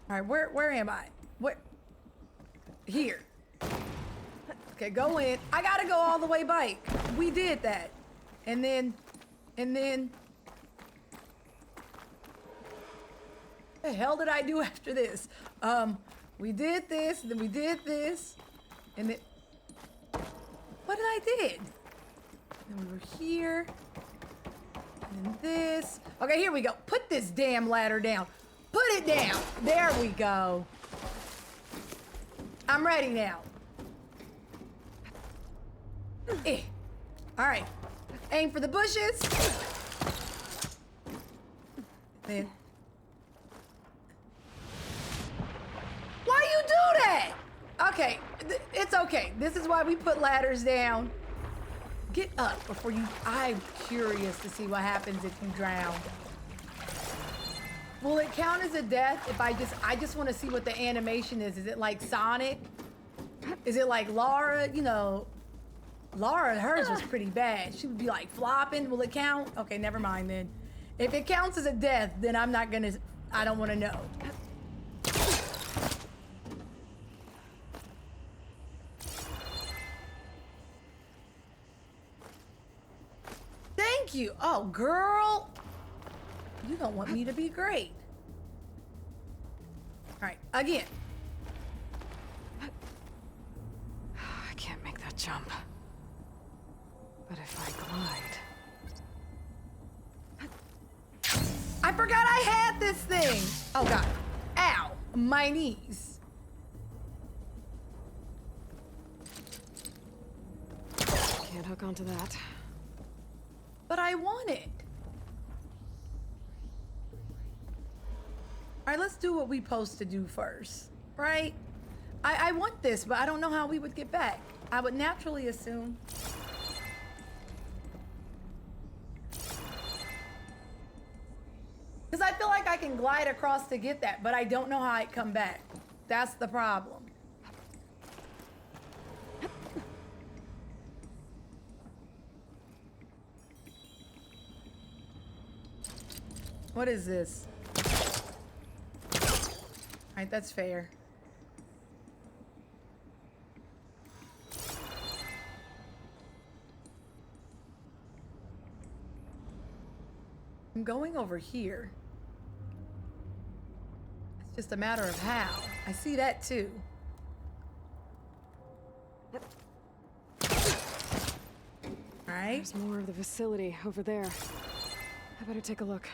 All right, where am I? What? Here. Okay, go in. I gotta go all the way back. We did that. And then... What the hell did I do after this? We did this, then we did this, and then... What did I did? Then we were here, and then this. Okay, here we go. Put this damn ladder down. Put it down. There we go. I'm ready now. All right. Aim for the bushes. Then. Why you do that? Okay, it's okay. This is why we put ladders down. Get up before you... I'm curious to see what happens if you drown. Will it count as a death if I just want to see what the animation is? Is it like Sonic? Is it like Laura? You know, Laura, hers was pretty bad. She would be like flopping. Will it count? Okay, never mind then. If it counts as a death, then I'm not gonna... I don't want to know. Thank you. Oh, girl. You don't want me to be great. All right, again. I can't make that jump. But if I glide... I forgot I had this thing. Oh, God. Ow. My knees. Can't hook onto that. But I want it. All right, let's do what we supposed to do first, right? I want this, but I don't know how we would get back. I would naturally assume. Because I feel like I can glide across to get that, but I don't know how I'd come back. That's the problem. What is this? All right, that's fair. I'm going over here. It's just a matter of how. I see that too. All right. There's more of the facility over there. I better take a look.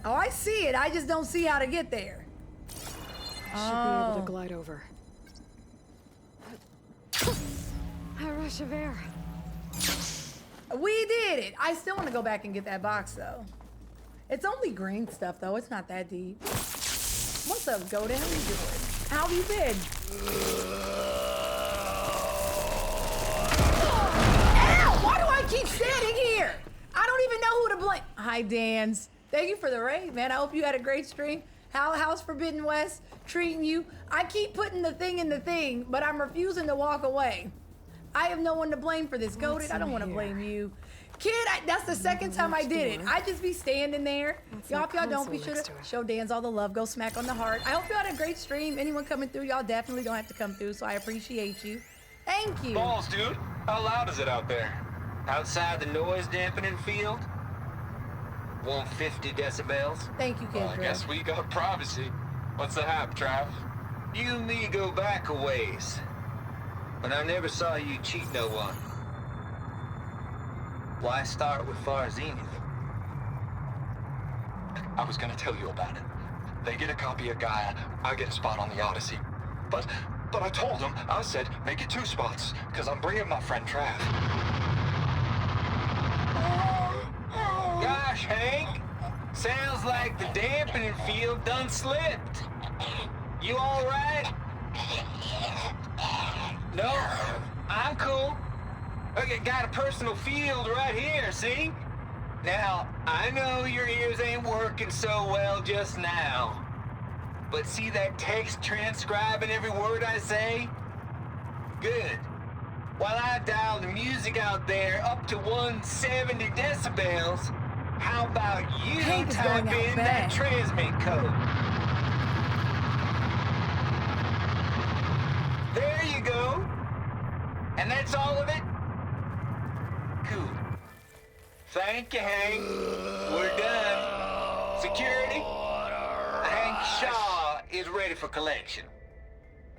Oh, I see it. I just don't see how to get there. I should be able to glide over. A rush of air. We did it. I still want to go back and get that box, though. It's only green stuff, though. It's not that deep. What's up, Go Down? How you doing? How have you been? Ow! Why do I keep standing here? I don't even know who to blame. Hi, Dans. Thank you for the raid, man. I hope you had a great stream. How's Forbidden West treating you? I keep putting the thing in the thing, but I'm refusing to walk away. I have no one to blame for this. Goated, I don't want to blame you. Kid, that's the second time I did it. I just be standing there. Y'all, if y'all don't, be sure to show Dan's all the love. Go smack on the heart. I hope y'all had a great stream. Anyone coming through, y'all definitely don't have to come through, so I appreciate you. Thank you. Balls, dude. How loud is it out there? Outside the noise dampening field? 150 decibels? Thank you, kid. Well, I guess we got privacy. What's the hap, Trav? You and me go back a ways. But I never saw you cheat no one. Why start with Far Zenith? I was gonna tell you about it. They get a copy of Gaia, I get a spot on the Odyssey. But I told them, I said, make it 2 spots, because I'm bringing my friend Trav. Gosh, Hank. Sounds like the dampening field done slipped. You all right? No, I'm cool. Okay, got a personal field right here, see? Now, I know your ears ain't working so well just now. But see that text transcribing every word I say? Good. While I dial the music out there up to 170 decibels, how about you type in that transmit code? There you go. And that's all of it? Cool. Thank you, Hank. We're done. Security? Hank Shaw is ready for collection.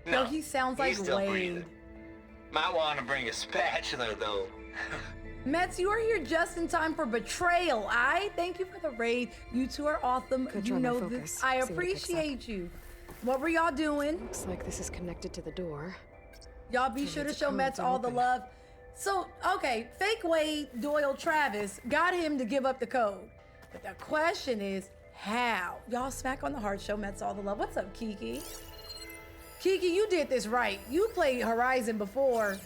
No, he sounds like he's still Wade. breathing. Might want to bring a spatula, though. Mets, you are here just in time for betrayal. I thank you for the raid. You two are awesome. You know this. I appreciate you. What were y'all doing? Looks like this is connected to the door. Y'all be sure to show Mets all the love. So, okay, fake Wade Doyle Travis got him to give up the code. But the question is, how? Y'all smack on the heart, show Mets all the love. What's up, Kiki? Kiki, you did this right. You played Horizon before.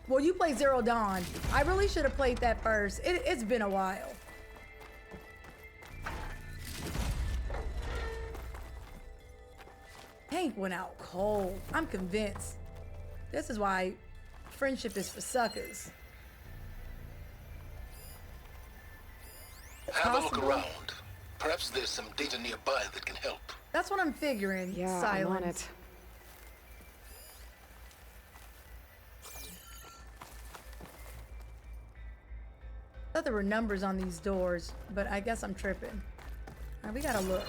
Well, you played Zero Dawn. I really should have played that first. It's been a while. Hank went out cold. I'm convinced. This is why friendship is for suckers. Have a look around. Perhaps there's some data nearby that can help. That's what I'm figuring. Yeah, Silence. I'm on it. I thought there were numbers on these doors, but I guess I'm tripping. All right, we gotta look.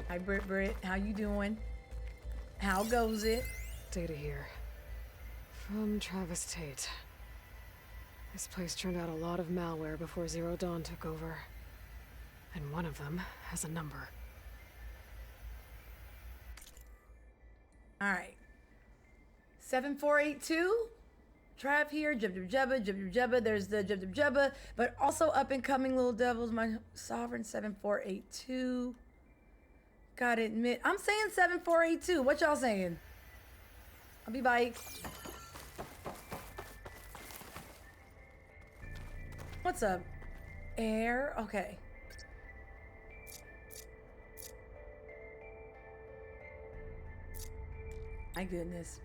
Hi, Britt. How you doing? How goes it? Data here. From Travis Tate. This place turned out a lot of malware before Zero Dawn took over. And one of them has a number. All right. 7482. Trav here. Jubba. There's the Jubba. But also up and coming Little Devils. My Sovereign 7482. Gotta admit. I'm saying 7482. What y'all saying? I'll be back. What's up? Air? Okay. My goodness.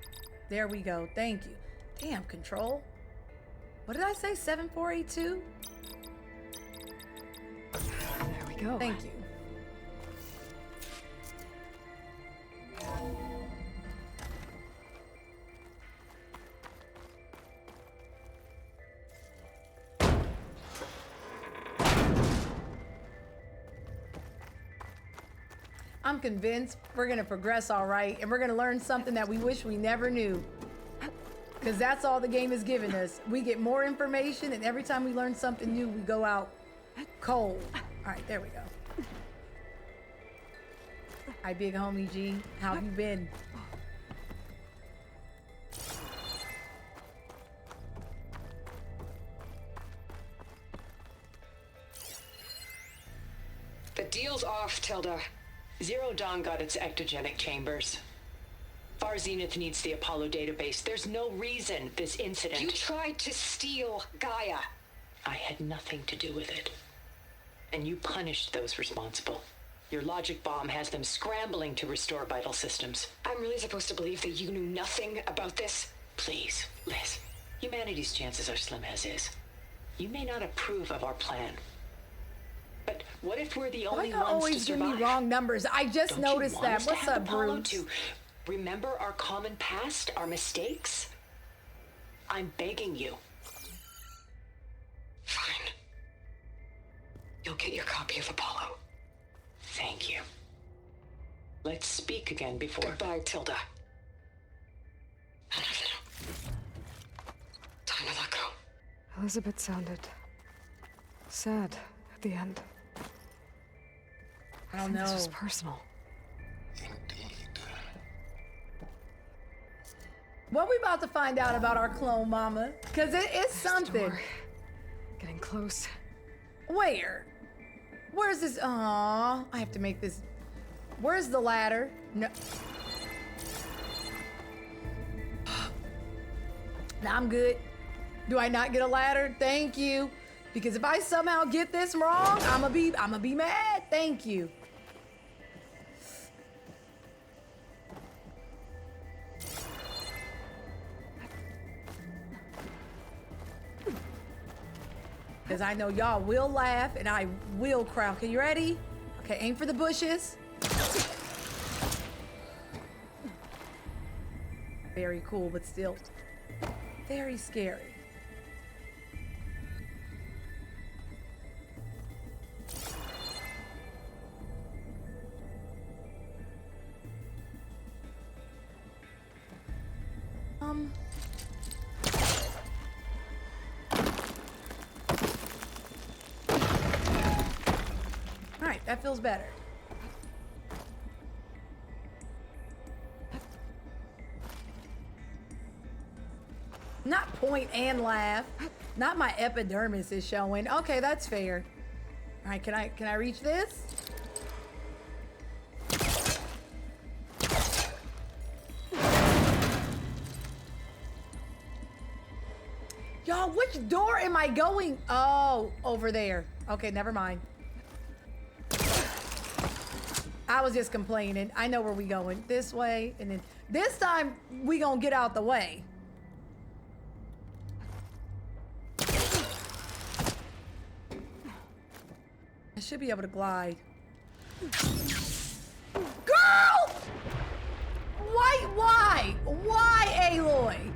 There we go. Thank you. Damn, Control. What did I say? 7482? There we go. Thank you. I'm convinced we're gonna progress all right, and we're gonna learn something that we wish we never knew. Because that's all the game is giving us. We get more information, and every time we learn something new, we go out cold. All right, there we go. Hi, big homie G. How have you been? The deal's off, Tilda. Zero Dawn got its ectogenic chambers. Far Zenith needs the Apollo database. There's no reason this incident... You tried to steal Gaia. I had nothing to do with it. And you punished those responsible. Your logic bomb has them scrambling to restore vital systems. I'm really supposed to believe that you knew nothing about this? Please, Liz. Humanity's chances are slim as is. You may not approve of our plan. But what if we're the only Why ones always to give survive? me wrong numbers? I just Don't noticed you want that. us to What's have up, Apollo Bruce? to remember our common past, our mistakes? I'm begging you. Fine. You'll get your copy of Apollo. Thank you. Let's speak again before... Goodbye, Tilda. Time to let go. Elizabeth sounded sad at the end. I don't think know. This was personal. What we about to find out about our clone mama? Because it is something. Getting close. Where? Where's this? Aw, I have to make this. Where's the ladder? No. I'm good. Do I not get a ladder? Thank you. Because if I somehow get this wrong, I'ma be mad. Thank you. Because I know y'all will laugh and I will cry. Okay, you ready? Okay, aim for the bushes. Very cool, but still very scary. All right, that feels better. Not point and laugh. Not my epidermis is showing. Okay, that's fair. All right, can I reach this? Y'all, which door am I going? Oh, over there. Okay, never mind. I was just complaining. I know where we going. This way, and then this time we gonna get out the way. I should be able to glide. Girl! Why, Aloy?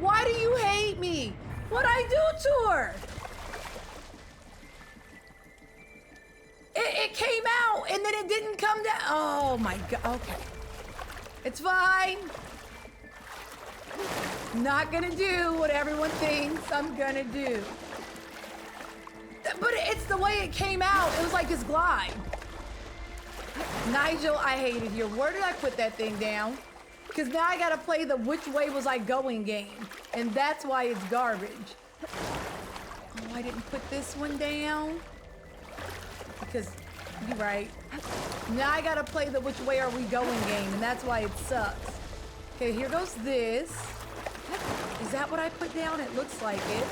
Why do you hate me? What'd I do to her? It came out and then it didn't come down. Oh my God, okay. It's fine. Not gonna do what everyone thinks I'm gonna do. But it's the way it came out. It was like this glide. Nigel, I hate it here. Where did I put that thing down? Because now I gotta play the which way was I going game. And that's why it's garbage. Oh, I didn't put this one down. Because, you're right. Now I gotta play the which way are we going game. And that's why it sucks. Okay, here goes this. Is that what I put down? It looks like it.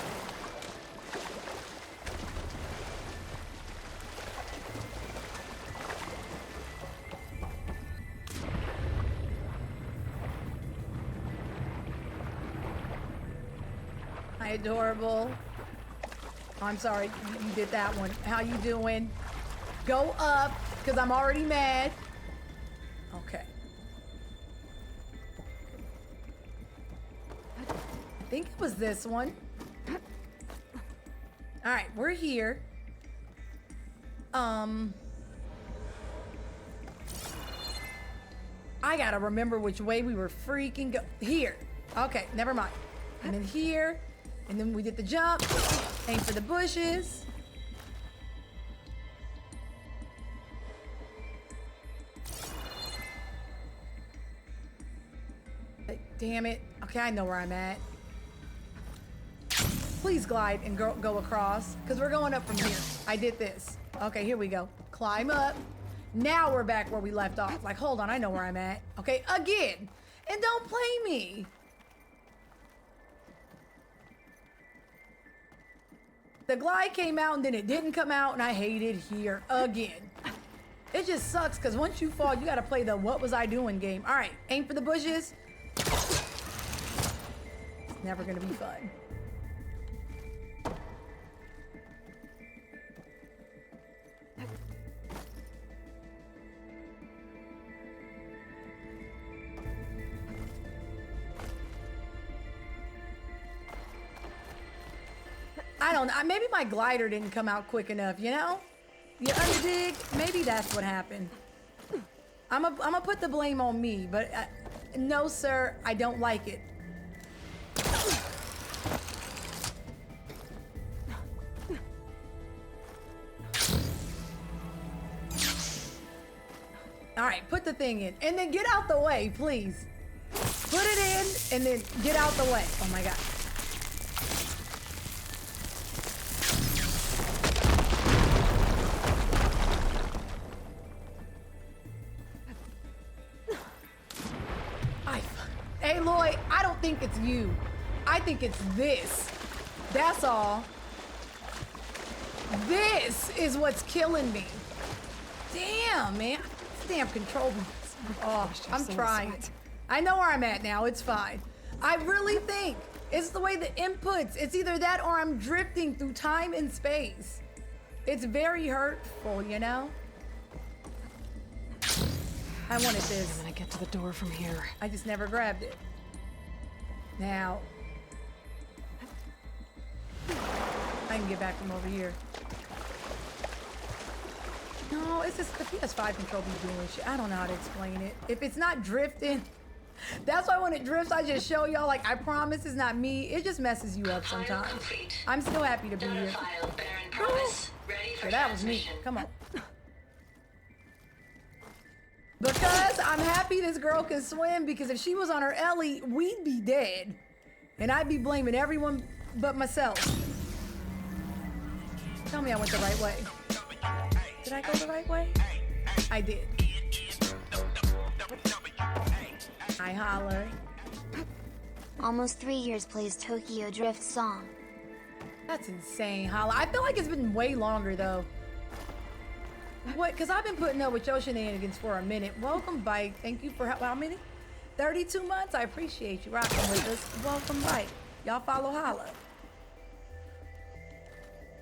Hi, adorable. Oh, I'm sorry, you did that one. How you doing? Go up, because I'm already mad. Okay. I think it was this one. All right, we're here. I gotta remember which way we were freaking go. Here. Okay, never mind. And then here. And then we did the jump. Aim for the bushes. Damn it. Okay, I know where I'm at. Please glide and go across, because we're going up from here. I did this. Okay, here we go. Climb up. Now we're back where we left off. Like, hold on, I know where I'm at. Okay, again. And don't play me. The glide came out and then it didn't come out, and I hate it here again. It just sucks because once you fall, you got to play the what was I doing game. All right, aim for the bushes. It's never going to be fun. I don't know. Maybe my glider didn't come out quick enough, you know? You underdig? Maybe that's what happened. I'm gonna put the blame on me, but no, sir, I don't like it. All right, put the thing in, and then get out the way, please. Put it in, and then get out the way. Oh my God. Hey, Lloyd, I don't think it's you. I think it's this. That's all. This is what's killing me. Damn, man. Damn control. Oh, I'm trying. I know where I'm at now. It's fine. I really think it's the way the inputs. It's either that or I'm drifting through time and space. It's very hurtful, you know? I wanted this. I'm gonna get to the door from here. I just never grabbed it. Now, I can get back from over here. No, it's just the PS5 control be doing shit. I don't know how to explain it. If it's not drifting, that's why when it drifts, I just show y'all, like, I promise it's not me. It just messes you up sometimes. I'm still happy to be here. Yeah, that was me. Come on. Because I'm happy this girl can swim, because if she was on her Ellie, we'd be dead. And I'd be blaming everyone but myself. Tell me I went the right way. Did I go the right way? I did. I holler. Almost 3 years plays Tokyo Drift song. That's insane, holla. I feel like it's been way longer, though. What? Because I've been putting up with your shenanigans for a minute. Welcome, Bike. Thank you for how many? 32 months? I appreciate you rocking with us. Welcome, Bike. Y'all follow Holla.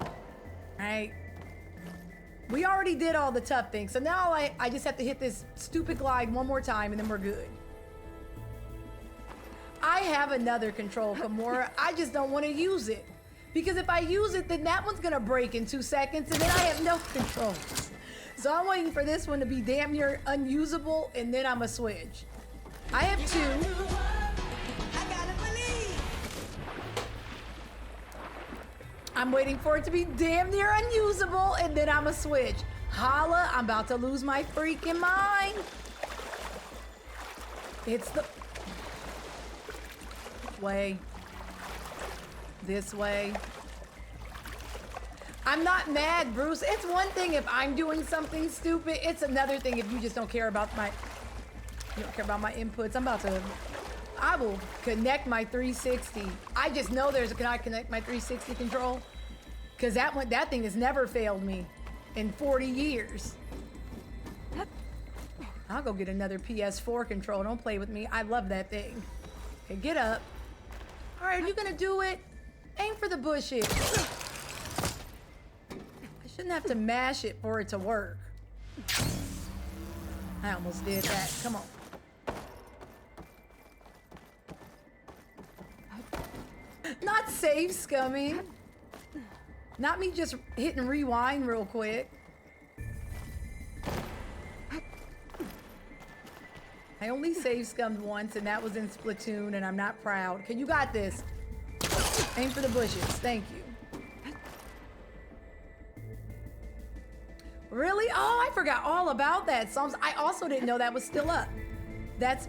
All right. We already did all the tough things. So now I just have to hit this stupid glide one more time and then we're good. I have another control, Kimura. I just don't want to use it. Because if I use it, then that one's going to break in 2 seconds and then I have no control. So I'm waiting for this one to be damn near unusable, and then I'm gonna switch. I have 2. I'm waiting for it to be damn near unusable, and then I'm gonna switch. Holla, I'm about to lose my freaking mind. It's the way. This way. I'm not mad, Bruce. It's one thing if I'm doing something stupid. It's another thing if you just don't care about my inputs. I will connect my 360. I just know can I connect my 360 control? Because that thing has never failed me in 40 years. I'll go get another PS4 control. Don't play with me. I love that thing. Okay, get up. All right, are you gonna do it? Aim for the bushes. Shouldn't have to mash it for it to work. I almost did that. Come on. Not save scumming. Not me just hitting rewind real quick. I only save scummed once, and that was in Splatoon, and I'm not proud. Okay, you got this. Aim for the bushes. Thank you. Really? Oh, I forgot all about that. Psalms. I also didn't know that was still up. That's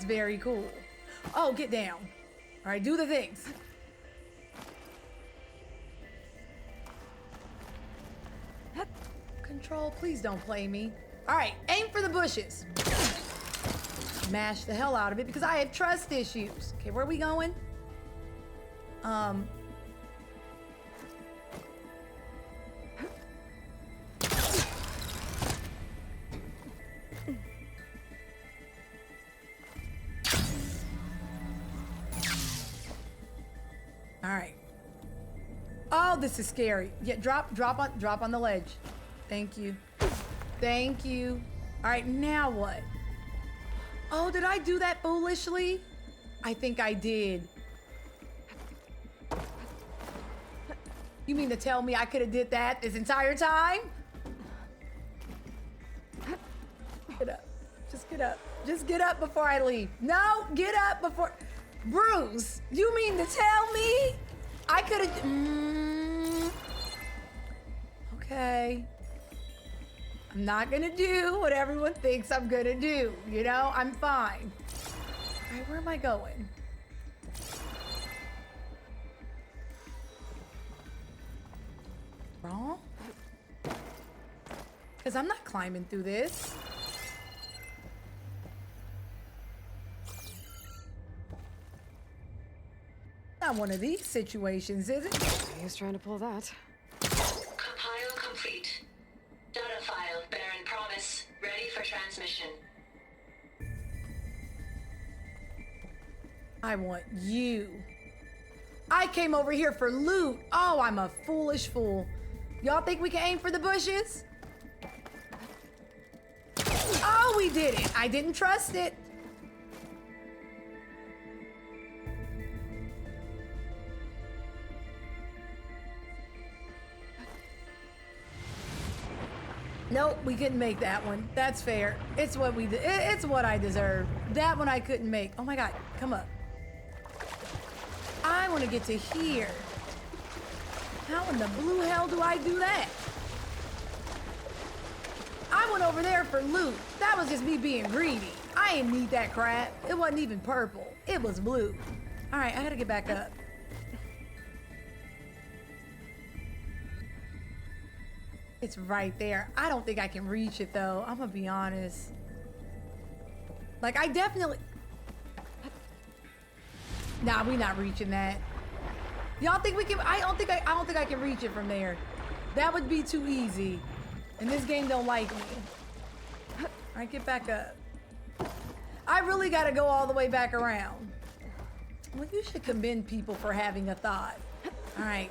very cool. Oh, get down. All right, do the things. Control, please don't play me. All right, aim for the bushes. Mash the hell out of it because I have trust issues. Okay, where are we going? Oh, this is scary. Yeah, drop on the ledge. Thank you. Thank you. All right, now what? Oh, did I do that foolishly? I think I did. You mean to tell me I could have did that this entire time? Get up. Just get up. Just get up before I leave. No, get up before... Bruce, you mean to tell me I could have... Okay. I'm not gonna do what everyone thinks I'm gonna do. You know, I'm fine. All right, where am I going? Wrong? Because I'm not climbing through this. Not one of these situations, is it? He's trying to pull that. Compile complete. Data file, Baron Promise, ready for transmission. I want you. I came over here for loot. Oh, I'm a foolish fool. Y'all think we can aim for the bushes? Oh, we did it. I didn't trust it. Nope, we couldn't make that one. That's fair. It's what we did. It's what I deserve. That one I couldn't make. Oh my God, come up. I want to get to here. How in the blue hell do I do that? I went over there for loot. That was just me being greedy. I didn't need that crap. It wasn't even purple. It was blue. All right, I gotta get back up. It's right there. I don't think I can reach it though. I'm gonna be honest. Like I definitely... Nah, we not reaching that. Y'all think we can? I don't think I can reach it from there. That would be too easy. And this game don't like me. All right, get back up. I really gotta go all the way back around. Well, you should commend people for having a thought. All right.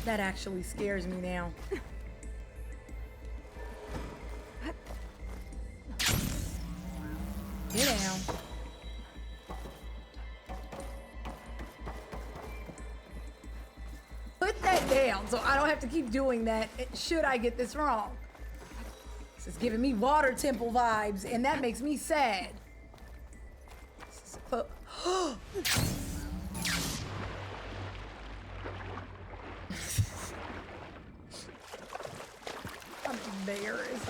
That actually scares me now. Get down. Put that down so I don't have to keep doing that should I get this wrong. This is giving me water temple vibes and that makes me sad. I'm embarrassed.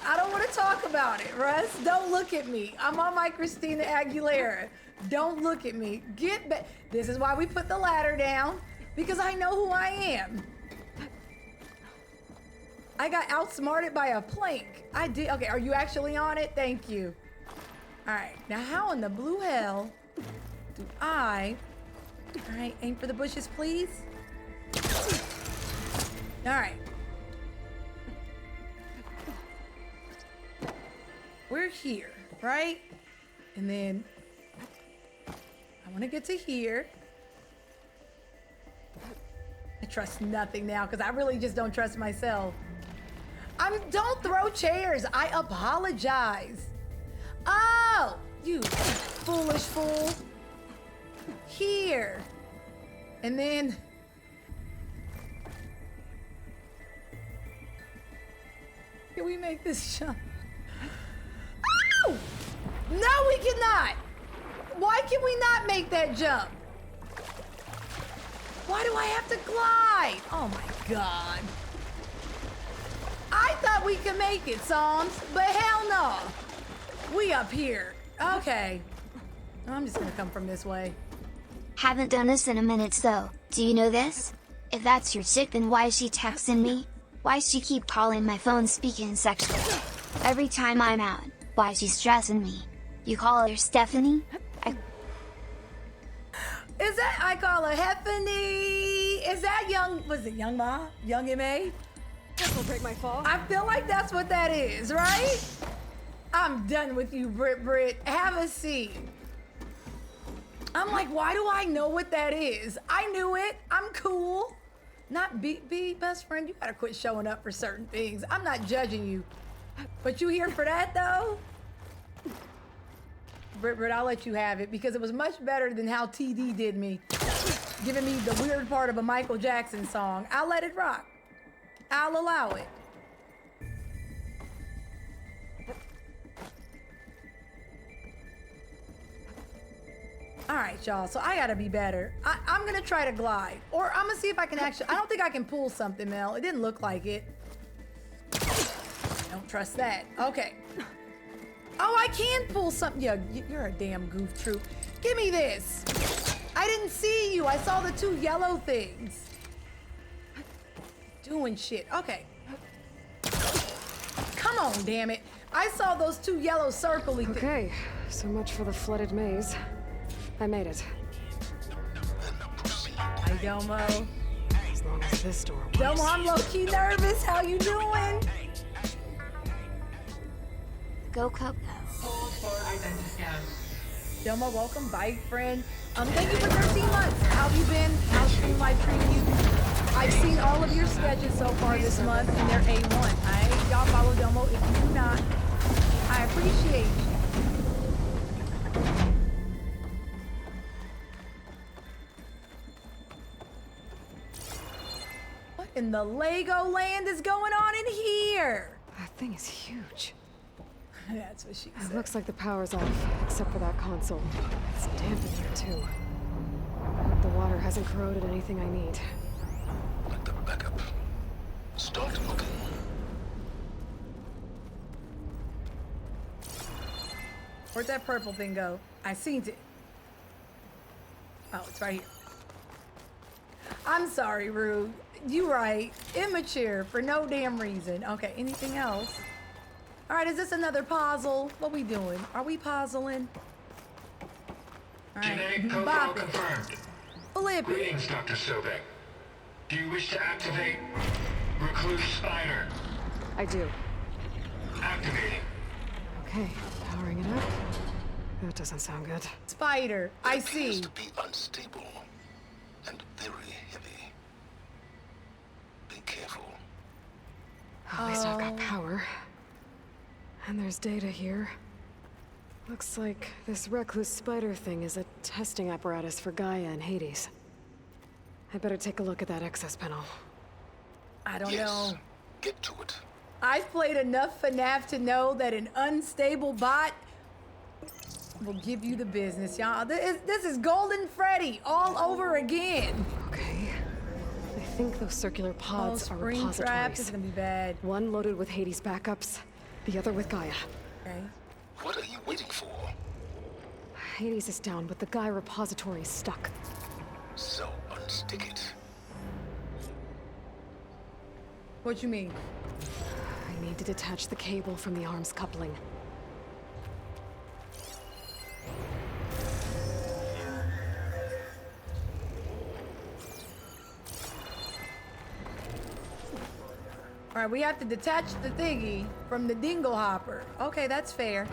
I don't want to talk about it, Russ. Don't look at me. I'm on my Christina Aguilera. Don't look at me. Get back. This is why we put the ladder down, because I know who I am. I got outsmarted by a plank. I did. Okay, are you actually on it? Thank you. All right, now how in the blue hell do I... All right, aim for the bushes, please. All right. We're here, right? And then I want to get to here. I trust nothing now because I really just don't trust myself. Don't throw chairs. I apologize. Oh, you foolish fool. Here. And then... Can we make this jump? Oh! No, we cannot. Why can we not make that jump? Why do I have to glide? Oh my God. I thought we could make it, Psalms, but hell no. We up here. Okay. I'm just gonna come from this way. Haven't done this in a minute though. Do you know this? If that's your chick, then why is she texting me? Why she keep calling my phone speaking sexually? Every time I'm out, why she stressing me? You call her Stephanie? Is that, I call her Heffany? Is that young, was it Young Ma? Young M.A.? This will break my fall. I feel like that's what that is, right? I'm done with you, Brit. Have a seat. I'm like, why do I know what that is? I knew it. I'm cool. Not be best friend. You gotta quit showing up for certain things. I'm not judging you. But you here for that though? Britt, I'll let you have it because it was much better than how TD did me. Giving me the weird part of a Michael Jackson song. I'll let it rock. I'll allow it. All right, y'all, so I gotta be better. I'm gonna try to glide. Or I'm gonna see if I can actually, I don't think I can pull something, Mel. It didn't look like it. I don't trust that. Okay. Oh, I can pull something. Yeah, you're a damn goof troop. Give me this. I didn't see you. I saw the two yellow things. Doing shit. Okay. Come on, damn it. I saw those two yellow circly things. Okay, so much for the flooded maze. I made it. Hi, Domo. As long as this door works. Domo, I'm low-key nervous. How you doing? Go Cupno. Domo, welcome, bike friend. Thank you for 13 months. How have you been? How's Streamlight treating you? I've seen all of your sketches so far this month, and they're A1. Y'all follow Domo if you do not. I appreciate you. What in the Lego land is going on in here? That thing is huge. That's what she said. It looks like the power's off, except for that console. It's damp in here, too. The water hasn't corroded anything I need. Let the backup start looking. Where'd that purple thing go? I seen it. Oh, it's right here. I'm sorry, Rue. You right. Immature for no damn reason. Okay, anything else? All right, is this another puzzle? What we doing? Are we puzzling? All right. Genetic profile confirmed. Flip it. Greetings, Dr. Sobek. Do you wish to activate Recluse Spider? I do. Activating. Okay, powering it up. That doesn't sound good. Spider, I see. Appears to be unstable and very heavy. Be careful. At least I've got power. And there's data here. Looks like this recluse spider thing is a testing apparatus for Gaia and Hades. I better take a look at that access panel. I don't know. Get to it. I've played enough FNAF to know that an unstable bot will give you the business, y'all. This is Golden Freddy all over again. Okay. I think those circular pods are spring repositories. traps is gonna be bad. One loaded with Hades backups, the other with Gaia. Okay. What are you waiting for? Hades is down, but the Gaia repository is stuck. So unstick it. What you mean? I need to detach the cable from the arms coupling. All right, we have to detach the thingy from the dingle hopper. Okay, that's fair.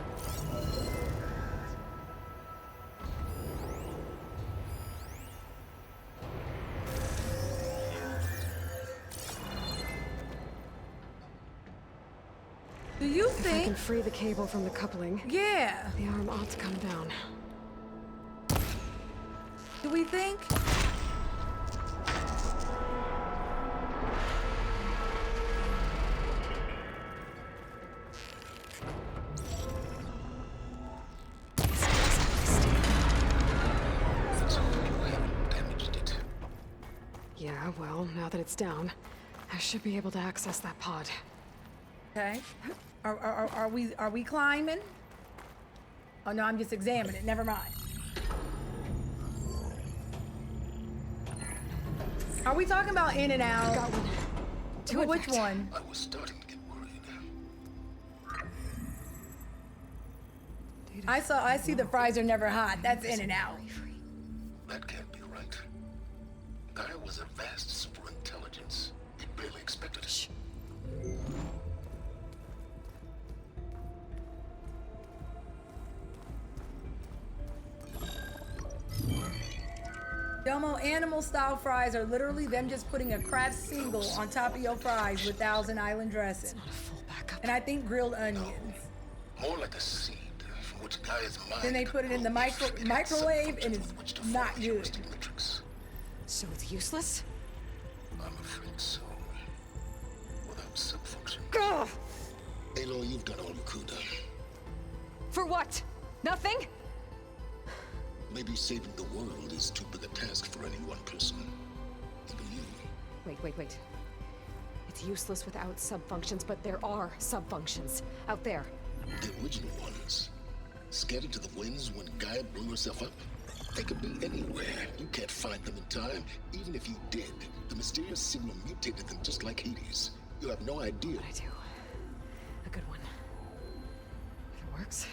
Do you If think I can free the cable from the coupling? Yeah. The arm ought to come down. Do we think? Yeah, well, now that it's down, I should be able to access that pod. Okay. Are we climbing? Oh no, I'm just examining it. Never mind. Are we talking about in and out? Got one. Well, which one? I was starting to get worried. I see the fries are never hot. That's in and out. That can't be right. Gaia was a vast super intelligence. It barely expected us. Momo, animal-style fries are literally them just putting a Kraft single on top of your fries with Thousand Island dressing. Not a full backup. And I think grilled onions. More like a seed from which Gaia's mind. Then they put it in the microwave and it's not good. So it's useless? I'm afraid so. Without subfunction. Ugh! Aloy, you've done all you could. For what? Nothing? Maybe saving the world is too big a task for any one person. Even you. Wait. It's useless without subfunctions, but there are subfunctions out there. The original ones. Scattered to the winds when Gaia blew herself up. They could be anywhere. You can't find them in time. Even if you did, the mysterious signal mutated them just like Hades. You have no idea. But I do. A good one. If it works.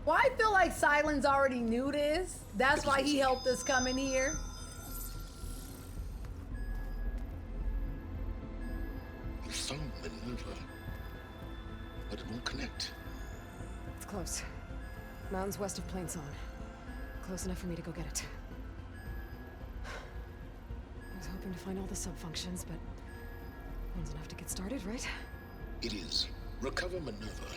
Well, I feel like Silence already knew this. That's why he helped us come in here. You found Minerva, but it won't connect. It's close. Mountains west of Plainsong. Close enough for me to go get it. I was hoping to find all the subfunctions, but one's enough to get started, right? It is. Recover Minerva.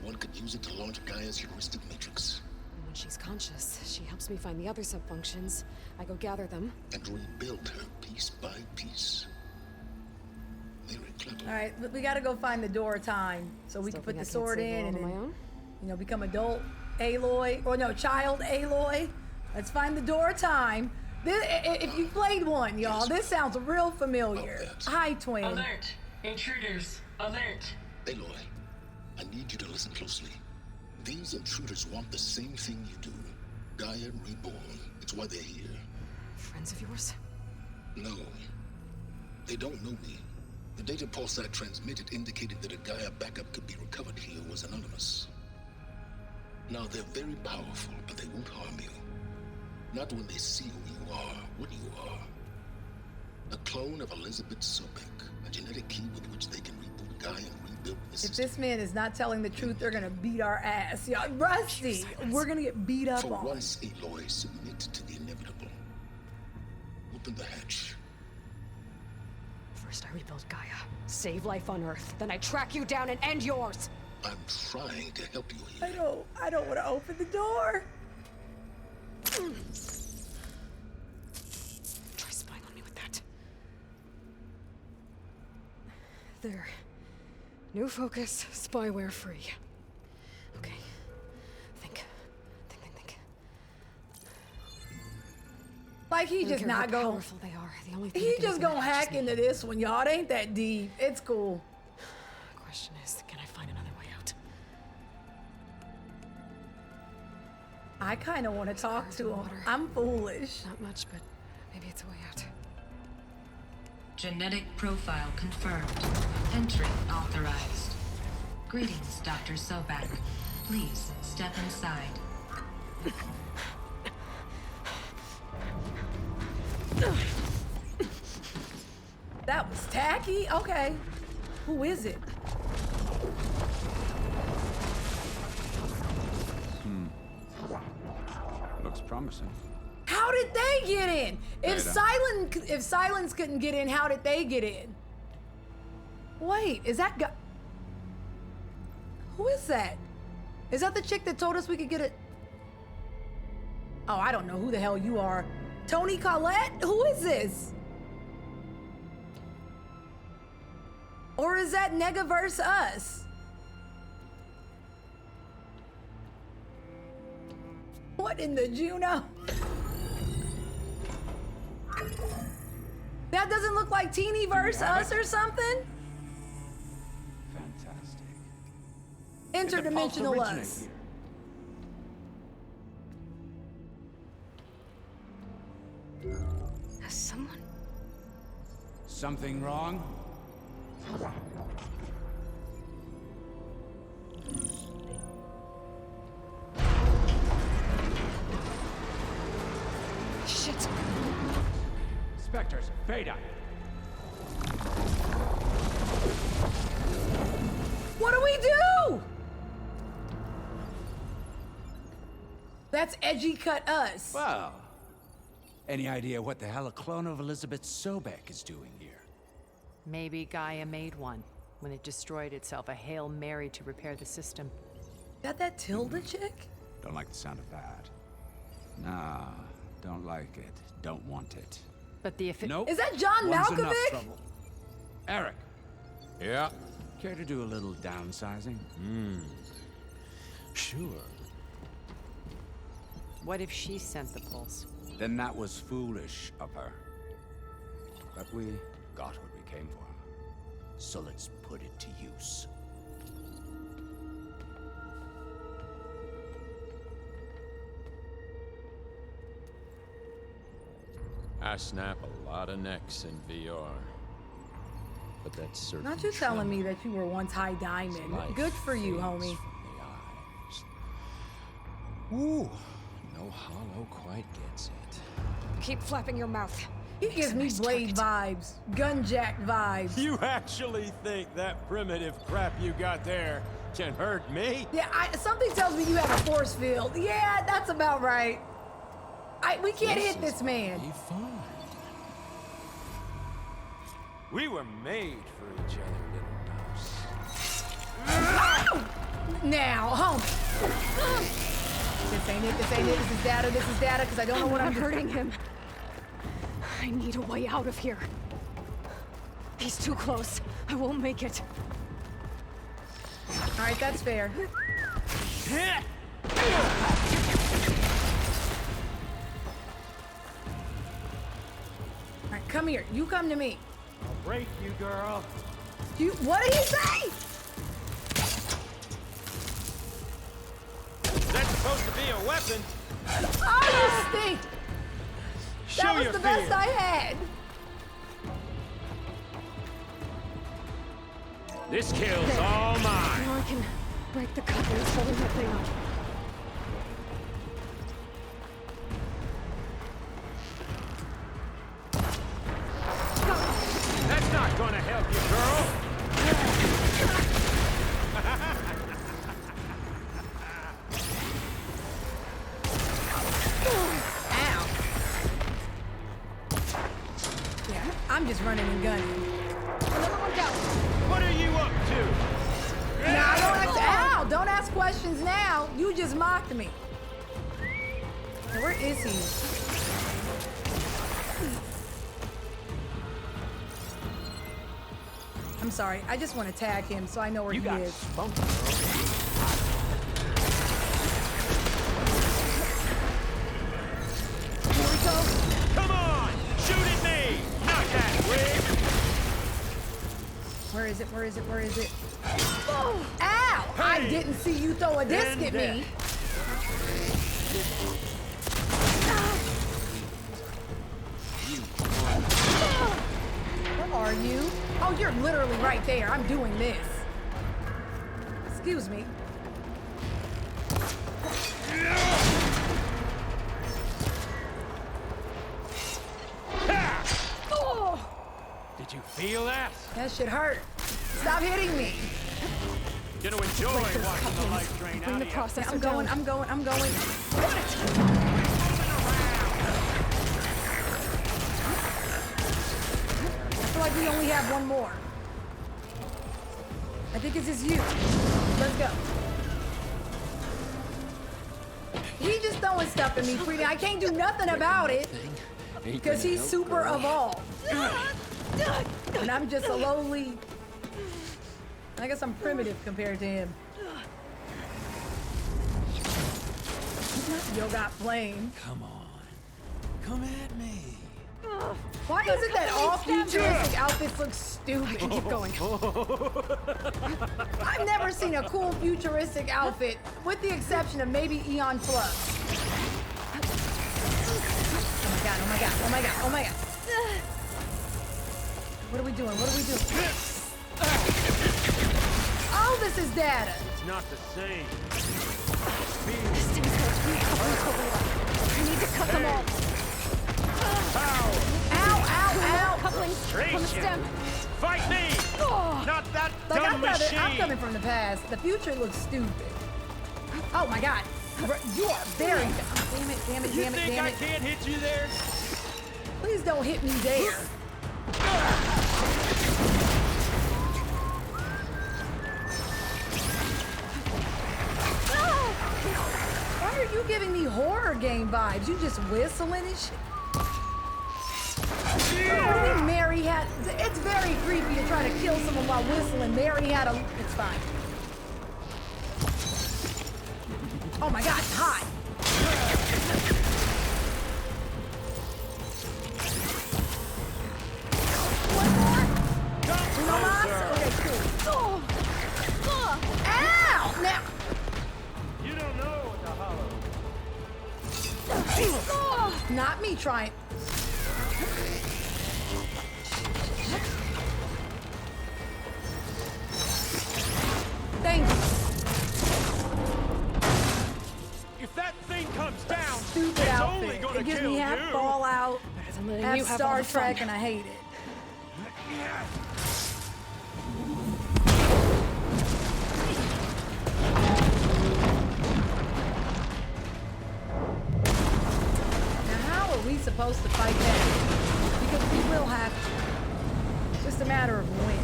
One could use it to launch Gaia's heuristic matrix. And when she's conscious, she helps me find the other subfunctions. I go gather them. And rebuild her piece by piece. Very clever. All right, we gotta go find the door time so we can put the sword in and then, you know, become adult Aloy, or no, child Aloy. Let's find the door time. This, if you played one, y'all, this sounds real familiar. Hi, twin. Alert! Intruders! Alert! Aloy, I need you to listen closely. These intruders want the same thing you do. Gaia reborn. It's why they're here. Friends of yours? No. They don't know me. The data pulse I transmitted indicated that a Gaia backup could be recovered here was anonymous. Now, they're very powerful, but they won't harm you. Not when they see who you are, what you are. A clone of Elizabeth Sobek, a genetic key with which they can reboot Gaia and rebuild the system. If this man is not telling the truth, they're gonna beat our ass. Y'all, Rusty, we're gonna get beat up For on. once, Aloy, submit to the inevitable. Open the hatch. First I rebuild Gaia, save life on Earth, then I track you down and end yours! I'm trying to help you here. I don't want to open the door. Try spying on me with that. There. New focus, spyware free. Okay. Think. Like he I don't just care not how going. powerful they are. The only thing He that can just open gonna the hatch hack is into this one, y'all. It ain't that deep. It's cool. Question is, can I find another way out? I kind of want to talk to him. I'm foolish. Not much, but maybe it's a way out. Genetic profile confirmed. Entry authorized. Greetings, Dr. Sobek. Please step inside. That was tacky? Okay. Who is it? Looks promising. How did they get in? If Data. Silence couldn't get in, how did they get in? Wait, is that guy? Who is that? Is that the chick that told us we could get it? Oh, I don't know who the hell you are. Tony Collette? Who is this? Or is that Negaverse us? What in the Juno? That doesn't look like Teenyverse us or something? Fantastic. Interdimensional us. Has someone... Something wrong? Shit! Spectres, Beta. What do we do? That's edgy cut us. Well, any idea what the hell a clone of Elizabeth Sobek is doing here? Maybe Gaia made one when it destroyed itself, a Hail Mary to repair the system. Got that Tilda chick? Don't like the sound of that. Nah, don't like it. Don't want it. But the Nope. Is that John One's Malkovich? enough trouble. Eric. Yeah? Care to do a little downsizing? Sure. What if she sent the pulse? Then that was foolish of her. But we got what we came for. So let's put it to use. I snap a lot of necks in VR. But that's certain. Not you telling me that you were once high diamond. Good for you, homie. Ooh, no hollow quite gets it. Keep flapping your mouth. He gives me Blade vibes, Gunjack vibes. You actually think that primitive crap you got there can hurt me? Yeah, something tells me you have a force field. Yeah, that's about right. We can't hit this man. Be fine. We were made for each other, little mouse. Now, homie. This ain't it, this ain't it, this is data, because I don't know what I'm hurting him. I need a way out of here. He's too close. I won't make it. All right, that's fair. All right, come here. You come to me. I'll break you, girl. What did he say? That's supposed to be a weapon. Oh, you stink. That was the best I had. This kill's all mine. Now I can break the couplings holding that thing up. That's not gonna help you, girl. Ow. Yeah, I'm just running and gunning. Another one down. What are you up to? Nah, don't ask questions now. You just mocked me. Now, where is he? I'm sorry. I just want to tag him so I know where he is. Spunk, Here we go. come on! Shoot at me! Not that way! Where is it? Where is it? Where is it? Oh, ow! Hey. I didn't see you throw a disc at me. Where are you? Oh, you're literally right there. I'm doing this. Excuse me. Oh, Did you feel that? that shit hurt. Stop hitting me. Gonna enjoy watching the life drain Bring out the of you. processor I'm going. down. I'm going. I'm going. I feel like we only have one more. I think it's just you. Let's go. He just throwing stuff at me, pretty. I can't do nothing about it because he's super evolved, and I'm just a lowly. I guess I'm primitive compared to him. Yo got flame. Come on. Come at me. Why is it that all futuristic outfits look stupid? Keep going. I've never seen a cool futuristic outfit, with the exception of maybe Eon Flux. Oh my god, oh my god, oh my god, oh my god. What are we doing? What are we doing? Oh, this is data. It's not the same. This thing's going to be I need to cut them all. Power! Ow, ow, ow! Couplings on the stem. Fight me! Oh. Not that Like, dumb machine! I'm coming from the past. The future looks stupid. Oh my god. You are very damn it, damn it, You damn it, think damn I it. can't hit you there? Please don't hit me there. Why are you giving me horror game vibes? You just whistling and shit. What do you mean Mary had... It's very creepy to try to kill someone while whistling. Mary had a... It's fine. Oh my God, it's hot. One more? No mas? Okay, cool. Ow! Now... You don't know what the hollow. Not me trying... Thank you. If that thing comes down, Stupid it's outfit. only gonna It gives kill me half you. Fallout, half you have all Star the fun. Trek, and I hate it. Now, how are we supposed to fight that? Because we will have to. It's just a matter of when.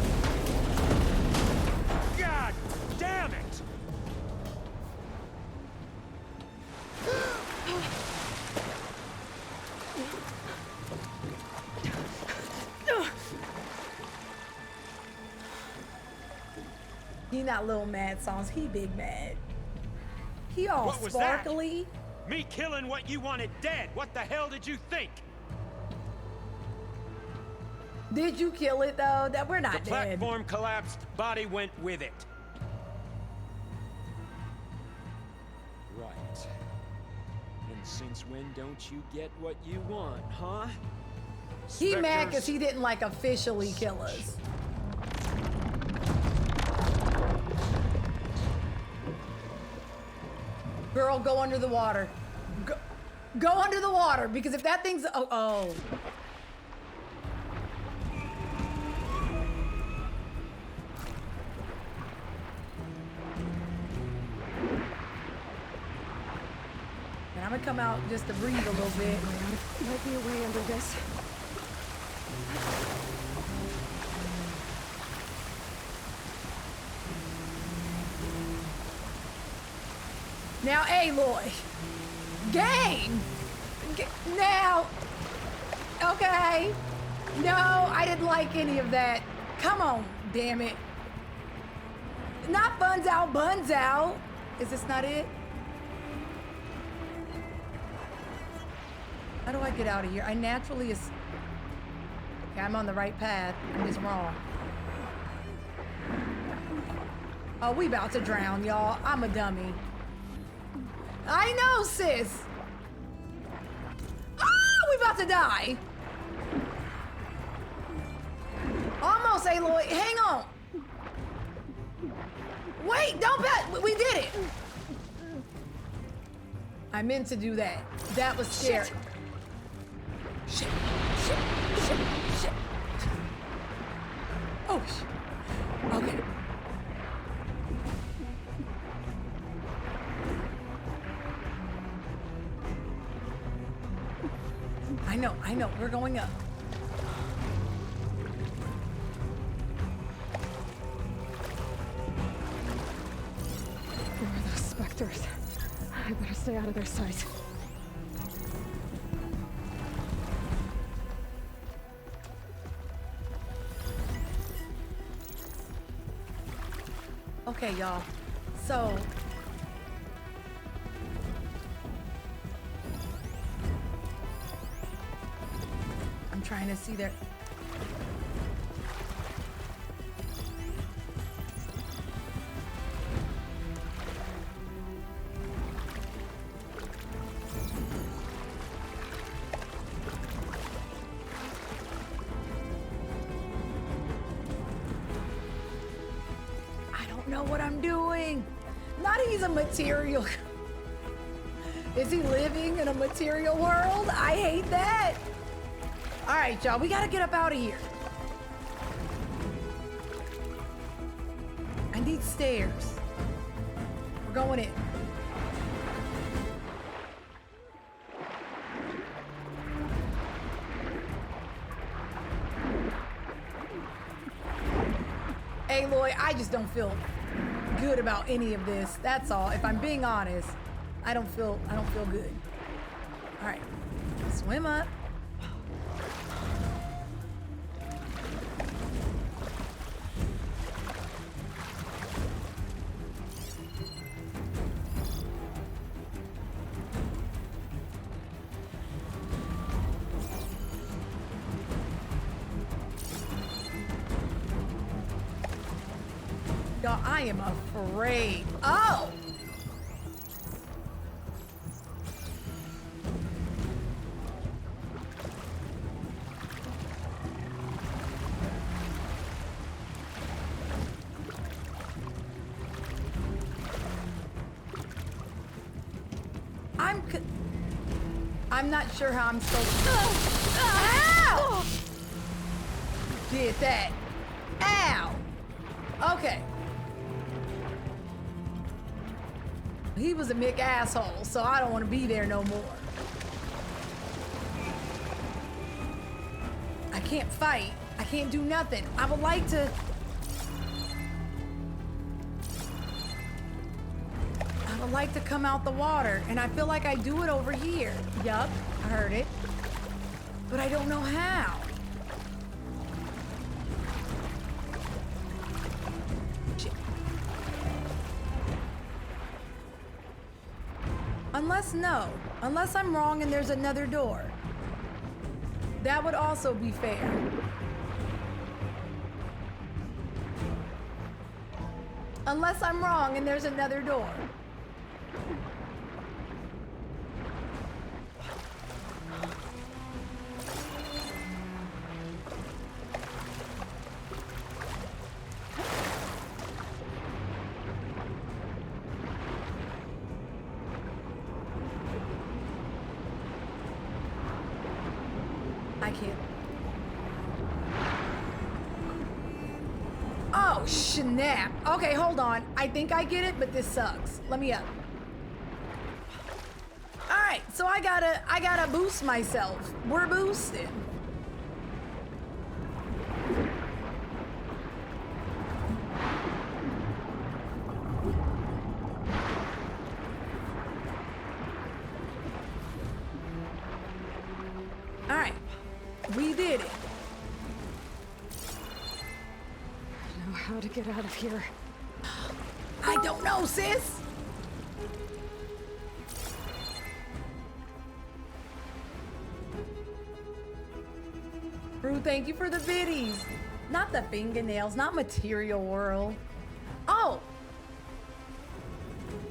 God damn it! He not little mad songs, he big mad. He all What was sparkly. that? Me killing what you wanted dead. What the hell did you think? Did you kill it though? That we're not The dead. platform collapsed, body went with it. Right. And since when don't you get what you want, huh? He mad because he didn't like officially kill us. Girl, go under the water. Go under the water because if that thing's oh. And I'm gonna come out just to breathe a little bit. Might be a way under this. Now, Aloy. Game! Now. Okay. No, I didn't like any of that. Come on, damn it. Not buns out, buns out. Is this not it? How do I get out of here? I naturally is. Okay, I'm on the right path. I'm just wrong. Oh, we about to drown, y'all. I'm a dummy. I know, sis. Oh, we about to die. Almost, Aloy. Hang on. Wait, don't bet. We did it. I meant to do that. That was scary. Shit. Shit. Oh, shit. Okay. I know. We're going up. Where are those specters? I better stay out of their sight. Okay, y'all. So I'm trying to see their know what I'm doing. Not he's a material. Is he living in a material world? I hate that. All right, y'all, we gotta get up out of here. I need stairs. We're going in. Boy, I just don't feel good about any of this. That's all. If I'm being honest, I don't feel good. All right, swim up. Y'all, I am afraid. Oh! I'm not sure how I'm supposed to. Ow! Did that. Ow! Okay. He was a Mick asshole, so I don't want to be there no more. I can't fight. I can't do nothing. I would like to. I would like to come out the water, and I feel like I do it over here. Yup, I heard it. But I don't know how. Unless I'm wrong and there's another door. That would also be fair. Unless I'm wrong and there's another door. I can't. Oh, snap. Okay, hold on. I think I get it, but this sucks. Let me up. All right, so I gotta boost myself. We're boosted. All right, we did it. I know how to get out of here. I don't know, sis. Rue, thank you for the biddies. Not the fingernails, not Material World. Oh!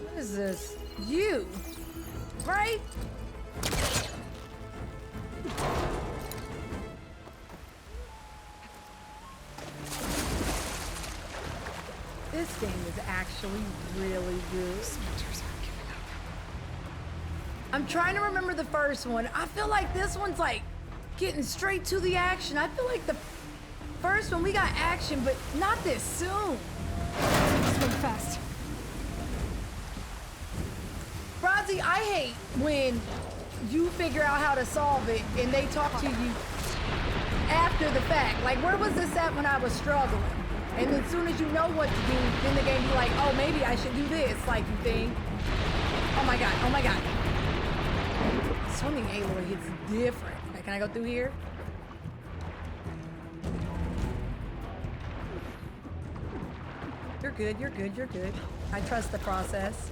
What is this? You, right? This game is actually really good. Soldiers aren't giving up. I'm trying to remember the first one. I feel like this one's like getting straight to the action. I feel like the first one we got action, but not this soon. Swim fast. Bronzy, I hate when you figure out how to solve it and they talk to you after the fact. Like, where was this at when I was struggling? And then as soon as you know what to do, then the game be like, oh, maybe I should do this, like you think. Oh my god, oh my god. Swimming Aloy hits different. Okay, can I go through here? You're good, you're good, you're good. I trust the process.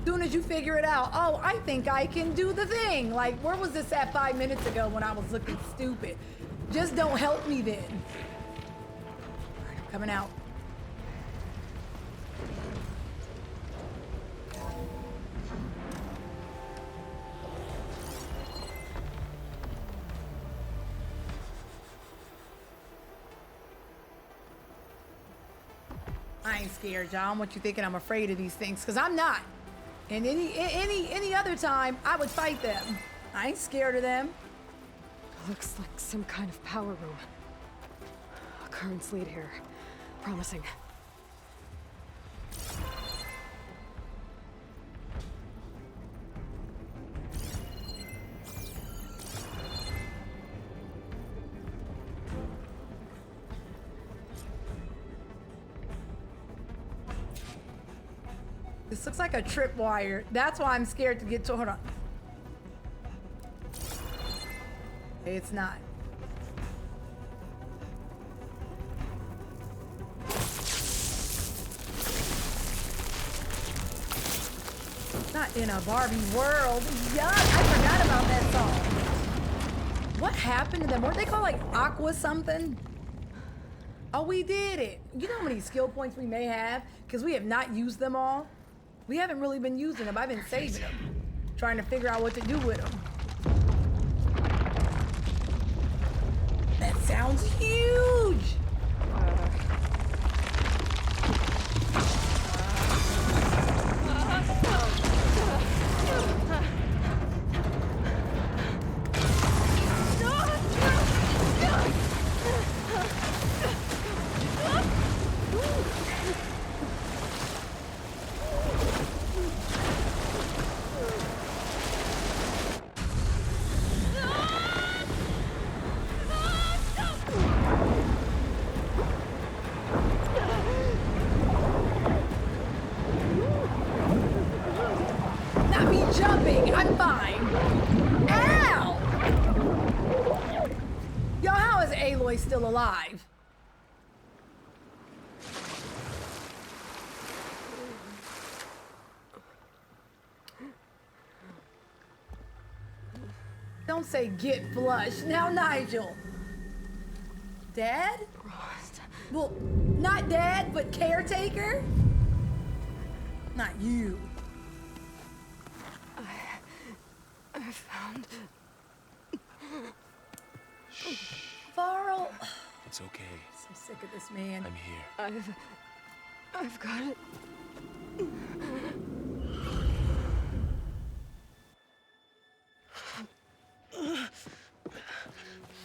Soon as you figure it out, oh, I think I can do the thing. Like, where was this at 5 minutes ago when I was looking stupid? Just don't help me then. All right, I'm coming out. I ain't scared, John. What you thinking? I'm afraid of these things, because I'm not. And any other time, I would fight them. I ain't scared of them. Looks like some kind of power room. Currents lead here. Promising. This looks like a tripwire. That's why I'm scared to get to. Hold on. Okay, it's not. Not in a Barbie world. Yuck, I forgot about that song. What happened to them? Weren't they called like Aqua something? Oh, we did it. You know how many skill points we may have? Because we have not used them all. We haven't really been using them. I've been saving them. Trying to figure out what to do with them. That sounds huge. Jumping, I'm fine. Ow! Yo, how is Aloy still alive? Don't say get flushed. Now, Nigel. Dad? Well, not dad, but caretaker? Not you. I found... Varl. It's okay. I'm so sick of this man. I'm here. I've got it.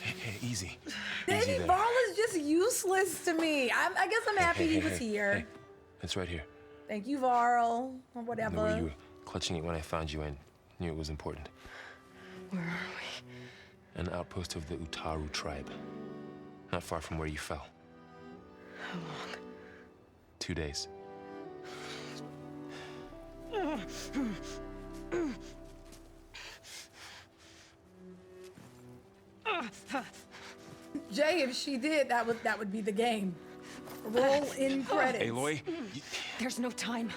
Hey, easy. Daddy Easy there. Varl is just useless to me. I guess I'm happy he was here. Hey, it's right here. Thank you, Varl, or whatever. The way you were clutching it when I found you, I knew it was important. Where are we? An outpost of the Utaru tribe. Not far from where you fell. How long? 2 days. Jay, if she did, that would be the game. Roll in credits. Aloy, there's no time.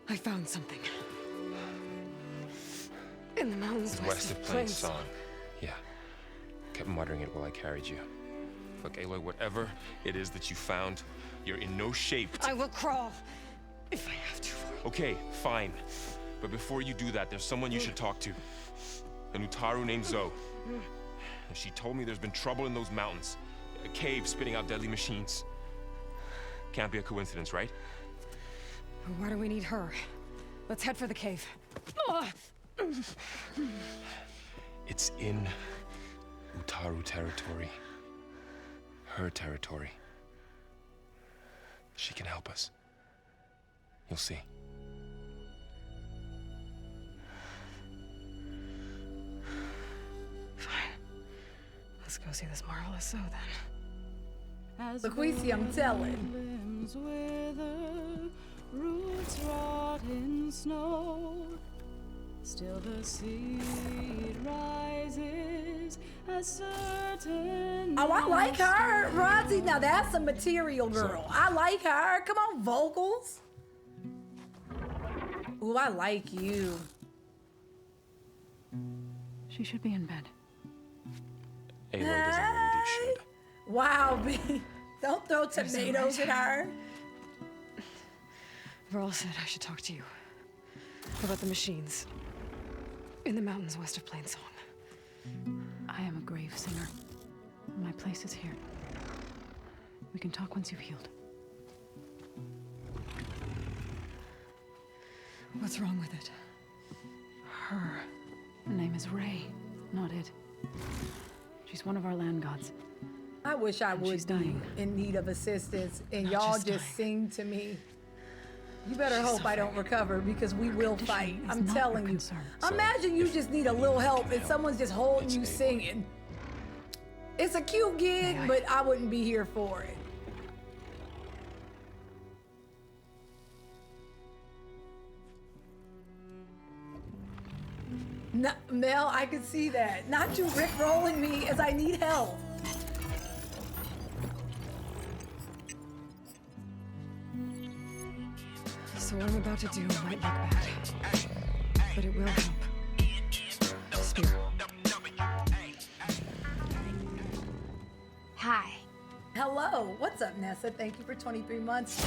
I found something. In the mountains west of Plains Song. Yeah. Kept muttering it while I carried you. Look, Aloy, whatever it is that you found, you're in no shape to... I will crawl if I have to. Okay, fine. But before you do that, there's someone you should talk to. An Utaru named Zoe. And she told me there's been trouble in those mountains. A cave spitting out deadly machines. Can't be a coincidence, right? Why do we need her? Let's head for the cave. It's in Utaru territory. Her territory. She can help us. You'll see. Fine. Let's go see this marvelous Zoe then. Laquisi, I'm telling. Roots rot in snow. Still the seed rises as certain. Oh, I like her. Rodzi, now that's a material girl. I like her. Come on, vocals. Ooh, I like you. She should be in bed. Aloy doesn't really do shit. Wow, B. Don't throw tomatoes at her. Varl said I should talk to you about the machines in the mountains west of Plains Song. I am a grave singer. My place is here. We can talk once you've healed. What's wrong with it? Her name is Ray, not it. She's one of our land gods. I wish I would be in need of assistance and y'all just sing to me. You better hope I don't recover because we will fight. I'm telling you. Imagine you just need a little help and someone's just holding you singing. It's a cute gig, but I wouldn't be here for it. No, Mel, I could see that. Not you rickrolling me as I need help. So what I'm about to do might look bad, but it will help. Spear. Hi. Hello. What's up, Nessa? Thank you for 23 months.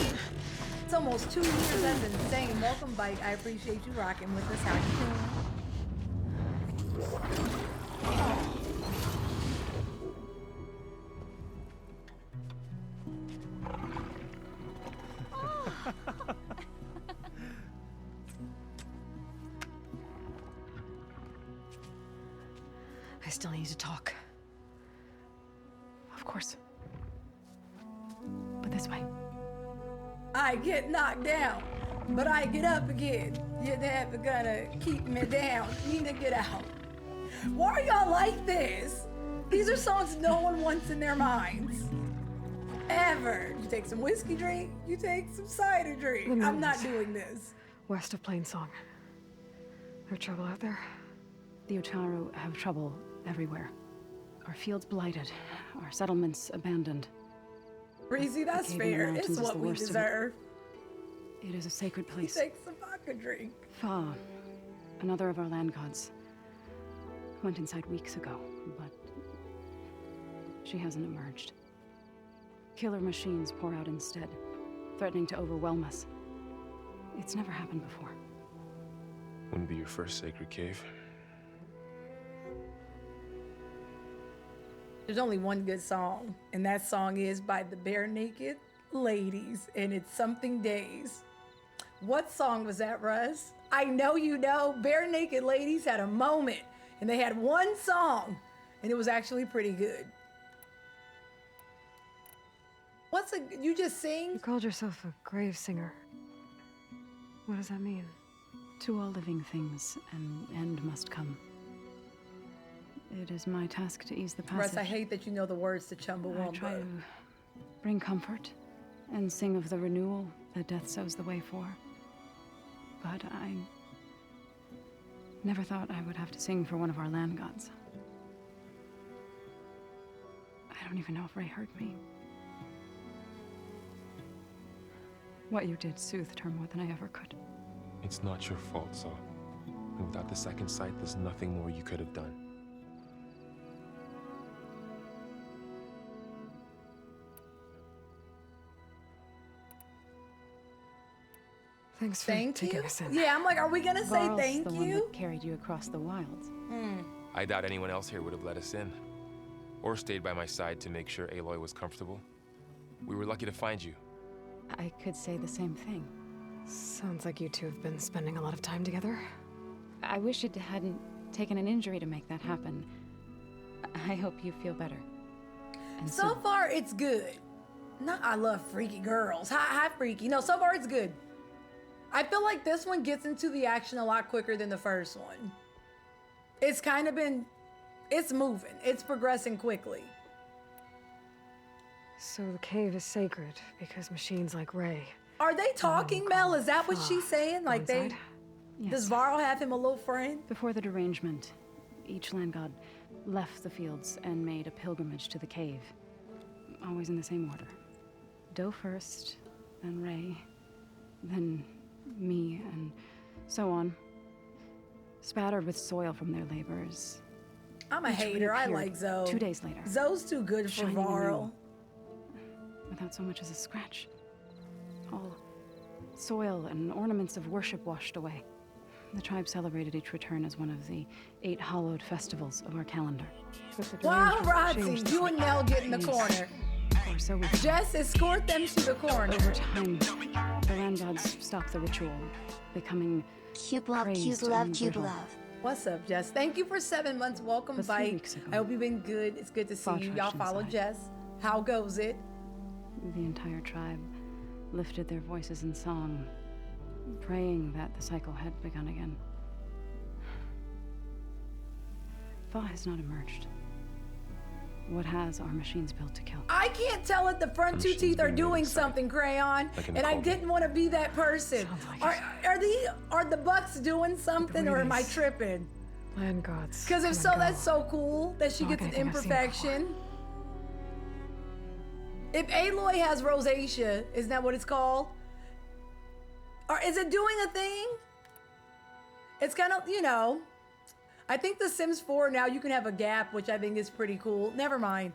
It's almost 2 years. That's insane. Welcome, Bite. I appreciate you rocking with us. How you doing? I still need to talk. Of course. But this way. I get knocked down, but I get up again. You're never gonna keep me down. Need to get out. Why are y'all like this? These are songs no one wants in their minds. Ever. You take some whiskey drink, you take some cider drink. I'm not doing this. West of Plainsong. There's trouble out there? The Utaru have trouble everywhere. Our fields blighted, our settlements abandoned. Breezy, that's fair. It's what we deserve. It is a sacred place. Take some vodka drink. Fa, another of our land gods, went inside weeks ago, but she hasn't emerged. Killer machines pour out instead, threatening to overwhelm us. It's never happened before. Wouldn't be your first sacred cave. There's only one good song, and that song is by the Bare Naked Ladies, and it's Something Days. What song was that, Russ? I know you know. Bare Naked Ladies had a moment, and they had one song, and it was actually pretty good. You just sing? You called yourself a grave singer. What does that mean? To all living things, an end must come. It is my task to ease the passage. Russ, I hate that you know the words to Chumbawamba. I try to bring comfort and sing of the renewal that death sows the way for. But I never thought I would have to sing for one of our land gods. I don't even know if Ray heard me. What you did soothed her more than I ever could. It's not your fault, Saw. And without the second sight, there's nothing more you could have done. Thanks for taking us in. Yeah, I'm like, are we gonna say Varl's thank the you? one that carried you across the wilds. I doubt anyone else here would have let us in. Or stayed by my side to make sure Aloy was comfortable. We were lucky to find you. I could say the same thing. Sounds like you two have been spending a lot of time together. I wish it hadn't taken an injury to make that happen. I hope you feel better. And So far, it's good. I love freaky girls. Hi, freaky. No, so far it's good. I feel like this one gets into the action a lot quicker than the first one. It's kind of been, it's moving. It's progressing quickly. So the cave is sacred because machines like Ray. Are they talking, Mel? Is that what she's saying? Like they, does Varl have him a little friend? Before the derangement, each land god left the fields and made a pilgrimage to the cave. Always in the same order. Doe first, then Ray, then me, and so on. Spattered with soil from their labors. I'm a hater. I like Zoe. 2 days later. Zoe's too good for shining Varl. anew, without so much as a scratch. All soil and ornaments of worship washed away. The tribe celebrated each return as one of the 8 hallowed festivals of our calendar. Wow, Rodsy, you and Mel get in the corner. Or so we Jess, escort them to the corner. Over time, the land gods stopped the ritual, becoming Cube love, praised cube love, and cube brittle. love. What's up, Jess? Thank you for 7 months. Welcome, But 3 Bite. weeks ago, I hope you've been good. It's good to see fought you. Y'all touched follow inside. Jess. How goes it? The entire tribe lifted their voices in song, praying that the cycle had begun again. Thaw has not emerged. What has are machines built to kill? I can't tell if the front 2 teeth are doing something, Crayon, Like an and I Kobe. didn't want to be that person. Are the Bucks doing something, or am I tripping? Land gods. Because if so, that's so cool that she gets an imperfection. If Aloy has rosacea, isn't that what it's called? Or is it doing a thing? It's kind of, you know, I think The Sims 4 now you can have a gap, which I think is pretty cool. Never mind.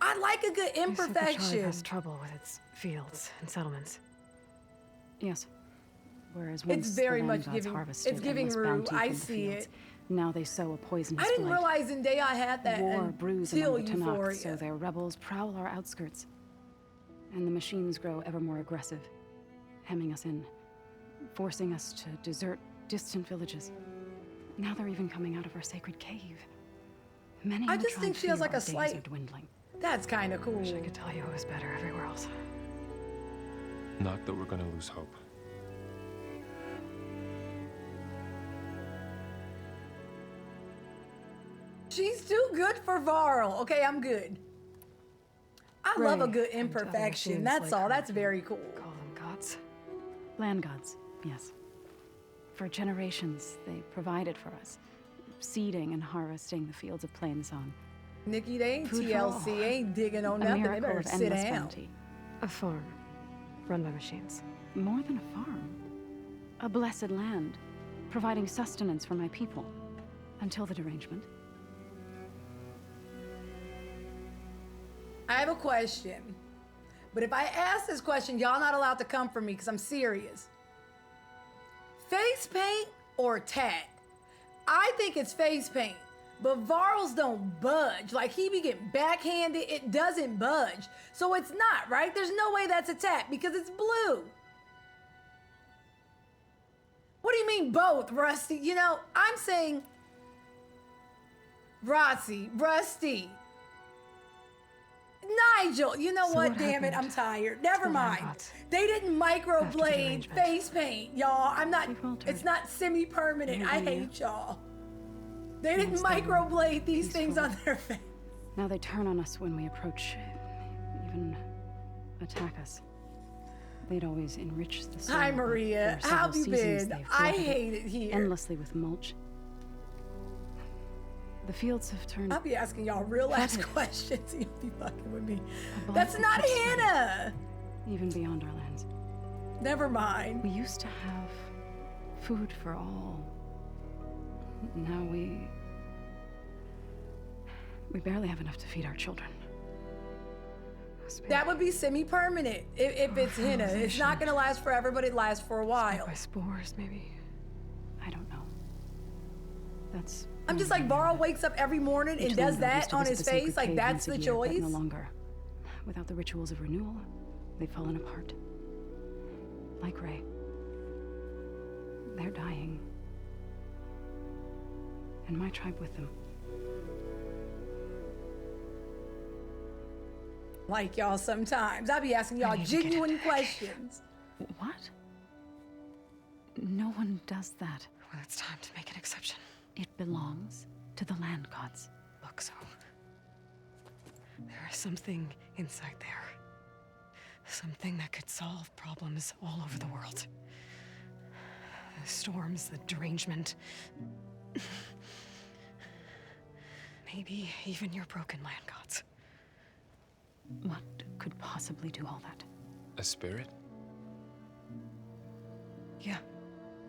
I like a good imperfection. It has trouble with its fields and settlements. Yes. Whereas once It's very the land much gods giving. harvested It's giving endless Rue. bounty I from the see fields, it. now they sow a poisonous I didn't blight. realize Zendaya had that War brews until among the Tanakh, Euphoria. so their rebels prowl our outskirts. And the machines grow ever more aggressive, hemming us in, forcing us to desert distant villages. Now they're even coming out of our sacred cave. Many I in the just think tribe she has fear like our a days slight. are dwindling. That's kind of cool. Wish I could tell you it was better everywhere else. Not that we're gonna lose hope. She's too good for Varl. Okay, I'm good. I love a Ray good and other imperfection. machines That's like all. her. That's very cool. Call them gods. Land gods, yes. For generations, they provided for us, seeding and harvesting the fields of Plainsong. Nikki, they ain't Food for all. TLC. Ain't digging on A nothing. They miracle better of sit endless down. bounty. A farm, run by machines. More than a farm. A blessed land, providing sustenance for my people. Until the derangement. I have a question. But if I ask this question, y'all not allowed to come for me because I'm serious. Face paint or tat? I think it's face paint. But Varl's don't budge. Like, he be getting backhanded. It doesn't budge. So it's not, right? There's no way that's a tat because it's blue. What do you mean both, Rusty? You know, I'm saying Rusty. Nigel, you know So what? what Damn it, I'm happened tired. Never to the mind. robots They didn't microblade derangement? face paint, y'all. I'm not, it's not semi-permanent. I Maybe. hate y'all. They didn't Once they were microblade these things peaceful. on their face. Now they turn on us when we approach, even attack us. They'd always enrich the soil. Hi, Maria. For How have you several seasons, been? they've I flooded hate it here. endlessly with mulch. The fields have turned. I'll be asking y'all real ass flooded. questions. You'll be fucking with me. A That's blight not that keeps Hannah. Even beyond our lands. Never mind. We used to have food for all. Now we barely have enough to feed our children. That would be semi-permanent if it's henna. It's not gonna last forever, but it lasts for a while. By spores, maybe. I don't know. That's. I'm just like, Varl wakes up every morning and Each does land god used that to on visit his the sacred face. Like, cave that's once the a year, but choice. no longer. Without the rituals of renewal, they've fallen apart. Like Ray. They're dying. And my tribe with them. Like y'all sometimes. I be asking y'all need to get in genuine there. questions. What? No one does that. Well, it's time to make an exception. It belongs to the land gods. Look, so there is something inside there. Something that could solve problems all over the world. The storms, the derangement. Maybe even your broken land gods. What could possibly do all that? A spirit? Yeah.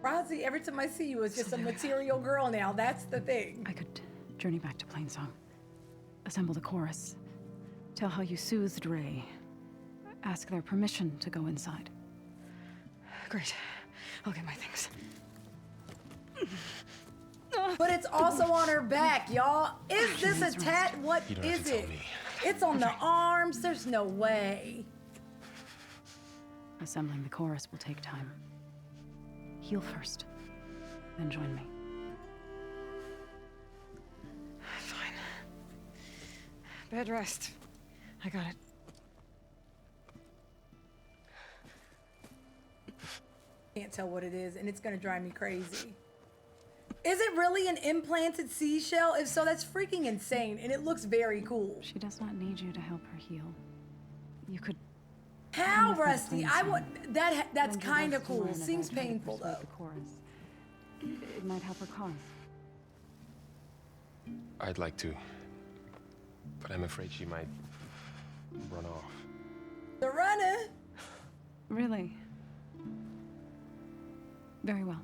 Rosie, every time I see you, it's just a material girl now. That's the thing. I could journey back to Plainsong. Assemble the chorus. Tell how you soothed Ray. Ask their permission to go inside. Great. I'll get my things. But it's also on her back, y'all. Is this a tat? What You don't have is to tell it? me. It's on the arms. There's no way. Assembling the chorus will take time. Heal first, then join me. Fine. Bed rest. I got it. Can't tell what it is, and it's gonna drive me crazy. Is it really an implanted seashell? If so, that's freaking insane, and it looks very cool. She does not need you to help her heal. You could. How, Rusty? I would. That's lend your kind of voice to cool. learn Seems about how to painful persuade though. the chorus. It might help her cause. I'd like to, but I'm afraid she might run off. The runner. Really? Very well.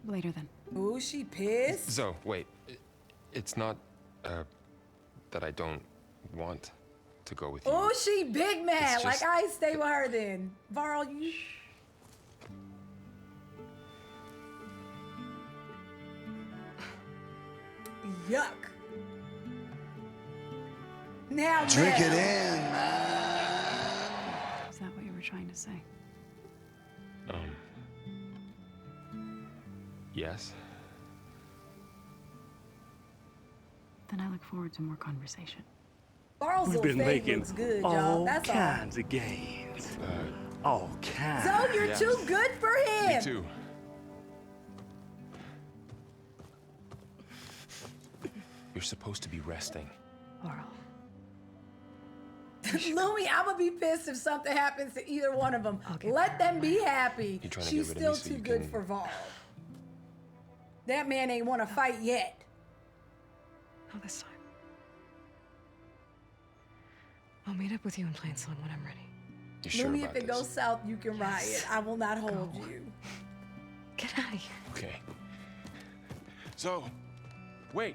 Later then. Ooh, she pissed. Zoe, wait. It's not, that I don't want to go with you. Oh, she big mad. It's just- Like, I stay with her then. Varl, you... Yuck. Now, Drink it Mel. in. Is that what you were trying to say? Yes? Then I look forward to more conversation. Varl's We've little been fade making looks good, all y'all. That's all. kinds of gains. All kinds. So you're too good for him. Me too. You're supposed to be resting. Varl. Louie, I'm gonna be pissed if something happens to either one of them. Let them be happy. You're trying to She's get rid still of me so too you good can- for Varl. That man ain't want to fight yet. Not this time. I'll meet up with you in plain song when I'm ready. You sure Louie, about if it this? goes south, you can riot. I will not hold you. Get out of here. Okay. So, wait.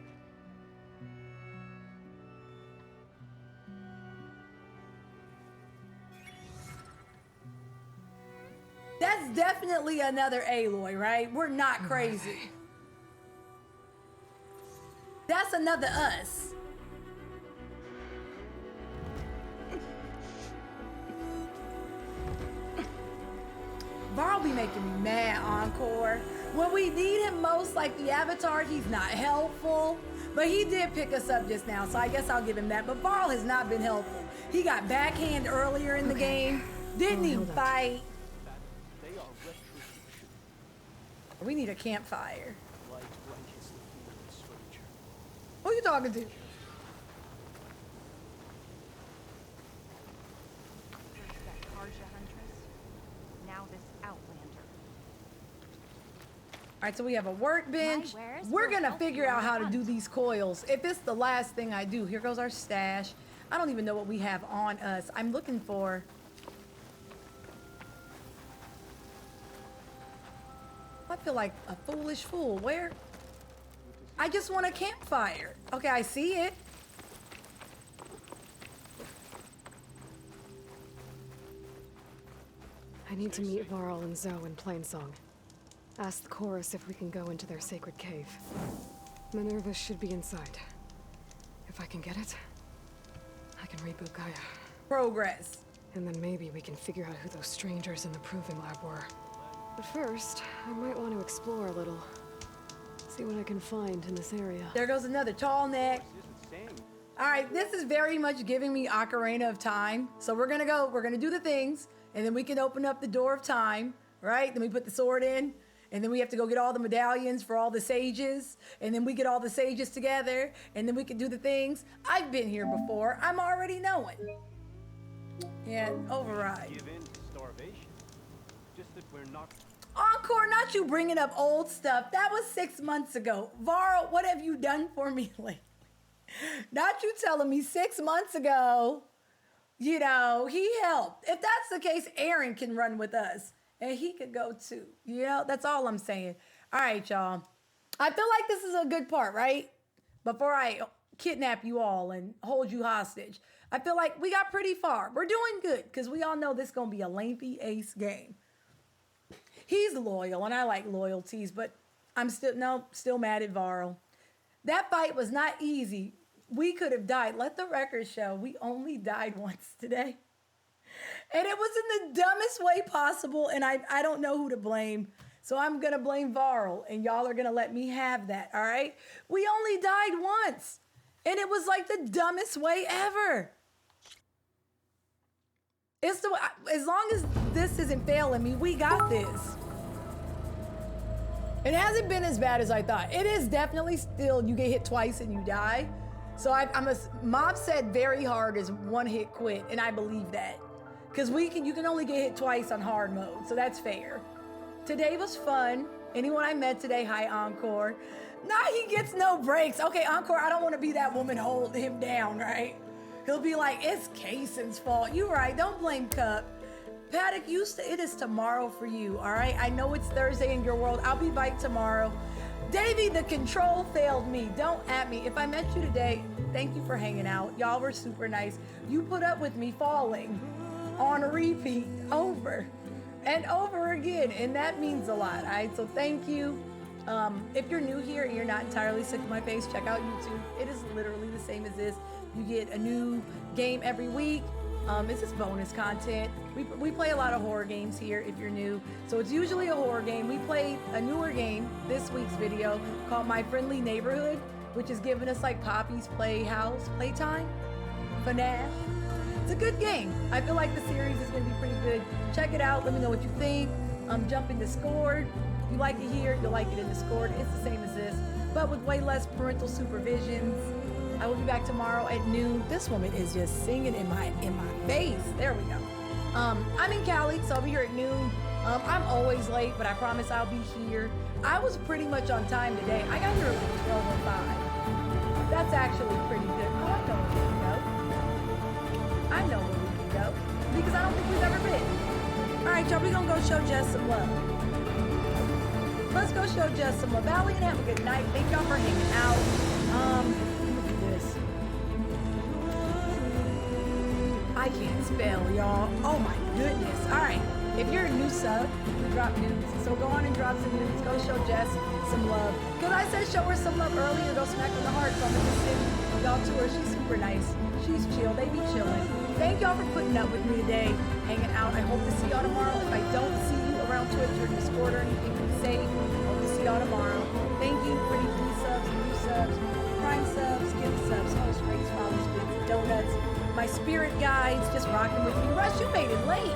That's definitely another Aloy, right? We're not crazy. That's another us. Varl be making me mad, Encore. When we need him most, like the Avatar, he's not helpful. But he did pick us up just now, so I guess I'll give him that. But Varl has not been helpful. He got backhand earlier in the game. Didn't even fight. We need a campfire. Who you talking to? All right, so we have a workbench. We're gonna figure out how to do these coils. If it's the last thing I do, here goes our stash. I don't even know what we have on us. I'm looking for... I feel like a foolish fool. Where? I just want a campfire. Okay, I see it. I need to meet Varl and Zoe in Plainsong. Ask the chorus if we can go into their sacred cave. Minerva should be inside. If I can get it, I can reboot Gaia. Progress. And then maybe we can figure out who those strangers in the proving lab were. But first, I might want to explore a little. See what I can find in this area. There goes another tall neck. All right, this is very much giving me Ocarina of Time. So we're gonna do the things, and then we can open up the door of time, right? Then we put the sword in, and then we have to go get all the medallions for all the sages, and then we get all the sages together, and then we can do the things. I've been here before. I'm already knowing. Yeah, override. Give in to starvation. Just that we're not. Encore, not you bringing up old stuff. That was 6 months ago. Varl, what have you done for me lately? Not you telling me 6 months ago, you know, he helped. If that's the case, Aaron can run with us. And he could go too. You know, that's all I'm saying. All right, y'all. I feel like this is a good part, right? Before I kidnap you all and hold you hostage. I feel like we got pretty far. We're doing good because we all know this is going to be a lengthy ace game. He's loyal, and I like loyalties, but I'm still mad at Varl. That fight was not easy. We could have died. Let the record show we only died once today. And it was in the dumbest way possible, and I don't know who to blame. So I'm going to blame Varl, and y'all are going to let me have that, all right? We only died once, and it was like the dumbest way ever. It's the as long as this isn't failing me, we got this. It hasn't been as bad as I thought. It is definitely still, you get hit twice and you die. So Mob said very hard is one hit quit, and I believe that. Because you can only get hit twice on hard mode, so that's fair. Today was fun. Anyone I met today, hi Encore. Nah, he gets no breaks. Okay, Encore, I don't want to be that woman holding him down, right? He'll be like, it's Kaysen's fault. You right, don't blame Cup. Paddock, it is tomorrow for you, all right? I know it's Thursday in your world. I'll be back tomorrow. Davey, the control failed me. Don't at me. If I met you today, thank you for hanging out. Y'all were super nice. You put up with me falling on repeat over and over again, and that means a lot, all right? So thank you. If you're new here and you're not entirely sick of my face, check out YouTube. It is literally the same as this. You get a new game every week. It's just bonus content. We play a lot of horror games here if you're new. So it's usually a horror game. We played a newer game this week's video called My Friendly Neighborhood, which is giving us like Poppy's Playtime, FNAF. It's a good game. I feel like the series is gonna be pretty good. Check it out, let me know what you think. Jump in Discord. You like it here, you'll like it in Discord. It's the same as this, but with way less parental supervisions. I will be back tomorrow at noon. This woman is just singing in my face. There we go. I'm in Cali, so I'll be here at noon. I'm always late, but I promise I'll be here. I was pretty much on time today. I got here at 12:05. That's actually pretty good. Oh, I know where we can go. I know where we can go because I don't think we've ever been. All right, y'all, we gonna go show Jess some love. Let's go show Jess some love. Valley and have a good night. Thank y'all for hanging out. I can't spell, y'all. Oh my goodness. All right. If you're a new sub, we drop news. So go on and drop some news. Go show Jess some love. Because I said show her some love earlier. Go smack her in the heart. So I'm going to send y'all to her. She's super nice. She's chill. They be chilling. Thank y'all for putting up with me today, hanging out. I hope to see y'all tomorrow. If I don't see you around Twitch or Discord or anything, be safe. Hope to see y'all tomorrow. Thank you for the free subs, new subs, prime subs, gift subs, host rates, follows, bits, donuts. My spirit guides just rocking with me. Russ, you made it late.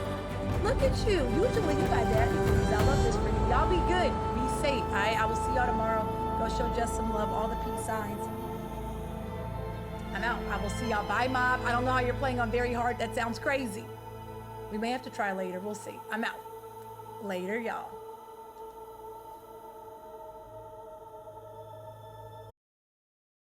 Look at you. Usually you got daddy things. I love this for you. Y'all be good. Be safe. All right, I will see y'all tomorrow. Go show Jess some love. All the peace signs. I'm out. I will see y'all. Bye, Mob. I don't know how you're playing on very hard. That sounds crazy. We may have to try later. We'll see. I'm out. Later, y'all.